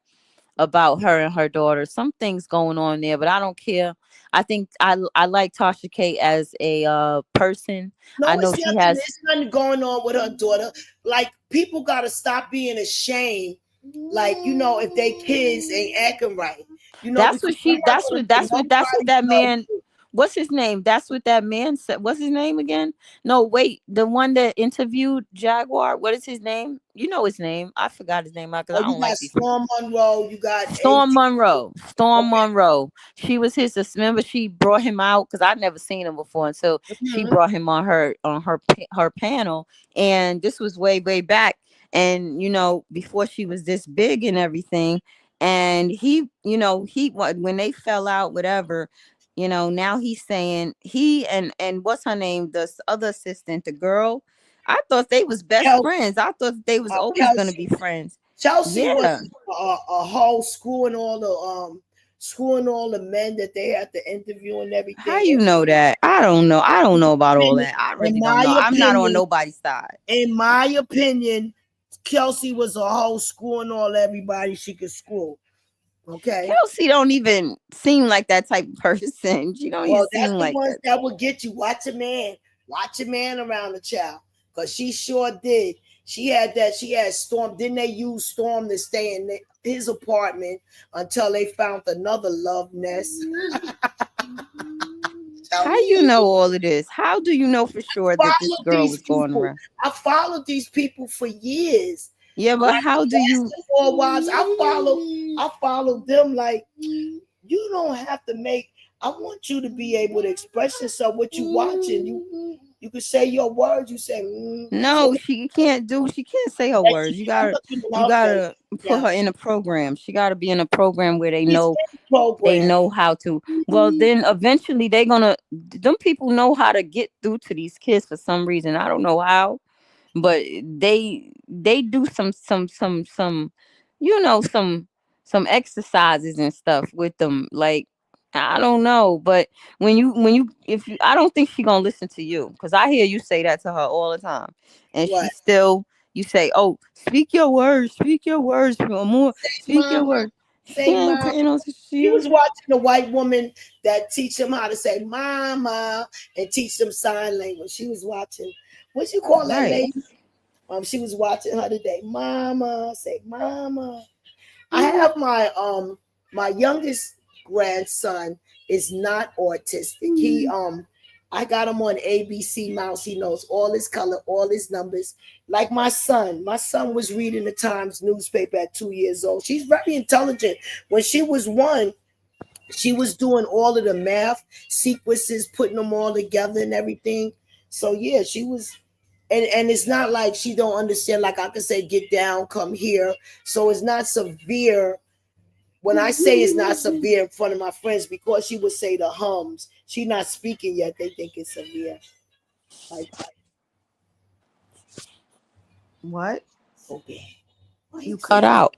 about her and her daughter. Some things going on there, but I don't care. I think I like Tasha K as a person. I no, know it's she nothing. has. It's nothing going on with her daughter. Like people gotta stop being ashamed. Like if they kids ain't acting right. That's Because what I'm she. not gonna let That's what nobody that tell man. you. What's his name? That's what that man said. What's his name again? No, wait. The one that interviewed Jaguar. What is his name? You know his name. I forgot his name because Oh, I you don't got like these. Storm Monroe. You got Storm NT. Monroe. Storm Okay. Monroe. She was his. Remember, she brought him out because I'd never seen him before until she Mhm. brought him on her panel, and this was way back, and before she was this big and everything, and when they fell out, whatever. Now he's saying and what's her name? The other assistant, the girl. I thought they was best Kelsey, friends. I thought they was always gonna be Kelsey. friends. Chelsea was Yeah. a whole screwing all the men that they had to interview and How everything. you know that? I don't know. I don't know about all In, that. I in really don't my know. I'm not on opinion, nobody's side. in my opinion, Kelsey was a whole screwing all everybody she could screw. Okay. Kelsey don't even seem like that type of person. She don't even Well, that's seem the like ones that. that will get you. Watch a man. Watch a man around the child. Because she sure did. She had Storm. Didn't they use Storm to stay in his apartment until they found another love nest? How you know all of this? How do you know for sure that this Followed girl these was going people. around? I followed these people for years. Yeah, but Like how do you? basketball wives, I followed them like you don't have to make. I want you to be able to express yourself. What you watching, you can say your words. You say, No, she can't do. She can't say her words. I'm looking in You her face. gotta put Yeah, her in a program. She gotta be in a program where they she's know in the program. how to. Well, then eventually they gonna. Them people know how to get through to these kids for some reason. I don't know how, but they do some some exercises and stuff with them. Like I don't know, but when you if you I don't think she gonna listen to you because I hear you say that to her all the time, and she What? still you say, oh, speak your words more, speak your Mama, words. She say ain't mama. paying no She shit. was watching a white woman that teach them how to say mama and teach them sign language. She was watching. What you call that Right. lady? She was watching her today. Mama, say mama. I have my youngest grandson is not autistic. I got him on ABC Mouse. He knows all his color, all his numbers. Like my son. My son was reading the Times newspaper at 2 years old. She's very intelligent. When she was 1, she was doing all of the math sequences, putting them all together and everything. So yeah, she was and it's not like she don't understand. Like I could say, get down, come here. So it's not severe. When I say it's not severe in front of my friends, because she would say the hums, she's not speaking yet. They think it's severe. Like, What? okay, why You you so cut bad? out.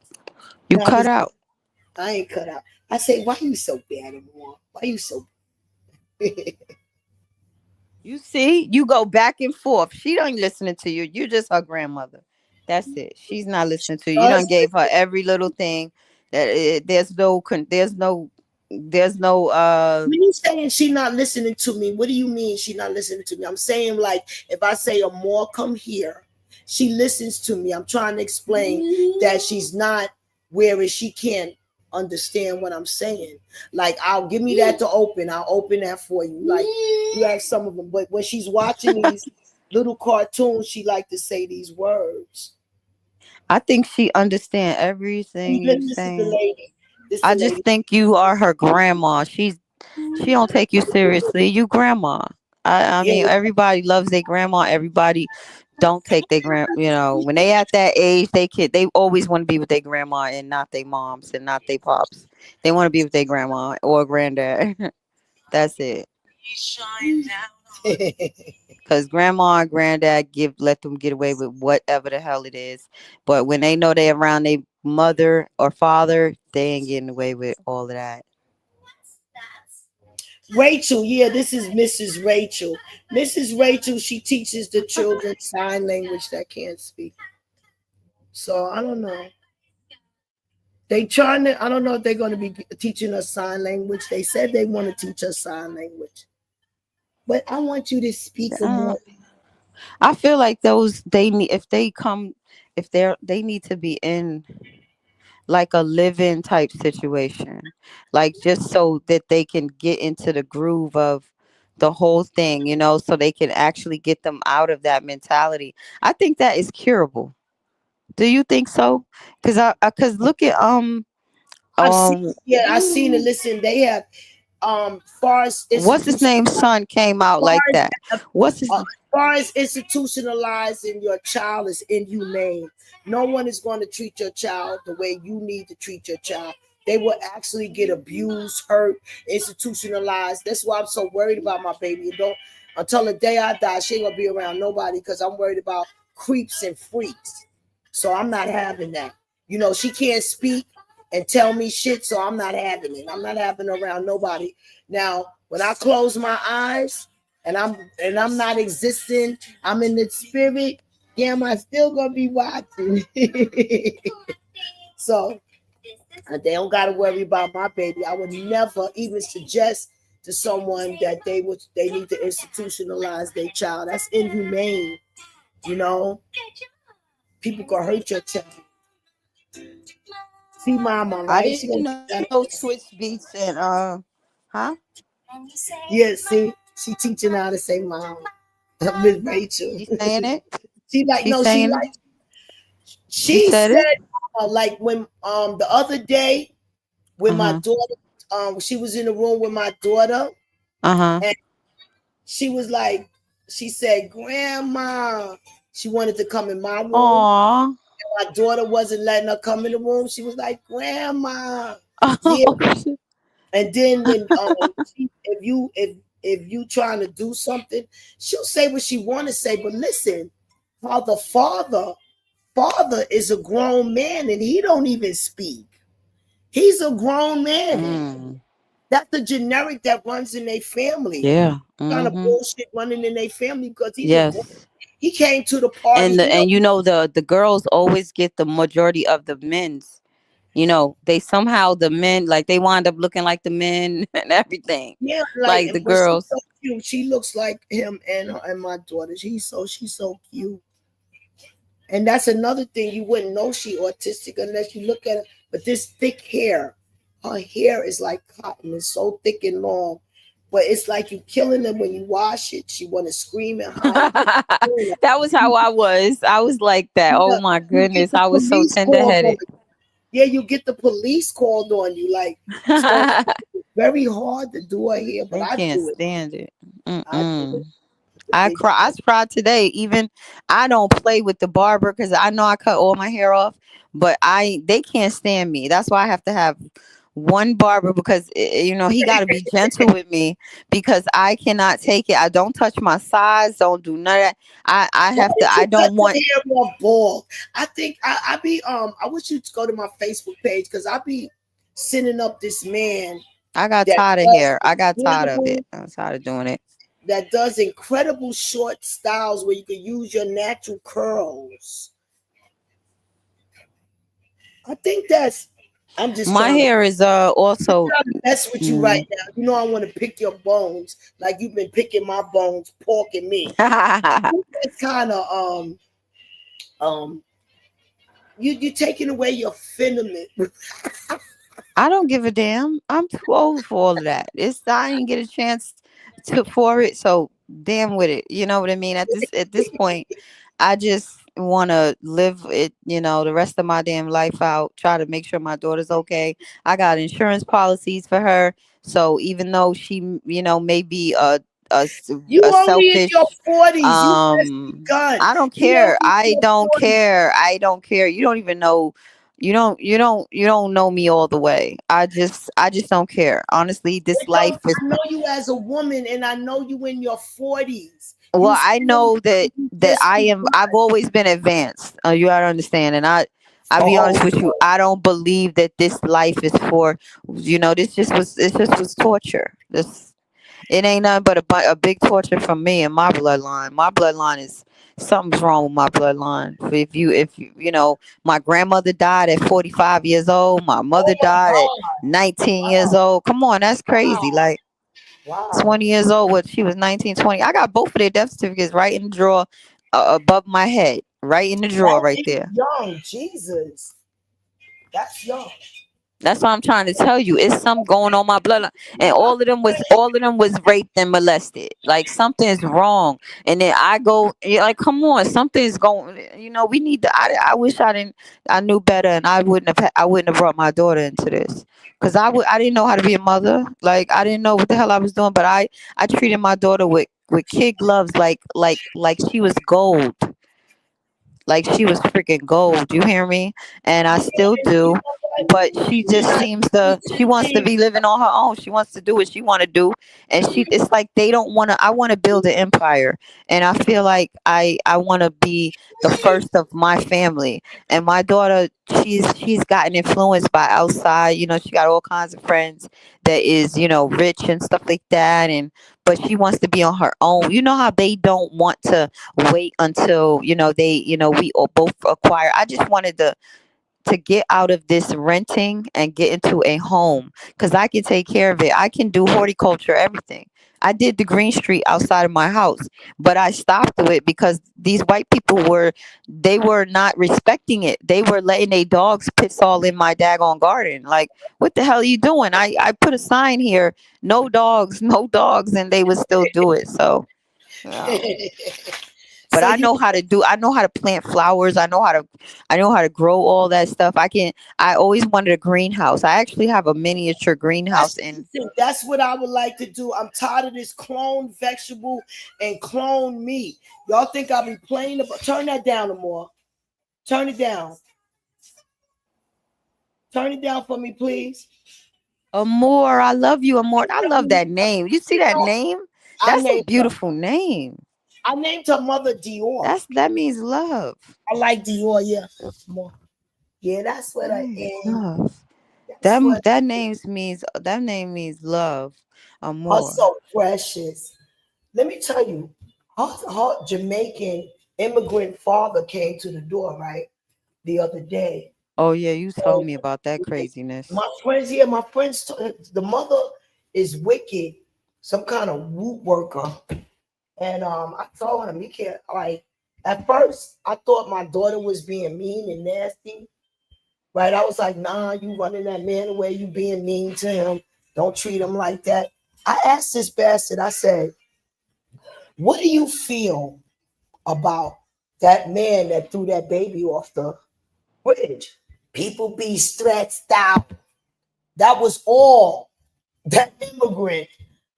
You No, cut out. I ain't cut out. I say, why you so bad anymore? Why you so? You see, you go back and forth. She don't listening to you. You just her grandmother. That's it. She's not listening to you. You done Us, gave her every little thing. That there's no when you saying she not listening to me, what do you mean she not listening to me? I'm saying like if I say Amor, come here, she listens to me. I'm trying to explain that she's not whereas she can't understand what I'm saying. Like I'll give me that to open. I'll open that for you. Like you have some of them, but when she's watching these little cartoons, she like to say these words. I think she understand everything you This is the saying. lady. This is I the just lady. think you are her grandma. She don't take you seriously. You grandma. I Yeah, mean everybody loves their grandma. Everybody don't take their when they at that age they always want to be with their grandma and not their moms and not their pops. They want to be with their grandma or granddad. That's it. Because grandma and granddad let them get away with whatever the hell it is. But when they know they around their mother or father, they ain't getting away with all of that. Rachel, yeah, this is Mrs. Rachel. Mrs. Rachel, she teaches the children sign language that can't speak. So I don't know. They trying to. I don't know if they're going to be teaching us sign language. They said they want to teach us sign language, but I want you to speak a Uh, more. I feel like those they need if they come if they need to be in like a live-in type situation, like just so that they can get into the groove of the whole thing, so they can actually get them out of that mentality. I think that is curable. Do you think so? Because look at I've seen. um Yeah, I've seen it. Listen, they have far as what's his institution, name son came out far like as that. What's his as far as institutionalizing your child is inhumane. No one is going to treat your child the way you need to treat your child. They will actually get abused, hurt, institutionalized. That's why I'm so worried about my baby. And don't until the day I die, she ain't gonna be around nobody because I'm worried about creeps and freaks. So I'm not having that. She can't speak and tell me shit, so I'm not having it. I'm not having her around nobody. Now, when I close my eyes, and I'm not existing. I'm in the spirit. Damn, I still gonna be watching. So They don't got to worry about my baby. I would never even suggest to someone that they need to institutionalize their child. That's inhumane. You know, people can hurt your child. See, mama, I right? She didn't gonna know get Switch Beats and huh? yeah. See, she teaching how to say mom. Miss Rachel. She saying it? She like She no. She saying like it? She she said it? said like when the other day when my Uh-huh. daughter she was in the room with my daughter Uh-huh. and she was like she said grandma she wanted to come in my room. Aw. My daughter wasn't letting her come in the room. She was like grandma yeah. Oh, And then when if you trying to do something she'll say what she want to say, but listen, how the father is a grown man and he don't even speak. He's a grown man. mm. That's the generic that runs in their family. Yeah. Kind of Mm-hmm. bullshit running in their family because he's a grown. Yes. He came to the party. He don't. And the girls always get the majority of the men's. They somehow the men like they wind up looking like the men and everything. Yeah, like, Like the but she's girls. so cute. She looks like him and my daughter. She's so cute. And that's another thing. You wouldn't know she autistic unless you look at her. But this thick hair, her hair is like cotton. It's so thick and long. But it's like you killing them when you wash it. She want to scream and hide. That was how I was. I was like that. Oh Yeah, my you get goodness. the I was so police tender called on headed. you. Yeah, you get the police called on you. Like, so it's very hard to do her hair, but They I can't do it. stand it. I do it. Mm-mm. But they just, I cried today. Even I don't play with the barber because I know I cut all my hair off, but they can't stand me. That's why I have to have one barber because he got to be gentle with me because I cannot take it. I don't touch my sides. Don't do none of that. I why have to. did I you cut don't the want. hair off bald? I think I be I wish you'd go to my Facebook page because I be sending up this man I got that tired of does hair. I got tired of it. incredible I was tired of doing it. incredible short styles where you can use your natural curls. I think that's I'm just My trying to hair is also. mess with you right Mm. now. You know I want to pick your bones like you've been picking my bones, porking me. It's kind of um you taking away your filament. I don't give a damn. I'm too old for all of that. I didn't get a chance for it, so damn with it. You know what I mean? At this point, I just want to live it. The rest of my damn life out. Try to make sure my daughter's okay. I got insurance policies for her, so even though she, may be You a only in your selfish 40s. You just begun. I don't You care. only in I your don't 40s. care. I don't care. You don't even know. You don't know me all the way. I just don't care. Honestly, this life is. I know you as a woman, and I know you in your 40s. You Well, I still know that you that just I am. begun. I've always been advanced. You gotta understand, and I'll be Oh, honest with you. I don't believe that this life is for. This just was. It just was torture. This It ain't nothing but a big torture from me and my bloodline. My bloodline is something's wrong with my bloodline. If my grandmother died at 45 years old, my oh mother my died at God. 19 years Wow. old. Come on, that's crazy. Wow. Like Wow. 20 years old, what she was 19, 20. I got both of their death certificates right in the drawer above my head, right in the drawer That right is there. young. Jesus. That's young. That's what I'm trying to tell you. It's something going on my bloodline, and all of them was raped and molested. Like something's wrong. And then I go, you're like, come on, something's going. We need to. I wish I didn't. I knew better, and I wouldn't have brought my daughter into this because I didn't know how to be a mother. Like I didn't know what the hell I was doing, but I treated my daughter with kid gloves, like she was gold. Like she was freaking gold. You hear me? And I still And you do. know what? But she just seems she wants to be living on her own. She wants to do what she want to do. And it's like they don't want to, I want to build an empire. And I feel like I want to be the first of my family. And my daughter, she's gotten influenced by outside, she got all kinds of friends that is, rich and stuff like that. But she wants to be on her own. You know how they don't want to wait until we all both acquire. I just wanted to to get out of this renting and get into a home because I can take care of it. I can do horticulture, everything. I did the green street outside of my house, but I stopped it because these white people they were not respecting it. They were letting their dogs piss all in my daggone garden. Like, what the hell are you doing? I put a sign here, no dogs, no dogs, and they would still do it. So, um, but So you I know how to plant flowers. I know how to grow all that stuff. I always wanted a greenhouse. I actually have a miniature greenhouse in. that's what I would like to do. I'm tired of this clone vegetable and clone meat. Y'all think I'll be playing about? Turn that down more. Turn it down. Turn it down for me, please. Amor, I love you, Amor. I love that name. You see that name? I That's a named her. beautiful name. I named her mother Dior. That means love. I like Dior, yeah. More. Yeah, that's what I am. Love. That's what That name means love. her Amor. so precious. Let me tell you, her Jamaican immigrant father came to the door, right? The other day. Oh yeah, you told So me about that craziness. my friends, the mother is wicked, some kind of root worker. And I told him, you can't, like, at first, I thought my daughter was being mean and nasty, right? I was like, nah, you running that man away, you being mean to him. Don't treat him like that. I asked this bastard, I said, what do you feel about that man that threw that baby off the bridge? People be stressed out. That was all that immigrant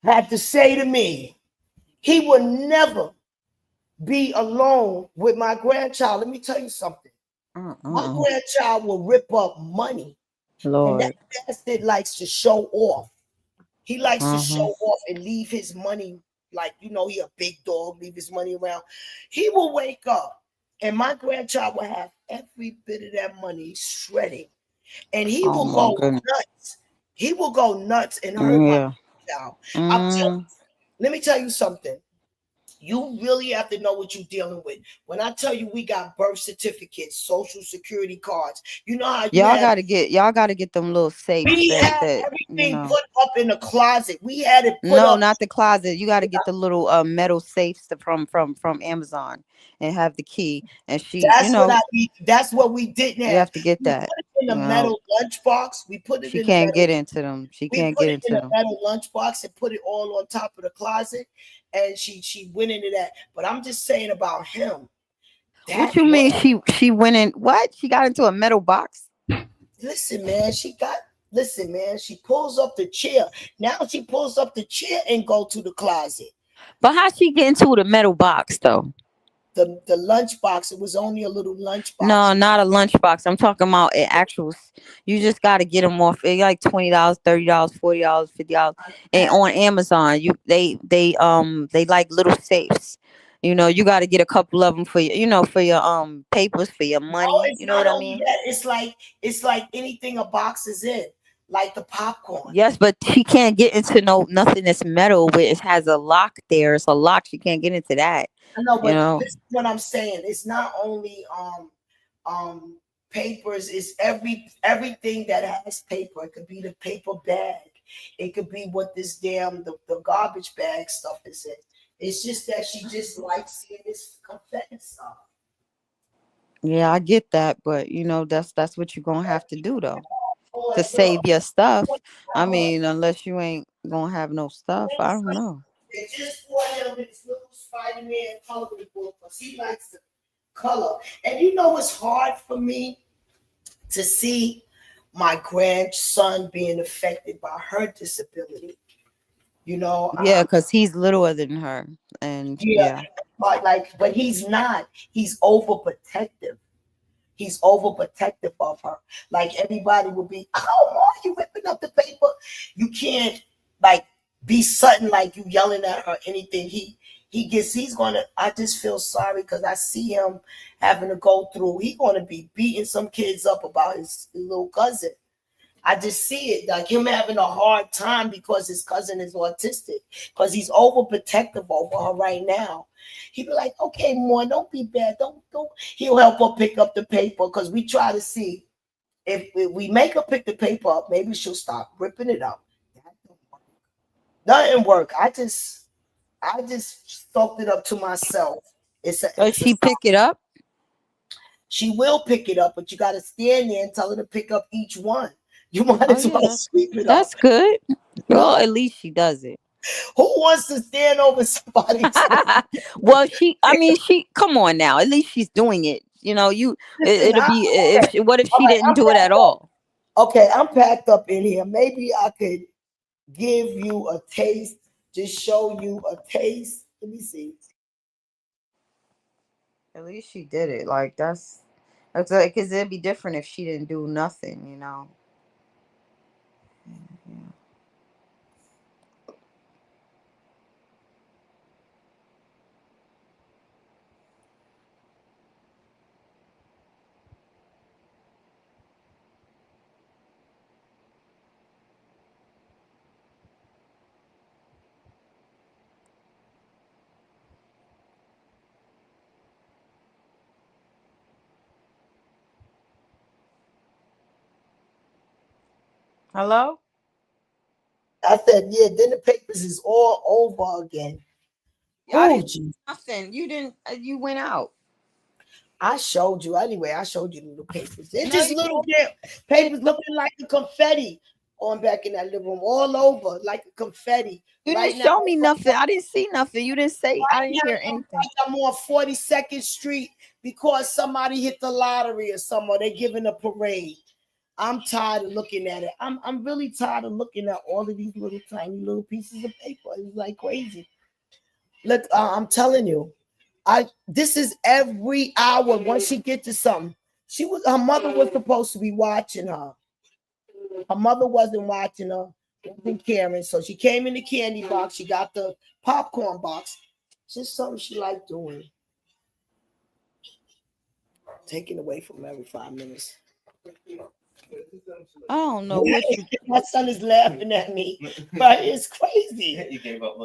had to say to me. He would never be alone with my grandchild. Let me tell you something. My grandchild will rip up money. And that Lord. bastard likes to show off. He likes to Uh-huh. show off and leave his money, like, he a big dog, leave his money around. He will wake up and my grandchild will have every bit of that money shredded. And he Oh will my go goodness. nuts. He will go nuts and hurt my Yeah. child. Mm. Let me tell you something. You really have to know what you're dealing with. When I tell you we got birth certificates, social security cards, you know how Y'all gotta get them little safes we had that everything put up in the closet. We had it put No, up. not the closet. You got to get the little metal safes from Amazon and have the key. And That's what I need. That's what we didn't you have. have to get We that. put it in a metal lunchbox. We put it She in a can't metal. get into them. She We can't put get it in into a them. metal lunchbox and put it all on top of the closet. And she went into that. But I'm just saying about him. What That you mean? money. She went in? What? She got into a metal box? Listen, man, listen, man, she pulls up the chair. Now she pulls up the chair and go to the closet. But how she get into the metal box though? The lunchbox, it was only a little No, lunchbox. not a lunchbox. I'm talking about an actual. You just got to get them off. They like $20, $30, $40, $50, and on Amazon, they like little safes. You got to get a couple of them for for your papers, for your No, money. it's You know not what I only mean? that. It's like anything a box is in, like the popcorn. Yes, but she can't get into nothing that's metal where it has a lock there. It's a lock. She can't get into that. I know, You but know. this is what I'm saying. It's not only um papers, it's everything that has paper. It could be the paper bag, it could be what this the garbage bag stuff is in. It's just that she just likes seeing this confetti stuff. Yeah, I get that, but that's what you're gonna have to do though Oh, to and look, save your stuff. I hold on. mean, unless you ain't gonna have no stuff, I don't know. They just bought him this little Spider-Man coloring book because he likes to color. And you know it's hard for me to see my grandson being affected by her disability. You know, Yeah, because he's littler than her, and yeah, yeah, but he's not. He's overprotective. He's overprotective of her. Like everybody will be, oh, Mom, you ripping up the paper. You can't like be sudden like you yelling at her. Anything he's gonna. I just feel sorry because I see him having to go through. He's gonna be beating some kids up about his little cousin. I just see it like him having a hard time because his cousin is autistic, because he's overprotective over her right now. He'd be like, okay, more, don't be bad. Don't. He'll help her pick up the paper because we try to see. If we make her pick the paper up, maybe she'll stop ripping it up. That don't work. Nothing work. I just soaked it up to myself. It's an Does she exercise. pick it up? She will pick it up, but you got to stand there and tell her to pick up each one. You might Oh as yeah, well sweep it up. that's good. Well, No, at least she does it. who wants to stand over somebody? Well, I mean, come on now. At least she's doing it. Listen, It'll be if okay, what if all she right, didn't do it at all? okay, I'm packed up in here. Maybe I could give you a taste, just show you a taste. Let me see. At least she did it. Like that's like, because it'd be different if she didn't do nothing. Yeah. Hello? I said, yeah, then the papers is all over again. I Oh, didn't gee. nothing. You didn't. You went out. I showed you. Anyway, I showed you the little papers. They're No, just you little damn papers looking like a confetti going back in that living room all over like a confetti. Right didn't now, show me nothing. I didn't see nothing. You didn't say. I right didn't hear now, anything. I'm on 42nd Street because somebody hit the lottery or somewhere. They're giving a parade. I'm tired of looking at it. I'm really tired of looking at all of these little tiny little pieces of paper. It's like crazy. Look, I'm telling you, this is every hour. Once she get to something, her mother was supposed to be watching her. Her mother wasn't watching her, wasn't caring. So she came in the candy box. She got the popcorn box. Just something she liked doing. Taken away from her every 5 minutes. I don't know what you. My son is laughing at me, but it's crazy. You gave up.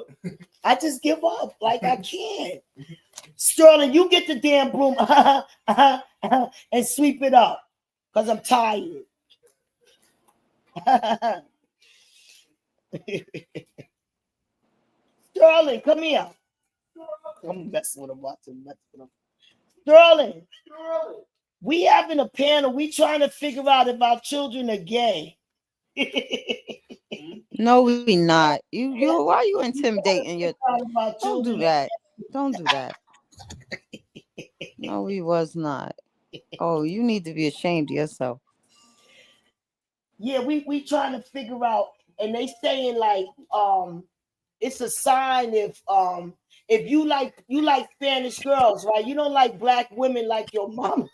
I just give up. Like I can't. Sterling, you get the damn broom and sweep it up because I'm tired. Sterling, come here. I'm messing with him. Watching mess with him. Sterling, we having a panel. We trying to figure out if our children are gay. No, we not. You. Why are you intimidating your? Don't do that. Don't do that. No, we was not. Oh, you need to be ashamed of yourself. Yeah, we trying to figure out, and they saying like it's a sign if you like Spanish girls, right? You don't like black women like your mom.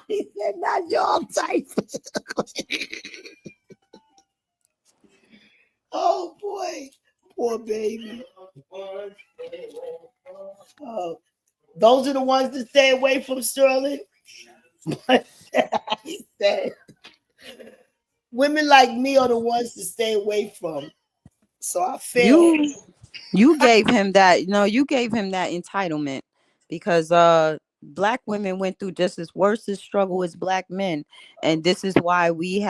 He said not your type. Oh boy, poor baby. Oh, those are the ones that stay away from Sterling. He said, women like me are the ones to stay away from. So I feel You gave him that. No, you gave him that entitlement because black women went through just as worse as struggle as black men, and this is why we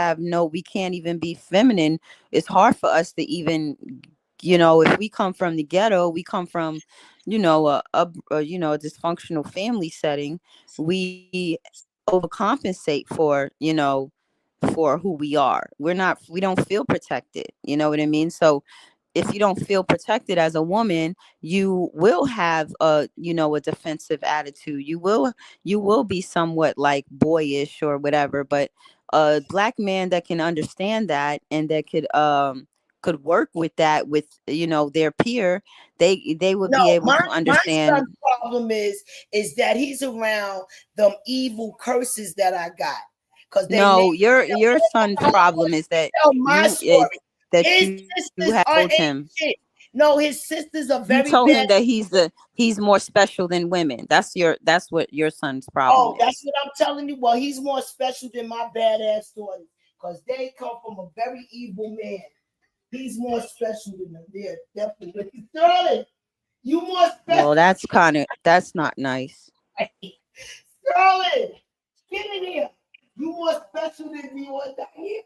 can't even be feminine. It's hard for us to even, if we come from the ghetto, we come from, a dysfunctional family setting. We overcompensate for who we are. We don't feel protected. You know what I mean? So if you don't feel protected as a woman, you will have a defensive attitude. You will be somewhat like boyish or whatever. But a black man that can understand that and that could work with that with their peer, they would no, be able my to understand. son's problem is that he's around them evil curses that I got. Because they No, made your son's problem is that tell my you story. His you sisters have are told ain't him. shit. No, his sisters are You very told bad. him that he's more special than women. That's what your son's problem Oh, that's is. what I'm telling you. Well, he's more special than my badass daughters because they come from a very evil man. He's more special than them. Yeah, definitely. Sterling, you more Well, special. that's not nice. Sterling, get in here. You more special than me or down here.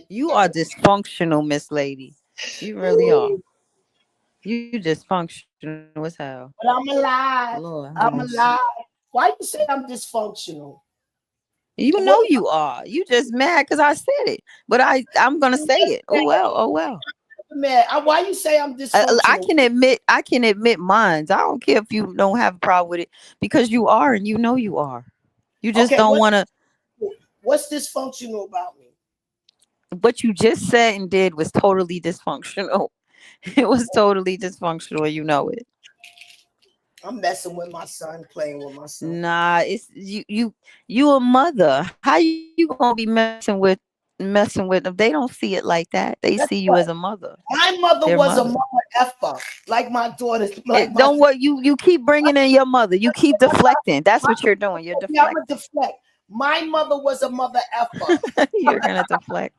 You are dysfunctional, Miss Lady. You really are. You dysfunctional as hell. But I'm alive. Lord have I'm mercy. alive. Why you say I'm dysfunctional? You What know you are. You just mad because I said it. But I'm gonna say it. Oh well. Oh well. man? Why you say I'm dysfunctional? I can admit mines. I don't care if you don't have a problem with it because you are and you know you are. You just Okay, don't want to. what's dysfunctional about me? What you just said and did was totally dysfunctional. It was totally dysfunctional. You know it. I'm messing with my son, playing with my son. Nah, it's you a mother. How you gonna be messing with them? They don't see it like that. They see Guess you as a what? mother. My mother Their was a mother. mother effer, like my daughter, like It, my don't what you keep bringing in your mother. You keep deflecting. That's what you're doing. You're yeah, I'm a deflecting. deflect. My mother was a mother effer. You're gonna deflect.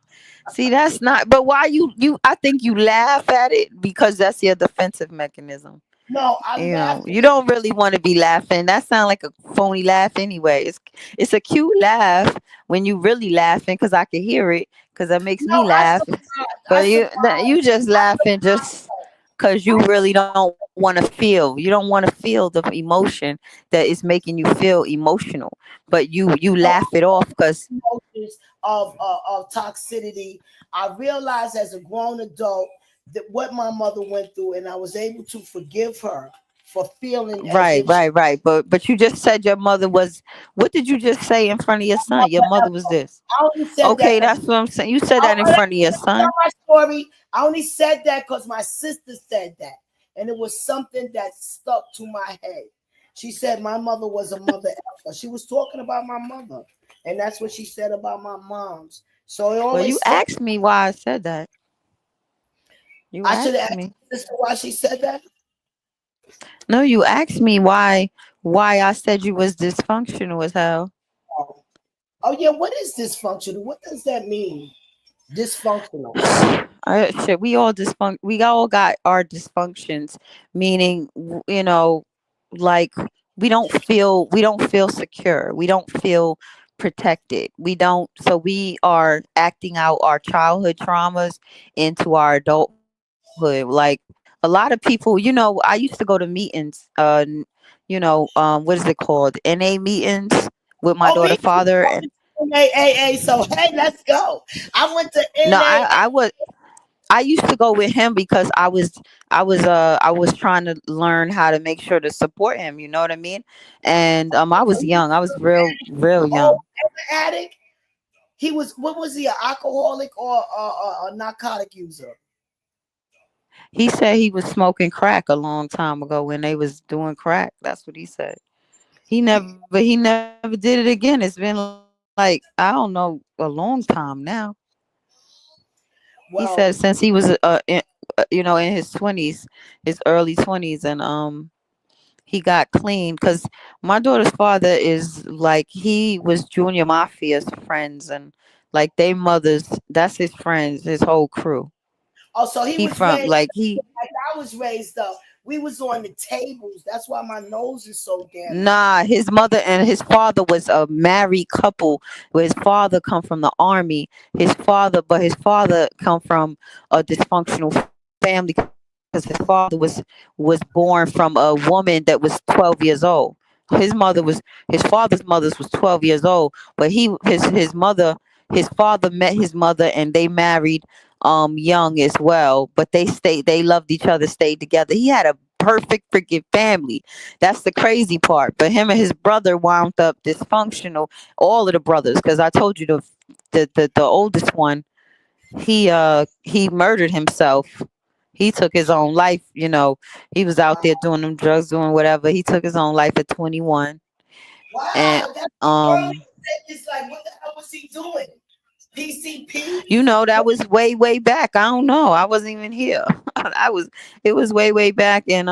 See, that's not. But why you? I think you laugh at it because that's your defensive mechanism. No, I You know, laughed. you don't really want to be laughing. That sounds like a phony laugh anyway. It's a cute laugh when you really laughing because I can hear it because that makes No, me I laugh. survived. I But survived. you just laughing just because you really don't want to feel. You don't want to feel the emotion that is making you feel emotional. But you No, laugh it off because emotions of toxicity. I realized as a grown adult that what my mother went through, and I was able to forgive her for feeling as right, if she right, right. But you just said your mother was. What did you just say in front of your son? Your mother mother was ever. this. I only said that Okay, because that's what I'm saying. You said that in front of your that's not son. my story. I only said that because my sister said that, and it was something that stuck to my head. She said my mother was a mother effer. She was talking about my mother, and that's what she said about my mom's. So it Well, you always stuck. asked me why I said that. You I should have asked asked me. my sister why she said that. No, you asked me why I said you was dysfunctional as hell. Oh, oh yeah, what is dysfunctional? What does that mean? Dysfunctional. Shit, we all got our dysfunctions, meaning like we don't feel secure. We don't feel protected. We don't so we are acting out our childhood traumas into our adulthood. Like a lot of people, I used to go to meetings, what is it called? NA meetings with my Oh, daughter me too. father I and went to NAAA, so hey, let's go. I went to no, NAA. I used to go with him because I was trying to learn how to make sure to support him, you know what I mean? And I was young. I was real Oh, young. an addict. He was. What was he? An alcoholic or a narcotic user? He said he was smoking crack a long time ago when they was doing crack. That's what he said. He never did it again. It's been like, I don't know, a long time now. He said Well, since he was in his 20s, his early 20s and he got clean because my daughter's father is like he was junior mafia's friends and like they mothers, that's his friends, his whole crew. oh, so he He was from raised like he like I was raised up. We was on the tables. That's why my nose is so damn big. Nah, his mother and his father was a married couple where his father come from the army. His father come from a dysfunctional family because his father was born from a woman that was 12 years old. His father's mother's was 12 years old, but his mother his father met his mother and they married young as well, but they loved each other, stayed together. He had a perfect freaking family. That's the crazy part. But him and his brother wound up dysfunctional. All of the brothers, because I told you the oldest one, he murdered himself. He took his own life. He was out there doing them drugs, doing whatever. He took his own life at 21. And Wow, that's early. um, It's like, what the hell was he doing? PCP? that was way back. I don't know. I wasn't even here. I was. It was way back, and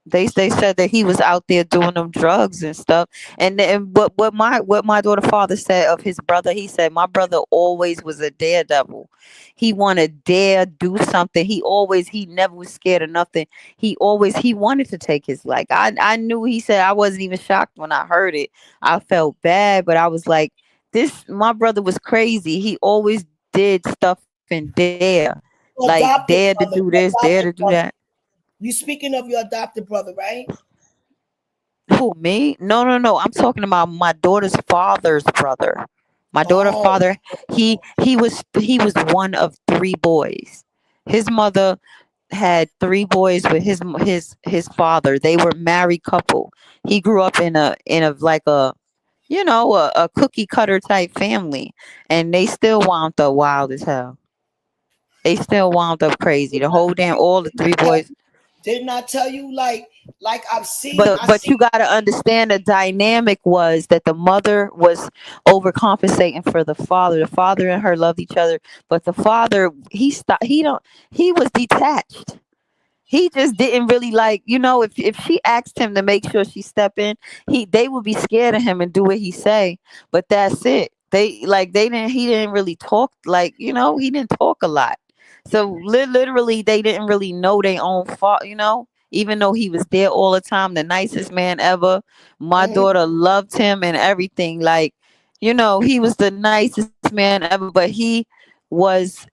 They said that he was out there doing them drugs and stuff. And what my daughter father said of his brother, he said my brother always was a daredevil. He wanted dare do something. He never was scared of nothing. He wanted to take his life. I knew. He said I wasn't even shocked when I heard it. I felt bad, but I was like, this my brother was crazy. He always did stuff and dare. Like dare to do this, dare to do that. You speaking of your adopted brother, right? Who, me? No, no, no. I'm talking about my daughter's father's brother. My daughter's Oh, father, he was one of three boys. His mother had three boys with his father. They were married couple. He grew up in a like a a cookie cutter type family, and they still wound up wild as hell. They still wound up crazy. The whole damn all the three boys. didn't I tell you like I But seen you got to understand the dynamic was that the mother was overcompensating for the father. The father and her loved each other, but the father he was detached. He just didn't really like, if she asked him to make sure she step in, they would be scared of him and do what he say. But that's it. They didn't he didn't really talk, he didn't talk a lot. So literally they didn't really know their own fault. Even though he was there all the time, the nicest man ever. My Mhm. daughter loved him and everything. He was the nicest man ever, but he was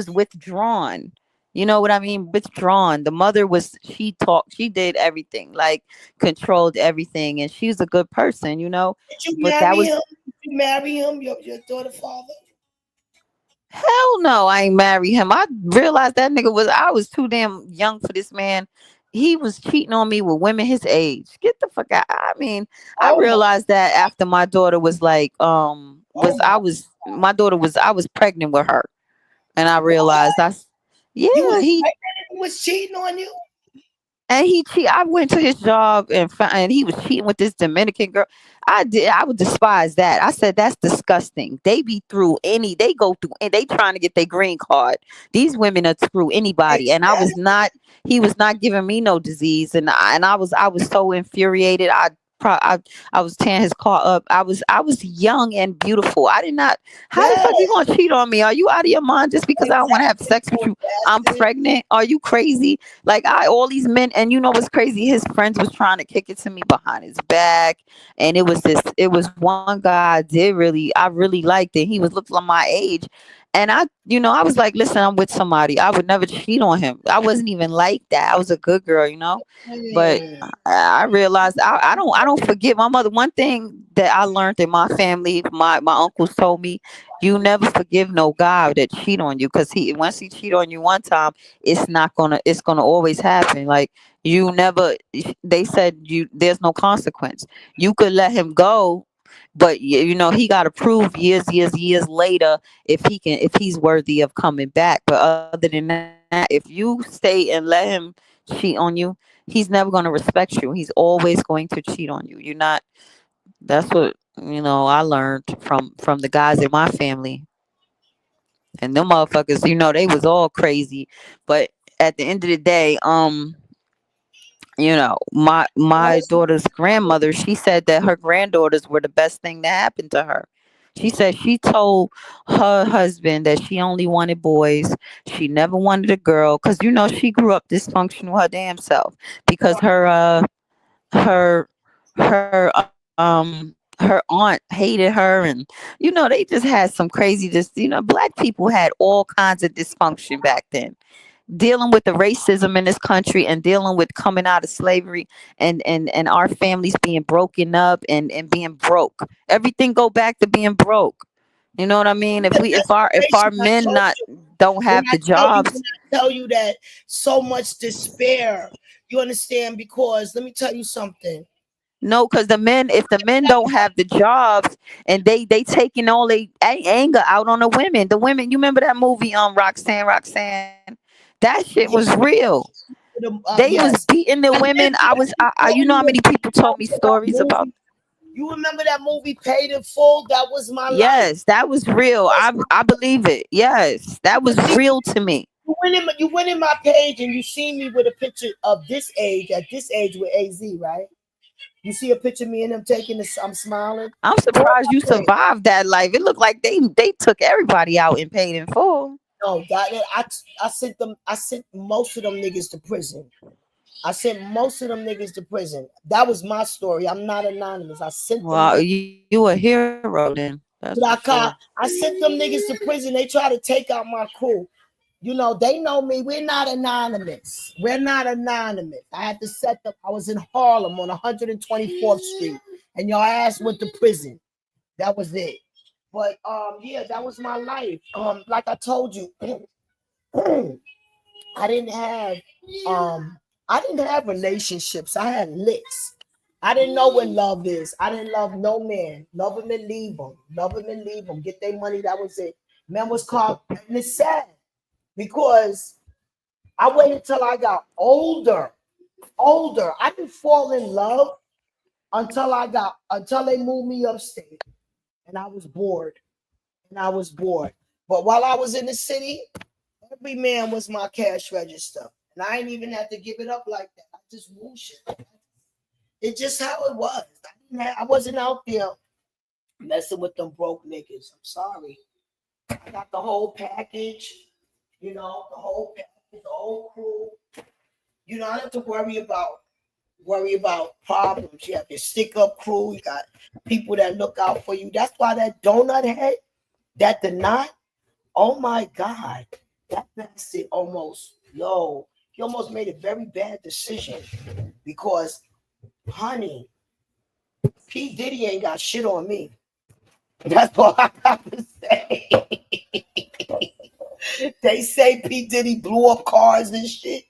withdrawn. You know what I mean? Withdrawn. The mother she did everything, like controlled everything, and she was a good person. Did you But that marry was him? Did you marry him, your daughter father? hell no, I ain't marry him. I realized I was too damn young for this man. He was cheating on me with women his age. Get the fuck out. I mean, I Oh my, realized that after my daughter was like, oh my. my daughter was, I was pregnant with her. And I What? realized yeah, You was he pregnant and was cheating on you? And he cheat. I went to his job and he was cheating with this Dominican girl. I would despise that. I said that's disgusting. They be through any. They go through and they trying to get their green card. These women are through anybody. And I was Exactly. not. He was not giving me no disease. And I was so infuriated. I was tearing his car up. I was young and beautiful. I did not. How the Yes, fuck you gonna cheat on me? Are you out of your mind just because I don't want to have exactly. sex with You you? I'm bastard. pregnant. Are you crazy? Like all these men, and you know what's crazy? His friends was trying to kick it to me behind his back, and it was one guy I really liked, and he was looked like my age, and I was like, listen, I'm with somebody. I would never cheat on him. I wasn't even like that. I was a good girl. But Mm. I realized I don't forget my mother. One thing that I learned in my family, my uncles told me, you never forgive no guy that cheat on you, because he once he cheat on you one time, it's gonna always happen. Like you never they said there's no consequence. You could let him go, but he got to prove years later if he's worthy of coming back. But other than that, if you stay and let him cheat on you, he's never going to respect you. He's always going to cheat on you. You're not. That's what I learned from the guys in my family. And them motherfuckers, they was all crazy. But at the end of the day, my daughter's grandmother, she said that her granddaughters were the best thing that happened to her. She said she told her husband that she only wanted boys. She never wanted a girl, because she grew up dysfunctional her damn self, because her her aunt hated her, and they just had some crazy, black people had all kinds of dysfunction back then, dealing with the racism in this country, and dealing with coming out of slavery, and our families being broken up, and being broke. Everything go back to being broke. You know what I mean? If we if our Desperation, I men told not you. don't When have I the tell you, when jobs. I tell you that so much despair, you understand? Because let me tell you something. No, because if the men don't have the jobs, and they taking all they anger out on the women. You remember that movie, Roxanne? That shit was Yeah, real. They was yes. beating the And women. listen, You know how many people told me to that stories about. movie. You remember that movie Paid in Full? That was my life. Yes, that was real. Was I believe it. Yes, that was see, real to me. You went in my page and you see me with a picture of this age, at this age with AZ, right? You see a picture of me and him taking this, I'm smiling. I'm surprised you survived that life. It looked like they took everybody out and paid in full. No, I sent most of them niggas to prison. I sent most of them niggas to prison. That was my story. I'm not anonymous. I sent them. Well, you a hero then. That's for sure. I sent them niggas to prison. They try to take out my crew. You know, they know me. We're not anonymous. We're not anonymous. I had to set them. I was in Harlem on 124th Street, and your ass went to prison. That was it. But yeah, that was my life. Like I told you, I didn't have relationships. I had licks. I didn't know what love is. I didn't love no man. Love him and leave him. Love him and leave him. Get their money. That was it. Man was called, and it's sad because I waited till I got older. I didn't fall in love until they moved me upstate, and I was bored. But while I was in the city, every man was my cash register, and I didn't even have to give it up like that. I just whoosh it. It's just how it was. I wasn't out there messing with them broke niggas. I'm sorry. I got the whole package, the whole package, the whole crew. I don't have to worry about problems. You have your stick-up crew. You got people that look out for you. That's why that donut head, that the knot, oh my God, that bastard he almost made a very bad decision because, honey, P. Diddy ain't got shit on me. That's all I got to say. They say P. Diddy blew up cars and shit.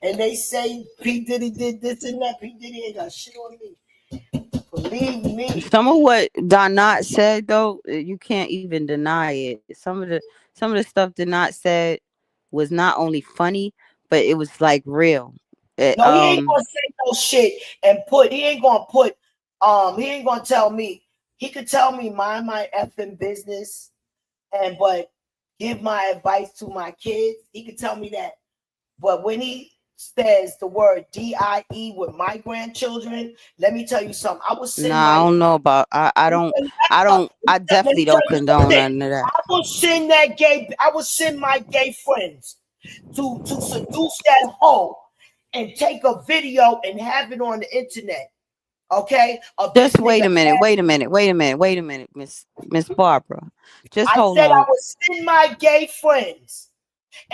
And they say P. Diddy did this and that. P. Diddy ain't got shit on me. Believe me. Some of what Donat said though, you can't even deny it. Some of the stuff Donat said was not only funny, but it was like real. No, he ain't gonna say no shit and he ain't gonna tell me. He could tell me mind my effing business but give my advice to my kids. He could tell me that. But when he says the word DIE with my grandchildren, let me tell you something. I was sitting. I don't know about. I definitely don't condone none of that. I will send my gay friends to seduce that hoe and take a video and have it on the internet. Okay. Just wait a minute, Miss Barbara. Just hold on. I would send my gay friends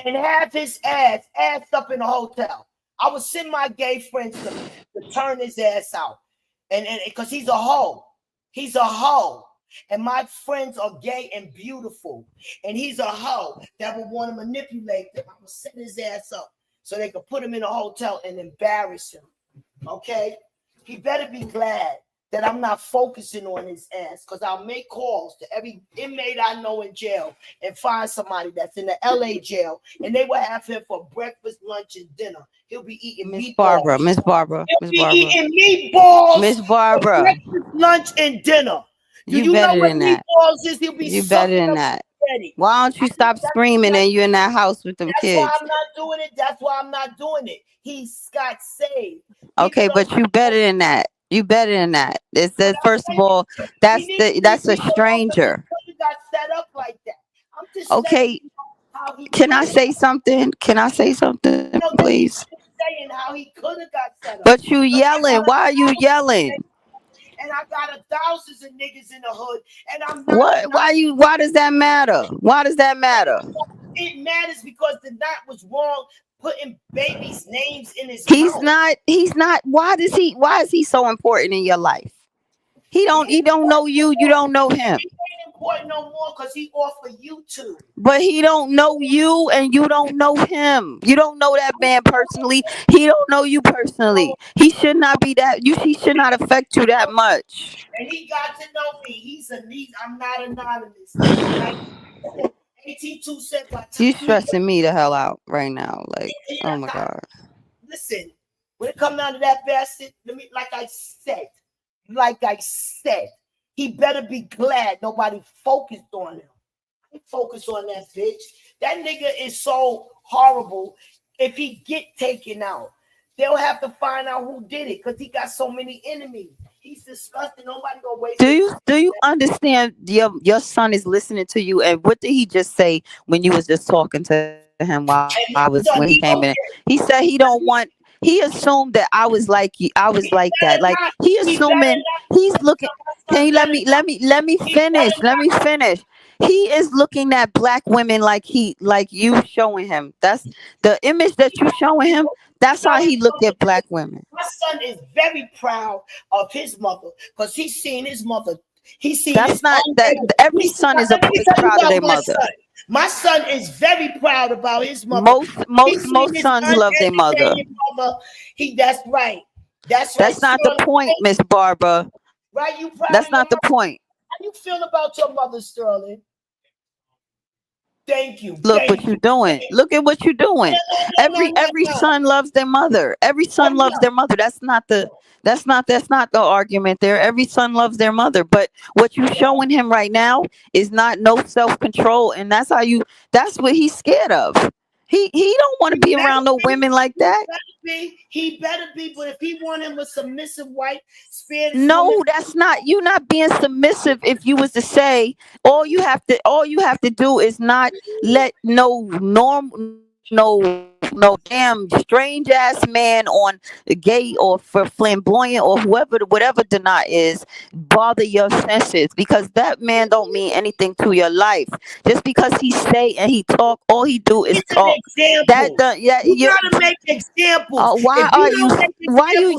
and have his ass up in a hotel. I would send my gay friends to turn his ass out. And because he's a hoe. He's a hoe. And my friends are gay and beautiful. And he's a hoe that would want to manipulate them. I would send his ass up so they could put him in a hotel and embarrass him. Okay? He better be glad that I'm not focusing on his ass, because I'll make calls to every inmate I know in jail and find somebody that's in the LA jail, and they will have him for breakfast, lunch, and dinner. He'll be eating meatballs. Miss Barbara. He'll be eating meatballs. Miss Barbara. Breakfast, lunch, and dinner. You better know what than that. Meatballs is? He'll be you better than that. Why don't you stop screaming and you're in that house with them kids? That's why I'm not doing it. That's why I'm not doing it. He got saved. Okay, but you better than that. You better than that. It's that. First of all, that's a stranger. He got set up like that. I'm just okay. Can I say something? Please? Saying how he could have got set up. But you yelling. Why are you yelling? And I got thousands of niggas in the hood, and I'm not. What? Why does that matter? Why does that matter? It matters because the knot was wrong. Putting babies' names in his mouth. He's not. Why is he so important in your life? He don't know you. You don't know him. He ain't important no more because he off of YouTube. But he don't know you and you don't know him. You don't know that man personally. He don't know you personally. He should not be that. He should not affect you that much. And he got to know me. I'm not anonymous. AT2 said you stressing me the hell out right now. Like, oh my God. Listen, when it comes down to that bastard, like I said, he better be glad nobody focused on him. Focus on that bitch. That nigga is so horrible. If he get taken out, they'll have to find out who did it because he got so many enemies. He's disgusting. Nobody gonna waste. Do you understand? Your son is listening to you, and what did he just say when you was just talking to him while I was when he came in? He said he don't want. He assumed that I was like you. I was like that. Like he assuming he's looking. Can you let me finish? Let me finish. He is looking at black women like you showing him. That's the image that you showing him. That's how he looked at black women. My son is very proud of his mother because he's seen his mother. He's seen. That's not that. Every son is proud of their mother. My son is very proud about his mother. Most sons love their mother. That's right. That's right. That's not the point, Miss Barbara. Right? You proud? That's not the point. How you feel about your mother, Sterling? Thank you. Look what you're doing. Look at what you're doing. Every son loves their mother. Every son loves their mother. That's not the argument there. Every son loves their mother. But what you're showing him right now is not no self-control, and that's what he's scared of. He don't want to be around no women like that. He better be, but if he want him a submissive wife, no, that's not. You're not being submissive. If you was to say all you have to do is not let no damn strange ass man on gay or for flamboyant or whatever Dana is bother your senses, because that man don't mean anything to your life. Just because he say and he talk, all he do is talk. You gotta make examples. Why are you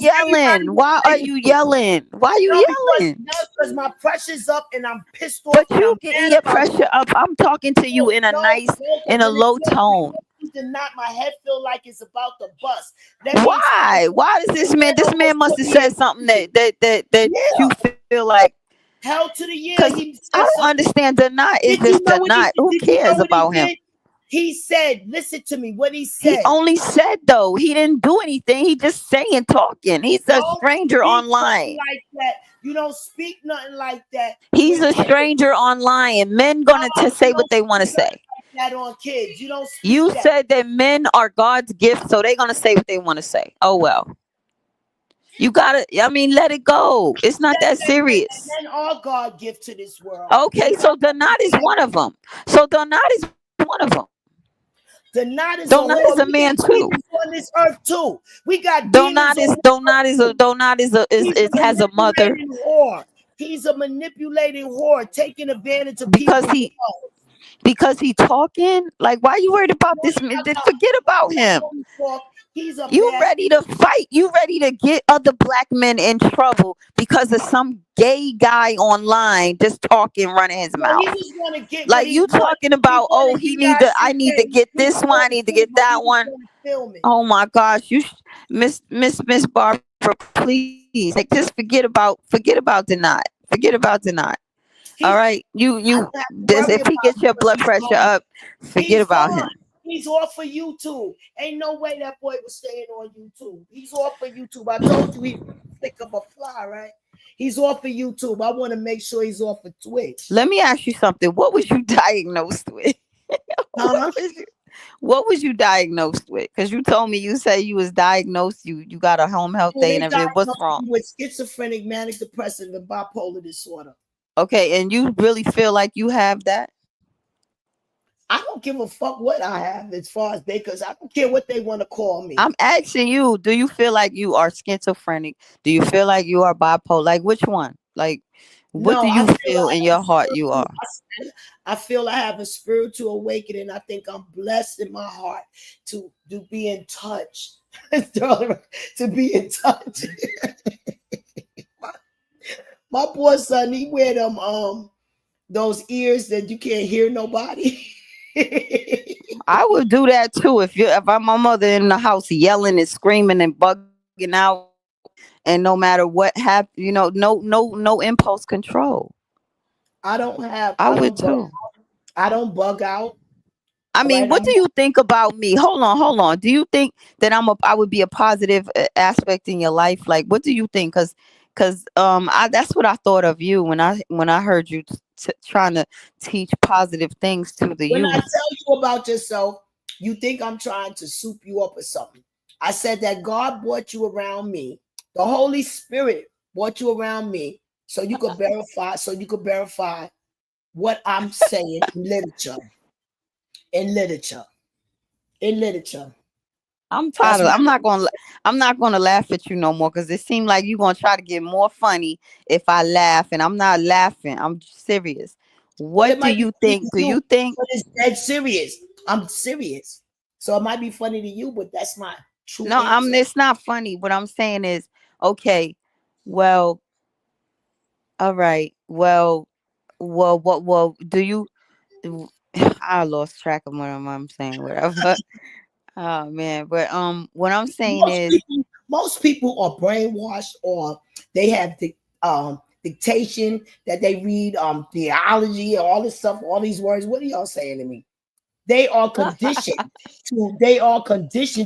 yelling? Why are you yelling? Because my pressure's up and I'm pissed off. But you getting your pressure up. I'm talking to you in a low tone. To not my head feel like it's about to bust. Why does this man must have said something that you feel like hell to the year? I don't understand. Dana is just Dana. Who cares about him? He said, listen to me, what he said. He only said, though, he didn't do anything. He just saying, talking. He's a stranger online. Like that. You don't speak nothing like that. He's a stranger online, and men gonna say what they want to say. That on kids. You said that men are God's gift, so they're gonna say what they want to say. Oh well. You gotta, let it go. It's not that serious. Men are God's gift to this world. Okay, so Donat is one of them. Donat is a man too. On this earth too. We got Donat has a mother. He's a manipulating whore, taking advantage of people. Because he talking? Like, why are you worried about this man? Forget about him. You ready to fight? You ready to get other black men in trouble because of some gay guy online just talking, running his mouth? Like, you talking about, I need to get this one, I need to get that one. Oh my gosh, Miss Barbara, please, like, just forget about Denied. Forget about Denied. All right, if he gets your blood pressure up, forget about him. He's off for YouTube. Ain't no way that boy was staying on YouTube. He's off for YouTube. I told you he's thick of a fly, right? He's off for YouTube. I want to make sure he's off for Twitch. Let me ask you something. What was you diagnosed with? What was you diagnosed with? Because you told me, you said you was diagnosed. You got a home health day and everything. What's wrong? With schizophrenic, manic depressive, and bipolar disorder. Okay, and you really feel like you have that? I don't give a fuck what I have as far as because I don't care what they want to call me. I'm asking you, do you feel like you are schizophrenic? Do you feel like you are bipolar? Like, which one? Like, what do you feel in your heart you are? I feel I have a spiritual awakening. I think I'm blessed in my heart to be in touch. To be in touch. My poor son, he wear them those ears that you can't hear nobody. I would do that too if I'm my mother in the house yelling and screaming and bugging out, and no matter what happened, no impulse control. I don't bug out. I mean, what do you think about me? Hold on. Do you think that I would be a positive aspect in your life? Like, what do you think? Because that's what I thought of you when I heard you trying to teach positive things to the When I youth. tell you about yourself, you think I'm trying to soup you up or something. I said that God brought you around me. The Holy Spirit brought you around me so you could verify what I'm saying in literature. In literature. In literature. I'm That's tired of. what I'm not gonna laugh at you no more because it seems like you're gonna try to get more funny if I laugh, and I'm not laughing. I'm serious. well, it What do might be you funny think? to Do you, you think? but it's dead serious. I'm serious. So it might be funny to you, but that's my true No, answer. It's not funny. What I'm saying is, okay, well, all right, well, do you? I lost track of what I'm saying. Whatever. Oh man, but what I'm saying is, Most people are brainwashed, or they have the dictation that they read theology and all this stuff, all these words. What are y'all saying to me? They are conditioned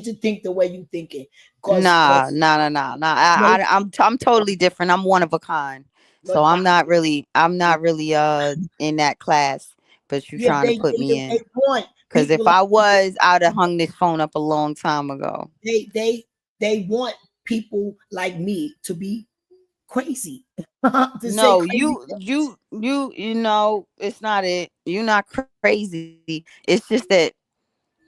to think the way you thinking. nah, Cause nah, nah, nah, nah. no, I'm totally different. I'm one of a kind. So but I'm not really in that class. But you yeah, trying to put me they in? want Because people if like I was, I'd have hung this phone up a long time ago. they want people like me to be crazy. To say No, crazy. you know, it's not it. You're not crazy. It's just that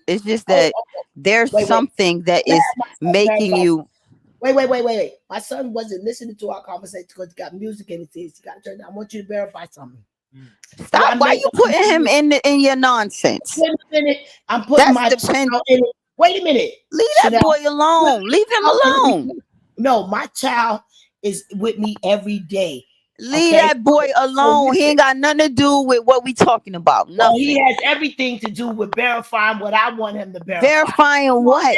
Oh, there's wait. something that Let me is have my son making verify. you Wait. My son wasn't listening to our conversation because he got music in his ears. He got to turn down. I want you to verify something. Do stop. I Why make you putting him in your nonsense? Wait a minute. I'm putting That's my depend. child in it. Wait a minute, Leave that Chanel. boy alone. Leave him Child in alone. it. No, my child is with me every day. Leave Okay. that boy So alone. He listen. ain't got nothing to do with what we talking about. Well, he Nothing. has everything to do with verifying what I want him to verify. Verifying Do I what?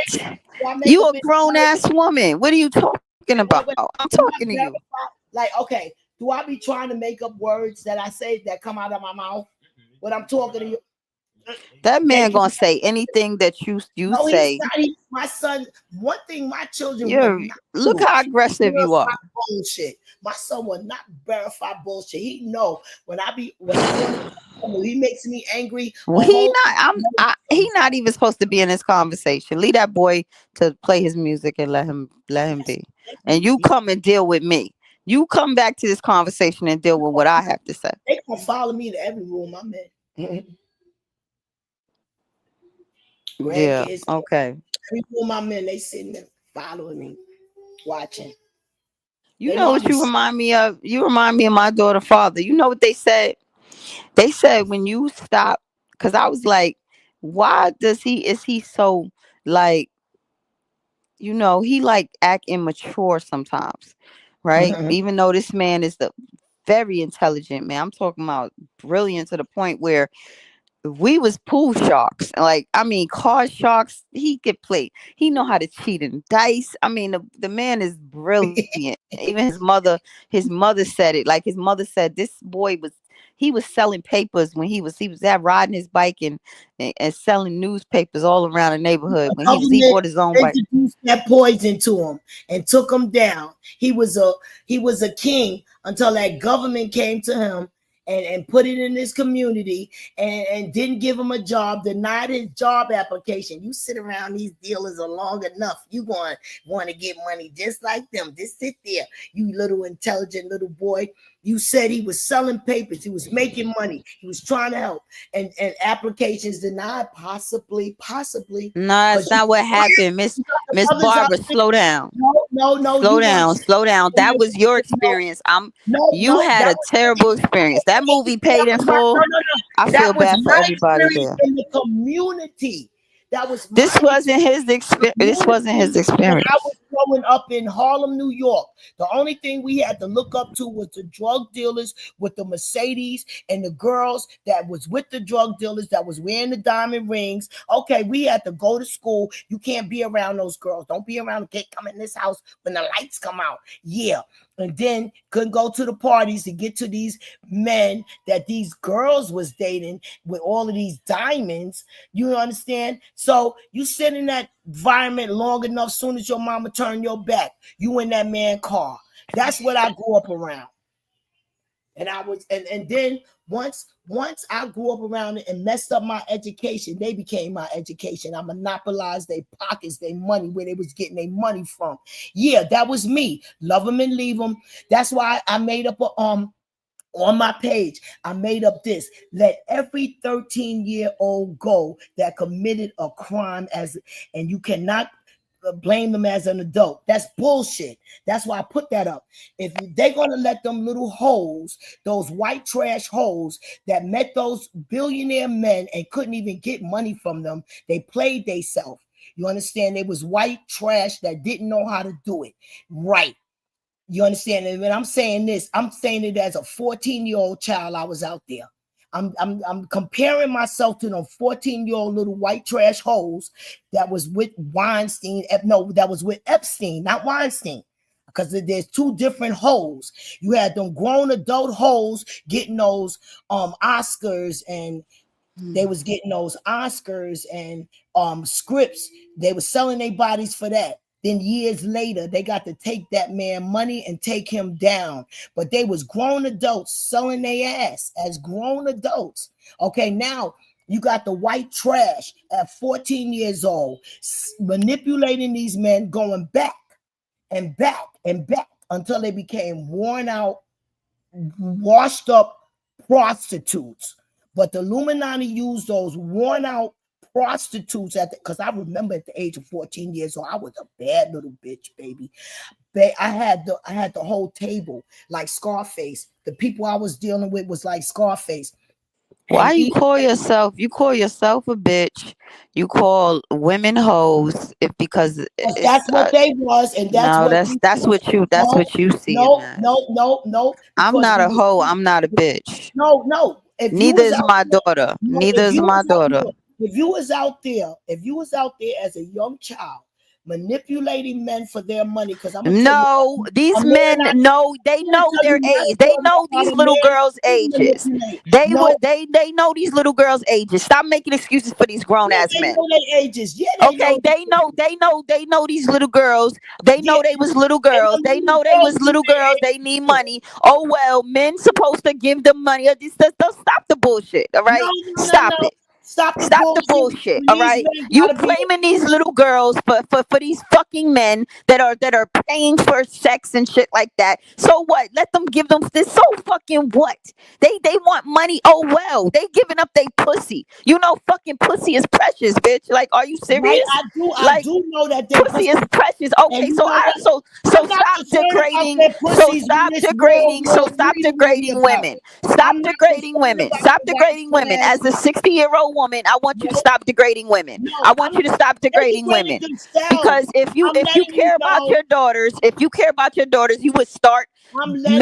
make You up a any grown words? ass woman. What are you talking about? Wait. I'm Do talking I to you. verify? Like, okay, do I be trying to make up words that I say that come out of my mouth when I'm talking to you? That man Thank you. gonna say anything that you No, he's say. not. My son. One thing my children would You're not look do: how aggressive you verify are. bullshit. My son will not verify bullshit. He know when I'm on. He makes me angry or He hold. not. He not even supposed to be in this conversation. Leave that boy to play his music and let him Yes, be. And you come and deal with me. You come back to this conversation and deal with what I have to say. they gonna follow me to every room I'm in. Yeah. Grandkids, Okay. every room I'm in, they sitting there following me, watching. You They know know I what be. you remind me of? You remind me of my daughter father. You know what they said? They said when you stop, because I was like, why is he so like, he like act immature sometimes, right? Even though this man is the very intelligent man. I'm talking about brilliant to the point where we was pool sharks. Like, I mean, card sharks. He could play. He know how to cheat in dice. I mean, the man is brilliant. Even his mother said it. Like his mother said, this boy he was selling papers when he was out riding his bike and selling newspapers all around the neighborhood when he Government bought his own bike. introduced that poison to him and took him down. He was a king until that government came to him and put it in his community and didn't give him a job, denied his job application. You sit around these dealers are long enough, you going to want to get money just like them. Just sit there, you little intelligent little boy. You said he was selling papers, he was making money, he was trying to help, and applications denied, possibly, No, that's because you not what happened, got the Miss others out Barbara. there. Slow down. No, Slow you want down, slow down. That was your experience. You no, had that a was terrible experience. That movie that Paid in was my Full. I feel that was bad for my everybody experience there. in the community. That was my This wasn't experience his experience. This wasn't his when I experience. was growing up in Harlem, New York. The only thing we had to look up to was the drug dealers with the Mercedes and the girls that was with the drug dealers that was wearing the diamond rings. Okay, we had to go to school. You can't be around those girls. Don't be around. Can't come in this house when the lights come out. Yeah. And then couldn't go to the parties to get to these men that these girls was dating with all of these diamonds. You understand? So you sit in that environment long enough, soon as your mama turn your back, you in that man car. That's what I grew up around. And I was, and then once I grew up around it and messed up my education, they became my education. I monopolized their pockets, their money, where they was getting their money from. Yeah, that was me. Love them and leave them. That's why I made up a on my page, I made up this: let every 13-year-old go that committed a crime and you cannot blame them as an adult. That's bullshit. That's why I put that up. If they're gonna let them little hoes, those white trash hoes that met those billionaire men and couldn't even get money from them, they played theyself. You understand? They was white trash that didn't know how to do it right. You understand? And when I'm saying this, I'm saying it as a 14-year-old child. I was out there. I'm comparing myself to them 14-year-old little white trash hoes that was with Weinstein. No, that was with Epstein, not Weinstein. Because there's two different hoes. You had them grown adult hoes getting those Oscars, and they was getting those Oscars and scripts. They were selling their bodies for that. Then years later, they got to take that man money and take him down. But they was grown adults selling their ass as grown adults. Okay, now you got the white trash at 14 years old manipulating these men, going back and back and back until they became worn out, washed up prostitutes. But the Illuminati used those worn out prostitutes because I remember at the age of 14 years old, I was a bad little bitch, baby. I had the whole table like Scarface. The people I was dealing with was like Scarface. Why you call yourself a bitch? You call women hoes because that's what they was, and that's what you see. No. I'm not a hoe. I'm not a bitch. No. Neither is my daughter. Neither is my daughter. If you was out there as a young child manipulating men for their money, because these men know their age. They know these little girls' ages. They know these little girls' ages. Stop making excuses for these grown ass men. They know their ages. Yeah, they know these little girls. They know they was little girls. They know they was little girls. They need money. Oh well, men supposed to give them money. Just stop the bullshit. All right, stop it. Stop the bullshit, all right? You blaming these little girls for these fucking men that are paying for sex and shit like that. So what? Let them give them this. So fucking what? They want money. Oh well, they giving up their pussy. You know, fucking pussy is precious, bitch. Like, are you serious? Right, I do know that pussy is precious. Okay, so stop degrading. So stop degrading. So stop degrading women. Stop degrading women. Stop degrading women. As a 60-year-old woman, I want you to stop degrading women. I want you to stop degrading women, because if you care about your daughters, you would start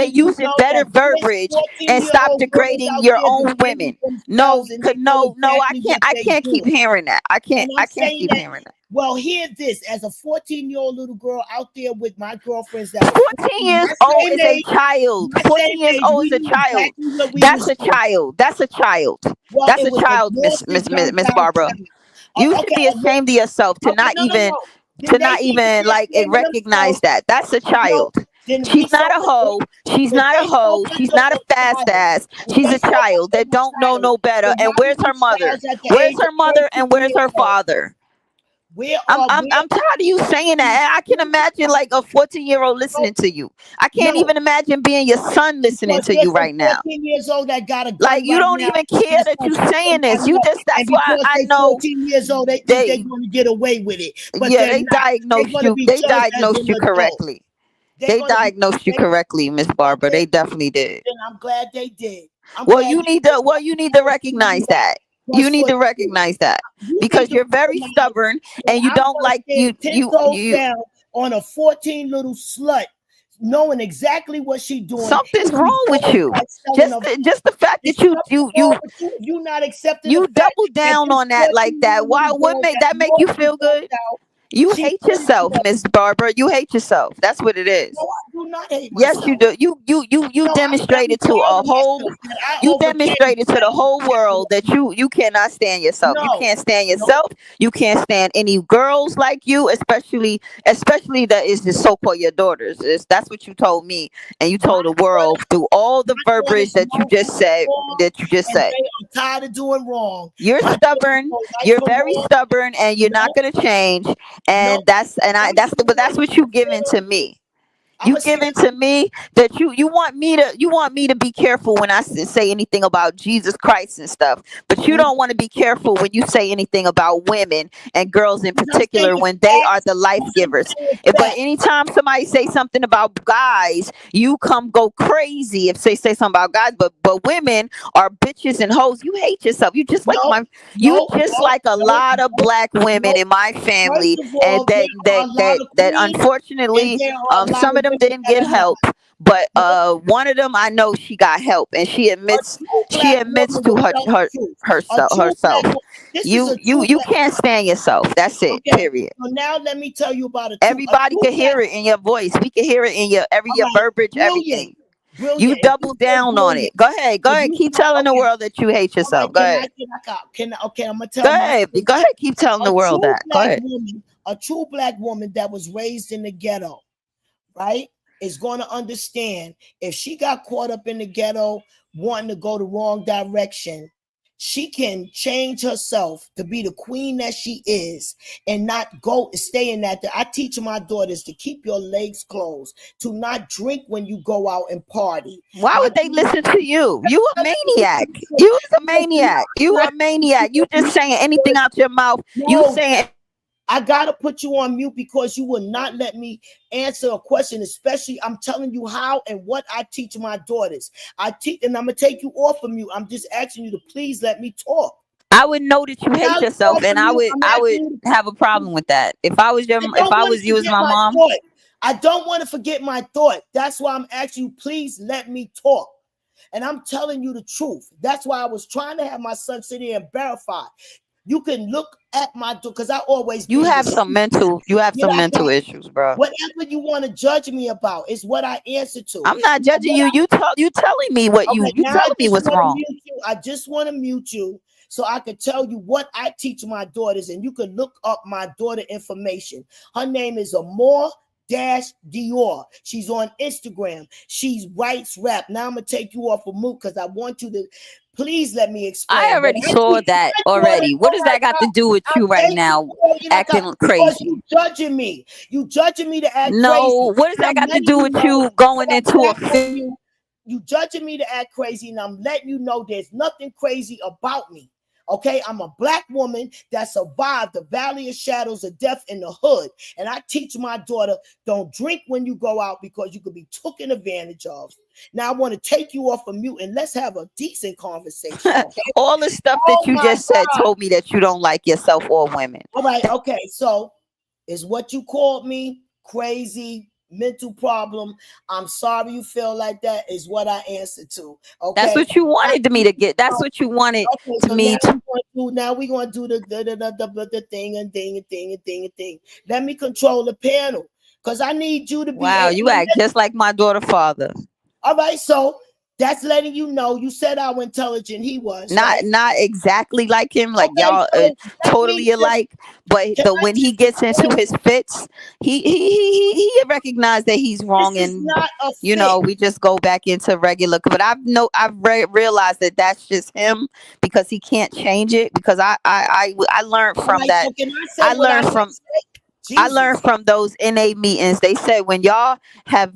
using better verbiage and stop degrading your own women. No, I can't keep hearing that. I can't keep hearing that. Well, hear this: as a 14-year-old little girl out there with my girlfriends, that 14 years old is a child. 14 years old is a child. That's a child. That's a child. That's a child, Miss Barbara. You should be ashamed of yourself to not even like recognize that. That's a child. She's not a hoe. She's not a hoe. She's not a fast ass. She's a child that don't know no better. And where's her mother? Where's her mother and where's her father? I'm tired of you saying that. I can imagine like a 14-year-old listening to you. I can't even imagine being your son listening to you right now. 14 years old that got a like you don't even care that you saying this. You just that's why I know 14 years old they're going to get away with it. But yeah, they diagnosed you. They diagnosed you correctly. They diagnosed you correctly, Miss Barbara. They definitely did. And I'm glad they did. You need to recognize that. You need to recognize that because you're very stubborn and you don't like you down on a 14 little slut knowing exactly what she's doing. Something's wrong with you. Just the fact that you not accepting. You double down on that like that. Why would that make you feel good? You She hate put it yourself, together. Miss Barbara. You hate yourself. That's what it No, is. I do not hate Yes, you myself. do. You No, I'm demonstrated to proud a of myself whole that I you overcame demonstrated to the whole world that you cannot stand yourself. You no, can't stand no, yourself. You can't stand any girls like you, especially that is the so-called your daughters. That's what you told me, and you my told the daughter, world through all the my verbiage daughters that you know just said. wrong That you just and said. they are tired of doing wrong. You're My daughters stubborn. know right You're from very wrong. stubborn, and you're not No, gonna change. no, And I'm that's what you giving to me. I'm You gonna say giving to me that you want me to be careful when I say anything about Jesus Christ and stuff, but you don't want to be careful when you say anything about women and girls in I'm saying particular when they are facts. the life I'm givers. saying But facts. anytime somebody say something about guys, you come go crazy if they say something about guys. But women are bitches and hoes. You hate yourself. No, You no, just no, like a no, lot of no, black women no. in my First family, of and all, there are a lot of that queens and unfortunately there are a lot some of of them women didn't that get are not. help, but No, one of them I know she got help, and a true she black admits woman to will tell the truth. A true black herself. woman. This is a true You black. can't stand yourself. That's it. Okay, Period. so now let me tell you about a Everybody true can black. hear it in your voice. We can hear it in All your right, verbiage, brilliant, everything. You brilliant. If you double say down on brilliant, it. Go ahead. Go if ahead. you Keep telling the okay, world that you hate all right. yourself. Go ahead. Okay, I'm gonna Go tell my ahead. story. Go ahead. Keep telling the world that. Go ahead. A true black woman that was raised in the ghetto, right, is going to understand if she got caught up in the ghetto wanting to go the wrong direction, she can change herself to be the queen that she is and not go stay in that. I teach my daughters to keep your legs closed, to not drink when you go out and party. Why My would they listen to you? You a maniac. You is a maniac. You a maniac. You just saying anything out your mouth. You no, saying I gotta put you on mute because you will not let me answer a question, especially I'm telling you how and what I teach my daughters. I teach, and I'm gonna take you off of mute. I'm just asking you to please let me talk. I would know that you hate Now you yourself, off and of mute. I'm I would asking have a you. problem with that. I If don't I want was to you as forget my my mom, thought. I don't want to forget my thought. That's why I'm asking you, please let me talk. And I'm telling you the truth. That's why I was trying to have my son sit here and verify. You can look at my door because I always you been have this. some mental issues, bro. Whatever you want to judge me about is what I answer to. I'm not Now, judging you. You telling me what okay, you now I telling me just what's want to wrong. mute you. I just want to mute you so I can tell you what I teach my daughters, and you can look up my daughter information. Her name is Amore Dior. She's on Instagram. She writes rap. Now I'm gonna take you off of mute because I want you to please let me I explain. But already I saw teach that my daughters, already. What all does right, that got to now do with I'm you right taking now, you acting because crazy? you judging me. You judging me to act crazy. No, what does And that I'm got to letting do you with know you going that into a black fit? woman, you judging me to act crazy, and I'm letting you know there's nothing crazy about me. Okay, I'm a black woman that survived the valley of shadows of death in the hood. And I teach my daughter, don't drink when you go out because you could be taken advantage of. Now I want to take you off of mute and let's have a decent conversation. Okay. All the stuff Oh that you my just said God. told me that you don't like yourself or women. All right, okay. So is what you called me crazy, mental problem. I'm sorry you feel like that, is what I answered to. That's Okay. what you wanted me to get. That's what you wanted Okay, to so me to. now we're going to do the thing and thing and thing and thing and thing. Let me control the panel because I need you to be. Wow, you act just like my daughter father. All right, so that's letting you know. You said how intelligent he was, right? Not exactly like him, like Okay, y'all so let me totally just alike. But can I when he just gets into explain? his fits, he recognized that he's wrong, This is and not a fit. we just go back into regular. But I've realized that that's just him because he can't change it. Because I learned All from right, that. so can I say I what I learned can from say? I learned Jesus. from those NA meetings. They said when y'all have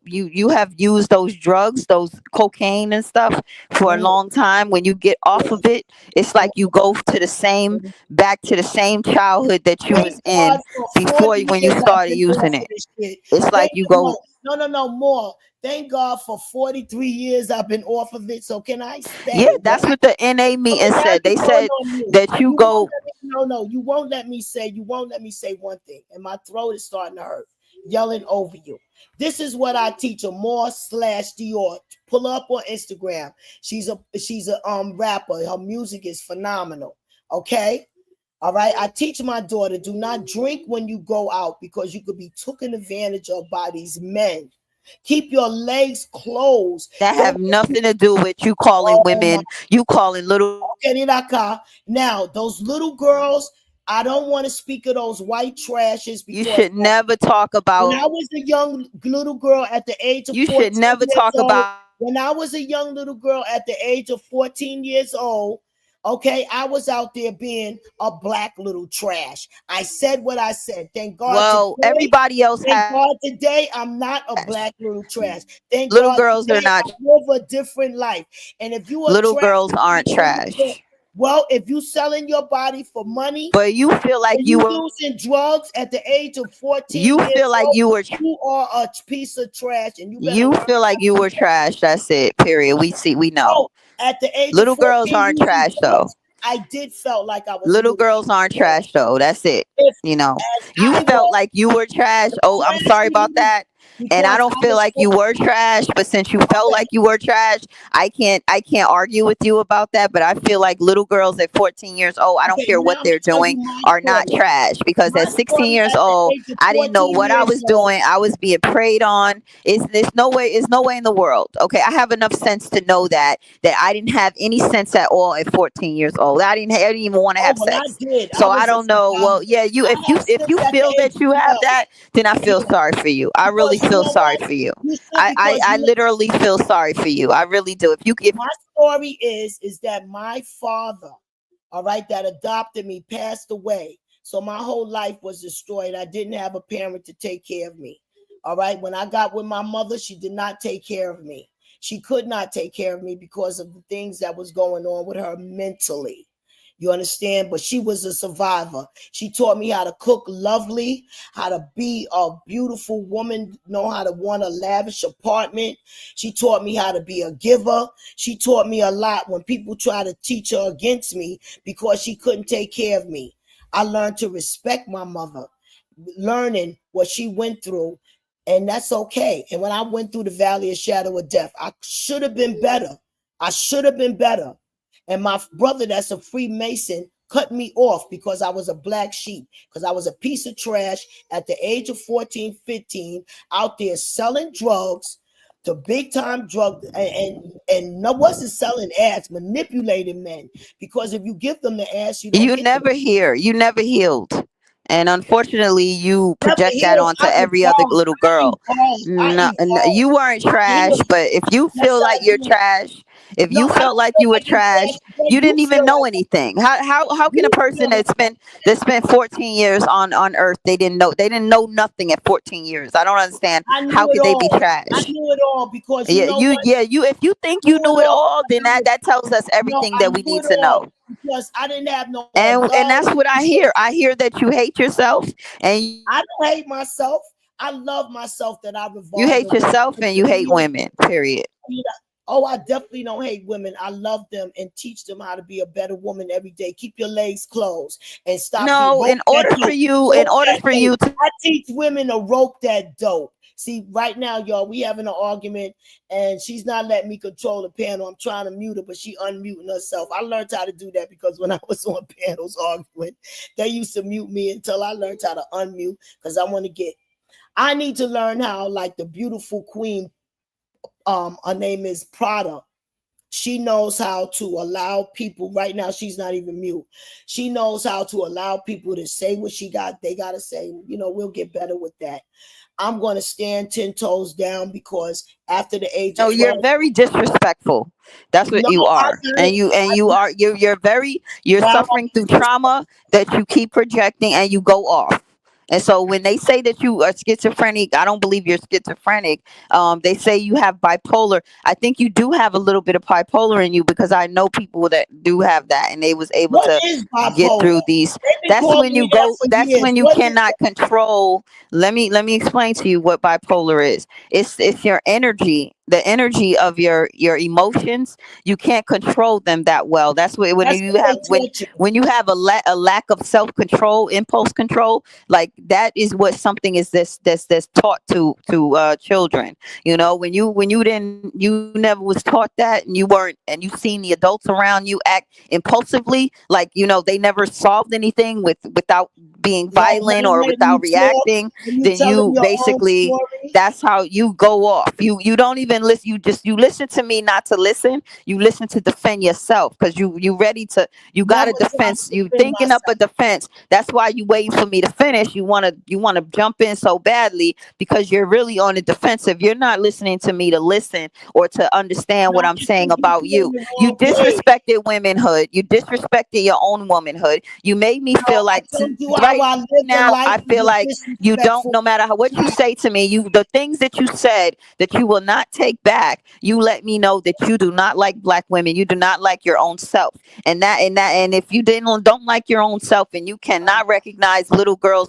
you have used those drugs, those cocaine and stuff for a Mhm, long time. When you get off yeah, of it, it's mhm, like you go to the same mhm. back to the same childhood that you was Thank in God for 40 before when you years I've started been using off it. of this shit. It's like Thank you no, go. no, more. Thank God for 43 years I've been off of it. So can I Yeah, say what that's I what the NA okay, meeting now said. you're They going said on mute. that you You won't go. let me you won't let me say one thing. And my throat is starting to hurt. Yelling over you. This is what I teach her more slash Dior. Pull up on Instagram. She's a rapper. Her music is phenomenal. Okay. All right. I teach my daughter, do not drink when you go out because you could be taken advantage of by these men. Keep your legs closed. That Don't have nothing to do with you calling oh my women, you calling little. okay, now those little girls, I don't want to speak of those white trashes You because should never talk when about. I was a young little girl at the age of You should 14 never years talk old, about. when I was a young little girl at the age of 14 years old, okay, I was out there being a black little trash. I said what I said. Thank God Well, today. everybody else Thank has. God today I'm not a black little trash. Thank Little God girls are today not. I live a different life. And if you are Little trash, girls aren't trash. well, if you selling your body for money But you feel like and you you were. using drugs at the age of 14 You years feel like old, you were. you are a piece of trash and you better You learn. feel like you were trash. That's it. Period. We see. We know. Oh, at the age of Little girls 14 aren't using trash though. drugs, I did felt like I was a Little little girls aren't trash. trash though. That's it. If You know, as you I felt was like you were trash. Oh, I'm sorry about trashing that. And I because don't I feel was like you were trash, but since you felt okay. like you were trash, I can't argue with you about that. But I feel like little girls at 14 years old, I don't Okay, care now what I'm they're gonna tell doing, you my are not story. trash. Because My at 16 story years at the old, age of I didn't know 14 what I years was old. doing. I was being preyed on. There's no way in the world. Okay, I have enough sense to know that I didn't have any sense at all at 14 years old. I didn't even want to Oh have well, I sex. did. I So I was a don't know. Well, survivor. yeah, you I if had you sex at the feel age that of you have 12. that, then I feel Yeah, sorry for you. I really because you feel know sorry what? for you. You said I literally feel sorry for you. I really do. If my story is that my father, all right, that adopted me passed away. So my whole life was destroyed. I didn't have a parent to take care of me. All right. When I got with my mother, she did not take care of me. She could not take care of me because of the things that was going on with her mentally. You understand? But she was a survivor. She taught me how to cook lovely, how to be a beautiful woman, know how to want a lavish apartment. She taught me how to be a giver. She taught me a lot when people try to teach her against me because she couldn't take care of me. I learned to respect my mother, learning what she went through, and that's okay. And when I went through the valley of shadow of death, I should have been better. I should have been better. And my brother, that's a Freemason, cut me off because I was a black sheep, because I was a piece of trash at the age of 14, 15, out there selling drugs to big time drug and no wasn't selling ass, manipulating men. Because if you give them the ass, you don't you get the never hear, you never healed. And unfortunately, you never project that healed. onto every other little I girl. evolved. I No, no, evolved. you weren't I trash, healed. but if you Yes, feel I like you're did. trash, if No, you I felt don't like feel you were like I'm trash, trash. But you you didn't even feel know like anything. How can a you person feel that spent 14 years on earth, they didn't know nothing at 14 years? I don't understand. I knew How it could they be all. I trash? knew it all because you Yeah, know what? you if you think I you knew knew it it all. all, then I that tells us no, everything I that we knew need it to all know. because I didn't have no And love. that's what I hear. I hear that you hate yourself and I don't hate myself. I love myself that I've you evolved hate over yourself and you 15 hate years. women. Period. Oh, I definitely don't hate women. I love them and teach them how to be a better woman every day. Keep your legs closed and stop being No, rope that dope. in Rope order that for dope. you to I teach women to rope that dope. See, right now, y'all, we having an argument and she's not letting me control the panel. I'm trying to mute her, but she unmuting herself. I learned how to do that because when I was on panels arguing, they used to mute me until I learned how to unmute because I need to learn how, like the beautiful queen, her name is Prada. She knows how to allow people right now. She's not even mute. She knows how to allow people to say what they gotta say. You know, we'll get better with that. I'm going to stand 10 toes down because after the age no, of you're 12, very disrespectful. That's what no, you I are. got And it. you're Now, suffering through trauma that you keep projecting and you go off. And so when they say that you are schizophrenic, I don't believe you're schizophrenic. They say you have bipolar. I think you do have a little bit of bipolar in you because I know people that do have that and they was able what to is get bipolar? through these. They've been calling me that for That's years. when you What is cannot control. Let me explain to you what bipolar is. It's your energy the energy of your emotions, you can't control them that well. That's what when That's you what they have taught you. when you have a lack of self-control, impulse control, like that is what something is that's taught to children. You know, when you never was taught that, and you weren't, and you seen the adults around you act impulsively, like, they never solved anything without being Yeah, violent not or letting you without talk reacting, when you then tell them you your own basically, story. that's how you go off. You don't even listen. You listen to me not to listen. You listen to defend yourself, because you ready to, you got Never a try defense. to You defend thinking up a myself. defense. That's why you waiting for me to finish. You wanna jump in so badly because you're really on the defensive. You're not listening to me to listen or to understand No, what I I'm saying think you about be on you. the You wrong page. disrespected womanhood. You disrespected your own womanhood. You made me No, feel I like told you how right I live the now life I and feel you're like you don't, disrespectful. no matter what you say to me, the things that you said that you will not take back, you let me know that you do not like black women. You do not like your own self. And if you don't like your own self, and you cannot recognize little girls,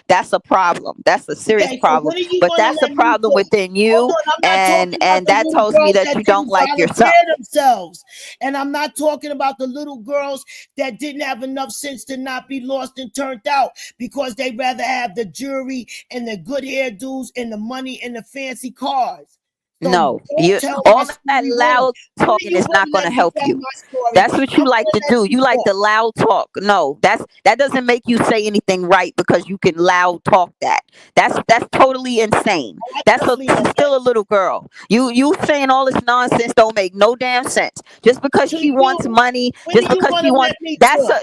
that's a problem. That's a serious Okay, so problem. when are you But gonna that's a let me problem talk? within Hold you, on, I'm not and talking about and the that little tells me girls that that you don't didn't like yourself. volunteer themselves. And I'm not talking about the little girls that didn't have enough sense to not be lost and turned out because they rather have the jewelry and the good hairdos and the money and the fancy cars. So No, don't tell my all that story loud wrong. talking When is are not you going to gonna help let me you. tell my story? That's what you I'm like to gonna do. let You you like talk. the loud talk. No, that doesn't make you say anything right because you can loud talk that. That's totally insane. I That's definitely know that. still a little girl. You saying all this nonsense don't make no damn sense. Just because To she wants you, money, when just are you because gonna she wants, let me that's talk?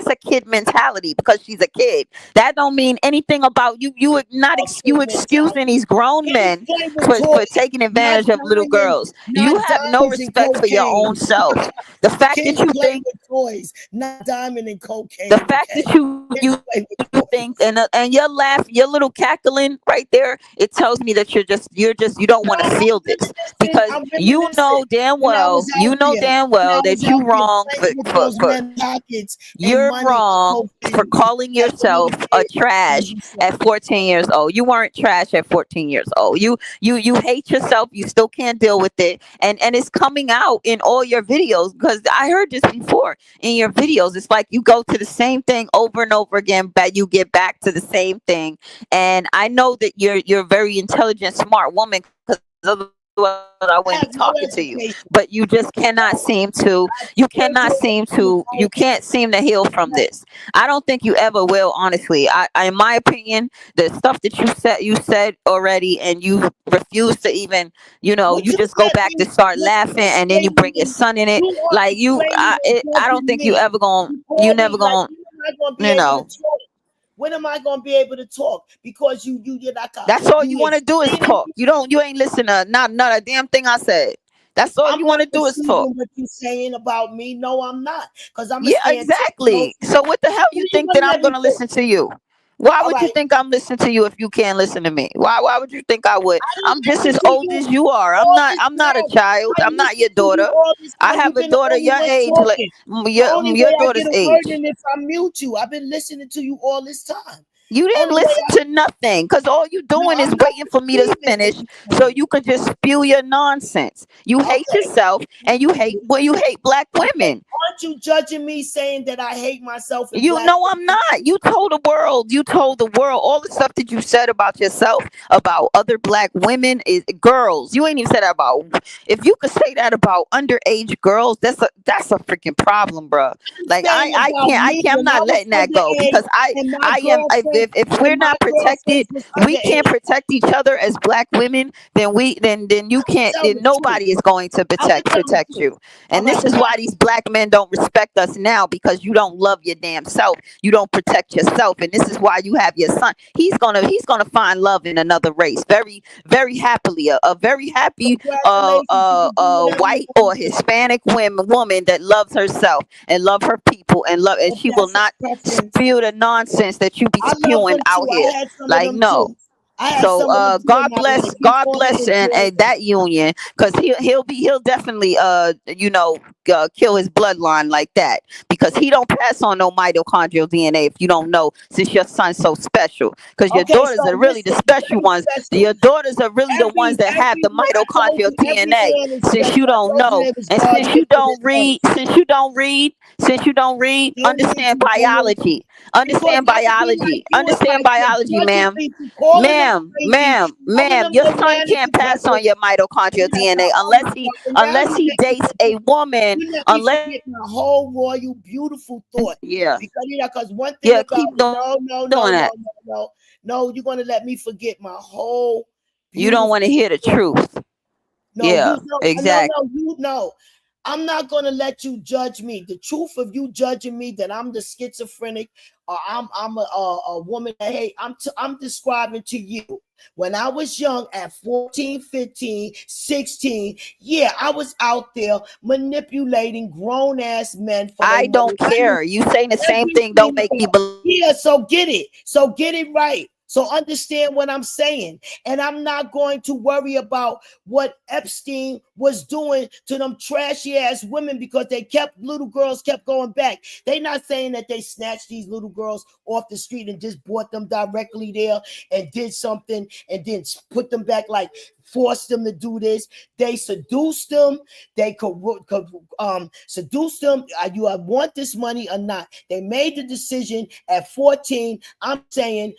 a kid mentality because she's a kid. That don't mean anything about you. Okay, You excusing mentality. these grown Kids men play with for toys, taking not advantage of little diamonds, girls. You not have no diamonds and respect for your own cocaine. self. The fact that Kids you play think with toys, not diamond and the cocaine. fact Okay, that you kids play think, with toys. and your laugh, your little cackling right there, it tells me that you don't want to No, feel I'm this, reminiscing. because I'm reminiscing when I was you out know there. damn When I well was that out you there wrong playing with those men's pockets and you're money and wrong for cocaine calling as a yourself little a kid, as trash you said. at 14 years old. You weren't trash at 14 years old. You hate yourself. You still can't deal with it, and it's coming out in all your videos, because I heard this before in your videos. It's like you go to the same thing over and over again, but you get back to the same thing. And I know that you're a very intelligent, smart woman, because otherwise I wouldn't be talking to I you. have no But you just education. cannot seem to you can't seem to heal from this. I don't think you ever will, honestly. In my opinion, the stuff that you said already, and you refuse to even, What you you just go said back to means start what you laughing, and then you explaining bring your me. son in it. You are Like explaining and I don't judging think you me. ever gonna, You you call never me like, gonna, when am I gonna be you able to know. talk? When am I gonna be able to talk? Because you're like That's all you you want to do is explaining talk. me. You ain't listen to not a damn thing I said. That's all I'm you want not to do is talk. receiving what you're saying about me. No, I'm not. Because I'm gonna Yeah, stand 10 toes exactly. So down. what the hell When you are you think that gonna I'm let me gonna talk? listen to you? Why All would you right. think I'm listening to you if you can't listen to me? Why would you think I would? I don't I'm just listen as to old you as you are. all this I'm not a time. child. I I'm not your listen to you daughter. all this I time. have You've a been the daughter only your one age, like talking. The only way your I get daughter's a word age. in if I mute you. I've been listening to you all this time. You didn't Only way listen I to nothing, because all you no, doing is I'm not waiting for me to receiving what finish you're so saying. you can just spew your nonsense. You hate Okay. yourself, and you hate black Okay. women. Aren't you judging me saying that I hate myself and You black know I'm women? not. You told the world all the stuff that you said about yourself, about other black women, is girls. You ain't even said that about. If you could say that about underage girls, that's a freaking problem, bro. I'm Like saying about I me can't. I'm when I not was letting that go, underage because and my I am. girlfriend If we're and my not protected, girlfriends was we can't underage. protect each other as black women. Then you can't. Tell Then the truth. nobody is going to I will tell the protect truth. you. All And right, this is why these black men don't respect us now, because you don't love your damn self. You don't protect yourself, and this is why you have your son. He's gonna find love in another race, very happily, a very happy congratulations. You can do whatever you white want or to do. Hispanic woman that loves herself and love her people, and If she will that's his not preference. spew the nonsense that you be I love spewing them out too. here. I had some of Like, them too. no. I had So some of them too in my life. Each God one bless, was and enjoyable. that union, because he'll definitely kill his bloodline like that, because he don't pass on no mitochondrial DNA if you don't know, since your son's so special. Because your Okay, daughters so are really the listen, special very ones. special. Your daughters are really the ones that have the Every I told mitochondrial you, every DNA. man is Since you special. I don't told you know, they was and God's gift to this earth. since you don't read, Don't understand listen, don't listen. biology. Because Understand I could be like biology. you and Understand like him, biology, judging ma'am. people, calling them crazy, calling Ma'am, them your son organic can't pass on together. your mitochondrial Yes, DNA oh my God. And now unless you he make me dates a forget. woman, You let me unless forget my whole royal, beautiful thought. yeah. Because one thing Yeah, about keep me, doing no, no, no, that. no, no, no, no, you're gonna let me forget my whole You don't want to beautiful hear the thought. truth. No, Yeah, you no, no, exactly. no, you no. I'm not gonna let you judge me. The truth of you judging me that I'm the schizophrenic or I'm a woman that hate. I'm describing to you when I was young at 14, 15, 16. Yeah, I was out there manipulating grown ass men for their I money. don't care. You saying the same Every thing don't make me female. believe. Yeah, so get it. So get it right. So understand what I'm saying. And I'm not going to worry about what Epstein was doing to them trashy ass women because little girls kept going back. They not saying that they snatched these little girls off the street and just brought them directly there and did something and then put them back, like forced them to do this. They seduced them. They seduced them. You want this money or not? They made the decision at 14. I'm saying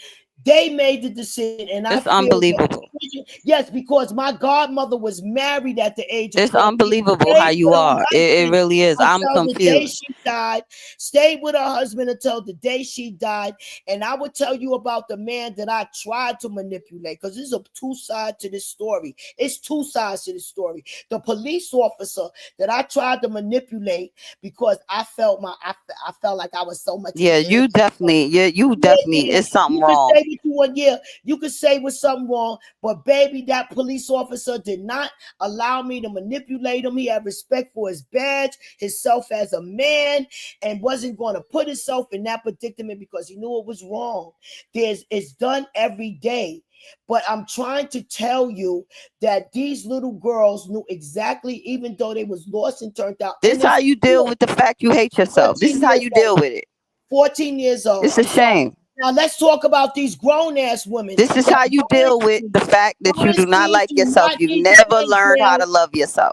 they made the decision, and I It's feel that unbelievable. decision, yes, because my godmother was married at the age of It's 14, unbelievable how stayed you with her are. It husband really is. I'm until the day confused. she died, stayed with her husband until the day she died. And I would tell you about the man that I tried to manipulate, because there's a two sides to this story. It's two sides to this story. The police officer that I tried to manipulate because I felt I felt like I was so much Yeah, in love. you Yeah, definitely, yeah. it's something You could wrong. say what you want. Yeah, you could say with something wrong, but baby, that police officer did not allow me to manipulate him. He had respect for his badge, himself as a man, and wasn't going to put himself in that predicament because he knew it was wrong. It's done every day. But I'm trying to tell you that these little girls knew exactly, even though they was lost and turned out. This And how it's you deal with the fact you hate yourself. This 14 is how years you old. deal with it. 14 years old. It's a I'm sorry. shame. Now let's talk about these grown ass women This is that how you deal with the fact that you do not like do yourself. not You've get never dragged learned how to down. love yourself.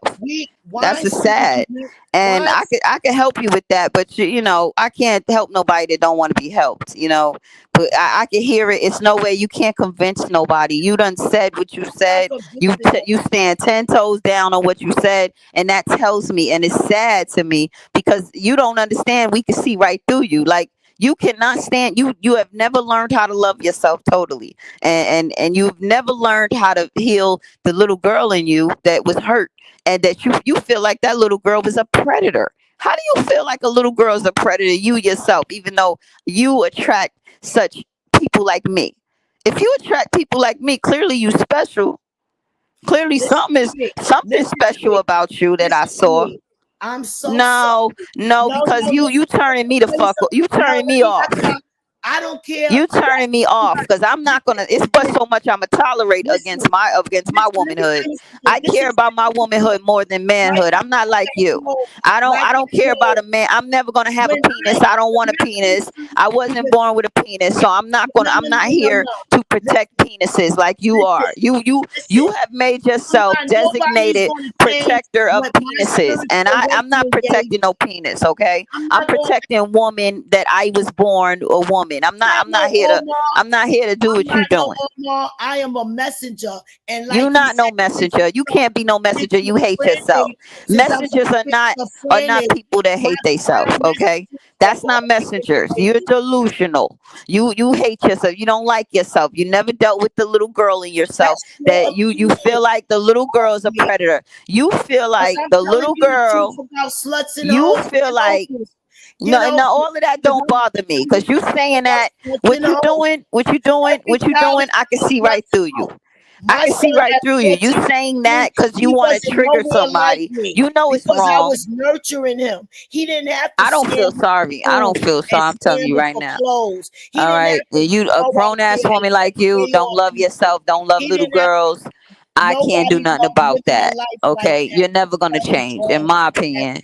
That's a Weinstein sad. And Weinstein, I could help you with that, but I can't help nobody that don't want to be helped. But I can hear it. It's no way you can't convince nobody. You done said what you said. You stand 10 toes down on what you said, and that tells me, and it's sad to me because you don't understand. We can see right through you, like. You cannot stand you have never learned how to love yourself totally, and you've never learned how to heal the little girl in you that was hurt, and that you feel like that little girl was a predator. How do you feel like a little girl is a predator, you yourself, even though you attract such people like me? If you attract people like me, clearly you special. Clearly listen to me. something Listen to special me. about you that I Listen to saw. me. I'm so sorry. No, No, because no, no. you turning me the Tell you fuck. something. You No, turning let me me off. not talk. I don't care. You turning me off because I'm not gonna. It's but so much I'ma tolerate Listen, against my let me womanhood. tell you something. I This care is about my womanhood more than right manhood. I'm not like you. now. I Right don't care now, about a man. I'm never gonna have a when penis. I don't want a penis. I wasn't born with a penis, so no, I'm no, not no, no, here no. to Listen, protect penises like you are. listen, You listen. have made yourself Nobody is designated going to change protector of what my penises, and spiritual I'm not awakening gave protecting me. no penis. Okay, I'm I'm not going. protecting woman that I was born a woman. Not I'm no not here to Omar. I'm not here to do I'm what you not no doing. Omar. I am a messenger, and You like you not no said, messenger. You can't be no messenger. You hate yourself. since I was Messengers are not schizophrenic, people that hate my themselves. Okay, messengers have that's not always messengers. been You're delusional. You hate yourself. You don't like yourself. You never dealt with the little girl in yourself that's your that you opinion feel like the little girl is a of me. predator. You feel But like I'm the telling little you the truth girl. about sluts and You hoes feel and like opals. You no, know, no, all of that because don't I'm bother me. telling you Cause you the truth saying about that sluts and hoes. Every what you child doing, is I can not a see right slut's through you. hoe. I My can see son right at through you. You 14, saying that because you he want to wasn't trigger nowhere like somebody. me You know it's because I wrong. was nurturing him. He didn't have to I don't feel scamper for sorry. I food don't feel and sorry. I'm telling you scamper right for now. clothes. He All didn't right. have to You a go out grown there ass and, woman like you prey don't on love people. yourself, don't love He little didn't have girls. I can't do nobody nothing loved about women in that. life like Okay. that You're never gonna at his change, in age my at opinion.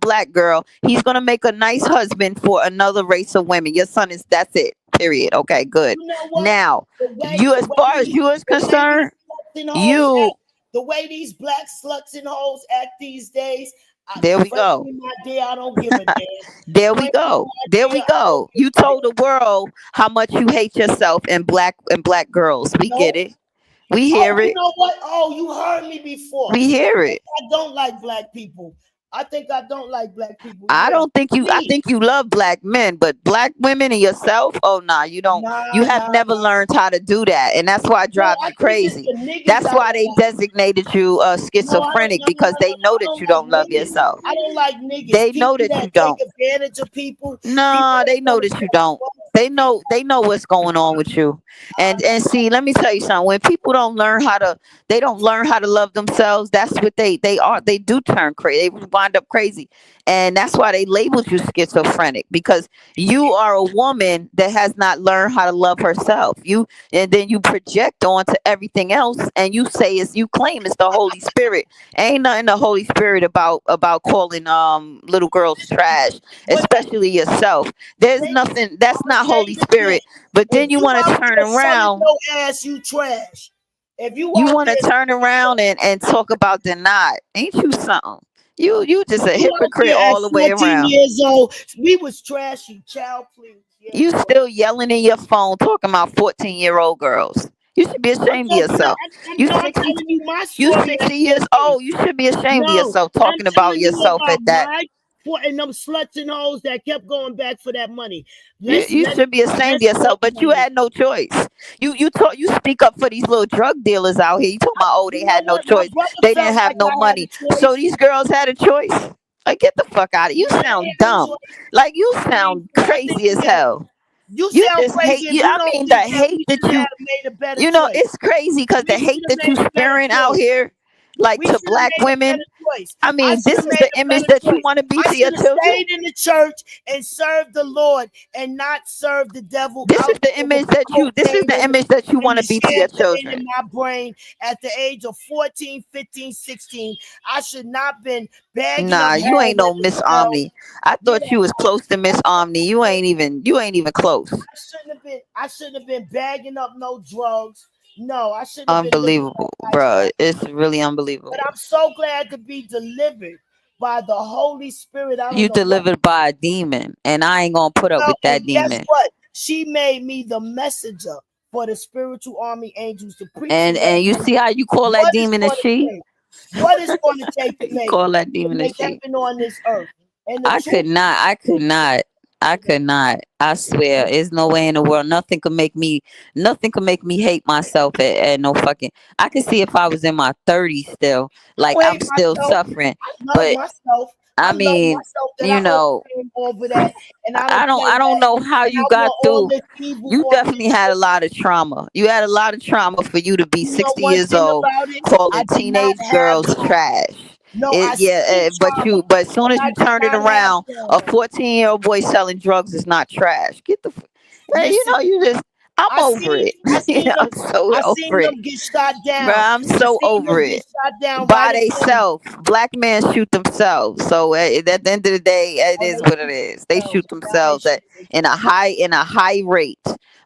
black girl. He's gonna make a nice husband for another race of women. Your son is, that's it. Period. Okay, good. You know what? Now, you, The as way far as these, you is the way these concerned, sluts and hoes you, act, the way these black sluts and hoes act these days, there we go. frankly, my dear, I don't give a damn. There we Frankly, go. my There dear, we I don't go. give You a damn. told the world how much you hate yourself and black girls. We get No. it. We Oh, hear you it. know what? Oh, you heard me before. We hear I it. think I don't like black people. I think I don't like black people. I Yeah. don't think you. I Me. think you love black men, but black women and yourself. Oh nah, you don't. You Nah, have nah. never learned how to do that, and that's why it No, drives I you think it's crazy. the niggas That's I why don't they like. designated you No, I don't. schizophrenic No, no, because no, they no, no. know I that don't you like don't love niggas. yourself. I don't like niggas. They know People that you that take don't. advantage of people. People No, that they know want to that you cause don't. fuss. They know. They know what's going on with you. And see, let me tell you something. When people don't learn how to, they don't learn how to love themselves. That's what they are. They do turn crazy. They wind up crazy, and that's why they labeled you schizophrenic, because you are a woman that has not learned how to love herself. You, and then you project onto everything else, and you say you claim it's the Holy Spirit. Ain't nothing the Holy Spirit about calling little girls trash, What that especially yourself. There's baby? nothing. That's I'ma not tell Holy you this. Spirit. But If then you you want to out turn there selling around. your ass, you trash. If you You out want to there, turn around and talk about the not. Ain't you something? You just a you out hypocrite there at all the way 14 around. years old, we was trashy. Child, please. Yeah, You we were. still yelling in your phone talking about 14-year-old girls. You should be I'm ashamed of talking. yourself. I'm You no. I'm 60 telling you my you story at 60 years 14. old. You should be ashamed of No, yourself I'm talking about telling you yourself about at that. my and them sluts and hoes that kept going back for that money. You should be ashamed of Let's talk yourself, but you about it. had no choice. You speak up for these little drug dealers out here. You talking about, oh, You they know had no what? My choice. brother They didn't felt have like no I had a money. So choice. these girls had a choice. Like, get the fuck out of you. No, I Sound ain't had no dumb. choice. Like, you I mean, sound I think crazy as yeah, hell. you You sound just hate crazy if you. you I don't mean, the think that we hate that should you, have made a better you know, choice. it's crazy because the We hate should have that you made a better sparing out choice. here, like, We to should have black made a women. better choice. I I mean, should this have is made the a image better that you choice. want to be I to your should have children. stayed in the church and served the Lord and not served the devil This out is the there with image the that you. This is cocaine the image that you and want the to be to your champagne children. in my brain at the age of 14, 15, 16. I should not been bagging Nah, up you ain't no heroin Miss as well. Omni. I Yeah, thought you was close to Miss Omni. You ain't even close. I shouldn't have been. I shouldn't have been bagging up no drugs. No, I shouldn't have been living Unbelievable, that bro. lifestyle. It's really But unbelievable. I'm so glad to be delivered by the Holy Spirit. I don't You know what. delivered by a demon, and I ain't gonna put up Well, with that and guess demon. what? She made me the messenger for the spiritual army angels to preach and let And you them see know how you call that what it's demon a going to she? take. What it's going to take to You make call that demon a she? heaven on this earth. And the I truth could not. I could not. I could not. I swear, there's no way in the world. Nothing could make me. Nothing could make me hate myself at no fucking. I could see if I was in my 30s still, I like don't I'm hate still myself. suffering. I love But myself. I I love mean, myself that you I know, overcame over that and I I don't don't. play I don't that. know how And you I got want all through. this evil You on definitely this had a earth. lot of trauma. You had a lot of trauma for you to be You know 60 one years thing old about it? I calling did not teenage have girls trauma. trash. No, It I yeah, seen trauma, but as soon but as I you did turn it not have around, a trauma. 14-year-old boy selling drugs is not trash. Get the hey, you Listen, know, I'm over it. I'm so I over seen it. them get shot Bro, down. I'm I so seen over them get it. shot down right By in front of me. themselves. Black men shoot themselves. So at the end of the day, it Oh, is they what it shoot is. They themselves. shoot Now they themselves shoot themselves. in a high rate.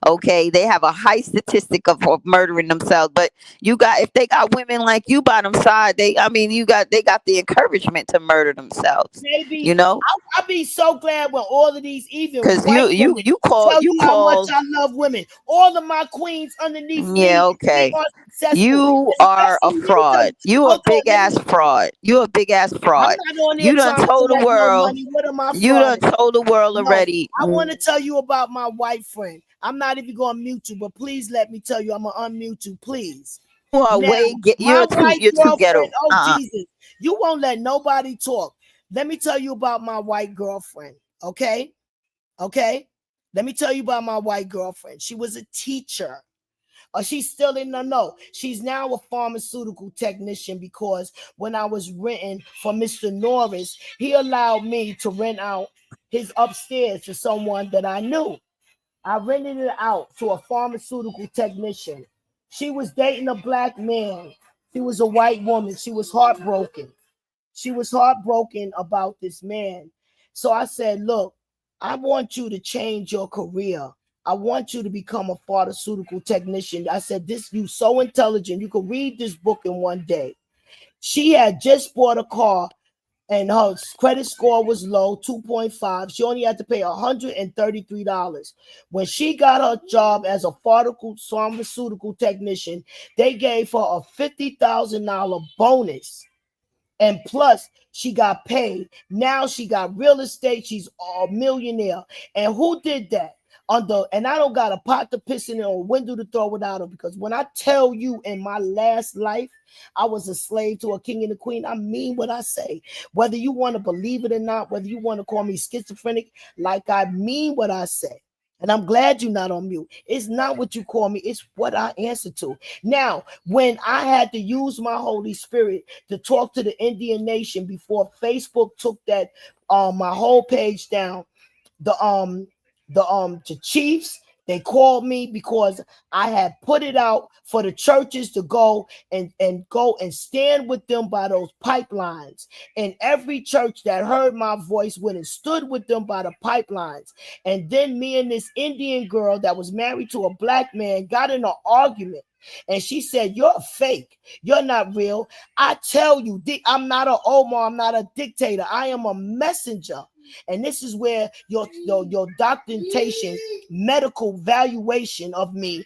Okay, they have a high statistic of murdering themselves. But you got if they got women like you by them side, they got the encouragement to murder themselves. Maybe You know, I'll be so glad when all of these even because white women tell you you how much call I love women. All of my queens underneath yeah, me, they okay. are successful. You are a Especially, let me tell you. fraud. You a Hold on, big ass fraud. You a big ass I'm fraud. not on here You done trying to told the collect no world. money. What am I You done frauding? told the world No, already. I want to tell you about my white friend. I'm not even going to mute you, but please let me tell you, I'm going to unmute you, please. You are Now, my white you're too girlfriend, ghetto. oh Jesus, you won't let nobody talk. Let me tell you about my white girlfriend, okay? Okay? Let me tell you about my white girlfriend. She was a teacher. She's still in the know. She's now a pharmaceutical technician because when I was renting for Mr. Norris, he allowed me to rent out his upstairs to someone that I knew. I rented it out to a pharmaceutical technician. She was dating a black man. She was a white woman. She was heartbroken. She was heartbroken about this man. So I said, look, I want you to change your career. I want you to become a pharmaceutical technician. I said, this, you so intelligent. You could read this book in one day. She had just bought a car and her credit score was low, 2.5. She only had to pay $133. When she got her job as a pharmaceutical technician, they gave her a $50,000 bonus. And plus, she got paid. Now she got real estate. She's a millionaire. And who did that? And I don't got a pot to piss in or a window to throw it out of, because when I tell you in my last life, I was a slave to a king and a queen, I mean what I say. Whether you want to believe it or not, whether you want to call me schizophrenic, like I mean what I say. And I'm glad you're not on mute. It's not what you call me. It's what I answer to. Now, when I had to use my Holy Spirit to talk to the Indian nation before Facebook took that my whole page down, the chiefs, they called me because I had put it out for the churches to go and stand with them by those pipelines. And every church that heard my voice went and stood with them by the pipelines. And then me and this Indian girl that was married to a black man got in an argument. And she said, "You're fake. You're not real." I tell you, I'm not an Omar. I'm not a dictator. I am a messenger. And this is where your documentation, medical valuation of me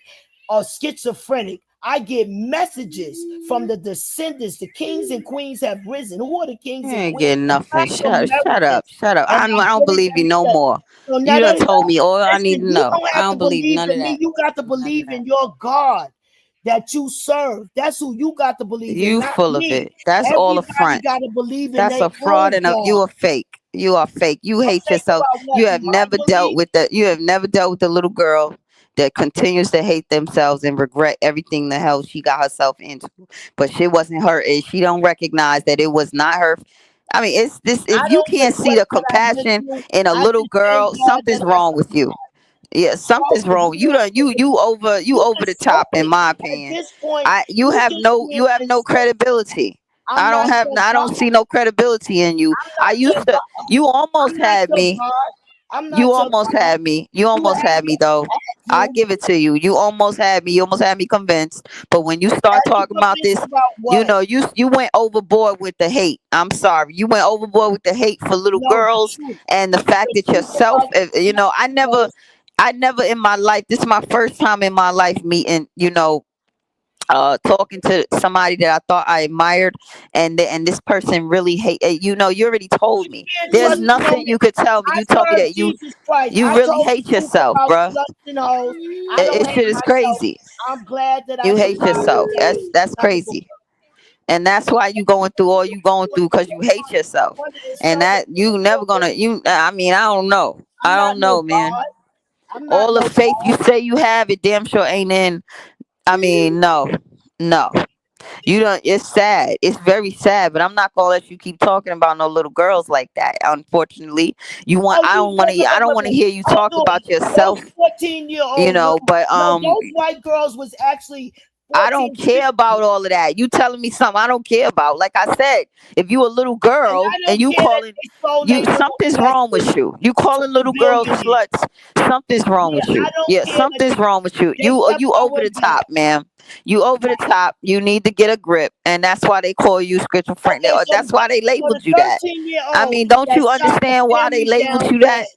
are schizophrenic. I get messages from the descendants. The kings and queens have risen. Who are the kings You and ain't queens? getting nothing. Shut up. And I I'm don't giving believe you them no steps. more. So You now done told me all I need to you know. don't I have to don't believe believe none of in me. that. You got to believe in your God that you serve. That's who you got to believe in, You not full of me. it. That's all a Everybody front. got to believe in That's their a fraud own and God. you are fake. You are fake. You I'm hate fake yourself. about what? You have My never dealt belief. with the you have never dealt with the little girl that continues to hate themselves and regret everything the hell she got herself into. But shit wasn't her. She don't recognize that it was not her. I mean, it's this I if you don't can't see regret the what I've been compassion through. in a I little just thank girl, God that something's I wrong with you. Yeah, survived. something's wrong. You know, You you over can the say top in it. my At opinion. this point, You you have can no stand and say, credibility. I'm not your I don't God. see no credibility in you. I'm I not your used to God. you almost I'm not had your me. God. I'm You not your almost God. had me. You You almost had had me. me though. At I you. give it to you. You almost had me. You almost had me convinced. But when you start Had you talking about convinced this, about what? you went overboard with the hate. I'm sorry. You went overboard with the hate for little No, the girls truth. and the fact The that truth yourself, about the matter I never in my life, this is my first time in my life meeting, talking to somebody that I thought I admired, and this person really hate. You already told me. can't There's trust me no nothing more. you could tell me. I You told me serve that Jesus Christ. you I really told hate the truth yourself, about bruh. sluts and hoes. I don't It hate shit is myself. crazy. I'm glad that I You hate survived yourself. today. That's Not the book. crazy, and that's why you going through all you going through because you hate yourself, Wanted to and serve that you never gonna you. I mean, I don't know. I'm I not don't no know, man. God. I'm not All the no faith God. you say you have, it damn sure ain't in. I mean, no, no. You don't. It's sad. It's very sad. But I'm not gonna let you keep talking about no little girls like that. Unfortunately, you want. Oh, you wait, wait, I wait, don't wait, want to wait. hear you talk Hold about on. Those yourself. 14-year-old little But no, those white girls was actually I don't 14, care 15. about all of that. You telling me something I don't care about. Like I said, if you a little And girl I and don't you care that calling they sold you their little something's wrong investment with you. You for calling a little girls billionaire. sluts. Something's wrong Yeah, with I you. don't Yeah, care that something's wrong with you. they kept You over our the back. top, ma'am. You over the top. You need to get a grip, and that's why they call you schizophrenic. Okay, Or that's why they so the labeled you that. I 13-year-old mean, don't that you shot the understand why they family labeled down you dead. that?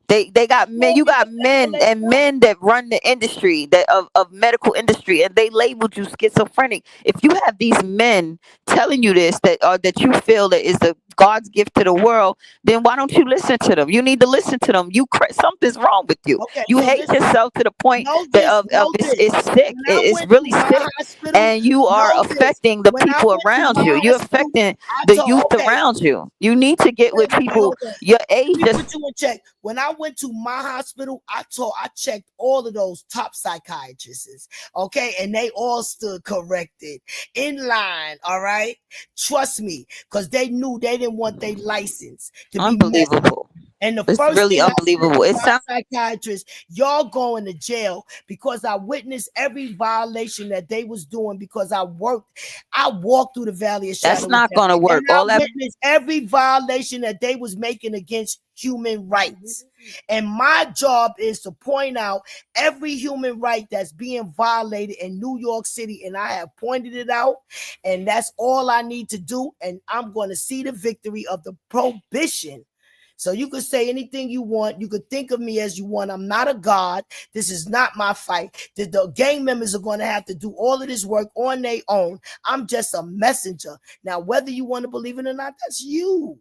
They got men. Told You me got that that's what men they and want. men that run the industry of medical industry, and they labeled you schizophrenic. If you have these men telling you this that you feel that is the God's gift to the world, then why don't you listen to them? You need to listen to them. Something's wrong with you. Okay, You so hate listen. yourself to the point Know that this. Know this. it's sick. When I It's went to really my sick, hospital, and you are know this. affecting the When I people went to around you. my You're hospital, affecting I the told, youth okay, around you. You need to get with people hold on. your Let age. me put you in check. When I went to my hospital, I checked all of those top psychiatrists, okay, and they all stood corrected in line. All right, trust me, because they knew they didn't want their license to be messed with. Unbelievable. And the It's first really thing I said unbelievable. to It my sounds psychiatrist, y'all going to jail because I witnessed every violation that they was doing because I walked through the valley of that's shadow of not death. gonna And work. I All that witnessed every violation that they was making against human rights. And my job is to point out every human right that's being violated in New York City. And I have pointed it out. And that's all I need to do. And I'm going to see the victory of the prohibition. So you could say anything you want. You could think of me as you want. I'm not a god. This is not my fight. The gang members are going to have to do all of this work on their own. I'm just a messenger. Now, whether you want to believe it or not, that's you.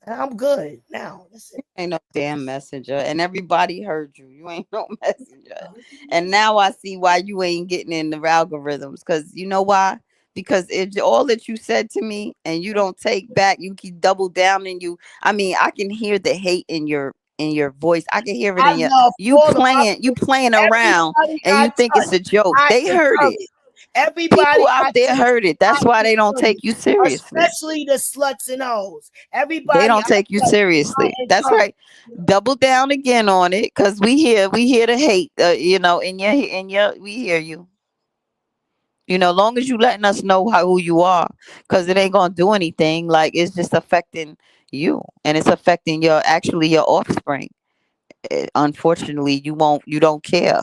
I'm good now. That's it. Ain't no damn messenger, and everybody heard you. You ain't no messenger, and now I see why you ain't getting in the algorithms. Because you know why? Because it's all that you said to me, and you don't take back. You keep double down, and you. I mean, I can hear the hate in your voice. I can hear it in your. You playing around, and you think it's a joke. They heard it. Everybody people out there heard it. That's why they don't take you seriously. Especially the sluts and hoes. Everybody, they don't take you seriously. That's right. Double down again on it, because we hear the hate. We hear you. Long as you letting us know who you are, because it ain't gonna do anything. Like, it's just affecting you, and it's affecting your offspring. Unfortunately, you don't care.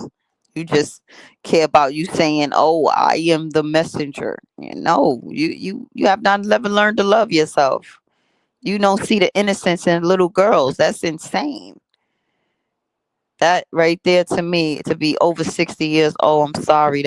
You just care about you saying, "Oh, I am the messenger." You have not ever learned to love yourself. You don't see the innocence in little girls. That's insane. That right there, to me, to be over 60 years old, I'm sorry.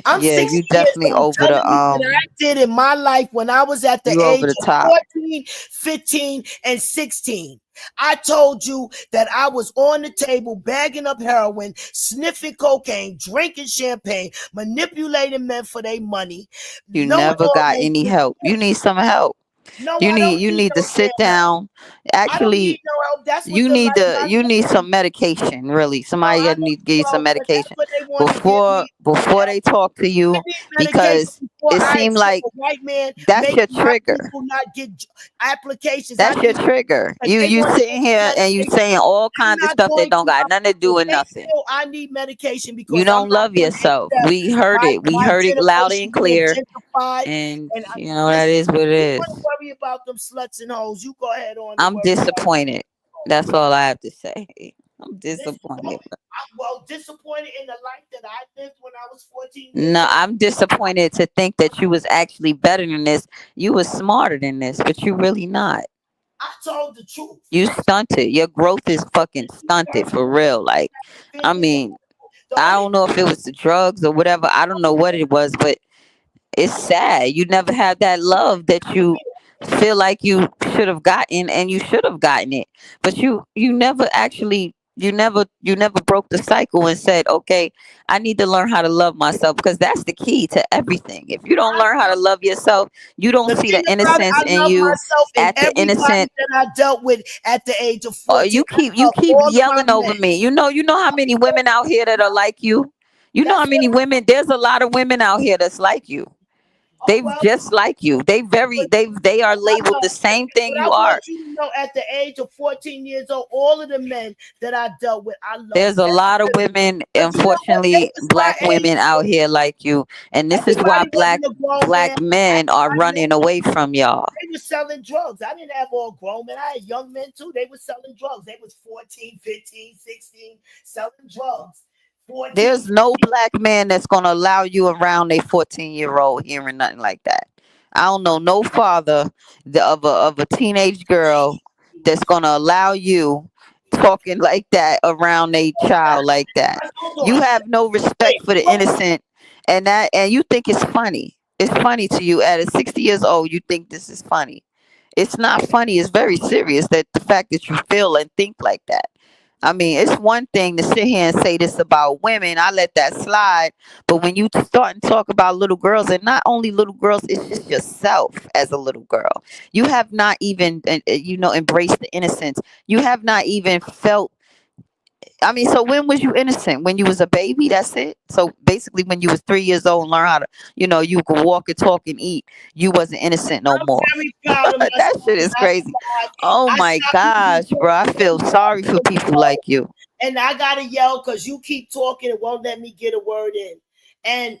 I'm 60 you definitely years old. over the I did in my life when I was at the age over the of top. 14, 15, and 16. I told you that I was on the table bagging up heroin, sniffing cocaine, drinking champagne, manipulating men for their money. You never got any help. You need some help. No, you need to sit down. Actually, you need some medication. Really, somebody need to give you some medication before they talk to you, because it seems like that's your trigger. Not get applications. That's your trigger. You sitting here and you saying all kinds of stuff that don't got nothing to do with nothing. I need medication because you don't love yourself. We heard it. We heard it loud and clear. And that is what it is. Worry about them sluts and hoes. You go ahead on. I'm disappointed. That's all I have to say. I'm disappointed. Disappointed in the life that I lived when I was 14. No, I'm disappointed to think that you was actually better than this. You was smarter than this, but you really not. I told the truth. You stunted. Your growth is fucking stunted for real. Like, I mean, I don't know if it was the drugs or whatever. I don't know what it was, but it's sad. You never had that love that you feel like you should have gotten, and you should have gotten it. But you never actually you never broke the cycle and said, okay, I need to learn how to love myself, because that's the key to everything. If you don't learn how to love yourself, you don't see the innocence in you at the innocent that I dealt with at the age of 14. You keep yelling over me. You know how many women out here that are like you. You know how many women. There's a lot of women out here that's like you. They just like you. They are labeled the same thing you are. I want you to know, at the age of 14 years old, all of the men that I dealt with, I love. There's a lot of women, unfortunately, black women out here like you, and this is why black men are running away from y'all. They were selling drugs. I didn't have all grown men. I had young men too. They were selling drugs. They was 14, 15, 16, selling drugs. 14. There's no black man that's gonna allow you around a 14-year-old hearing nothing like that. I don't know no father of a teenage girl that's gonna allow you talking like that around a child like that. You have no respect for the innocent, and you think it's funny. It's funny to you at 60 years old. You think this is funny. It's not funny. It's very serious, that the fact that you feel and think like that. I mean, it's one thing to sit here and say this about women. I let that slide. But when you start and talk about little girls, and not only little girls, it's just yourself as a little girl. You have not even, embraced the innocence. You have not even felt. I mean, so when was you innocent? When you was a baby? That's it. So basically, when you was 3 years old and learn how to, you could walk and talk and eat, you wasn't innocent no more. That shit is crazy. Oh my gosh, bro! I feel sorry for people like you. And I gotta yell because you keep talking. It won't let me get a word in. And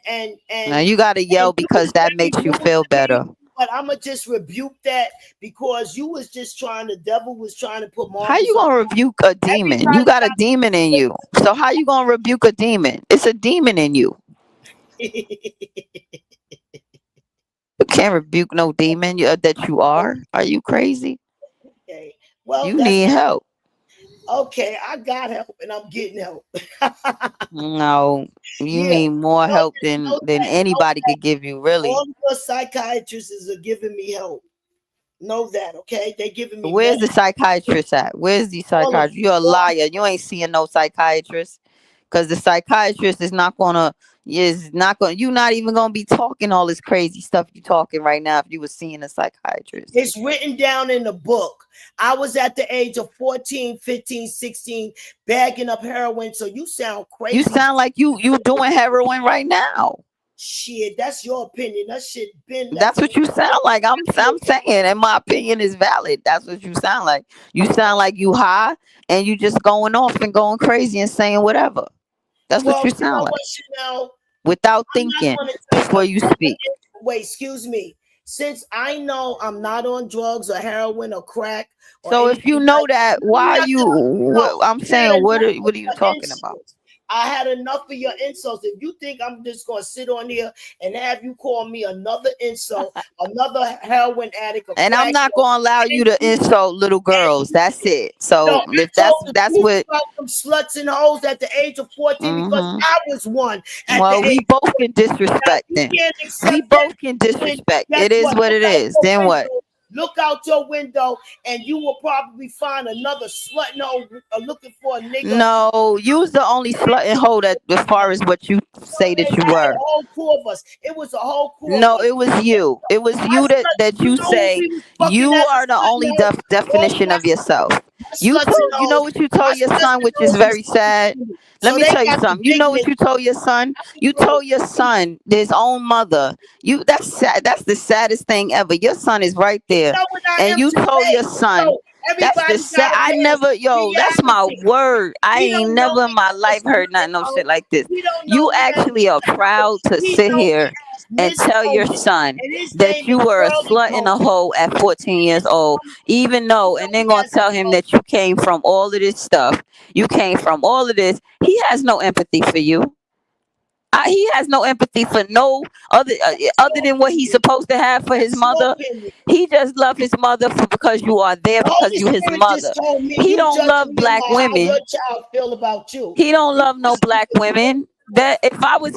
now you gotta yell because that makes you feel better. But I'm gonna just rebuke that because you was just trying. The devil was trying to put How you Marcus gonna on. rebuke a demon? You Everybody got a demon in you. So how you gonna rebuke a demon? It's a demon in you. You can't rebuke no demon that you are. Are you crazy? Okay. Well, You that's need help. okay. I got help and I'm getting help. No, you Yeah. need more Know help that, know than that, know anybody that could give you. all Really. your psychiatrists are giving me help. Know that, okay? They giving me Where's the medicine. psychiatrist at? Where's the All of psychiatrist? You're a all liar. You ain't seeing no psychiatrist because the psychiatrist is not gonna. You're not even gonna be talking all this crazy stuff you talking right now if you was seeing a psychiatrist. it's written down in the book. I was at the age of 14, 15, 16, bagging up heroin. So you sound You crazy. sound like you doing heroin right now. Shit, that's your opinion. That shit been That's that's what you sound like. I'm saying, and my opinion is valid. That's what you sound like. You sound like you high and you just going off and going crazy and saying whatever. That's what well, you you know sound like what, Chanel? without I'm not thinking gonna take before you another speak. wait, excuse me. Since I know I'm not on drugs or heroin or crack or So if you anything know like that, you why have to you? no, I'm I had saying, enough of what are you your talking about? insults. I had enough of your insults. If you think I'm just gonna sit on here and have you call me another insult, another heroin addict, a And I'm crack, not gonna allow you to insult little girls. That's it. no, So I if told the that's truth what. about them sluts and hoes at the age of 14 because Hmm. I was one at the Well, we age of both can 14. Now, disrespect you then. can't We accept that. both can Then disrespect. guess It is what? what Look it out is. your Then what? window. Look out your window, and you will probably find another slut no looking for a nigga. No, you was the only slut and hoe that as far as what you So say that then you I had were. a whole crew of us. It was a whole crew of No, us. it was you. It was My you that slut, you you know who say we was fucking you as are the a slut only no? All definition of yourself. my You sluts and told you know hoes, what you my told your sluts son, and which is hoes was very sad. fucking me. Let So me they tell you got the something. You know what dignity. you told your son? You So told your son his own mother. You that's sad. That's the saddest thing ever. Your son is right you there, know what I and am you told your today. son. So That's the everybody sad. got a I past never, yo. That's my reality. word. I We ain't don't know never in me my as life a heard slut nothing and no shit hoe. like this. We don't know You me as actually are proud to we sit know here me as and Miss tell your Goldie, son and his that name you is were a Curly slut and a Goldie. hoe at 14 years old, even We though, know and then me gonna as tell a him hoe. that you came from all of this stuff. You came from all of this. He has no empathy for you. He has no empathy for no That's other your than what he's opinion. supposed to have for his That's your mother. opinion. He just love his mother because you are there The because Holy you his Spirit just mother. told me He you don't judging love me black about how your women. child feel about you. He don't You love no listen black to me. women. That if I was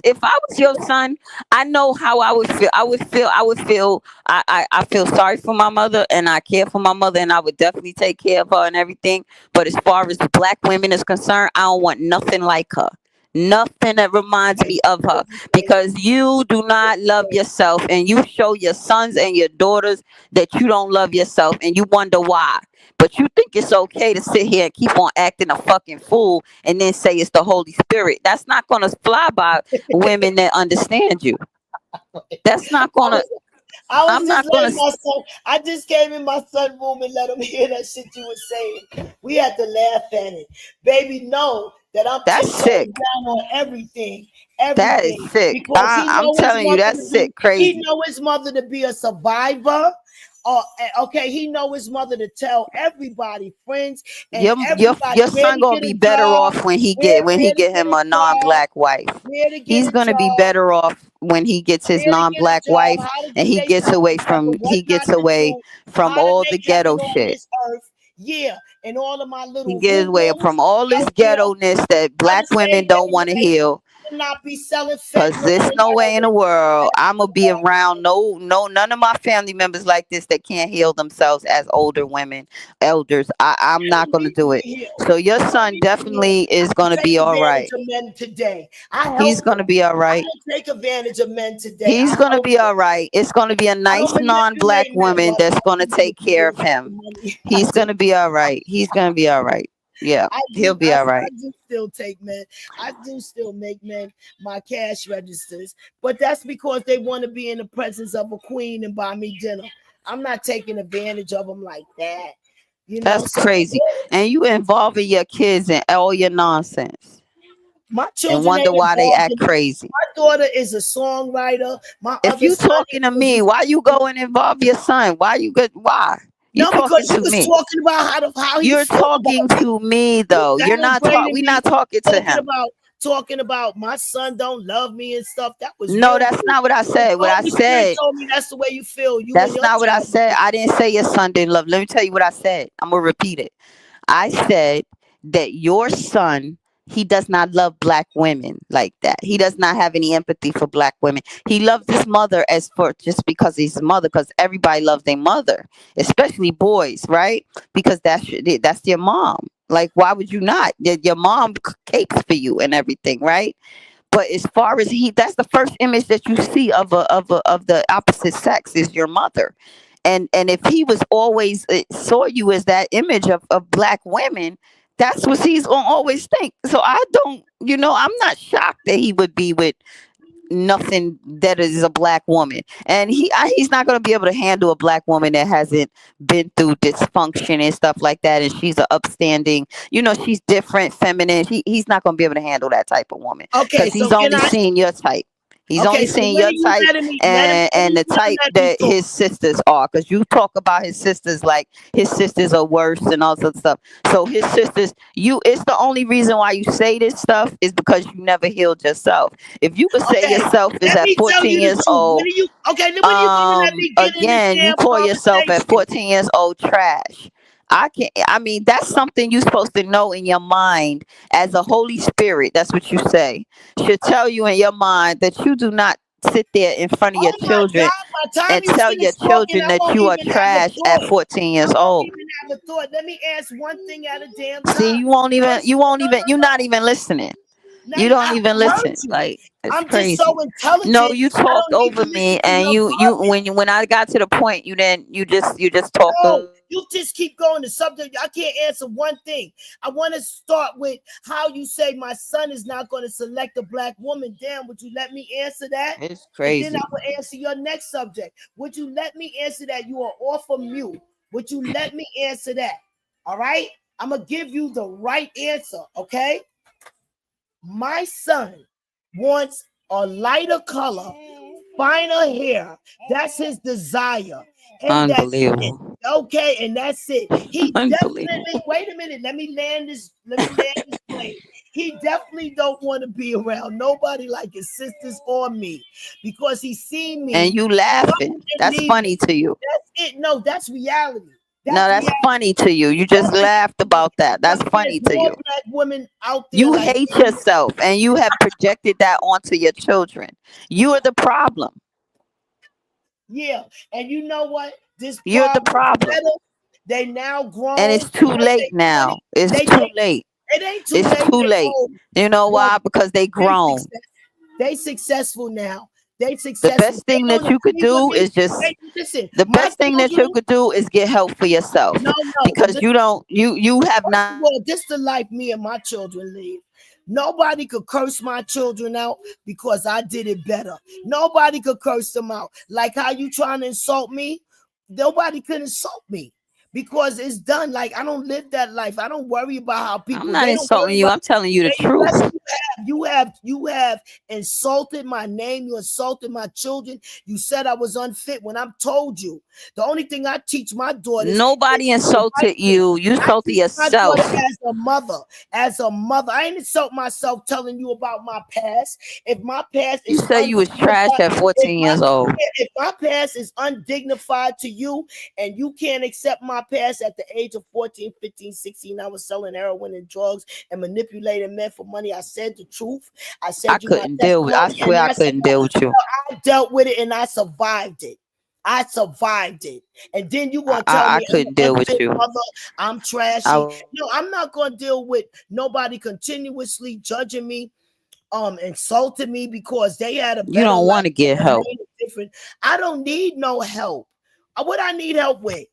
your son, I know how I would feel. I would feel. I feel sorry for my mother and I care for my mother and I would definitely take care of her and everything. But as far as black women is concerned, I don't want nothing like her. Nothing that reminds Right. me of her What you say? because you do not love Right. yourself and you show your sons and your daughters that you don't love yourself and you wonder why. But you think it's okay to sit here and keep on acting a fucking fool and then say it's the Holy Spirit. That's not gonna fly by women that understand you. That's not I gonna. was I was I'm just not gonna. letting my son. I just came in my son room and let him hear that shit you was saying. We had to laugh at it. Baby, know that I'm That's tiptoeing sick. down on everything, That is everything, sick. because he I'm know his telling you, mother that's to be. sick. He Crazy. know his mother to be a survivor. Okay, he know his mother to tell everybody, friends, and everybody Your where son to gonna get be a better job, off when he where to get get him a a job, non-black wife. where to get He's a gonna be job, better off when he gets his where to get a non-black job, wife how to and get themselves together, what he not gets to away do, from how to all the make ghetto heaven on shit. this earth. Yeah, and all of my He little gets away hoodlums from all this out there ghetto-ness that black women understand don't want to that heal. they not be selling Cause fentanyl there's and no way in the heroin. world I'ma be around none of my family members like this that can't heal themselves as older women, elders. I'm I not don't gonna need to do be it. healed. So your I don't son need to be healed. definitely is I don't gonna take be all advantage right. of men today. I He's help gonna them. be all I right. don't take advantage of men today. He's I gonna help be them. all right. It's gonna be a I don't nice non-black manipulate men. woman Well, that's I gonna do take care of manipulate for him. money. I He's do. gonna be all right. He's gonna be all right. Yeah, I he'll do. be all right. I do still take men. I do still make men my cash registers, but that's because they want to be in the presence of a queen and buy me dinner. I'm not taking advantage of them like that, you know. That's So crazy. And you involving your kids in all your nonsense. My and children wonder ain't why they involved act in it. crazy. My daughter is a songwriter. My If other you son talking to is me, why you go and involve your son? Why you good? Why you no, talking because you to was me? talking about how he You're felt talking about me. to me You though. You're not talking. downgraded We me, not talking to talking him. about my son don't love me and stuff. That was No, real that's rude. not what I The said. What I Holy Spirit said, told me that's the way you feel, you and that's your not what I child. said. I didn't say your son didn't love. Let me tell you what I said. I'm gonna repeat it. I said that your son, he does not love black women like that. He does not have any empathy for black women. He loves his mother as for just because he's a mother, because everybody loves their mother, especially boys, right? Because that's your mom. Like, why would you not? Your mom capes for you and everything, right? But as far as that's the first image that you see of the opposite sex is your mother. And if he was always saw you as that image of black women, that's what he's gonna always think. So I don't, I'm not shocked that he would be with nothing that is a black woman, and he's not going to be able to handle a black woman that hasn't been through dysfunction and stuff like that, and she's an upstanding, she's different, feminine. He's not going to be able to handle that type of woman, Okay, because so he's can only I? seeing your type. He's Okay, only so seeing when are your you type, letting me? When and are the you gonna type let me that talk? his sisters are, because you talk about his sisters like his sisters are worse and all sorts of stuff. So his sisters, it's the only reason why you say this stuff is because you never healed yourself. If you could say Okay, yourself is let at me tell 14 you the years truth. When old, are you? Okay, then when are you gonna let me get in this again, you damn call yourself at conversation? 14 years old trash. I mean, that's something you're supposed to know in your mind as a Holy Spirit. That's what you say. Should tell you in your mind that you do not sit there in front of your Oh my children God! By the time and you tell your finish talking, children I that won't you are even have a trash at thought. 14 I years won't old. even have a thought. Let me ask one thing at a damn See, time. First, no, you're no, not even listening. no. You Now don't I even heard listen. you. Like, it's I'm just so crazy. No, intelligent. you I talked don't need over to me, listen to and your garbage. when I got to the point, you just talked No, over. you just keep going to subject. I can't answer one thing. I want to start with how you say my son is not going to select a black woman. Damn, would you let me answer that? It's And then I crazy. will answer your next subject. Would you let me answer that? You are off of mute. Would you let me answer that? All right. I'm going to give you the right answer. Okay. My son wants a lighter color, finer hair. That's his desire. And that's it. Unbelievable. Okay, and that's it. He Unbelievable. definitely, wait a minute, let me land this plane. He definitely don't want to be around nobody like his sisters or me because he's seen And me you coming laughing. and That's leaving. funny to you. That's it. No, that's reality. No, That's that's reality. funny to you. You just Nobody laughed about that. but That's there's funny to more you. black women out there You like hate me. yourself, and you have projected that onto your children. You are the problem. Yeah, and you know what? This You're the problem is problem. better. They now And grown it's too because late they 20. now. It's They too late. it ain't too It's late. too They late. old. You know Well, why? Because they they grown. success. They successful now. They The successful. best They thing don't that you could agree with do me. is just Hey, listen, the my best thing that you children. could do is get help for yourself, No, no. because you don't you have First not. of all, this the life me and my children live. Nobody could curse my children out because I did it better. Nobody could curse them out. Like how you trying to insult me? Nobody could insult me because it's done. Like I don't live that life. I don't worry about how I'm people. not They don't insulting worry you. about. I'm telling you the They, yes, truth. you have insulted my name. You insulted my children. You said I was unfit when I've told you. The only thing I teach my daughters is Nobody the right insulted thing. you. You I insulted teach my daughter yourself. as a mother. As a mother, I ain't insult myself telling you about my past. If my past You is say you was trash undignified, at if 14 my years old. if my past is undignified to you and you can't accept my past at the age of 14, 15, 16, I was selling heroin and drugs and manipulating men for money. I said the truth. I I said you my couldn't deal with. testimony I and swear I I couldn't deal with you. dealt with it and I survived it. I survived it. And then you gonna tell I me I'm couldn't an deal with unfit you. mother, I'm trashy. I, No, I'm not gonna deal with nobody continuously judging me, insulting me because they had a you better don't life want to get and help. made it different. I don't need no help. What I need help with?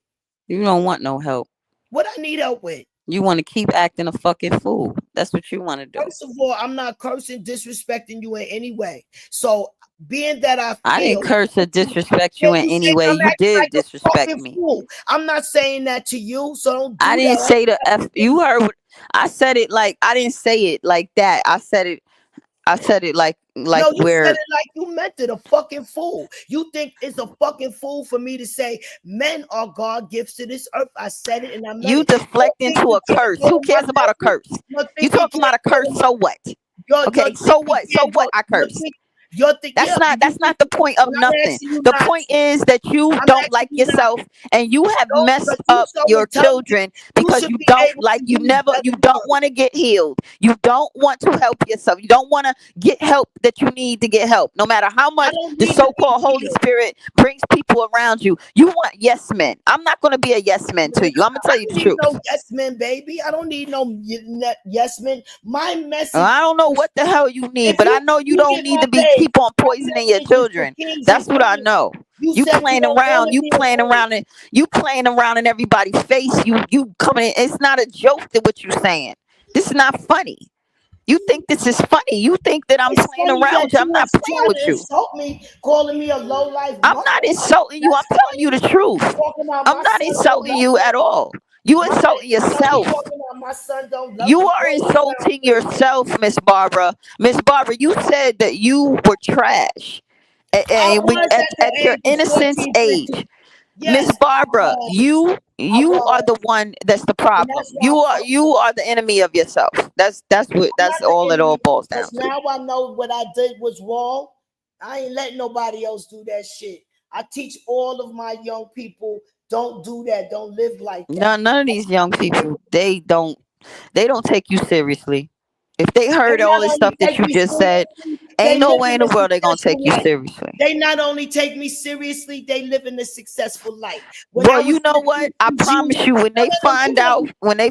You don't want no help. What I need help with? You want to keep acting a fucking fool. That's what you want to do. First of all, I'm not cursing, disrespecting you in any way. So, being that I I didn't feel, curse or disrespect yeah, you in you any say way. I'm You acting did like a disrespect fucking me. fool. I'm not saying that to you, so don't I do didn't that. say the F. You heard what I said it like, I didn't say it like that. I said it I said it like No, you said we're it like you meant it. A fucking fool. You think it's a fucking fool for me to say men are God gifts to this earth? I said it and I meant you it. Don't deflect think into you a can't curse. go Who to my cares about a level. curse? You You think you talking can't about a go curse? to my So what? your Okay, think so you what? So can't go what? I your curse. think your think That's yeah, not but you that's think not the point of but I'm nothing. asking you The not point to. is that you I'm don't asking like you not yourself and you have don't because messed you up so your intelligent. children You because should you be don't able like to you use never better you don't words. want to get healed. You don't want to help yourself. You don't want to get help that you need to get help. No matter how I much don't the need to be so-called Holy healed. Spirit brings people around you. You want yes men. I'm not going to be a yes man to you. I'm going to I tell you don't the need truth. no yes men, baby. I don't need no yes men. My message I don't know is what the hell you need, if but I know you you don't get need my to be page, keep on my poisoning your message is for children. kings and That's what I queens. know. You You said you playing don't want around, to you be a playing queen. around and you playing around in everybody's face. You coming in. It's not a joke that what you saying. This is not funny. You think this is funny. You think that I'm It's playing funny around that with you. I'm you not was playing trying with to you. insult me, calling me a low life I'm mother. not insulting you. I'm That's telling you funny. the truth. Talking about I'm my not son don't insulting love you me. at all. You My insulting son, you yourself. talking about my son don't love You me. are Boy, you sound insulting crazy. yourself, Miss Barbara. Miss Barbara, you said that you were trash. I And we was at at the your age of innocence 14, 15. age, Miss Yes, I Barbara, was. I you are was. the one that's the And problem. that's why I fucked You up. are the enemy of yourself. I'm That's not the all it all enemy boils down because to. now I know what I did was wrong. I ain't letting nobody else do that shit. I teach all of my young people don't do that. Don't live like that. None of these young people, they don't take you seriously. If they They heard all not this stuff only that take you me just said, seriously, ain't they no live way in in the a world they're gonna take successful you life. seriously. They not only take me seriously, they live in a successful life. When Boy, I was you in know the what? I Christie's promise Union, you, no, no, no, give me a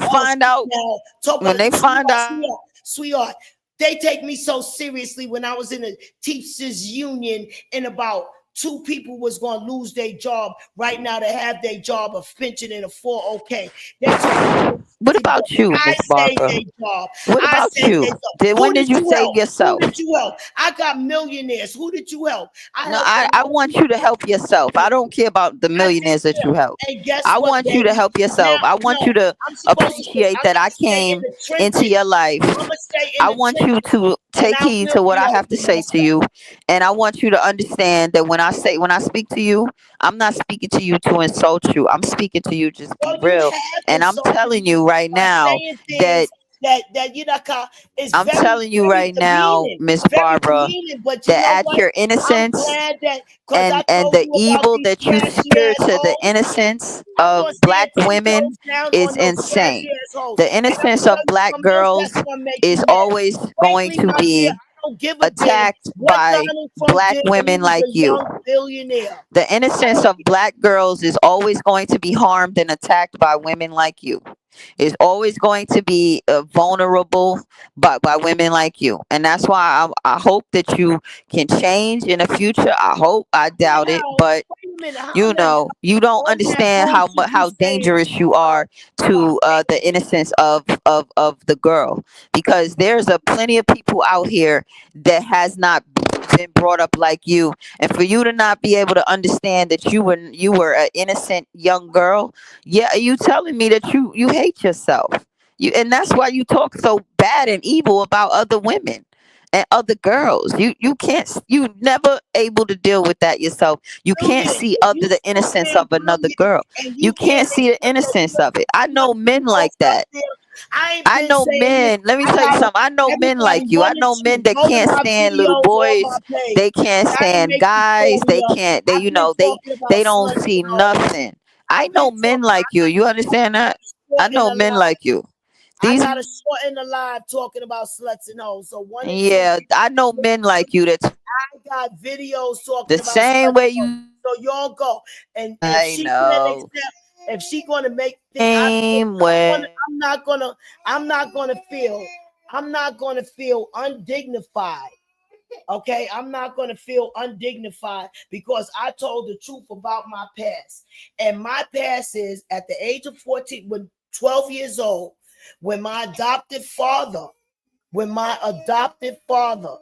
oh, now talk when about they find sweetheart, out sweetheart, sweetheart. They take me so seriously when I was in the teachers union and about two people was going to lose their job right now to have their job, a pension and a 401k. They took me so what seriously about because you, I Miss saved Barbara? their job. What I about saved you? their job. When Who did did you you save help? Who yourself? did you help? I got millionaires. Who did you help? I No, helped a I lot of want you to people. help yourself. I don't care about the I take millionaires that you them. help. And guess I what, want you to baby? help Now, yourself. I want no, you to I'm supposed to stay. appreciate I'm that I gonna stay in came the into trenches. your life. I'm gonna stay in I the want you trenches, to and take I heed will to what be I have to helping say to myself. you. And I want you to understand that when I speak to you, I'm not speaking to you to insult you. I'm speaking to you just be Well, you real. have And I'm insulted telling me you right by now saying that things that you know is I'm very, telling you very right now, demeaning, Miss very Barbara, demeaning. But you that know at what? your I'm innocence glad that because I and told the you about evil these that you trashy spear to the assholes. innocence I'm of gonna stand black 10 toes women down is on those trashy insane. assholes, The and I'm innocence gonna tell of you black something else girls that's gonna make you is mad. always going Frankly, to my dear, be I don't give a damn attacked what by Donald Trump black did when he women was like a you. young billionaire. The I innocence don't of black girls is always going to be harmed and attacked by women like you. Is always going to be vulnerable by women like you, and that's why I hope that you can change in the future. I hope. I doubt it, now. but Wait a minute, how you am I know you don't on that understand bullshit you how saying dangerous you are about to the innocence of the girl, because there's a plenty of people out here that has not been brought up like you, and for you to not be able to understand that you were an innocent young girl. Yeah, you telling me that you hate yourself. And that's why you talk so bad and evil about other women and other girls. You can't, you never able to deal with that yourself. You can't brilliant. see If other you the so innocence damn of another brilliant girl. and You you can't can't see the accept that innocence of it. I you know know you men like lost up that. there, I ain't I been know saying this. men. Let me I tell you got something. I know men everybody like you. I one and know two. men that Go to can't my stand little videos on boys. my page. They can't I didn't stand make the guys. story They up. can't. They I've been talking about they don't sluts see and hoes. nothing. I I've been know men talking. like you. You understand I got that? a I short and know a men live. like you. I These got a short and a live talking about sluts and hoes. So one and two. yeah, I know men like you that I got videos talking the about same sluts way and hoes. you So y'all go. And if I she can't know. accept, if she gonna make Same way. I'm not gonna feel I'm not gonna feel undignified. Okay, I'm not gonna feel undignified because I told the truth about my past. And my past is at the age of 14, when 12 years old, when when my adopted father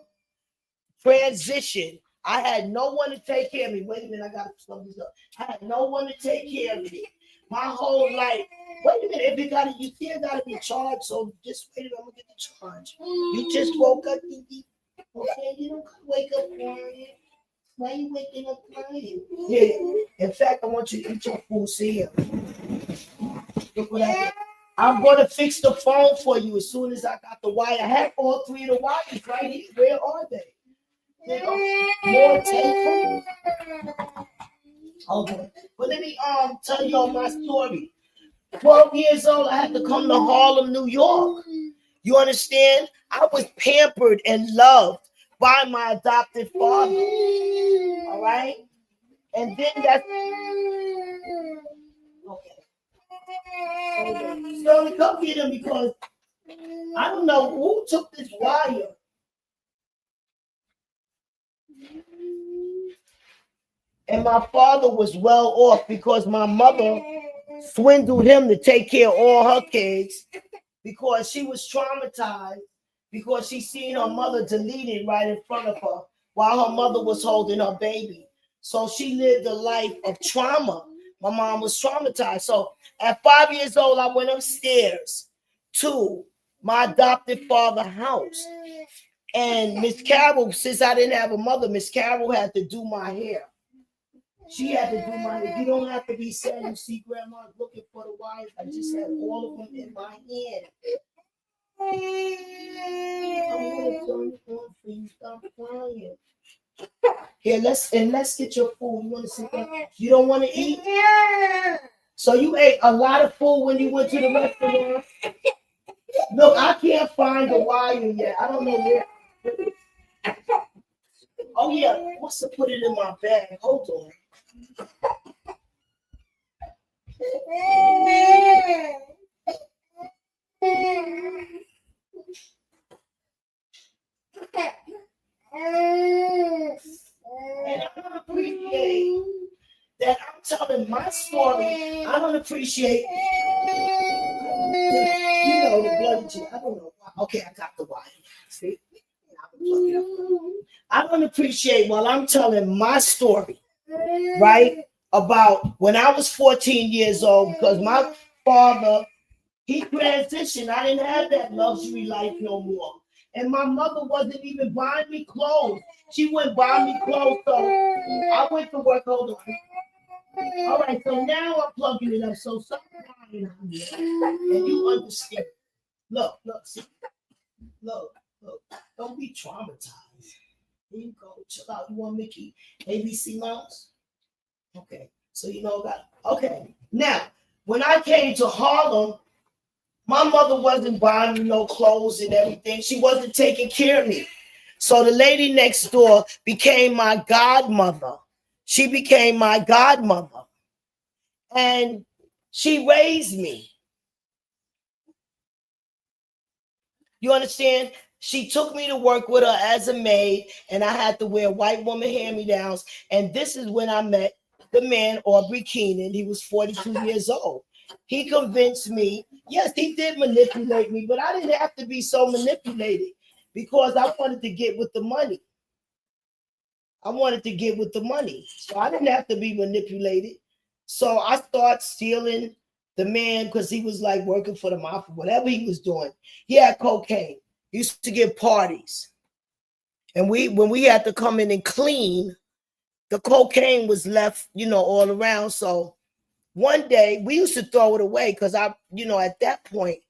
transition. I had no one to take care of me. Wait a minute, I gotta slow this up. I had no one to take care of me. My whole life. Wait a minute, if you gotta, you still gotta be charged. So just wait, I'm gonna get the charge. You just woke up. Okay, you don't wake up crying. Why you waking up crying? Yeah. In fact, I want you to eat your food. See here. Look what I did. I'm gonna fix the phone for you as soon as I got the wire. I have all three of the wires right here. Where are they? You know, more tape. Okay. But let me tell y'all my story. 12 years old, I had to come to Harlem, New York. You understand? I was pampered and loved by my adopted father. All right? And then that's okay. So come get him because I don't know who took this wire. And my father was well off because my mother swindled him to take care of all her kids because she was traumatized because she seen her mother deleted right in front of her while her mother was holding her baby. So she lived a life of trauma. My mom was traumatized. So at 5 years old, I went upstairs to my adopted father's house. And Miss Carol, since I didn't have a mother, Miss Carol had to do my hair. She had to do my hair. You don't have to be sad. You see grandma looking for the wires. I just had all of them in my hand. I'm gonna turn it on for you. Stop crying. Here, let's get your food. You want to sit down? You don't want to eat? So you ate a lot of food when you went to the restaurant? Look, I can't find the wire yet. I don't know where. Oh yeah, what's to put it in my bag? Hold on. And I don't appreciate that I'm telling my story. I don't appreciate, you know, the bloody G. I don't know why. Okay, I got the wire. See? I don't appreciate while I'm telling my story, right? About when I was 14 years old, because my father, he transitioned. I didn't have that luxury life no more. And my mother wasn't even buying me clothes. She wouldn't buy me clothes. So I went to work. Hold on. All right, so now I'm plugging it up. So stop crying out here. And you understand. Look, see. Look. Don't be traumatized. Here you go. Chill out. You want Mickey ABC Mouse? Okay. So you know that. Okay. Now, when I came to Harlem, my mother wasn't buying me no clothes and everything. She wasn't taking care of me. So the lady next door became my godmother. She became my godmother. And she raised me. You understand? She took me to work with her as a maid, and I had to wear white woman hand-me-downs. And this is when I met the man, Aubrey Keenan. He was 42 years old. He convinced me. Yes, he did manipulate me, but I didn't have to be so manipulated because I wanted to get with the money. So I didn't have to be manipulated. So I started stealing the man because he was like working for the mafia, whatever he was doing. He had cocaine. He used to give parties. And when we had to come in and clean, the cocaine was left, all around. So one day we used to throw it away because at that point,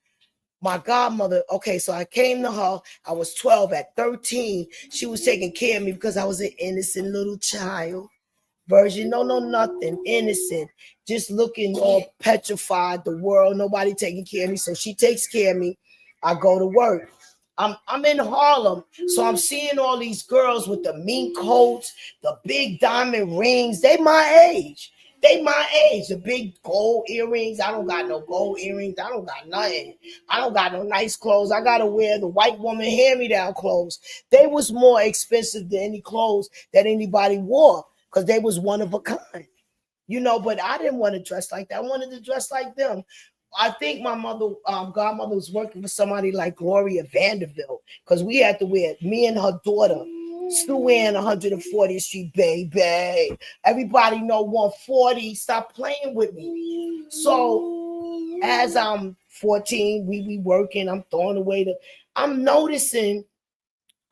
my godmother, okay, so I came to her. I was 12. At 13, she was taking care of me because I was an innocent little child. Virgin, no, nothing, innocent, just looking all petrified, the world, nobody taking care of me. So she takes care of me. I go to work. I'm in Harlem, so I'm seeing all these girls with the mink coats, the big diamond rings. They my age. The big gold earrings. I don't got no gold earrings. I don't got nothing. I don't got no nice clothes. I gotta wear the white woman hand-me-down clothes. They was more expensive than any clothes that anybody wore because they was one of a kind. But I didn't want to dress like that. I wanted to dress like them. I think my godmother was working for somebody like Gloria Vanderbilt because we had to wear, me and her daughter, Sue Ann, 140th Street, baby. Everybody know 140. Stop playing with me. So as I'm 14, we working. I'm throwing away I'm noticing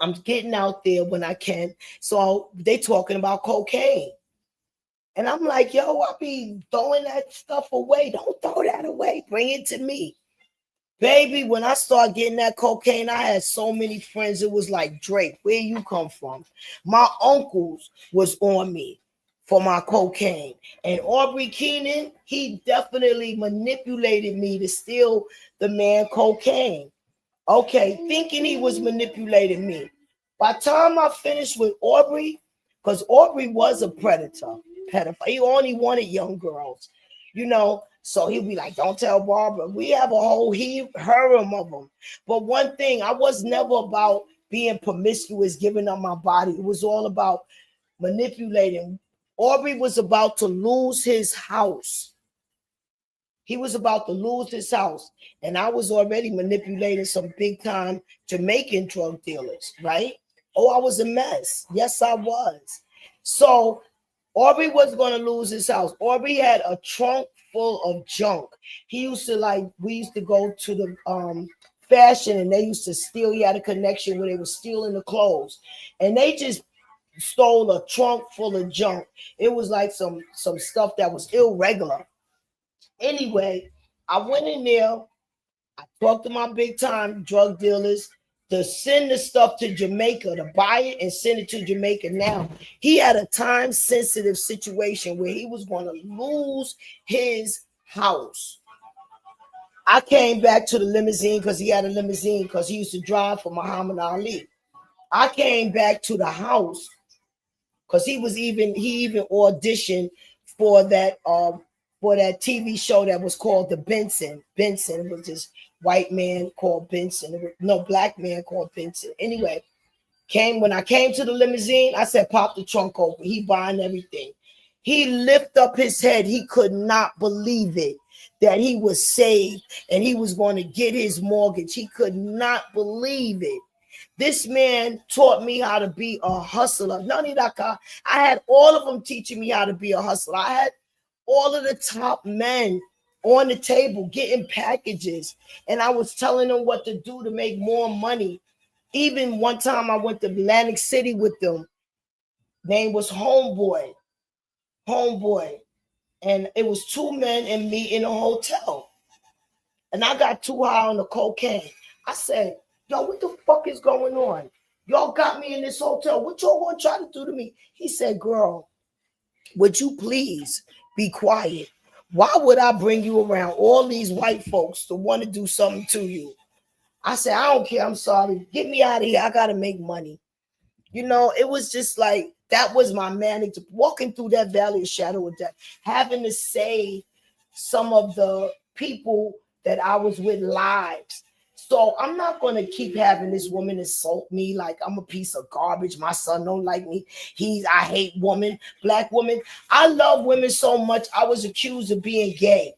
I'm getting out there when I can. So they talking about cocaine. And I'm like, yo, I'll be throwing that stuff away. Don't throw that away. Bring it to me. Baby, when I started getting that cocaine, I had so many friends. It was like, Drake, where you come from? My uncles was on me for my cocaine. And Aubrey Keenan, he definitely manipulated me to steal the man cocaine. Okay, thinking he was manipulating me. By the time I finished with Aubrey, because Aubrey was a predator, pedophile. He only wanted young girls, you know. So he'd be like, don't tell Barbara. We have a whole harem of them. But one thing, I was never about being promiscuous, giving up my body. It was all about manipulating. Aubrey was about to lose his house. He was about to lose his house. And I was already manipulating some big time Jamaican drug dealers, right? Oh, I was a mess. Yes, I was. So Aubrey was going to lose his house. Aubrey had a trunk full of junk. He used to we used to go to the fashion and they used to steal. He had a connection where they were stealing the clothes. And they just stole a trunk full of junk. It was like some stuff that was irregular. Anyway, I went in there. I talked to my big time drug dealers to send the stuff to Jamaica, to buy it and send it to Jamaica. Now, he had a time sensitive situation where he was going to lose his house. I came back to the limousine because he had a limousine because he used to drive for Muhammad Ali. I came back to the house because he even auditioned for that TV show that was called The Benson. Benson was this white man called Benson. No, black man called Benson. Anyway, when I came to the limousine, I said, pop the trunk open. He buying everything. He lifted up his head. He could not believe it that he was saved and he was going to get his mortgage. He could not believe it. This man taught me how to be a hustler. I had all of them teaching me how to be a hustler. I had all of the top men on the table getting packages, and I was telling them what to do to make more money. Even one time I went to Atlantic City with them. Name was Homeboy. And it was two men and me in a hotel. And I got too high on the cocaine. I said, yo, what the fuck is going on? Y'all got me in this hotel. What y'all gonna try to do to me? He said, girl, would you please be quiet? Why would I bring you around all these white folks to want to do something to you? I said, I don't care. I'm sorry. Get me out of here. I got to make money. You know, it was just like, that was my manic, walking through that valley of shadow of death, having to save some of the people that I was with lives. So I'm not going to keep having this woman insult me like I'm a piece of garbage. My son don't like me. I hate women, black women. I love women so much. I was accused of being gay.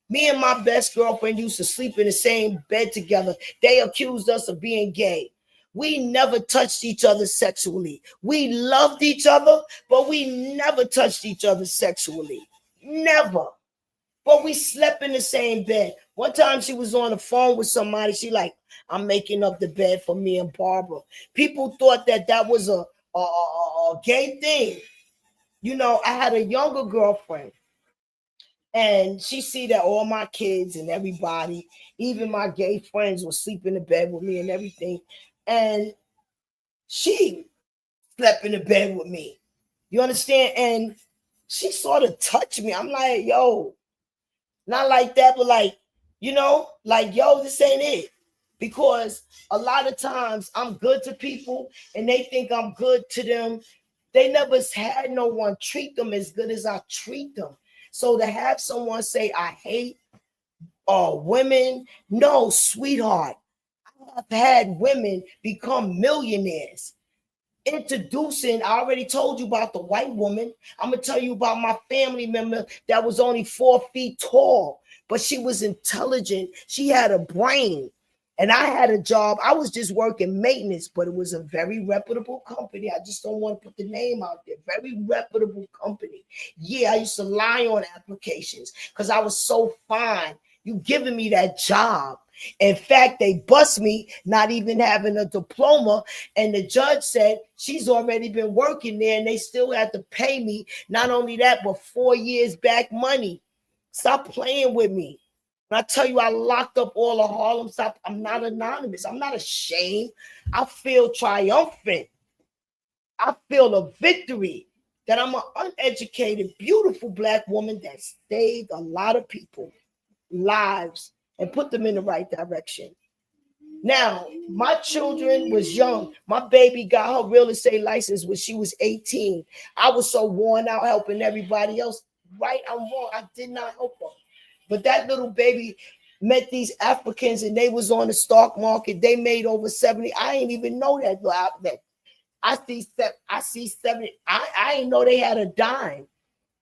Me and my best girlfriend used to sleep in the same bed together. They accused us of being gay. We never touched each other sexually. We loved each other, but we never touched each other sexually. Never. But we slept in the same bed. One time she was on the phone with somebody. She like, I'm making up the bed for me and Barbara. People thought that was a gay thing. You know, I had a younger girlfriend. And she see that all my kids and everybody, even my gay friends, were sleeping in the bed with me and everything. And she slept in the bed with me. You understand? And she sort of touched me. I'm like, yo, not like that, but like, you know, like, yo, this ain't it. Because a lot of times I'm good to people and they think I'm good to them. They never had no one treat them as good as I treat them. So to have someone say, I hate women, no, sweetheart. I have had women become millionaires. Introducing, I already told you about the white woman. I'm going to tell you about my family member that was only 4 feet tall, but she was intelligent. She had a brain. And I had a job. I was just working maintenance, but it was a very reputable company. I just don't want to put the name out there. Very reputable company. Yeah, I used to lie on applications because I was so fine. You giving me that job. In fact, they bust me not even having a diploma. And the judge said she's already been working there and they still had to pay me. Not only that, but 4 years back money. Stop playing with me. When I tell you I locked up all of Harlem, stop. I'm not anonymous. I'm not ashamed. I feel triumphant. I feel a victory that I'm an uneducated, beautiful Black woman that saved a lot of people lives and put them in the right direction. Now, my children was young. My baby got her real estate license when she was 18. I was so worn out helping everybody else. Right, I'm wrong. I did not help her. But that little baby met these Africans and they was on the stock market. They made over 70. I ain't even know that. I see 70. I didn't know they had a dime.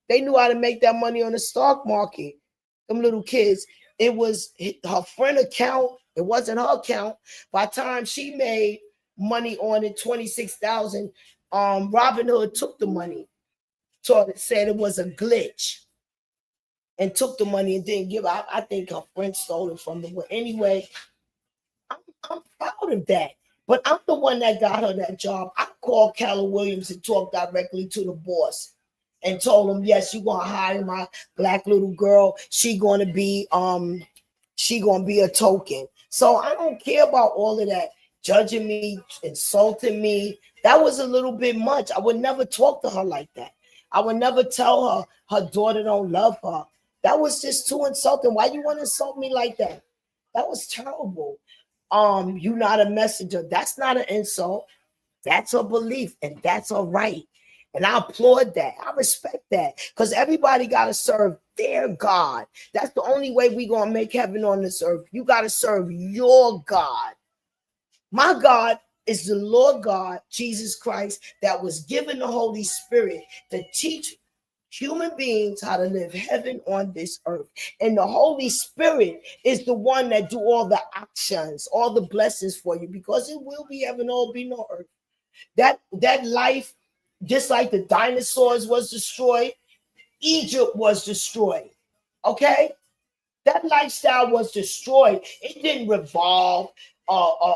They knew how to make that money on the stock market. Them little kids. It was her friend account. It wasn't her account. By the time she made money on it, 26,000, Robin Hood took the money. Said it was a glitch and took the money and didn't give. I think her friend stole it from them. But anyway, I'm proud of that. But I'm the one that got her that job. I called Keller Williams and talked directly to the boss and told him, yes, you're gonna hire my Black little girl. She gonna be a token. So I don't care about all of that judging me, insulting me. That was a little bit much. I would never talk to her like that. I would never tell her daughter don't love her. That was just too insulting. Why you want to insult me like that? That was terrible. You not a messenger. That's not an insult. That's a belief, and that's a right. And I applaud that. I respect that. Because everybody got to serve their God. That's the only way we're going to make heaven on this earth. You got to serve your God. My God is the Lord God, Jesus Christ, that was given the Holy Spirit to teach human beings how to live heaven on this earth. And the Holy Spirit is the one that do all the actions, all the blessings for you, because it will be heaven or be no earth. That life, just like the dinosaurs was destroyed, Egypt was destroyed. Okay? That lifestyle was destroyed. It didn't revolve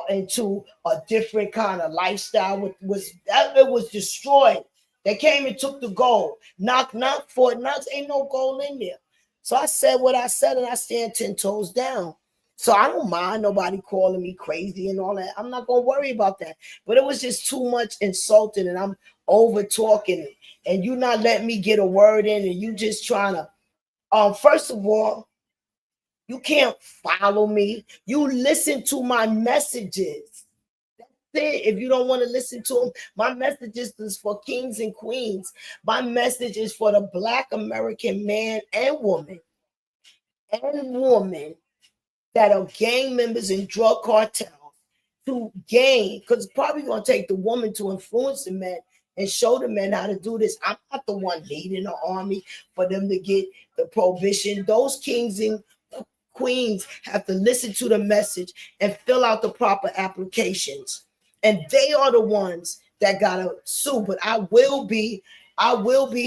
into a different kind of lifestyle. It was destroyed. They came and took the gold. Knock, knock, Fort Knox. Ain't no gold in there. So I said what I said, and I stand 10 toes down. So I don't mind nobody calling me crazy and all that. I'm not going to worry about that. But it was just too much insulting, and I'm over talking, and you not letting me get a word in, and you just trying to, first of all, you can't follow me. You listen to my messages. That's it. If you don't want to listen to them, my messages is for kings and queens. My message is for the Black American man and woman that are gang members in drug cartels to gain, because it's probably going to take the woman to influence the men and show the men how to do this. I'm not the one leading the army for them to get the prohibition. Those kings and queens have to listen to the message and fill out the proper applications. And they are the ones that gotta sue. But I will be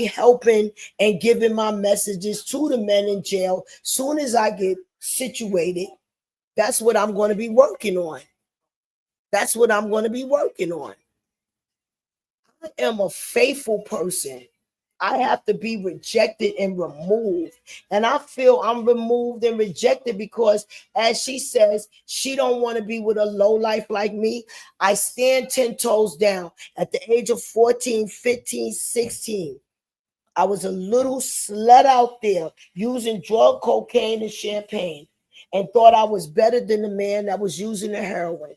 helping and giving my messages to the men in jail soon as I get situated. That's what I'm going to be working on. That's what I'm going to be working on. I am a faithful person. I have to be rejected and removed. And I feel I'm removed and rejected because, as she says, she don't want to be with a low life like me. I stand 10 toes down. At the age of 14, 15, 16, I was a little slut out there using drug, cocaine, and champagne, and thought I was better than the man that was using the heroin,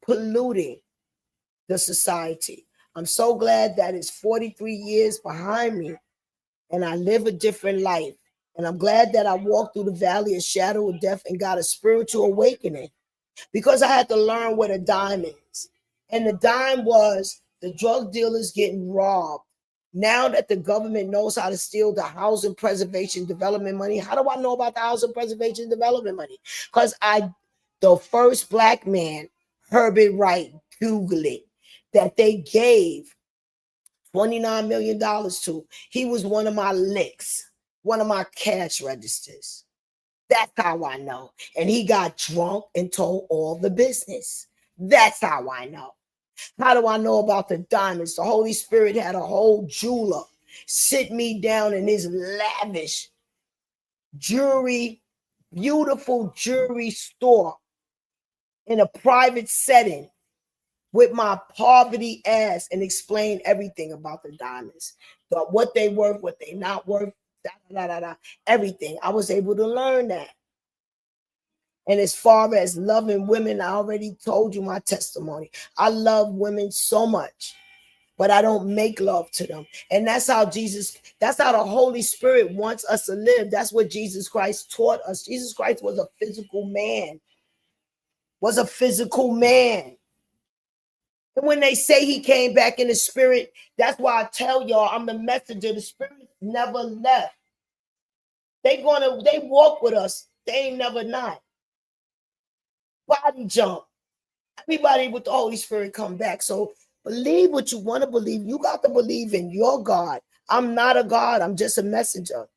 polluting the society. I'm so glad that it's 43 years behind me and I live a different life. And I'm glad that I walked through the valley of shadow of death and got a spiritual awakening, because I had to learn what a dime is. And the dime was the drug dealers getting robbed. Now that the government knows how to steal the housing preservation development money, how do I know about the housing preservation development money? Because the first Black man, Herbert Wright, Google it, that they gave $29 million to. He was one of my licks, one of my cash registers. That's how I know. And he got drunk and told all the business. That's how I know. How do I know about the diamonds? The Holy Spirit had a whole jeweler sit me down in his lavish jewelry, beautiful jewelry store in a private setting with my poverty ass and explain everything about the diamonds, what they worth, what they not worth, everything. I was able to learn that. And as far as loving women, I already told you my testimony. I love women so much, but I don't make love to them. And that's how that's how the Holy Spirit wants us to live. That's what Jesus Christ taught us. Jesus Christ was a physical man. And when they say he came back in the spirit, that's why I tell y'all I'm the messenger. The spirit never left. They walk with us. They ain't never not. Body jump. Everybody with the Holy Spirit come back. So believe what you want to believe. You got to believe in your God. I'm not a God. I'm just a messenger.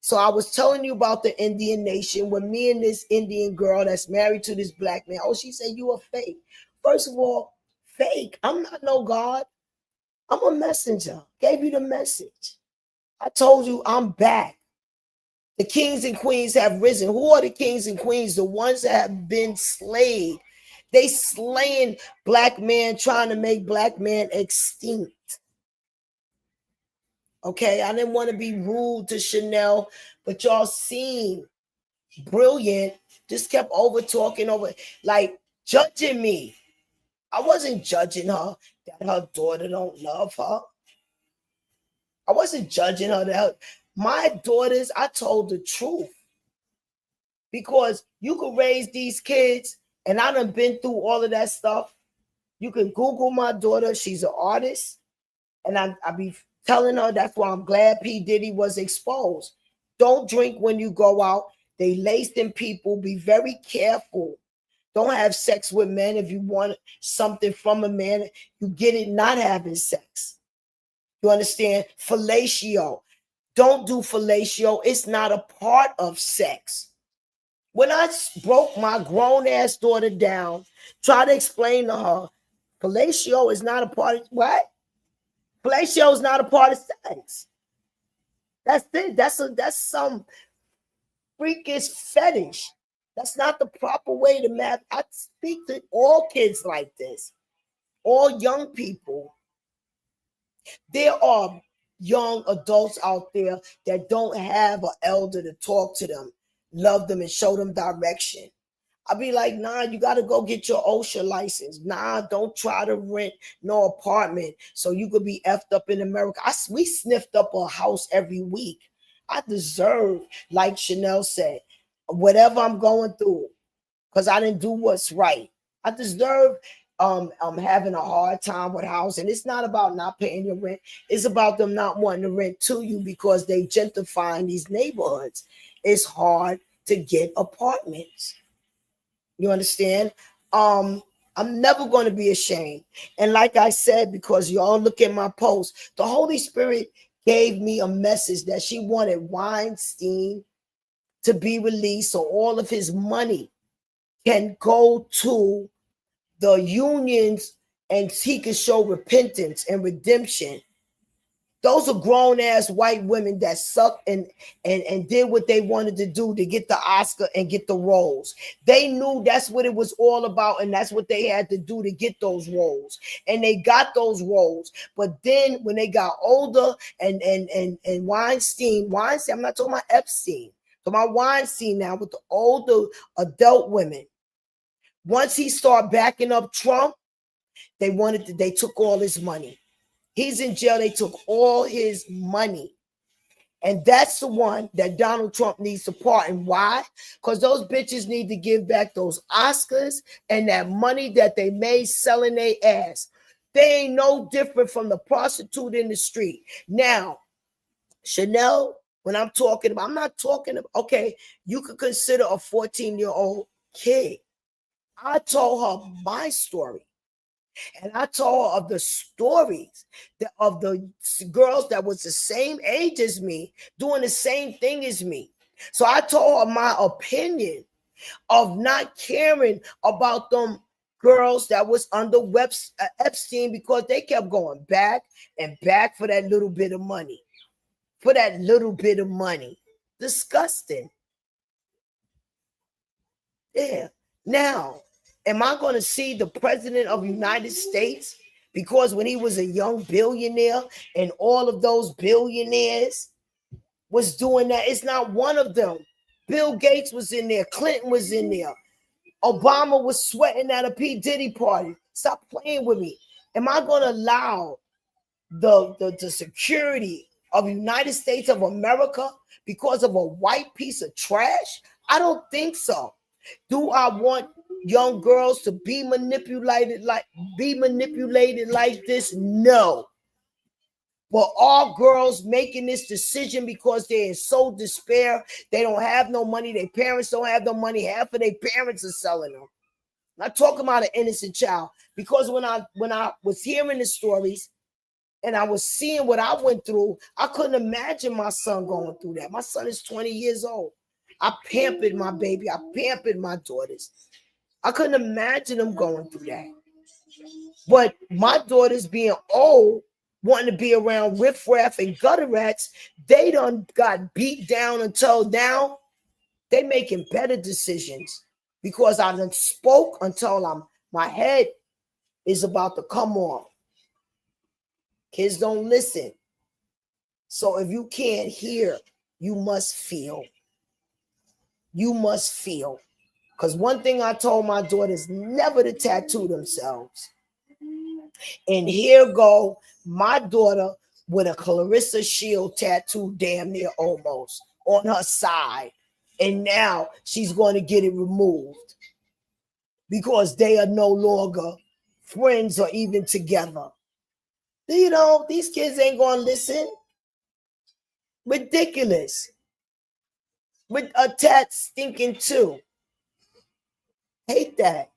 So I was telling you about the Indian nation when me and this Indian girl that's married to this black man. Oh, she said you are fake. First of all, fake. I'm not no God. I'm a messenger. Gave you the message. I told you I'm back. The kings and queens have risen. Who are the kings and queens? The ones that have been slayed. They slaying black man, trying to make black man extinct. Okay, I didn't want to be rude to Chanel, but y'all seem brilliant. Just kept over talking over, like judging me. I wasn't judging her that her daughter don't love her. I wasn't judging her that my daughters, I told the truth. Because you could raise these kids, and I done been through all of that stuff. You can Google my daughter. She's an artist. And I be telling her that's why I'm glad P. Diddy was exposed. Don't drink when you go out. They laced in people. Be very careful. Don't have sex with men. If you want something from a man, you get it not having sex. You understand? Fellatio. Don't do fellatio. It's not a part of sex. When I broke my grown-ass daughter down, try to explain to her, fellatio is not a part of what? Fellatio is not a part of sex. That's it. That's some freakish fetish. That's not the proper way to math. I speak to all kids like this, all young people. There are young adults out there that don't have an elder to talk to them, love them, and show them direction. I'll be like, nah, you got to go get your OSHA license. Nah, don't try to rent no apartment so you could be effed up in America. We sniffed up a house every week. I deserve, like Chanel said, whatever I'm going through because I didn't do what's right. I deserve having a hard time with housing. It's not about not paying your rent. It's about them not wanting to rent to you because they gentrifying these neighborhoods. It's hard to get apartments. You understand? I'm never going to be ashamed. And like I said, because y'all look at my post, the Holy Spirit gave me a message that she wanted Weinstein to be released so all of his money can go to the unions and he can show repentance and redemption. Those are grown-ass white women that sucked and did what they wanted to do to get the Oscar and get the roles. They knew that's what it was all about, and that's what they had to do to get those roles. And they got those roles. But then when they got older and Weinstein, I'm not talking about Epstein, I'm talking about Weinstein now with the older adult women. Once he started backing up Trump, they took all his money. He's in jail. They took all his money. And that's the one that Donald Trump needs to pardon. Why? Because those bitches need to give back those Oscars and that money that they made selling their ass. They ain't no different from the prostitute in the street. Now, Chanel, when I'm talking about, I'm not talking about, okay, you could consider a 14-year-old kid. I told her my story. And I told her of the stories of the girls that was the same age as me, doing the same thing as me. So I told her my opinion of not caring about them girls that was under Epstein, because they kept going back and back for that little bit of money. For that little bit of money. Disgusting. Yeah. Now, am I going to see the president of the United States? Because when he was a young billionaire and all of those billionaires was doing that, it's not one of them. Bill Gates was in there. Clinton was in there. Obama was sweating at a P. Diddy party. Stop playing with me. Am I going to allow the security of the United States of America because of a white piece of trash? I don't think so. Do I want young girls to be manipulated like this? No. But are girls making this decision because they're in so despair? They don't have no money. Their parents don't have no money. Half of their parents are selling them. I'm not talking about an innocent child. Because when I was hearing the stories and I was seeing what I went through, I couldn't imagine my son going through that. My son is 20 years old. I pampered my baby. I pampered my daughters. I couldn't imagine them going through that. But my daughters being old, wanting to be around riffraff and gutter rats, they done got beat down until now. They making better decisions because I done spoke until my head is about to come off. Kids don't listen. So if you can't hear, you must feel. You must feel. Because one thing I told my daughters, never to tattoo themselves. And here go my daughter with a Clarissa Shield tattoo damn near almost on her side. And now she's going to get it removed because they are no longer friends or even together. You know, these kids ain't going to listen. Ridiculous. With a tat stinking too. Hate that.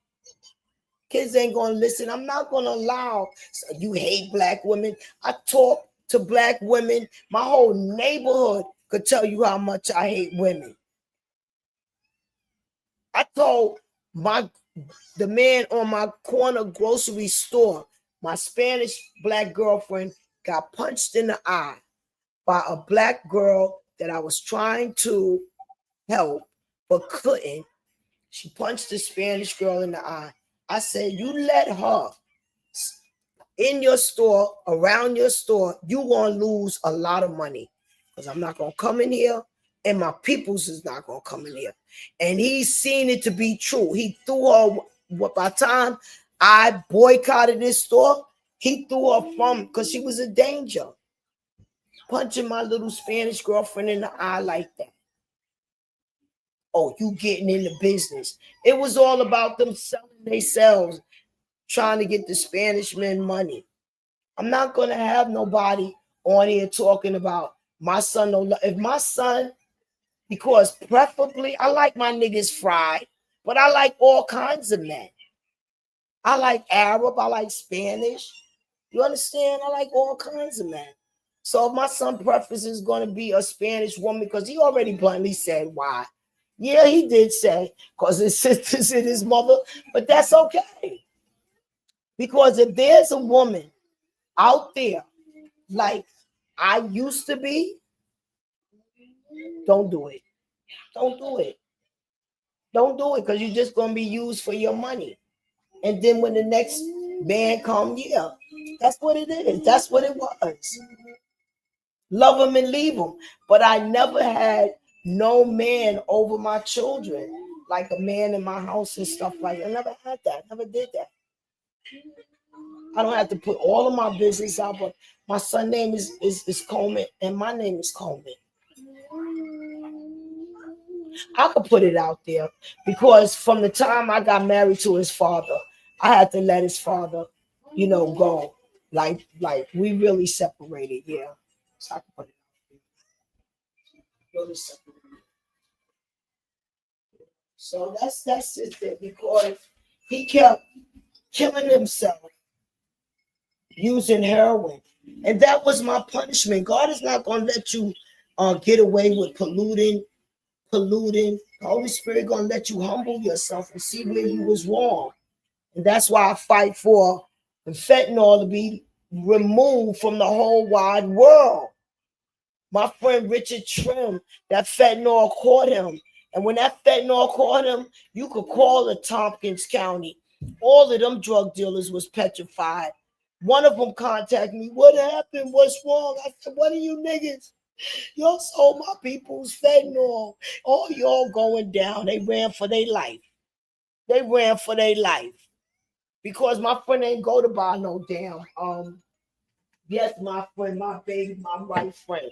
Kids ain't going to listen. I'm not going to allow. So you hate black women. I talk to black women. My whole neighborhood could tell you how much I hate women. I told the man on my corner grocery store, my Spanish black girlfriend got punched in the eye by a black girl that I was trying to help but couldn't. She punched the Spanish girl in the eye. I said, you let her in your store, around your store, you going to lose a lot of money because I'm not going to come in here and my peoples is not going to come in here. And he's seen it to be true. He threw her, by the time I boycotted this store, he threw her from, because she was a danger. Punching my little Spanish girlfriend in the eye like that. Oh, you getting in the business. It was all about them selling themselves, trying to get the Spanish men money. I'm not going to have nobody on here talking about my son. If my son, because preferably, I like my niggas fried, but I like all kinds of men. I like Arab, I like Spanish. You understand? I like all kinds of men. So if my son preference is going to be a Spanish woman, because he already bluntly said why. Yeah, he did say, because his sister's in his mother, but that's okay. Because if there's a woman out there like I used to be, don't do it. Don't do it. Don't do it, because you're just going to be used for your money. And then when the next man comes, yeah, that's what it is. That's what it was. Love him and leave him. But I never had no man over my children, like a man in my house and stuff like that. I never had that. Never did that. I don't have to put all of my business out, but my son's name is Coleman and my name is Coleman. I could put it out there because from the time I got married to his father, I had to let his father, go. Like we really separated, yeah. So I could put it out there. Really separated. So that's it, because he kept killing himself using heroin. And that was my punishment. God is not going to let you get away with polluting polluting. The Holy Spirit gonna let you humble yourself and see where you was wrong. And that's why I fight for the fentanyl to be removed from the whole wide world. My friend Richard Trim, that fentanyl caught him. And when that fentanyl caught him, you could call the Tompkins County. All of them drug dealers was petrified. One of them contacted me. What happened? What's wrong? I said, what are you niggas? Y'all sold my people's fentanyl. All y'all going down. They ran for their life. They ran for their life. Because my friend ain't go to buy no damn. Yes, my friend, my baby, my right friend.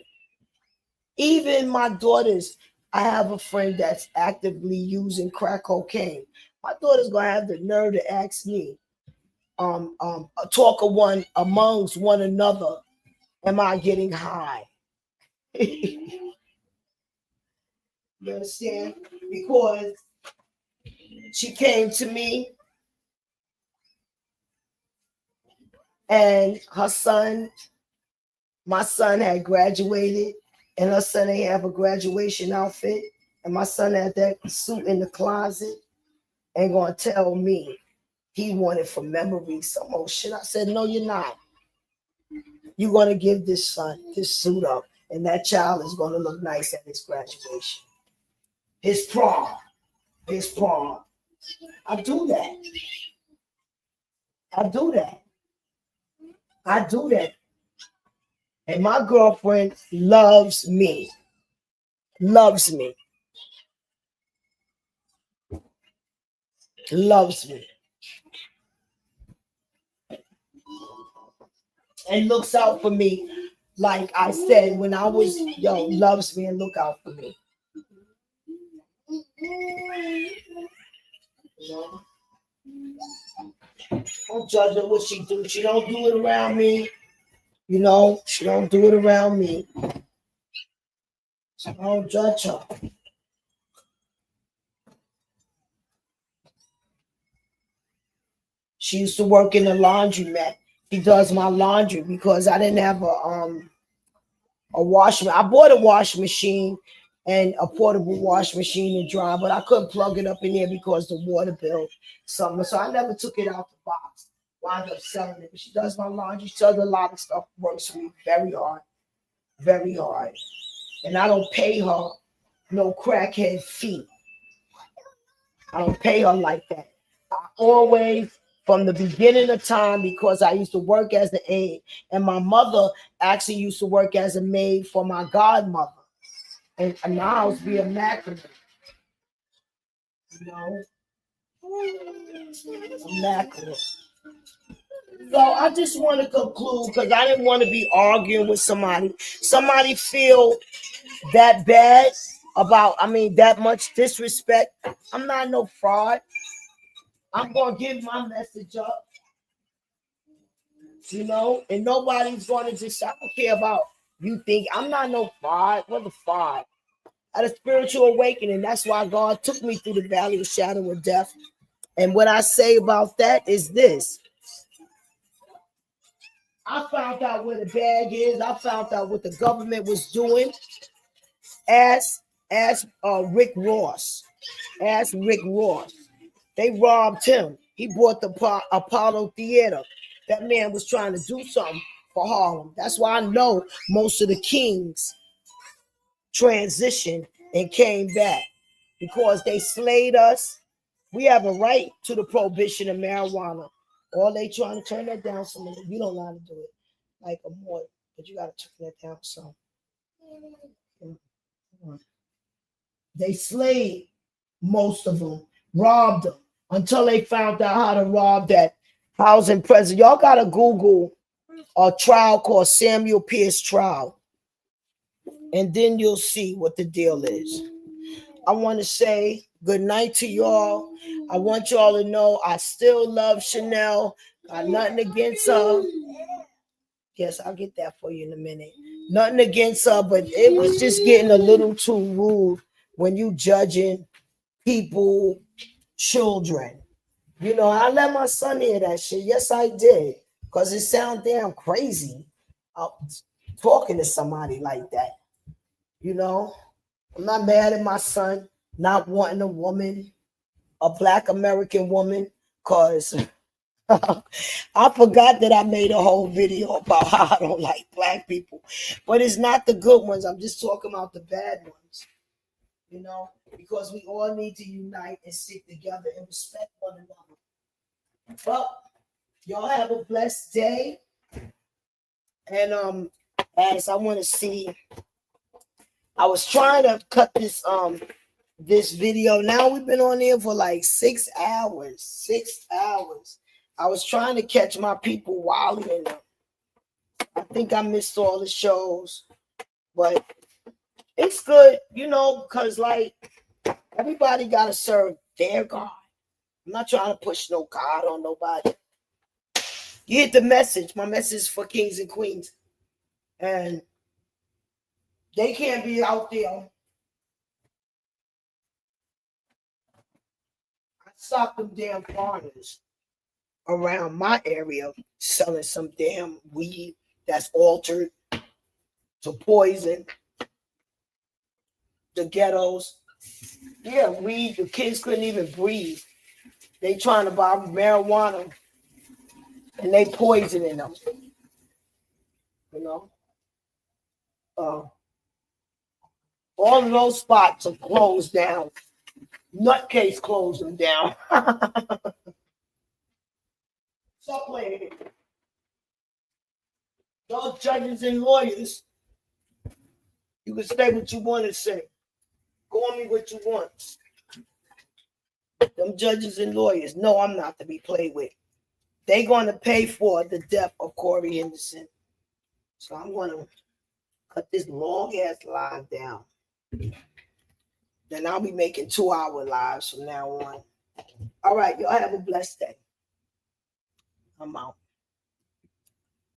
Even my daughters, I have a friend that's actively using crack cocaine. My daughter's gonna have the nerve to ask me, talk of one amongst one another, am I getting high? You understand? Because she came to me and her son, my son had graduated, and her son ain't have a graduation outfit, and my son had that suit in the closet, and gonna tell me he wanted from memory some old shit. I said, no, you're not. You're gonna give this son this suit up, and that child is gonna look nice at his graduation. His prom. His prom. I do that. I do that. I do that. And my girlfriend loves me. Loves me. Loves me. And looks out for me. Like I said, when I was young, loves me and look out for me. You know? Don't judge her what she do. She don't do it around me. You know, she don't do it around me. So I don't judge her. She used to work in the laundromat. She does my laundry because I didn't have a washing. I bought a washing machine and a portable washing machine to dry, but I couldn't plug it up in there because the water bill something. So I never took it out the box. Wound up selling it. But she does my laundry. She does a lot of stuff. Works for me very hard. Very hard. And I don't pay her no crackhead fee. I don't pay her like that. I always, from the beginning of time, because I used to work as an aide, and my mother actually used to work as a maid for my godmother. And my house be immaculate. You know? Immaculate. So I just want to conclude because I didn't want to be arguing with somebody. Somebody feel that bad about, that much disrespect. I'm not no fraud. I'm going to give my message up. You know, and nobody's going to just, I don't care about you think. I'm not no fraud. What the fraud? I had a spiritual awakening. That's why God took me through the valley of the shadow of death. And what I say about that is this. I found out where the bag is. I found out what the government was doing. Ask Rick Ross. Ask Rick Ross. They robbed him. He bought the Apollo Theater. That man was trying to do something for Harlem. That's why I know most of the kings transitioned and came back because they slayed us. We have a right to the prohibition of marijuana. All they trying to turn that down some. You don't know how to do it like a more, but you got to turn that down some. They slayed most of them, robbed them until they found out how to rob that housing president. Y'all got to Google a trial called Samuel Pierce trial, and then you'll see what the deal is. I want to say good night to y'all. I want y'all to know I still love Chanel. Got nothing against her. Yes, I'll get that for you in a minute. Nothing against her, but it was just getting a little too rude when you judging people, children. You know, I let my son hear that shit. Yes, I did. Because it sounds damn crazy talking to somebody like that. You know? I'm not mad at my son not wanting a woman, a black American woman, because I forgot that I made a whole video about how I don't like black people. But it's not the good ones. I'm just talking about the bad ones. You know, because we all need to unite and stick together and respect one another. Well, y'all have a blessed day. And as I want to see, I was trying to cut this video. Now we've been on there for like 6 hours. 6 hours. I was trying to catch my people wilding. I think I missed all the shows, but it's good, you know, because like everybody got to serve their God. I'm not trying to push no God on nobody. You get the message. My message is for kings and queens. And they can't be out there. I stopped them damn foreigners around my area selling some damn weed that's altered to poison the ghettos. Yeah, weed. The kids couldn't even breathe. They trying to buy marijuana and they poisoning them. You know, all of those spots are closed down. Nutcase closed them down. Stop playing. Those judges and lawyers, you can say what you want to say. Go on me what you want. Them judges and lawyers, no, I'm not to be played with. They're going to pay for the death of Corey Henderson. So I'm going to cut this long ass live down. Then I'll be making 2-hour lives from now on. All right, y'all have a blessed day. I'm out.